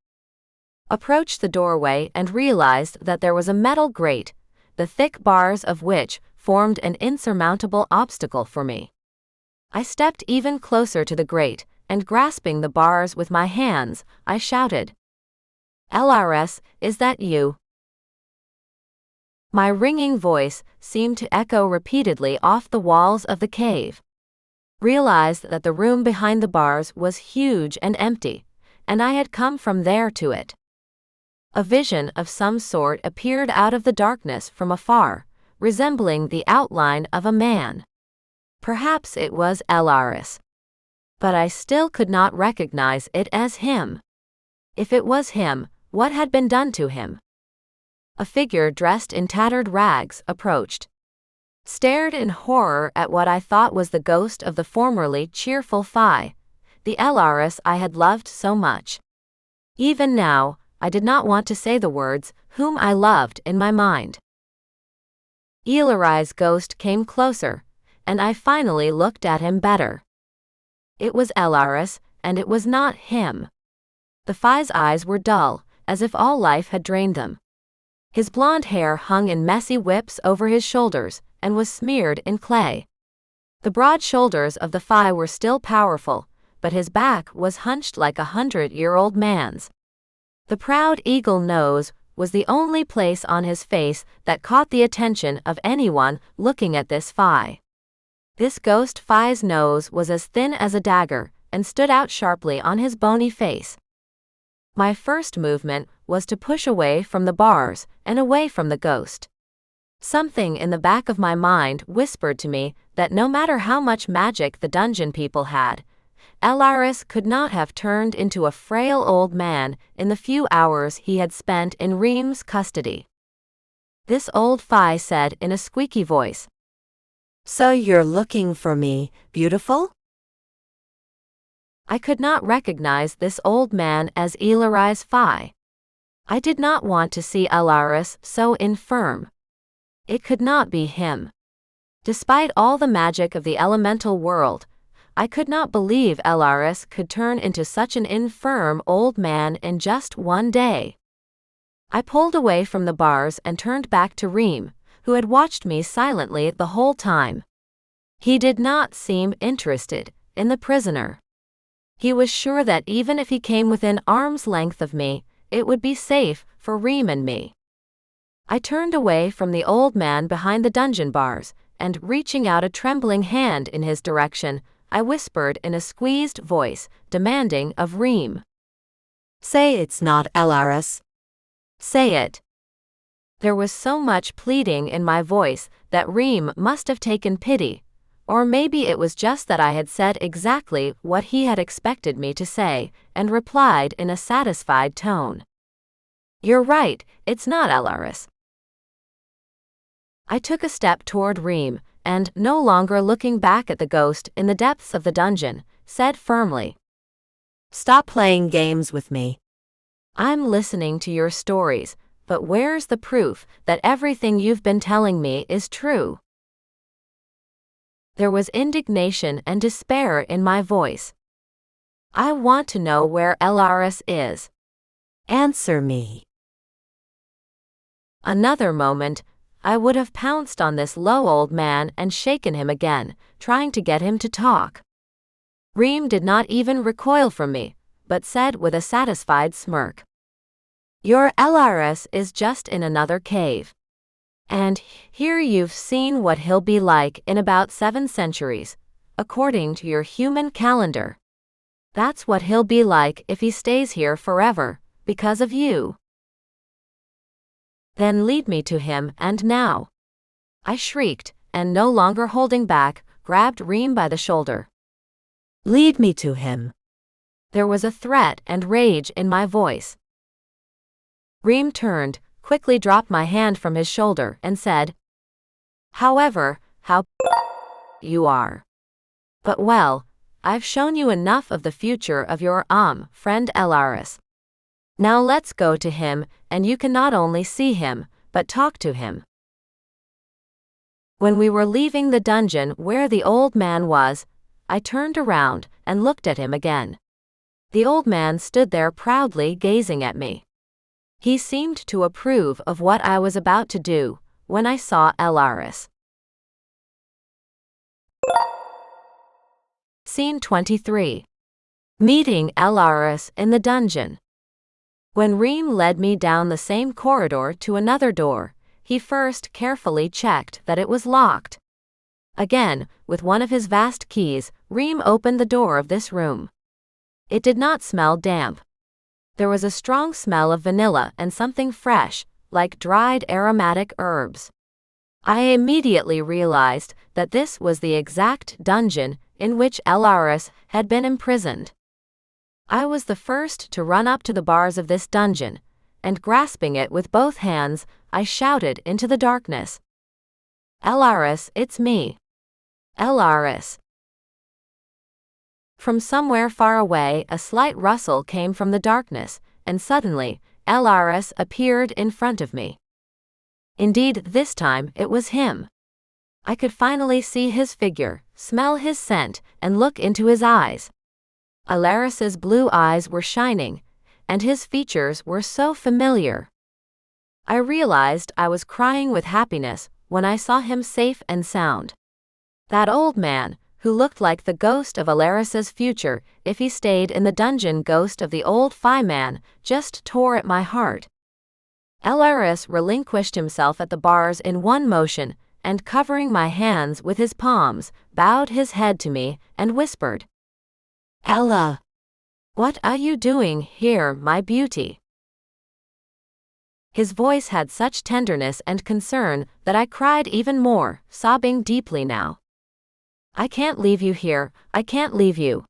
Approached the doorway and realized that there was a metal grate, the thick bars of which formed an insurmountable obstacle for me. I stepped even closer to the grate, and grasping the bars with my hands, I shouted, "Elaris, is that you?" My ringing voice seemed to echo repeatedly off the walls of the cave. Realized that the room behind the bars was huge and empty, and I had come from there to it. A vision of some sort appeared out of the darkness from afar, resembling the outline of a man. Perhaps it was Elaris. But I still could not recognize it as him. If it was him, what had been done to him? A figure dressed in tattered rags approached. Stared in horror at what I thought was the ghost of the formerly cheerful Fae, the Elaris I had loved so much. Even now, I did not want to say the words, "whom I loved," in my mind. Elaris' ghost came closer, and I finally looked at him better. It was Elaris, and it was not him. The Fae's eyes were dull, as if all life had drained them. His blonde hair hung in messy whips over his shoulders, and was smeared in clay. The broad shoulders of the Fae were still powerful, but his back was hunched like a 100-year-old man's. The proud eagle nose was the only place on his face that caught the attention of anyone looking at this Fae. This ghost Fae's nose was as thin as a dagger and stood out sharply on his bony face. My first movement was to push away from the bars and away from the ghost. Something in the back of my mind whispered to me that no matter how much magic the dungeon people had, Elaris could not have turned into a frail old man in the few hours he had spent in Reim's custody. This old Fae said in a squeaky voice, "So you're looking for me, beautiful?" I could not recognize this old man as Elaris Fae. I did not want to see Elaris so infirm. It could not be him. Despite all the magic of the elemental world, I could not believe Elaris could turn into such an infirm old man in just one day. I pulled away from the bars and turned back to Reim, who had watched me silently the whole time. He did not seem interested in the prisoner. He was sure that even if he came within arm's length of me, it would be safe for Reim and me. I turned away from the old man behind the dungeon bars, and reaching out a trembling hand in his direction, I whispered in a squeezed voice, demanding of Reim, "Say it's not Elaris. Say it." There was so much pleading in my voice that Reim must have taken pity, or maybe it was just that I had said exactly what he had expected me to say, and replied in a satisfied tone. "You're right, it's not Elaris." I took a step toward Reim, and, no longer looking back at the ghost in the depths of the dungeon, said firmly, "Stop playing games with me." "I'm listening to your stories, but where's the proof that everything you've been telling me is true?" There was indignation and despair in my voice. "I want to know where Elaris is. Answer me." Another moment, I would have pounced on this low old man and shaken him again, trying to get him to talk. Reim did not even recoil from me, but said with a satisfied smirk, "Your Elaris is just in another cave. And here you've seen what he'll be like in about 7 centuries, according to your human calendar. That's what he'll be like if he stays here forever, because of you. Then lead me to him, and now." I shrieked, and no longer holding back, grabbed Reim by the shoulder. "Lead me to him." There was a threat and rage in my voice. Reim turned, quickly dropped my hand from his shoulder, and said, "However, how you are. But well, I've shown you enough of the future of your friend Elaris. Now let's go to him, and you can not only see him, but talk to him." When we were leaving the dungeon where the old man was, I turned around and looked at him again. The old man stood there proudly gazing at me. He seemed to approve of what I was about to do when I saw Elaris. Scene 23. Meeting Elaris in the dungeon. When Reim led me down the same corridor to another door, he first carefully checked that it was locked. Again, with one of his vast keys, Reim opened the door of this room. It did not smell damp. There was a strong smell of vanilla and something fresh, like dried aromatic herbs. I immediately realized that this was the exact dungeon in which Elaris had been imprisoned. I was the first to run up to the bars of this dungeon, and grasping it with both hands, I shouted into the darkness, "Elaris, it's me. Elaris." From somewhere far away, a slight rustle came from the darkness, and suddenly, Elaris appeared in front of me. Indeed, this time it was him. I could finally see his figure, smell his scent, and look into his eyes. Elaris's blue eyes were shining, and his features were so familiar. I realized I was crying with happiness when I saw him safe and sound. That old man, who looked like the ghost of Elaris's future if he stayed in the dungeon. Ghost of the old Fae man just tore at my heart. Elaris relinquished himself at the bars in one motion, and covering my hands with his palms, bowed his head to me and whispered, "Ella, "What are you doing here, my beauty?" His voice had such tenderness and concern that I cried even more, sobbing deeply now. "I can't leave you here, I can't leave you,"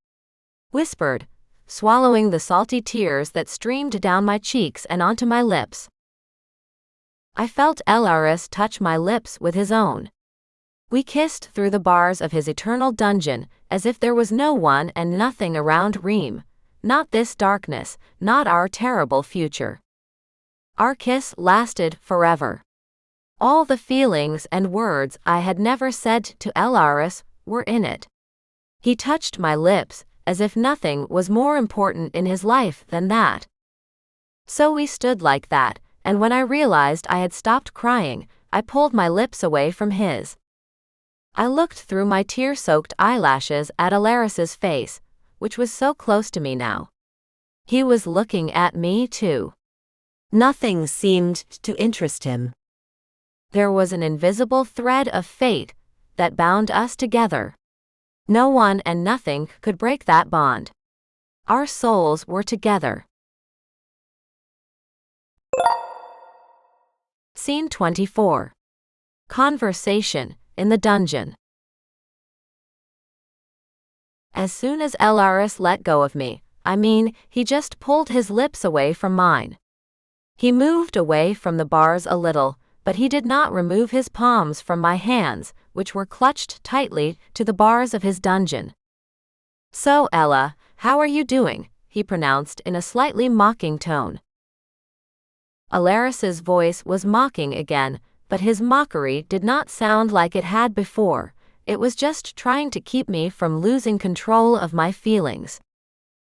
whispered, swallowing the salty tears that streamed down my cheeks and onto my lips. I felt Elaris touch my lips with his own. We kissed through the bars of his eternal dungeon, as if there was no one and nothing around Reim, not this darkness, not our terrible future. Our kiss lasted forever. All the feelings and words I had never said to Elaris were in it. He touched my lips, as if nothing was more important in his life than that. So we stood like that, and when I realized I had stopped crying, I pulled my lips away from his. I looked through my tear-soaked eyelashes at Elaris's face, which was so close to me now. He was looking at me too. Nothing seemed to interest him. There was an invisible thread of fate that bound us together. No one and nothing could break that bond. Our souls were together. Scene 24. Conversation in the dungeon. As soon as Elaris let go of me, he just pulled his lips away from mine. He moved away from the bars a little, but he did not remove his palms from my hands, which were clutched tightly to the bars of his dungeon. "So, Ella, how are you doing?" he pronounced in a slightly mocking tone. Elaris's voice was mocking again, but his mockery did not sound like it had before. It was just trying to keep me from losing control of my feelings.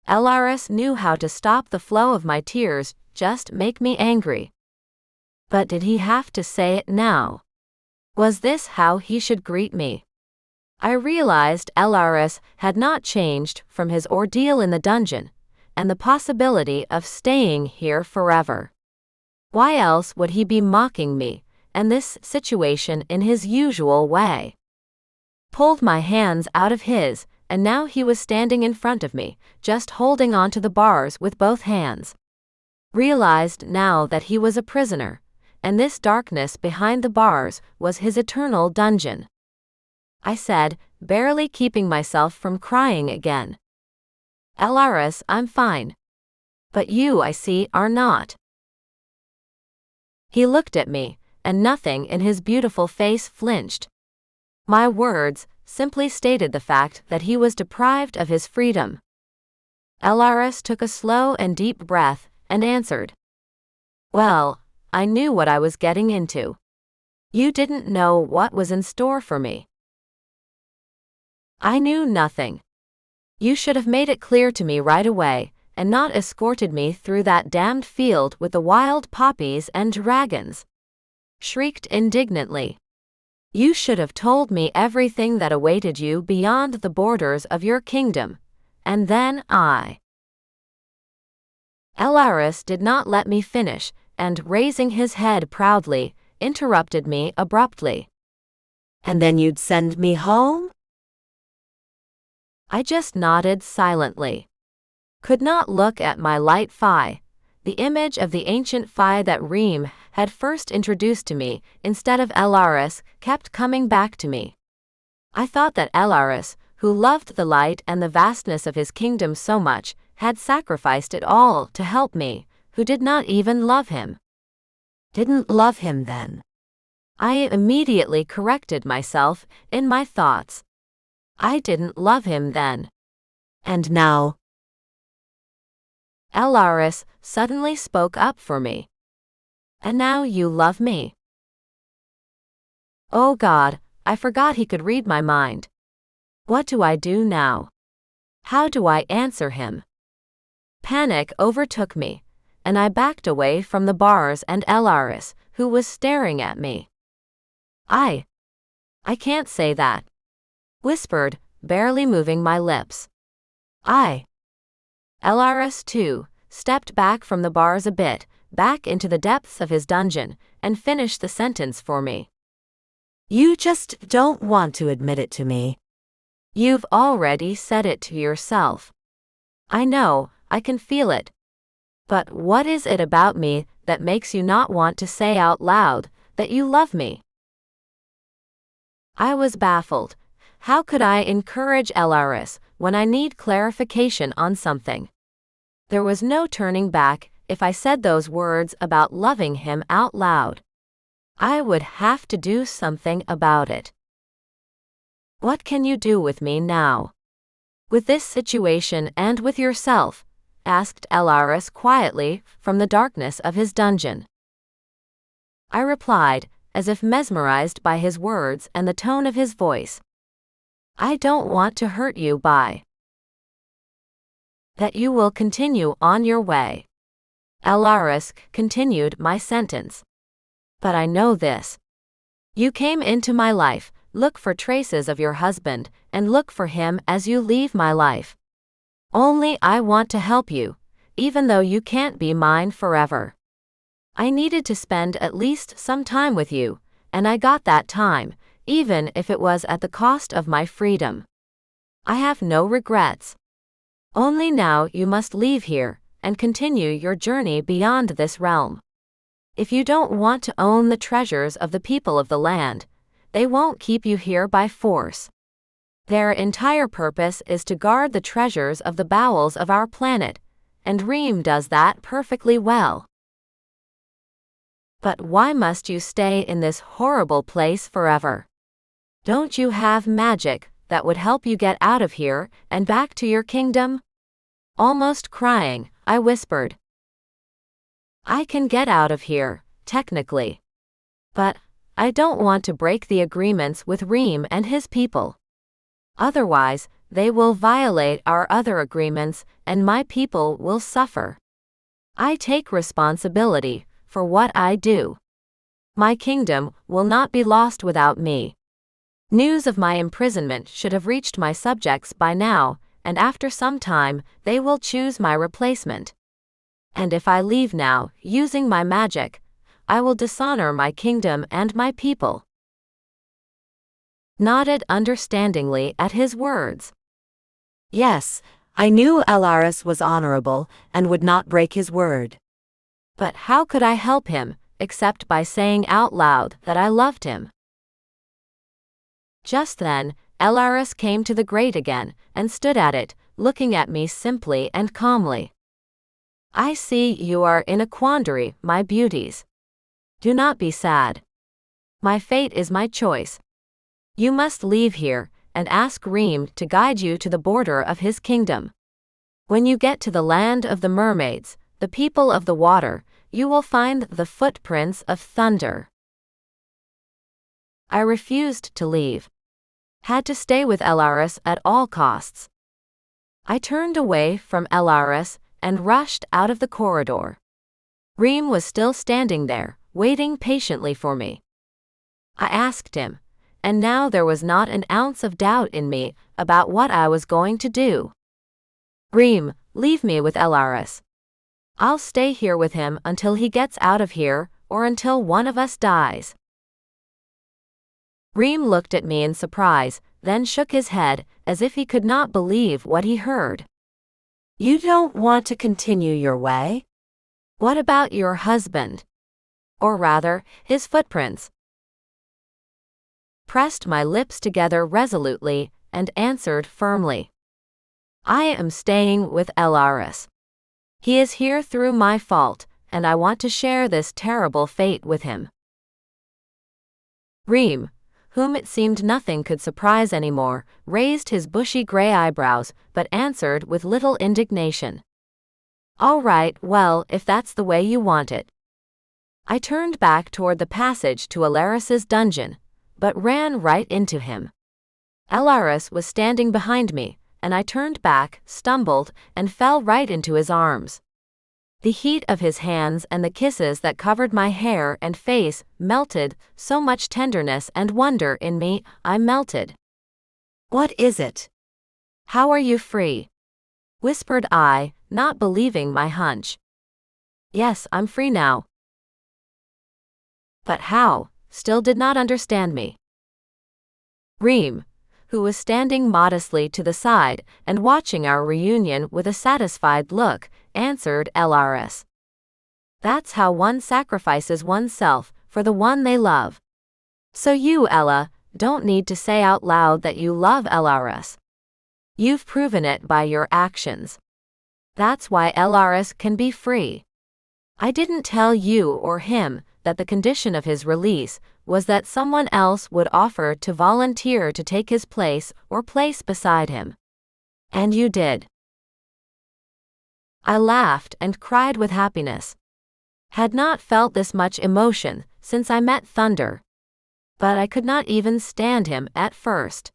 Elaris knew how to stop the flow of my tears, just make me angry. But did he have to say it now? Was this how he should greet me? I realized Elaris had not changed from his ordeal in the dungeon, and the possibility of staying here forever. Why else would he be mocking me, and this situation in his usual way? Pulled my hands out of his, and now he was standing in front of me, just holding onto the bars with both hands. Realized now that he was a prisoner, and this darkness behind the bars was his eternal dungeon. I said, barely keeping myself from crying again, "Elaris, I'm fine. But you, I see, are not." He looked at me, and nothing in his beautiful face flinched. My words simply stated the fact that he was deprived of his freedom. Elaris took a slow and deep breath and answered, "Well, I knew what I was getting into. You didn't know what was in store for me." "I knew nothing. You should have made it clear to me right away, and not escorted me through that damned field with the wild poppies and dragons," shrieked indignantly. "You should have told me everything that awaited you beyond the borders of your kingdom, and then Elaris did not let me finish, and raising his head proudly, interrupted me abruptly. "And then you'd send me home?" I just nodded silently. Could not look at my Light Fae, the image of the ancient Fae that Reim had first introduced to me, instead of Elaris, kept coming back to me. I thought that Elaris, who loved the light and the vastness of his kingdom so much, had sacrificed it all to help me, who did not even love him. Didn't love him then? I immediately corrected myself in my thoughts. I didn't love him then. And now? Elaris suddenly spoke up for me. "And now you love me." Oh God, I forgot he could read my mind. What do I do now? How do I answer him? Panic overtook me, and I backed away from the bars and Elaris, who was staring at me. I can't say that," whispered, barely moving my lips. Elaris, too, stepped back from the bars a bit, back into the depths of his dungeon, and finished the sentence for me. You just don't want to admit it to me. You've already said it to yourself. I know, I can feel it. But what is it about me that makes you not want to say out loud that you love me? I was baffled. How could I encourage Elaris when I need clarification on something? There was no turning back if I said those words about loving him out loud. I would have to do something about it. What can you do with me now? With this situation and with yourself? Asked Elaris quietly from the darkness of his dungeon. I replied, as if mesmerized by his words and the tone of his voice. I don't want to hurt you by that you will continue on your way. Elaris continued my sentence. But I know this. You came into my life, look for traces of your husband, and look for him as you leave my life. Only I want to help you, even though you can't be mine forever. I needed to spend at least some time with you, and I got that time, even if it was at the cost of my freedom. I have no regrets. Only now you must leave here, and continue your journey beyond this realm. If you don't want to own the treasures of the people of the land, they won't keep you here by force. Their entire purpose is to guard the treasures of the bowels of our planet, and Reim does that perfectly well. But why must you stay in this horrible place forever? Don't you have magic that would help you get out of here and back to your kingdom? Almost crying, I whispered. I can get out of here, technically. But I don't want to break the agreements with Reim and his people. Otherwise, they will violate our other agreements and my people will suffer. I take responsibility for what I do. My kingdom will not be lost without me. News of my imprisonment should have reached my subjects by now, and after some time, they will choose my replacement. And if I leave now, using my magic, I will dishonor my kingdom and my people. Nodded understandingly at his words. Yes, I knew Elaris was honorable and would not break his word. But how could I help him, except by saying out loud that I loved him? Just then, Elaris came to the grate again, and stood at it, looking at me simply and calmly. I see you are in a quandary, my beauties. Do not be sad. My fate is my choice. You must leave here, and ask Reim to guide you to the border of his kingdom. When you get to the land of the mermaids, the people of the water, you will find the footprints of thunder. I refused to leave. Had to stay with Elaris at all costs. I turned away from Elaris and rushed out of the corridor. Reim was still standing there, waiting patiently for me. I asked him, and now there was not an ounce of doubt in me about what I was going to do. Reim, leave me with Elaris. I'll stay here with him until he gets out of here, or until one of us dies. Reim looked at me in surprise, then shook his head, as if he could not believe what he heard. You don't want to continue your way? What about your husband? Or rather, his footprints? Pressed my lips together resolutely, and answered firmly. I am staying with Elaris. He is here through my fault, and I want to share this terrible fate with him. Reim, whom it seemed nothing could surprise anymore, raised his bushy gray eyebrows, but answered with little indignation. All right, well, if that's the way you want it. I turned back toward the passage to Elaris's dungeon, but ran right into him. Elaris was standing behind me, and I turned back, stumbled, and fell right into his arms. The heat of his hands and the kisses that covered my hair and face melted so much tenderness and wonder in me, I melted. What is it? How are you free? Whispered I, not believing my hunch. Yes, I'm free now. But how? Still did not understand me. Reim, who was standing modestly to the side and watching our reunion with a satisfied look, answered Elaris. That's how one sacrifices oneself for the one they love. So you, Ella, don't need to say out loud that you love Elaris. You've proven it by your actions. That's why Elaris can be free. I didn't tell you or him that the condition of his release was that someone else would offer to volunteer to take his place or place beside him. And you did. I laughed and cried with happiness. Had not felt this much emotion since I met Thunder. But I could not even stand him at first.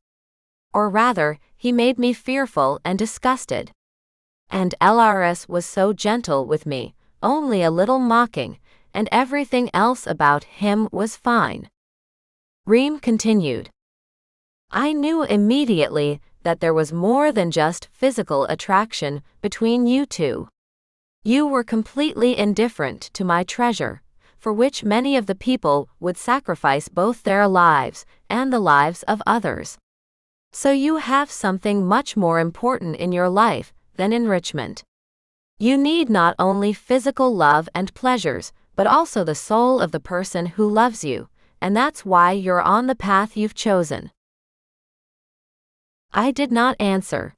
Or rather, he made me fearful and disgusted. And Elaris was so gentle with me, only a little mocking, and everything else about him was fine. Reim continued. I knew immediately that there was more than just physical attraction between you two. You were completely indifferent to my treasure, for which many of the people would sacrifice both their lives and the lives of others. So you have something much more important in your life than enrichment. You need not only physical love and pleasures, but also the soul of the person who loves you, and that's why you're on the path you've chosen. I did not answer.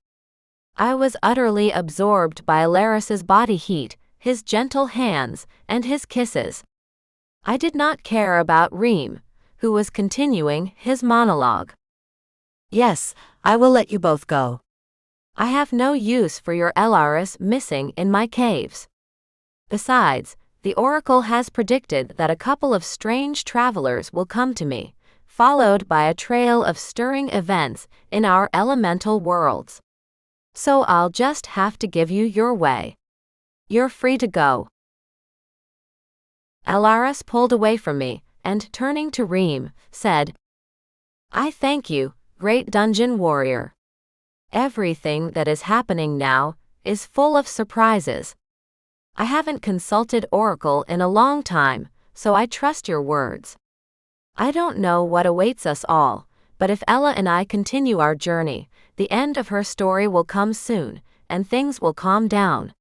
I was utterly absorbed by Elaris's body heat, his gentle hands, and his kisses. I did not care about Reim, who was continuing his monologue. Yes, I will let you both go. I have no use for your Elaris missing in my caves. Besides, the Oracle has predicted that a couple of strange travelers will come to me, followed by a trail of stirring events in our elemental worlds. So I'll just have to give you your way. You're free to go. Elaris pulled away from me, and turning to Reim, said, I thank you, great dungeon warrior. Everything that is happening now is full of surprises. I haven't consulted Oracle in a long time, so I trust your words. I don't know what awaits us all, but if Ella and I continue our journey, the end of her story will come soon, and things will calm down.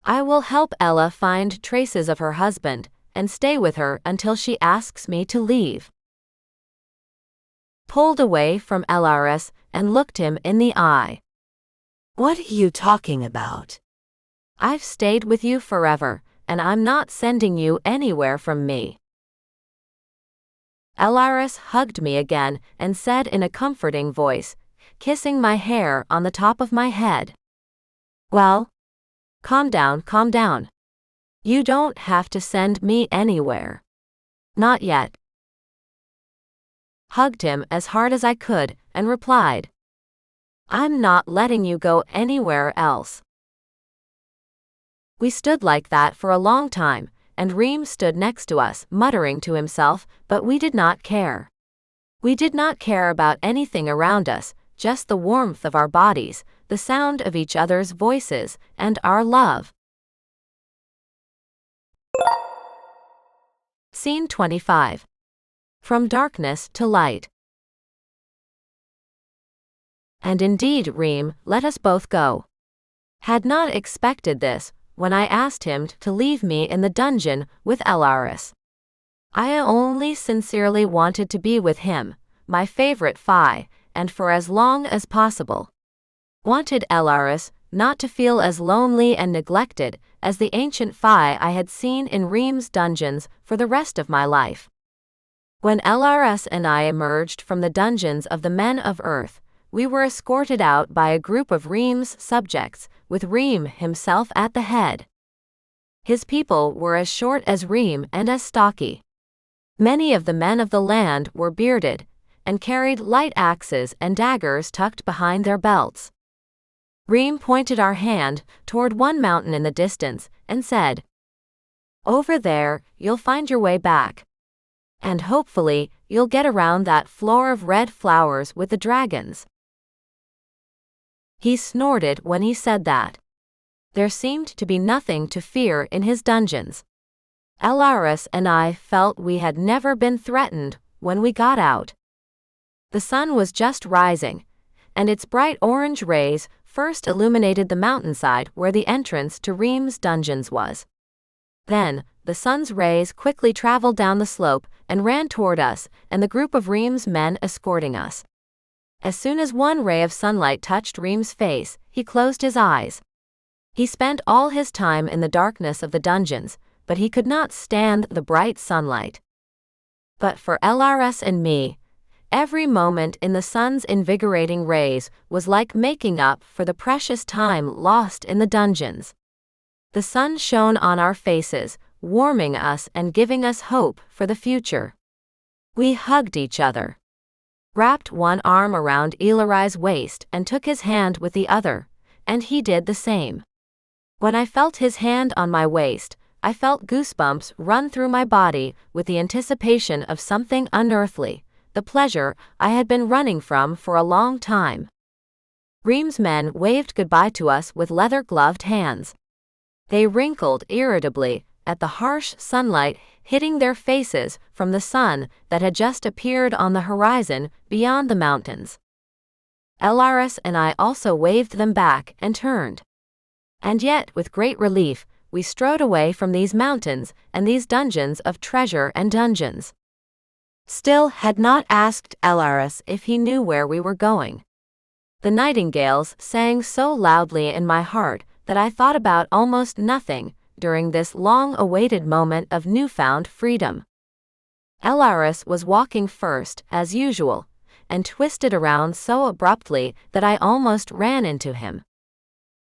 I will help Ella find traces of her husband, and stay with her until she asks me to leave. Pulled away from Elaris and looked him in the eye. What are you talking about? I've stayed with you forever, and I'm not sending you anywhere from me. Elaris hugged me again and said in a comforting voice, kissing my hair on the top of my head. Well, calm down, calm down. You don't have to send me anywhere. Not yet. Hugged him as hard as I could and replied, I'm not letting you go anywhere else. We stood like that for a long time, and Reim stood next to us, muttering to himself, but we did not care. We did not care about anything around us, just the warmth of our bodies, the sound of each other's voices, and our love. Scene 25. From darkness to light. And indeed, Reim let us both go. Had not expected this when I asked him to leave me in the dungeon with Elaris. I only sincerely wanted to be with him, my favorite Fae, and for as long as possible. Wanted Elaris not to feel as lonely and neglected as the ancient Fae I had seen in Reim's dungeons for the rest of my life. When Elaris and I emerged from the dungeons of the Men of Earth, we were escorted out by a group of Reim's subjects, with Reim himself at the head. His people were as short as Reim and as stocky. Many of the men of the land were bearded, and carried light axes and daggers tucked behind their belts. Reim pointed our hand toward one mountain in the distance, and said, Over there, you'll find your way back. And hopefully, you'll get around that floor of red flowers with the dragons. He snorted when he said that. There seemed to be nothing to fear in his dungeons. Elaris and I felt we had never been threatened when we got out. The sun was just rising, and its bright orange rays first illuminated the mountainside where the entrance to Reim's dungeons was. Then, the sun's rays quickly traveled down the slope and ran toward us and the group of Reim's men escorting us. As soon as one ray of sunlight touched Reim's face, he closed his eyes. He spent all his time in the darkness of the dungeons, but he could not stand the bright sunlight. But for Elaris and me, every moment in the sun's invigorating rays was like making up for the precious time lost in the dungeons. The sun shone on our faces, warming us and giving us hope for the future. We hugged each other, wrapped one arm around Elaris's waist and took his hand with the other, and he did the same. When I felt his hand on my waist, I felt goosebumps run through my body with the anticipation of something unearthly, the pleasure I had been running from for a long time. Reim's men waved goodbye to us with leather-gloved hands. They wrinkled irritably at the harsh sunlight hitting their faces from the sun that had just appeared on the horizon beyond the mountains. Elaris and I also waved them back and turned. And yet, with great relief, we strode away from these mountains and these dungeons of treasure and dungeons. Still had not asked Elaris if he knew where we were going. The nightingales sang so loudly in my heart that I thought about almost nothing during this long-awaited moment of newfound freedom. Elaris was walking first, as usual, and twisted around so abruptly that I almost ran into him.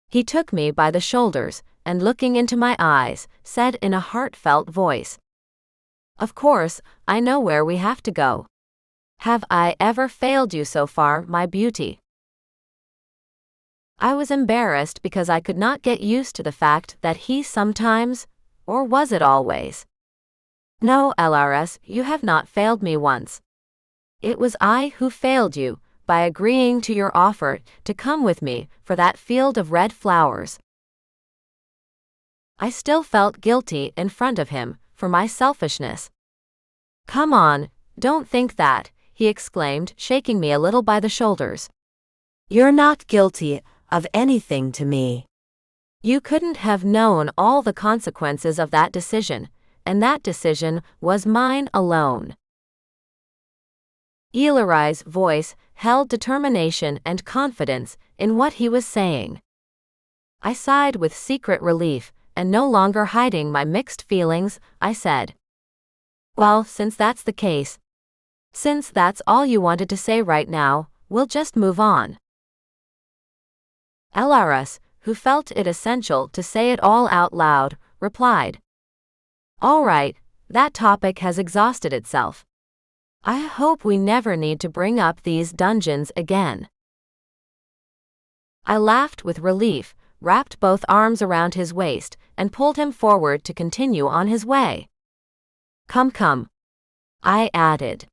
He took me by the shoulders, and looking into my eyes, said in a heartfelt voice, "Of course, I know where we have to go. Have I ever failed you so far, my beauty?" I was embarrassed because I could not get used to the fact that he sometimes, or was it always? "No, Elaris, you have not failed me once. It was I who failed you, by agreeing to your offer to come with me for that field of red flowers." I still felt guilty in front of him for my selfishness. "Come on, don't think that," he exclaimed, shaking me a little by the shoulders. "You're not guilty of anything to me. You couldn't have known all the consequences of that decision, and that decision was mine alone." Elaris's voice held determination and confidence in what he was saying. I sighed with secret relief, and no longer hiding my mixed feelings, I said, "Well, since that's the case, since that's all you wanted to say right now, we'll just move on." Elaris, who felt it essential to say it all out loud, replied, "All right, that topic has exhausted itself. I hope we never need to bring up these dungeons again." I laughed with relief, wrapped both arms around his waist, and pulled him forward to continue on his way. Come, I added.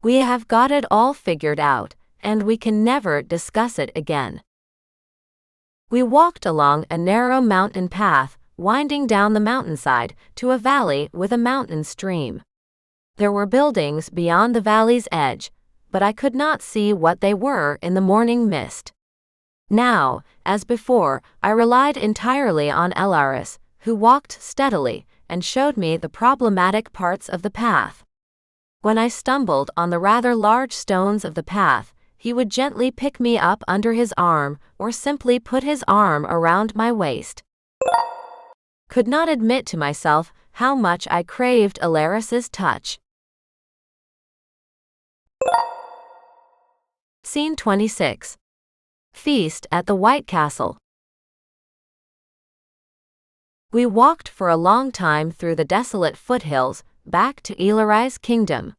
"We have got it all figured out, and we can never discuss it again." We walked along a narrow mountain path, winding down the mountainside to a valley with a mountain stream. There were buildings beyond the valley's edge, but I could not see what they were in the morning mist. Now, as before, I relied entirely on Elaris, who walked steadily and showed me the problematic parts of the path. When I stumbled on the rather large stones of the path, he would gently pick me up under his arm or simply put his arm around my waist. Could not admit to myself how much I craved Elaris's touch. Scene 26. Feast at the White Castle. We walked for a long time through the desolate foothills, back to Elaris's kingdom.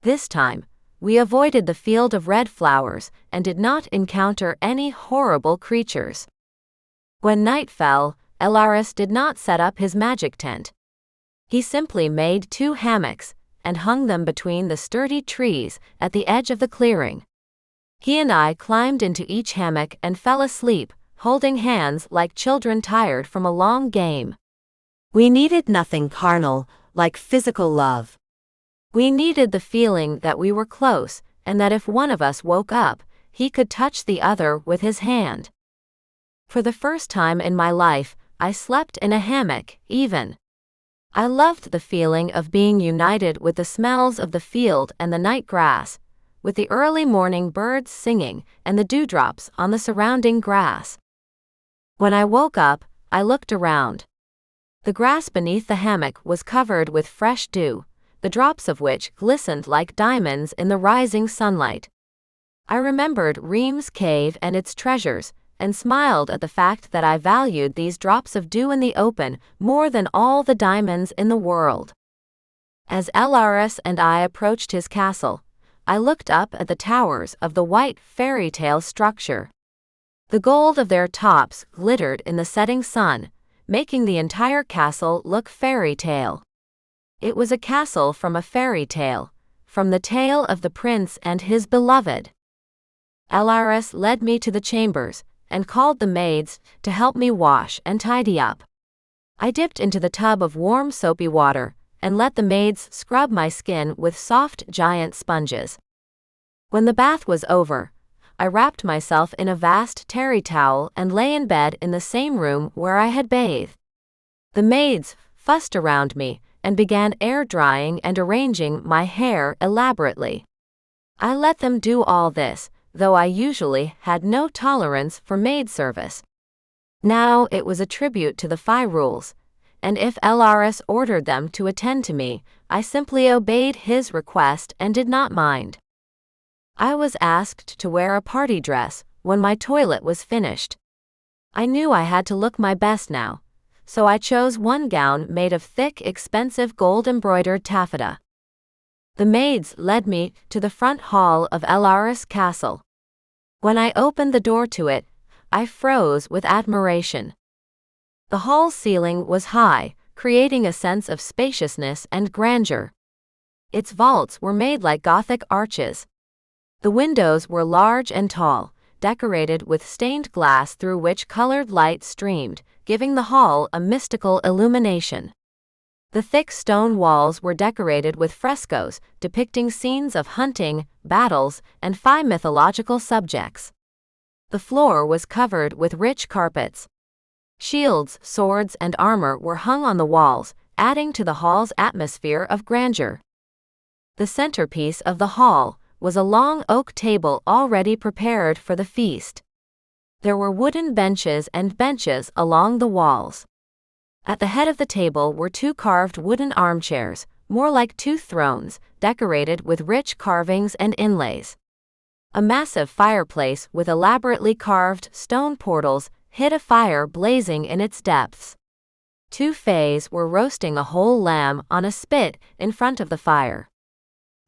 This time, we avoided the field of red flowers and did not encounter any horrible creatures. When night fell, Elaris did not set up his magic tent. He simply made 2 hammocks and hung them between the sturdy trees at the edge of the clearing. He and I climbed into each hammock and fell asleep, holding hands like children tired from a long game. We needed nothing carnal, like physical love. We needed the feeling that we were close, and that if one of us woke up, he could touch the other with his hand. For the first time in my life, I slept in a hammock, even. I loved the feeling of being united with the smells of the field and the night grass, with the early morning birds singing and the dewdrops on the surrounding grass. When I woke up, I looked around. The grass beneath the hammock was covered with fresh dew, the drops of which glistened like diamonds in the rising sunlight. I remembered Reim's cave and its treasures, and smiled at the fact that I valued these drops of dew in the open more than all the diamonds in the world. As Elaris and I approached his castle, I looked up at the towers of the white fairy tale structure. The gold of their tops glittered in the setting sun, making the entire castle look fairy tale. It was a castle from a fairy tale, from the tale of the prince and his beloved. Elaris led me to the chambers, and called the maids to help me wash and tidy up. I dipped into the tub of warm soapy water, and let the maids scrub my skin with soft giant sponges. When the bath was over, I wrapped myself in a vast terry towel and lay in bed in the same room where I had bathed. The maids fussed around me and began air drying and arranging my hair elaborately. I let them do all this, though I usually had no tolerance for maid service. Now it was a tribute to the Fae rules, and if Elaris ordered them to attend to me, I simply obeyed his request and did not mind. I was asked to wear a party dress when my toilet was finished. I knew I had to look my best now, so I chose one gown made of thick, expensive gold-embroidered taffeta. The maids led me to the front hall of Elaris Castle. When I opened the door to it, I froze with admiration. The hall's ceiling was high, creating a sense of spaciousness and grandeur. Its vaults were made like Gothic arches. The windows were large and tall, decorated with stained glass through which colored light streamed, giving the hall a mystical illumination. The thick stone walls were decorated with frescoes depicting scenes of hunting, battles, and Fae mythological subjects. The floor was covered with rich carpets. Shields, swords, and armor were hung on the walls, adding to the hall's atmosphere of grandeur. The centerpiece of the hall was a long oak table already prepared for the feast. There were wooden benches and benches along the walls. At the head of the table were two carved wooden armchairs, more like two thrones, decorated with rich carvings and inlays. A massive fireplace with elaborately carved stone portals hid a fire blazing in its depths. Two fays were roasting a whole lamb on a spit in front of the fire.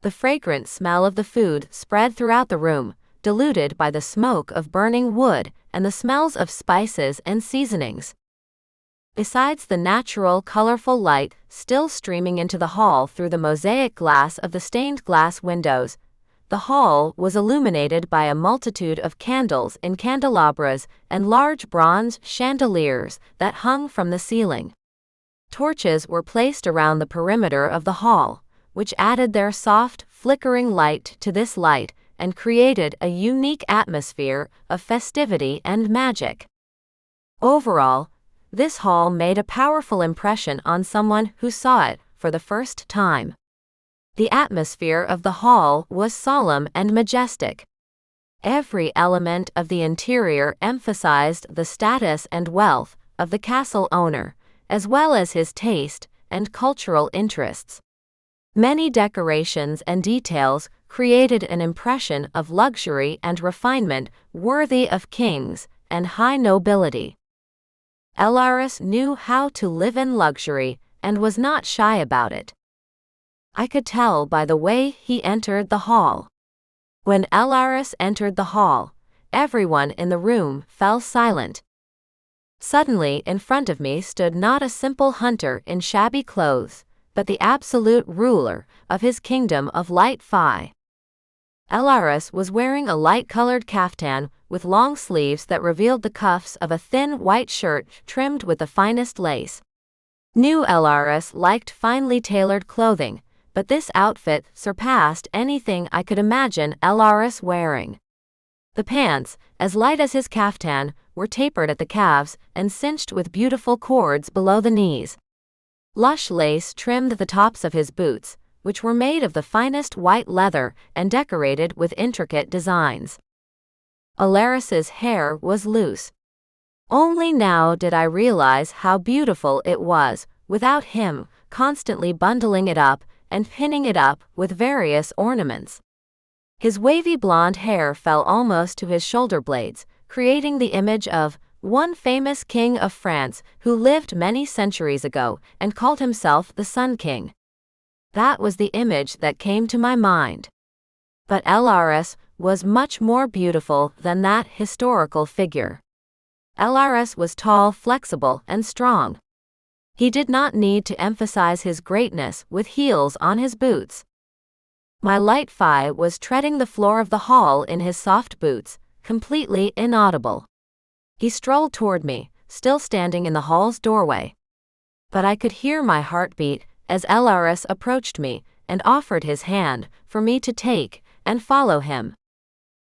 The fragrant smell of the food spread throughout the room, diluted by the smoke of burning wood and the smells of spices and seasonings. Besides the natural, colorful light still streaming into the hall through the mosaic glass of the stained glass windows, the hall was illuminated by a multitude of candles in candelabras and large bronze chandeliers that hung from the ceiling. Torches were placed around the perimeter of the hall, which added their soft, flickering light to this light and created a unique atmosphere of festivity and magic. Overall, this hall made a powerful impression on someone who saw it for the first time. The atmosphere of the hall was solemn and majestic. Every element of the interior emphasized the status and wealth of the castle owner, as well as his taste and cultural interests. Many decorations and details created an impression of luxury and refinement worthy of kings and high nobility. Elaris knew how to live in luxury and was not shy about it. I could tell by the way he entered the hall. When Elaris entered the hall, everyone in the room fell silent. Suddenly in front of me stood not a simple hunter in shabby clothes, but the absolute ruler of his kingdom of Light Fae. Elaris was wearing a light-colored caftan with long sleeves that revealed the cuffs of a thin white shirt trimmed with the finest lace. New Elaris liked finely tailored clothing, but this outfit surpassed anything I could imagine Elaris wearing. The pants, as light as his caftan, were tapered at the calves and cinched with beautiful cords below the knees. Lush lace trimmed the tops of his boots, which were made of the finest white leather and decorated with intricate designs. Elaris's hair was loose. Only now did I realize how beautiful it was, without him constantly bundling it up and pinning it up with various ornaments. His wavy blonde hair fell almost to his shoulder blades, creating the image of one famous king of France who lived many centuries ago and called himself the Sun King. That was the image that came to my mind. But Elaris was much more beautiful than that historical figure. Elaris was tall, flexible, and strong. He did not need to emphasize his greatness with heels on his boots. My Light Fae was treading the floor of the hall in his soft boots, completely inaudible. He strolled toward me, still standing in the hall's doorway. But I could hear my heartbeat as Elaris approached me and offered his hand for me to take and follow him.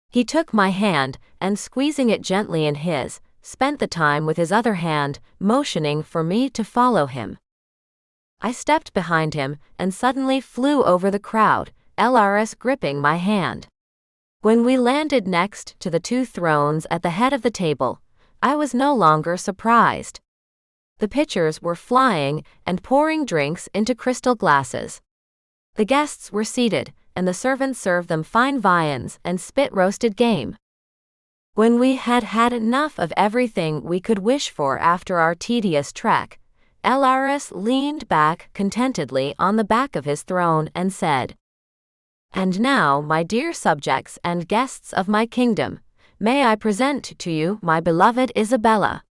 He took my hand and, squeezing it gently in his, spent the time with his other hand, motioning for me to follow him. I stepped behind him and suddenly flew over the crowd, Elaris gripping my hand. When we landed next to the two thrones at the head of the table, I was no longer surprised. The pitchers were flying and pouring drinks into crystal glasses. The guests were seated, and the servants served them fine viands and spit-roasted game. When we had had enough of everything we could wish for after our tedious trek, Elaris leaned back contentedly on the back of his throne and said, "And now, my dear subjects and guests of my kingdom, may I present to you my beloved Isabella."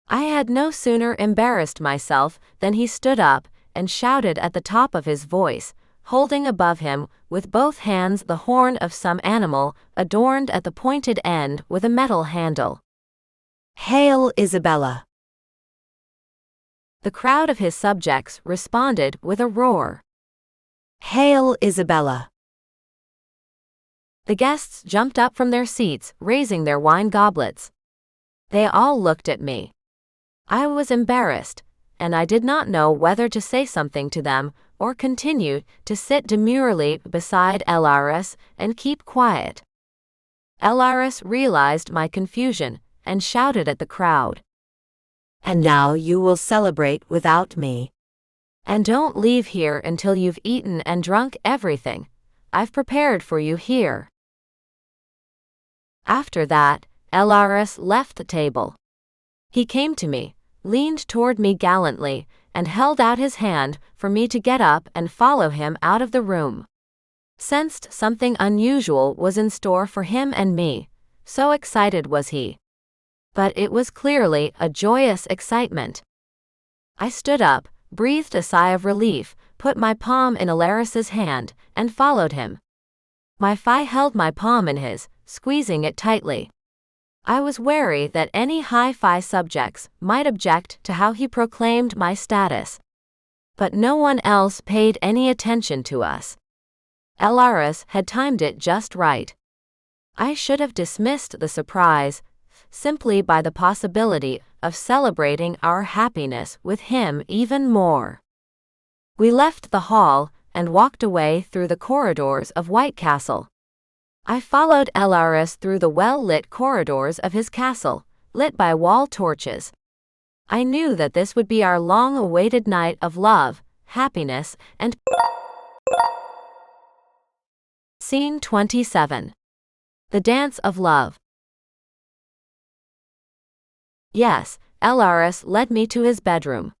I had no sooner embarrassed myself than he stood up and shouted at the top of his voice, holding above him with both hands the horn of some animal adorned at the pointed end with a metal handle. "Hail, Isabella!" The crowd of his subjects responded with a roar. "Hail, Isabella!" The guests jumped up from their seats, raising their wine goblets. They all looked at me. I was embarrassed, and I did not know whether to say something to them or continue to sit demurely beside Elaris and keep quiet. Elaris realized my confusion and shouted at the crowd, "And now you will celebrate without me. And don't leave here until you've eaten and drunk everything I've prepared for you here." After that, Elaris left the table. He came to me, leaned toward me gallantly, and held out his hand for me to get up and follow him out of the room. Sensed something unusual was in store for him and me, so excited was he. But it was clearly a joyous excitement. I stood up, breathed a sigh of relief, put my palm in Elaris's hand, and followed him. My Fae held my palm in his, squeezing it tightly. I was wary that any high Fae subjects might object to how he proclaimed my status. But no one else paid any attention to us. Elaris had timed it just right. I should have dismissed the surprise, simply by the possibility of celebrating our happiness with him even more. We left the hall and walked away through the corridors of White Castle. I followed Elaris through the well-lit corridors of his castle, lit by wall torches. I knew that this would be our long-awaited night of love, happiness, and... Scene 27. The Dance of Love. Yes, Elaris led me to his bedroom.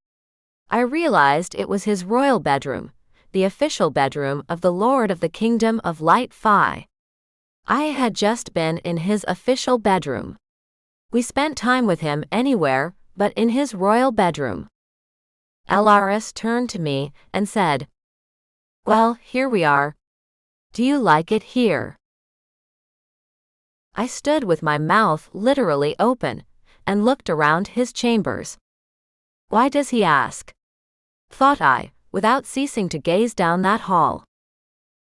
I realized it was his royal bedroom, the official bedroom of the Lord of the Kingdom of Light Fae. I had just been in his official bedroom. We spent time with him anywhere but in his royal bedroom. Elaris turned to me and said, "Well, here we are. Do you like it here? I stood with my mouth literally open and looked around his chambers. Why does he ask? Thought I, without ceasing to gaze down that hall.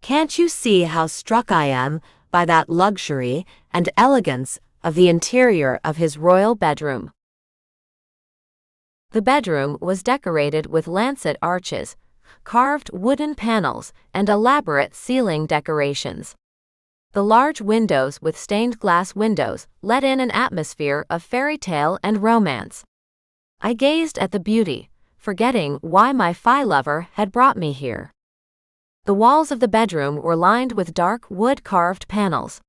Can't you see how struck I am by that luxury and elegance of the interior of his royal bedroom? The bedroom was decorated with lancet arches, carved wooden panels, and elaborate ceiling decorations. The large windows with stained glass windows let in an atmosphere of fairy tale and romance. I gazed at the beauty, forgetting why my Fae lover had brought me here. The walls of the bedroom were lined with dark wood-carved panels.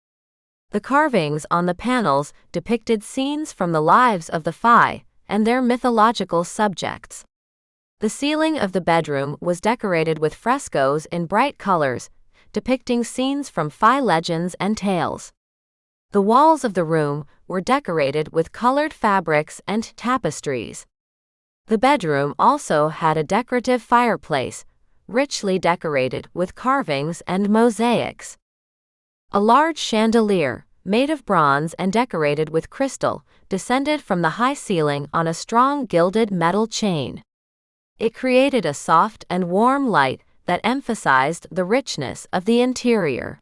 The carvings on the panels depicted scenes from the lives of the Fae and their mythological subjects. The ceiling of the bedroom was decorated with frescoes in bright colors, depicting scenes from Fae legends and tales. The walls of the room were decorated with colored fabrics and tapestries. The bedroom also had a decorative fireplace, richly decorated with carvings and mosaics. A large chandelier, made of bronze and decorated with crystal, descended from the high ceiling on a strong gilded metal chain. It created a soft and warm light that emphasized the richness of the interior.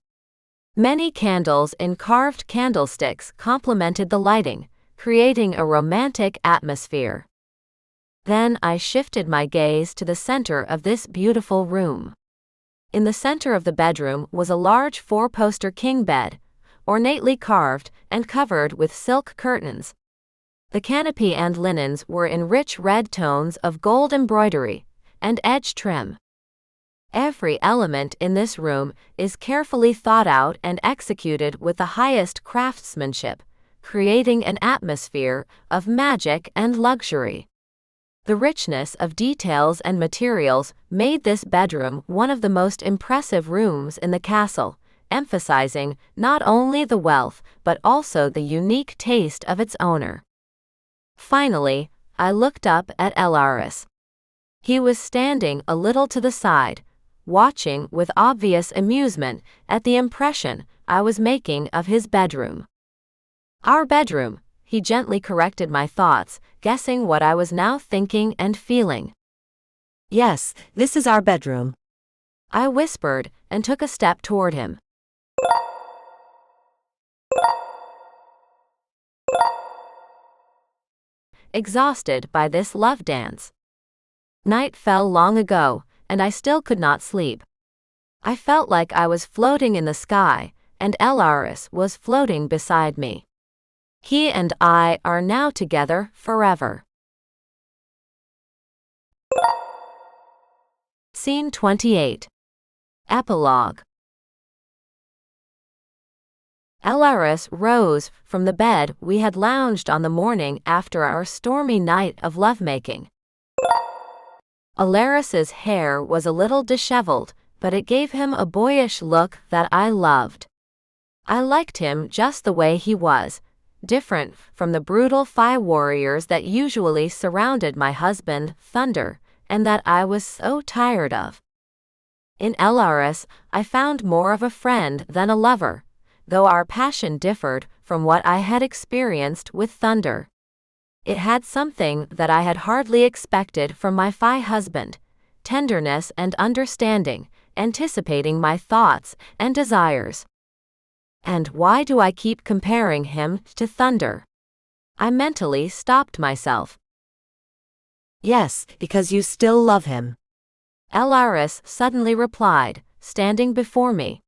Many candles in carved candlesticks complemented the lighting, creating a romantic atmosphere. Then I shifted my gaze to the center of this beautiful room. In the center of the bedroom was a large four-poster king bed, ornately carved and covered with silk curtains. The canopy and linens were in rich red tones of gold embroidery and edge trim. Every element in this room is carefully thought out and executed with the highest craftsmanship, creating an atmosphere of magic and luxury. The richness of details and materials made this bedroom one of the most impressive rooms in the castle, emphasizing not only the wealth but also the unique taste of its owner. Finally, I looked up at Elaris. He was standing a little to the side, watching with obvious amusement at the impression I was making of his bedroom. Our bedroom, he gently corrected my thoughts, guessing what I was now thinking and feeling. Yes, this is our bedroom, I whispered and took a step toward him. Exhausted by this love dance. Night fell long ago, and I still could not sleep. I felt like I was floating in the sky, and Elaris was floating beside me. He and I are now together forever. Scene 28. Epilogue. Elaris rose from the bed we had lounged on the morning after our stormy night of lovemaking. Elaris's hair was a little disheveled, but it gave him a boyish look that I loved. I liked him just the way he was, different from the brutal Fae warriors that usually surrounded my husband, Thunder, and that I was so tired of. In Elaris, I found more of a friend than a lover, though our passion differed from what I had experienced with Thunder. It had something that I had hardly expected from my Fae husband: tenderness and understanding, anticipating my thoughts and desires. And why do I keep comparing him to Thunder? I mentally stopped myself. Yes, because you still love him, Elaris suddenly replied, standing before me.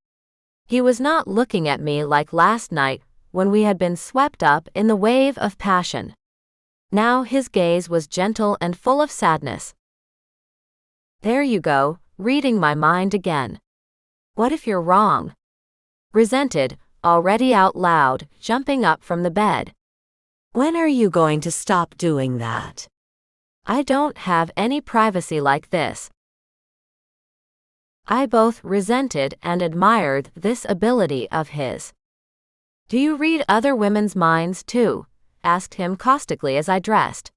He was not looking at me like last night when we had been swept up in the wave of passion. Now his gaze was gentle and full of sadness. There you go, reading my mind again. What if you're wrong? Resented, already out loud, jumping up from the bed. When are you going to stop doing that? I don't have any privacy like this. I both resented and admired this ability of his. Do you read other women's minds too? Asked him caustically as I dressed.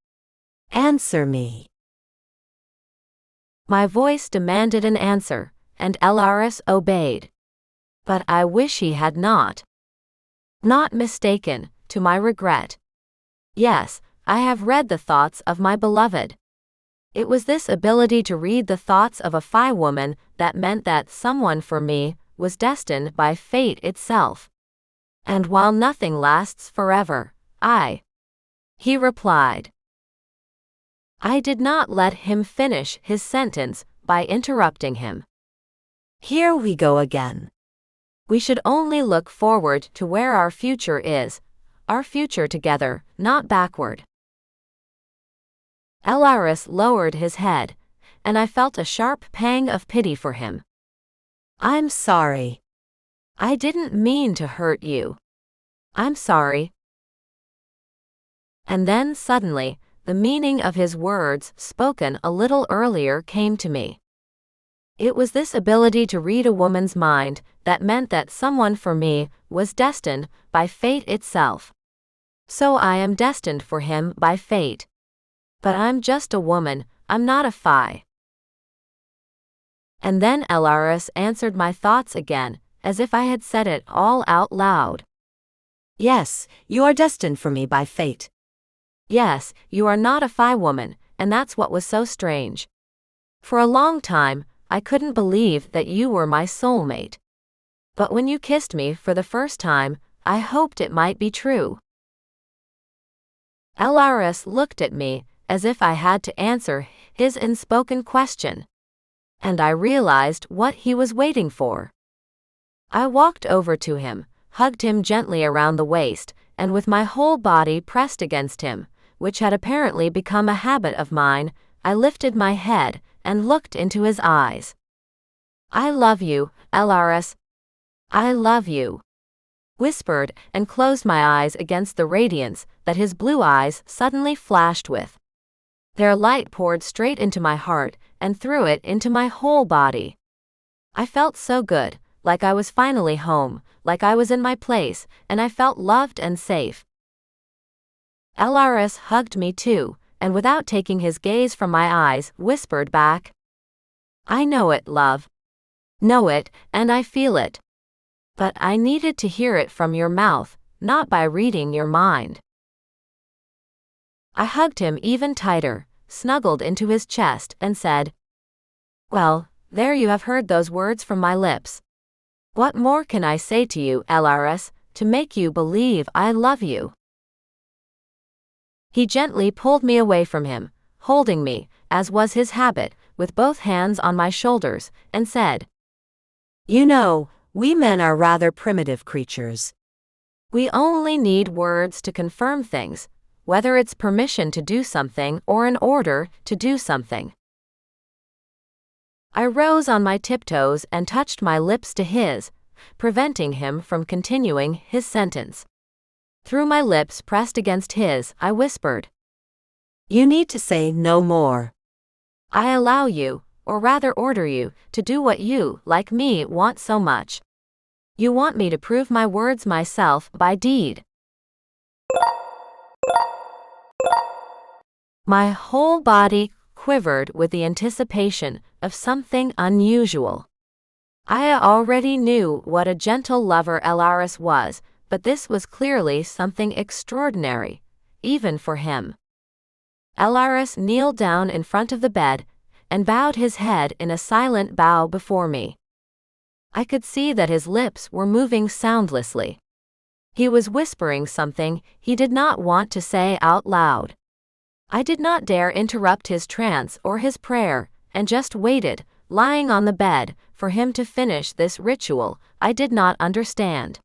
Answer me. My voice demanded an answer, and Elaris obeyed. But I wish he had not. Not mistaken, to my regret. Yes, I have read the thoughts of my beloved. It was this ability to read the thoughts of a Fae woman that meant that someone for me was destined by fate itself. And while nothing lasts forever, he replied. I did not let him finish his sentence by interrupting him. Here we go again. We should only look forward to where our future is, our future together, not backward. Elaris lowered his head, and I felt a sharp pang of pity for him. I'm sorry. I didn't mean to hurt you. I'm sorry. And then suddenly, the meaning of his words spoken a little earlier came to me. It was this ability to read a woman's mind that meant that someone for me was destined by fate itself. So I am destined for him by fate. But I'm just a woman, I'm not a Fae. And then Elaris answered my thoughts again, as if I had said it all out loud. Yes, you are destined for me by fate. Yes, you are not a Fae woman, and that's what was so strange. For a long time, I couldn't believe that you were my soulmate. But when you kissed me for the first time, I hoped it might be true. Elaris looked at me, as if I had to answer his unspoken question. And I realized what he was waiting for. I walked over to him, hugged him gently around the waist, and with my whole body pressed against him, which had apparently become a habit of mine, I lifted my head and looked into his eyes. I love you, Elaris. I love you. Whispered and closed my eyes against the radiance that his blue eyes suddenly flashed with. Their light poured straight into my heart and through it into my whole body. I felt so good, like I was finally home, like I was in my place, and I felt loved and safe. Elaris hugged me too, and without taking his gaze from my eyes, whispered back, I know it, love. Know it, and I feel it. But I needed to hear it from your mouth, not by reading your mind. I hugged him even tighter, snuggled into his chest, and said, Well, there you have heard those words from my lips. What more can I say to you, Elaris, to make you believe I love you? He gently pulled me away from him, holding me, as was his habit, with both hands on my shoulders, and said, You know, we men are rather primitive creatures. We only need words to confirm things, whether it's permission to do something or an order to do something. I rose on my tiptoes and touched my lips to his, preventing him from continuing his sentence. Through my lips pressed against his, I whispered, You need to say no more. I allow you, or rather order you, to do what you, like me, want so much. You want me to prove my words myself by deed. My whole body quivered with the anticipation of something unusual. I already knew what a gentle lover Elaris was, but this was clearly something extraordinary, even for him. Elaris kneeled down in front of the bed and bowed his head in a silent bow before me. I could see that his lips were moving soundlessly. He was whispering something he did not want to say out loud. I did not dare interrupt his trance or his prayer, and just waited, lying on the bed, for him to finish this ritual I did not understand.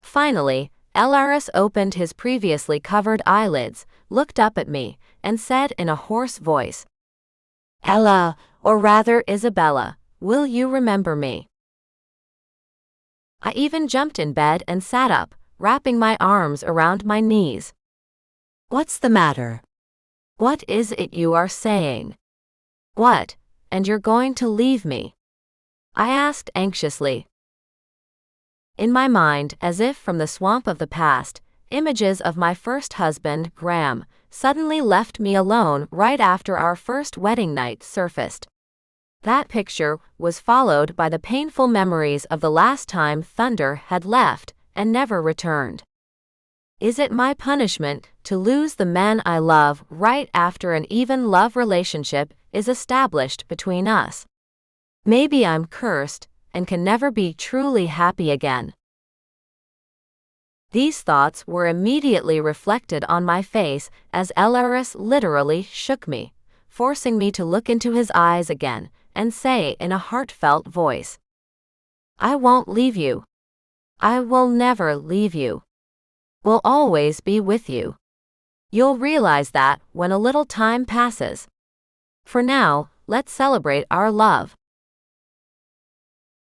Finally, Elaris opened his previously covered eyelids, looked up at me, and said in a hoarse voice, Ella, or rather Isabella, will you remember me? I even jumped in bed and sat up, wrapping my arms around my knees. What's the matter? What is it you are saying? What, and you're going to leave me? I asked anxiously. In my mind, as if from the swamp of the past, images of my first husband, Graham, suddenly left me alone right after our first wedding night surfaced. That picture was followed by the painful memories of the last time Thunder had left and never returned. Is it my punishment to lose the man I love right after an even love relationship is established between us? Maybe I'm cursed and can never be truly happy again. These thoughts were immediately reflected on my face as Elaris literally shook me, forcing me to look into his eyes again and say in a heartfelt voice, "I won't leave you. I will never leave you. Will always be with you. You'll realize that when a little time passes. For now, let's celebrate our love."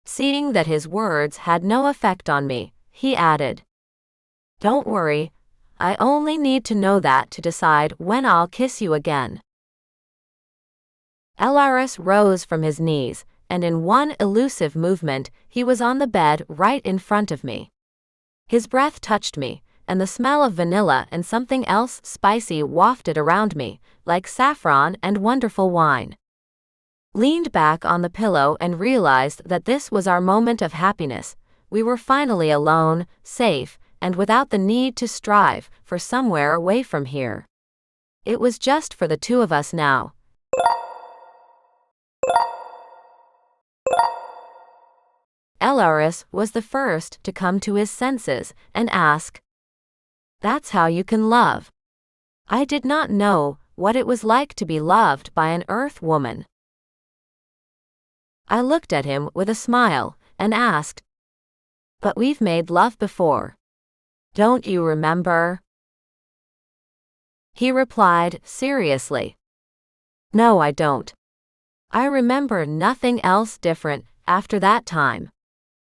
Seeing that his words had no effect on me, he added, "Don't worry, I only need to know that to decide when I'll kiss you again." Elaris rose from his knees, and in one elusive movement, he was on the bed right in front of me. His breath touched me, and the smell of vanilla and something else spicy wafted around me, like saffron and wonderful wine. Leaned back on the pillow and realized that this was our moment of happiness. We were finally alone, safe, and without the need to strive for somewhere away from here. It was just for the two of us now. Elaris was the first to come to his senses and ask, "That's how you can love?" I did not know what it was like to be loved by an Earth woman. I looked at him with a smile and asked, "But we've made love before. Don't you remember?" He replied seriously, "No, I don't. I remember nothing else different after that time.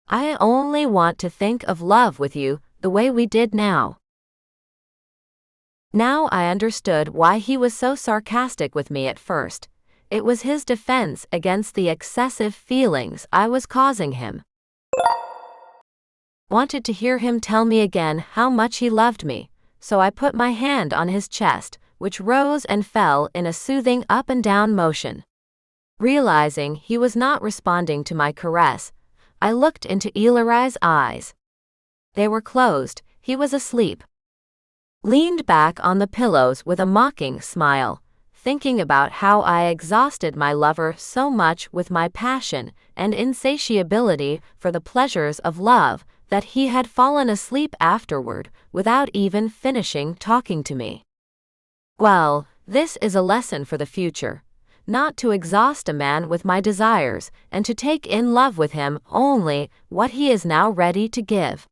I only want to think of love with you the way we did now." Now I understood why he was so sarcastic with me at first. It was his defense against the excessive feelings I was causing him. Wanted to hear him tell me again how much he loved me, so I put my hand on his chest, which rose and fell in a soothing up and down motion. Realizing he was not responding to my caress, I looked into Elaris's eyes. They were closed, he was asleep. Leaned back on the pillows with a mocking smile, thinking about how I exhausted my lover so much with my passion and insatiability for the pleasures of love that he had fallen asleep afterward without even finishing talking to me. Well, this is a lesson for the future. Not to exhaust a man with my desires, and to take in love with him only what he is now ready to give.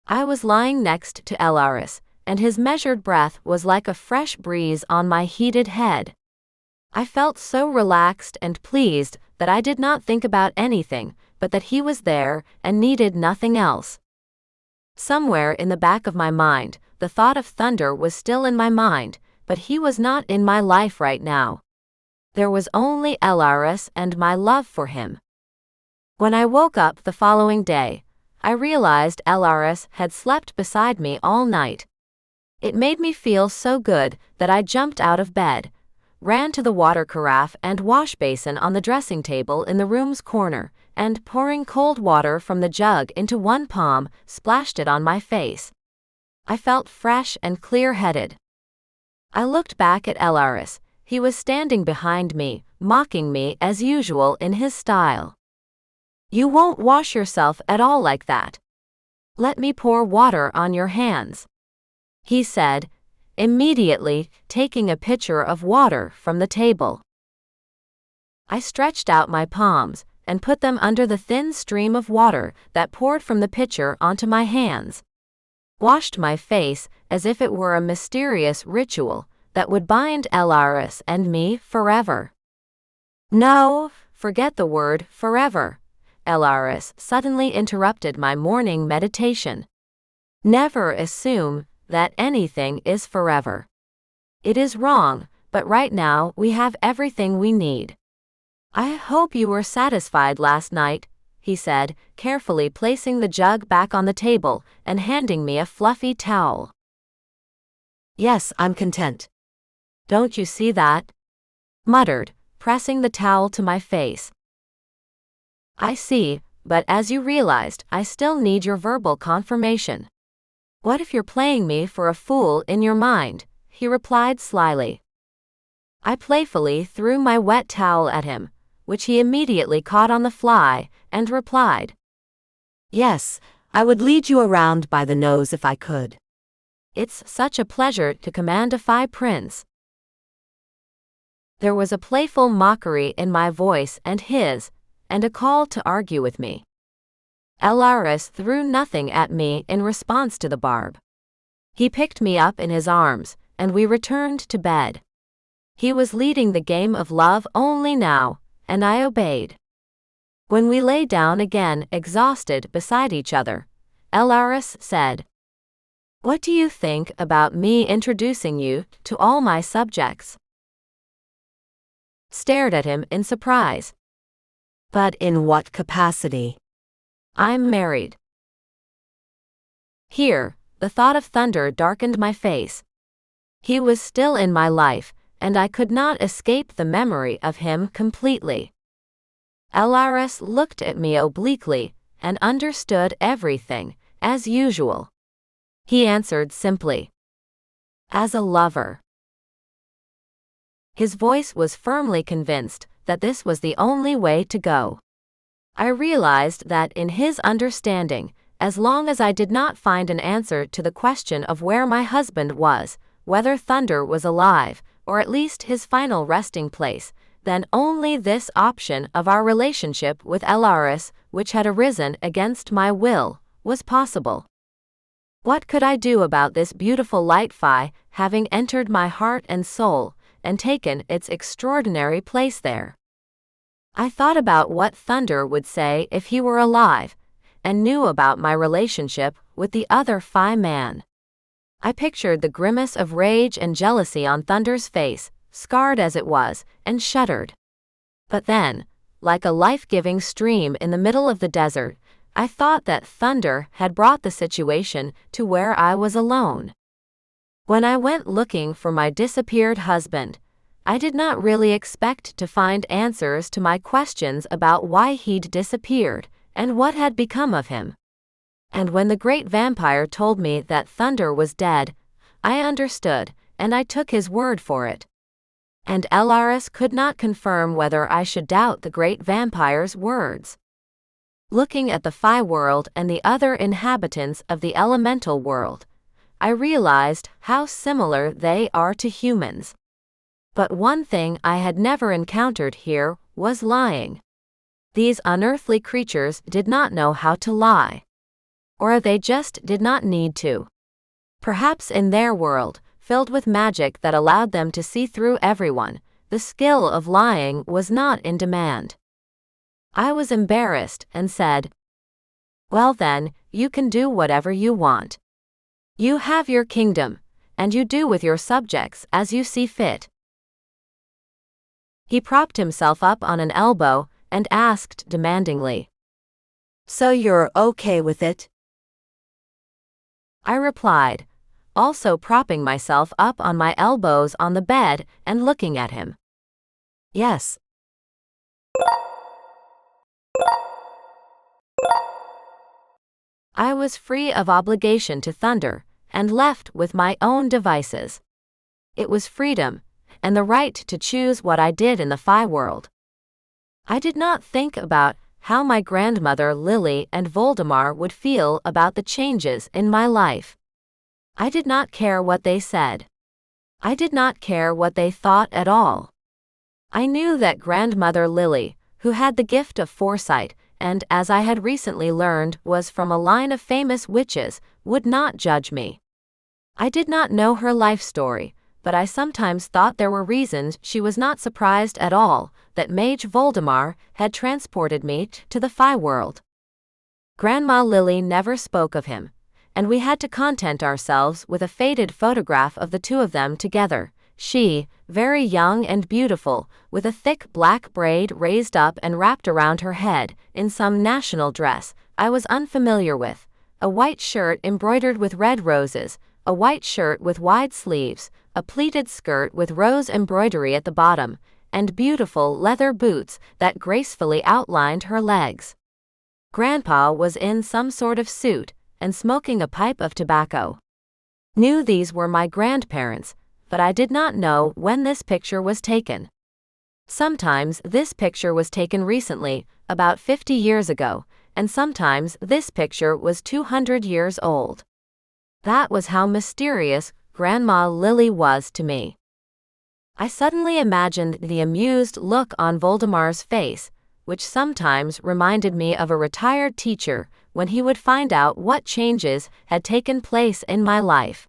I was lying next to Elaris, and his measured breath was like a fresh breeze on my heated head. I felt so relaxed and pleased that I did not think about anything but that he was there and needed nothing else. Somewhere in the back of my mind, the thought of Thunder was still in my mind, but he was not in my life right now. There was only Elaris and my love for him. When I woke up the following day, I realized Elaris had slept beside me all night. It made me feel so good that I jumped out of bed, ran to the water carafe and wash basin on the dressing table in the room's corner, and pouring cold water from the jug into one palm, splashed it on my face. I felt fresh and clear-headed. I looked back at Elaris. He was standing behind me, mocking me as usual in his style. "You won't wash yourself at all like that. Let me pour water on your hands," he said, immediately taking a pitcher of water from the table. I stretched out my palms and put them under the thin stream of water that poured from the pitcher onto my hands. Washed my face as if it were a mysterious ritual that would bind Elaris and me forever. "No, forget the word forever," Elaris suddenly interrupted my morning meditation. "Never assume that anything is forever. It is wrong, but right now we have everything we need. I hope you were satisfied last night," he said, carefully placing the jug back on the table and handing me a fluffy towel. "Yes, I'm content." "Don't you see that?" muttered, pressing the towel to my face. I see, but as you realized, I still need your verbal confirmation. What if you're playing me for a fool in your mind? He replied slyly. I playfully threw my wet towel at him, which he immediately caught on the fly, and replied, Yes, I would lead you around by the nose if I could. It's such a pleasure to command a Fae prince. There was a playful mockery in my voice and his, and a call to argue with me. Elaris threw nothing at me in response to the barb. He picked me up in his arms, and we returned to bed. He was leading the game of love only now, and I obeyed. When we lay down again, exhausted beside each other, Elaris said, What do you think about me introducing you to all my subjects? Stared at him in surprise. But in what capacity? I'm married. Here, the thought of Thunder darkened my face. He was still in my life, and I could not escape the memory of him completely. Elaris looked at me obliquely, and understood everything, as usual. He answered simply, As a lover. His voice was firmly convinced that this was the only way to go. I realized that in his understanding, as long as I did not find an answer to the question of where my husband was, whether Thunder was alive, or at least his final resting place, then only this option of our relationship with Elaris, which had arisen against my will, was possible. What could I do about this beautiful Light Fae having entered my heart and soul, and taken its extraordinary place there? I thought about what Thunder would say if he were alive, and knew about my relationship with the other Fae man. I pictured the grimace of rage and jealousy on Thunder's face, scarred as it was, and shuddered. But then, like a life-giving stream in the middle of the desert, I thought that Thunder had brought the situation to where I was alone. When I went looking for my disappeared husband, I did not really expect to find answers to my questions about why he'd disappeared and what had become of him. And when the great vampire told me that Thunder was dead, I understood, and I took his word for it. And Elaris could not confirm whether I should doubt the great vampire's words. Looking at the Fae world and the other inhabitants of the elemental world, I realized how similar they are to humans. But one thing I had never encountered here was lying. These unearthly creatures did not know how to lie. Or they just did not need to. Perhaps in their world, filled with magic that allowed them to see through everyone, the skill of lying was not in demand. I was embarrassed and said, Well then, you can do whatever you want. You have your kingdom, and you do with your subjects as you see fit. He propped himself up on an elbow and asked demandingly, So you're okay with it? I replied, also propping myself up on my elbows on the bed and looking at him. Yes. I was free of obligation to Thunder, and left with my own devices. It was freedom, and the right to choose what I did in the Fae world. I did not think about how my grandmother Lily and Voldemar would feel about the changes in my life. I did not care what they said. I did not care what they thought at all. I knew that grandmother Lily, who had the gift of foresight, and as I had recently learned was from a line of famous witches, would not judge me. I did not know her life story, but I sometimes thought there were reasons she was not surprised at all that Mage Voldemar had transported me to the Fae world. Grandma Lily never spoke of him, and we had to content ourselves with a faded photograph of the two of them together, she, very young and beautiful, with a thick black braid raised up and wrapped around her head, in some national dress I was unfamiliar with, a white shirt embroidered with red roses, a white shirt with wide sleeves, a pleated skirt with rose embroidery at the bottom, and beautiful leather boots that gracefully outlined her legs. Grandpa was in some sort of suit and smoking a pipe of tobacco. Knew these were my grandparents, but I did not know when this picture was taken. Sometimes this picture was taken recently, about 50 years ago, and sometimes this picture was 200 years old. That was how mysterious Grandma Lily was to me. I suddenly imagined the amused look on Voldemar's face, which sometimes reminded me of a retired teacher when he would find out what changes had taken place in my life.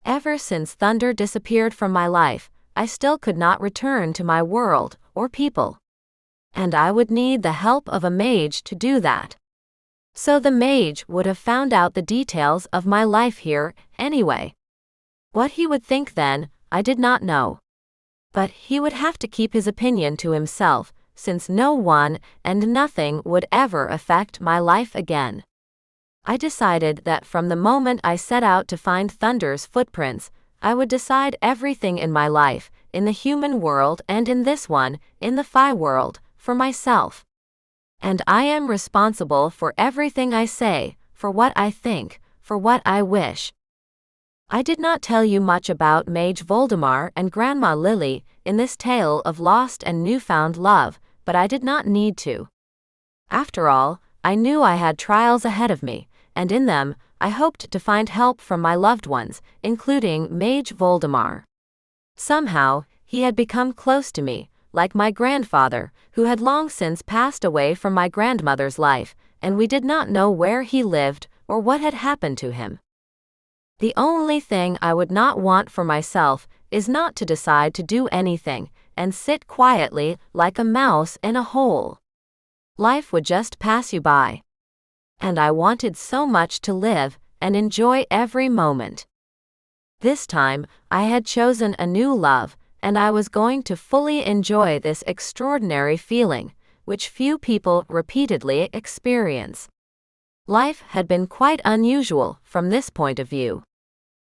Ever since Thunder disappeared from my life, I still could not return to my world or people. And I would need the help of a mage to do that. So the mage would have found out the details of my life here anyway. What he would think then, I did not know. But he would have to keep his opinion to himself, since no one and nothing would ever affect my life again. I decided that from the moment I set out to find Thunder's footprints, I would decide everything in my life, in the human world and in this one, in the Fae world, for myself. And I am responsible for everything I say, for what I think, for what I wish. I did not tell you much about Mage Voldemar and Grandma Lily in this tale of lost and newfound love, but I did not need to. After all, I knew I had trials ahead of me, and in them, I hoped to find help from my loved ones, including Mage Voldemar. Somehow, he had become close to me, like my grandfather, who had long since passed away from my grandmother's life, and we did not know where he lived or what had happened to him. The only thing I would not want for myself is not to decide to do anything and sit quietly like a mouse in a hole. Life would just pass you by. And I wanted so much to live and enjoy every moment. This time, I had chosen a new love, and I was going to fully enjoy this extraordinary feeling, which few people repeatedly experience. Life had been quite unusual from this point of view.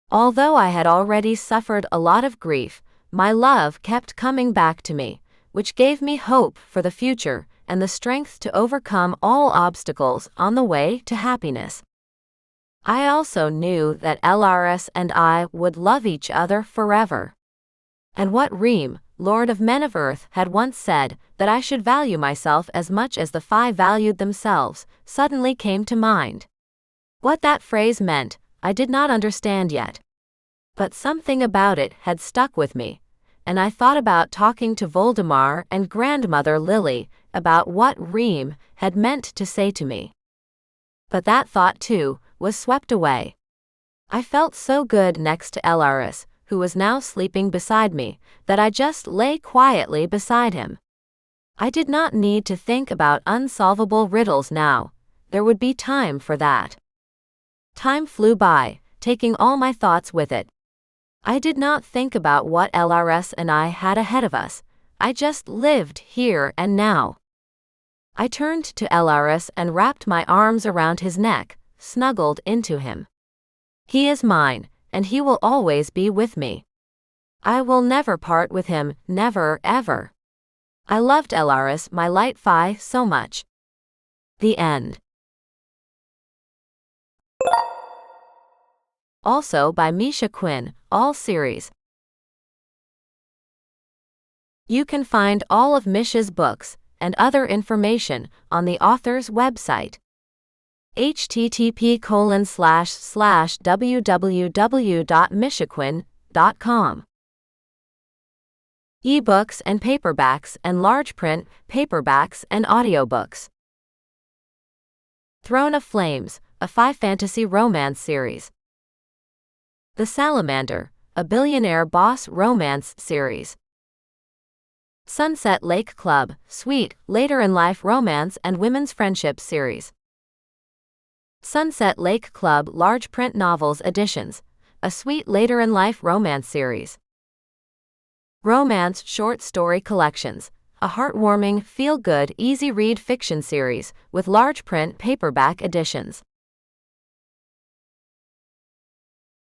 Although I had already suffered a lot of grief, my love kept coming back to me, which gave me hope for the future and the strength to overcome all obstacles on the way to happiness. I also knew that Elaris and I would love each other forever. And what Reim, Lord of Men of Earth, had once said, that I should value myself as much as the Fae valued themselves, suddenly came to mind. What that phrase meant, I did not understand yet. But something about it had stuck with me, and I thought about talking to Voldemar and Grandmother Lily about what Reim had meant to say to me. But that thought, too, was swept away. I felt so good next to Elaris, who was now sleeping beside me, that I just lay quietly beside him. I did not need to think about unsolvable riddles now. There would be time for that. Time flew by, taking all my thoughts with it. I did not think about what Elaris and I had ahead of us. I just lived here and now. I turned to Elaris and wrapped my arms around his neck, snuggled into him. He is mine, and he will always be with me. I will never part with him, never, ever. I loved Elaris, my Light Fae, so much. The end. Also by Misha Quinn, all series. You can find all of Misha's books and other information on the author's website. http://www.mishaquinn.com. Ebooks and paperbacks and large print paperbacks and audiobooks. Throne of Flames, a Fae fantasy romance series. The Salamander, a billionaire boss romance series. Sunset Lake Club, sweet, later-in-life romance and women's friendship series. Sunset Lake Club large print novels editions, a sweet later-in-life romance series. Romance short story collections, a heartwarming, feel-good, easy-read fiction series with large print paperback editions.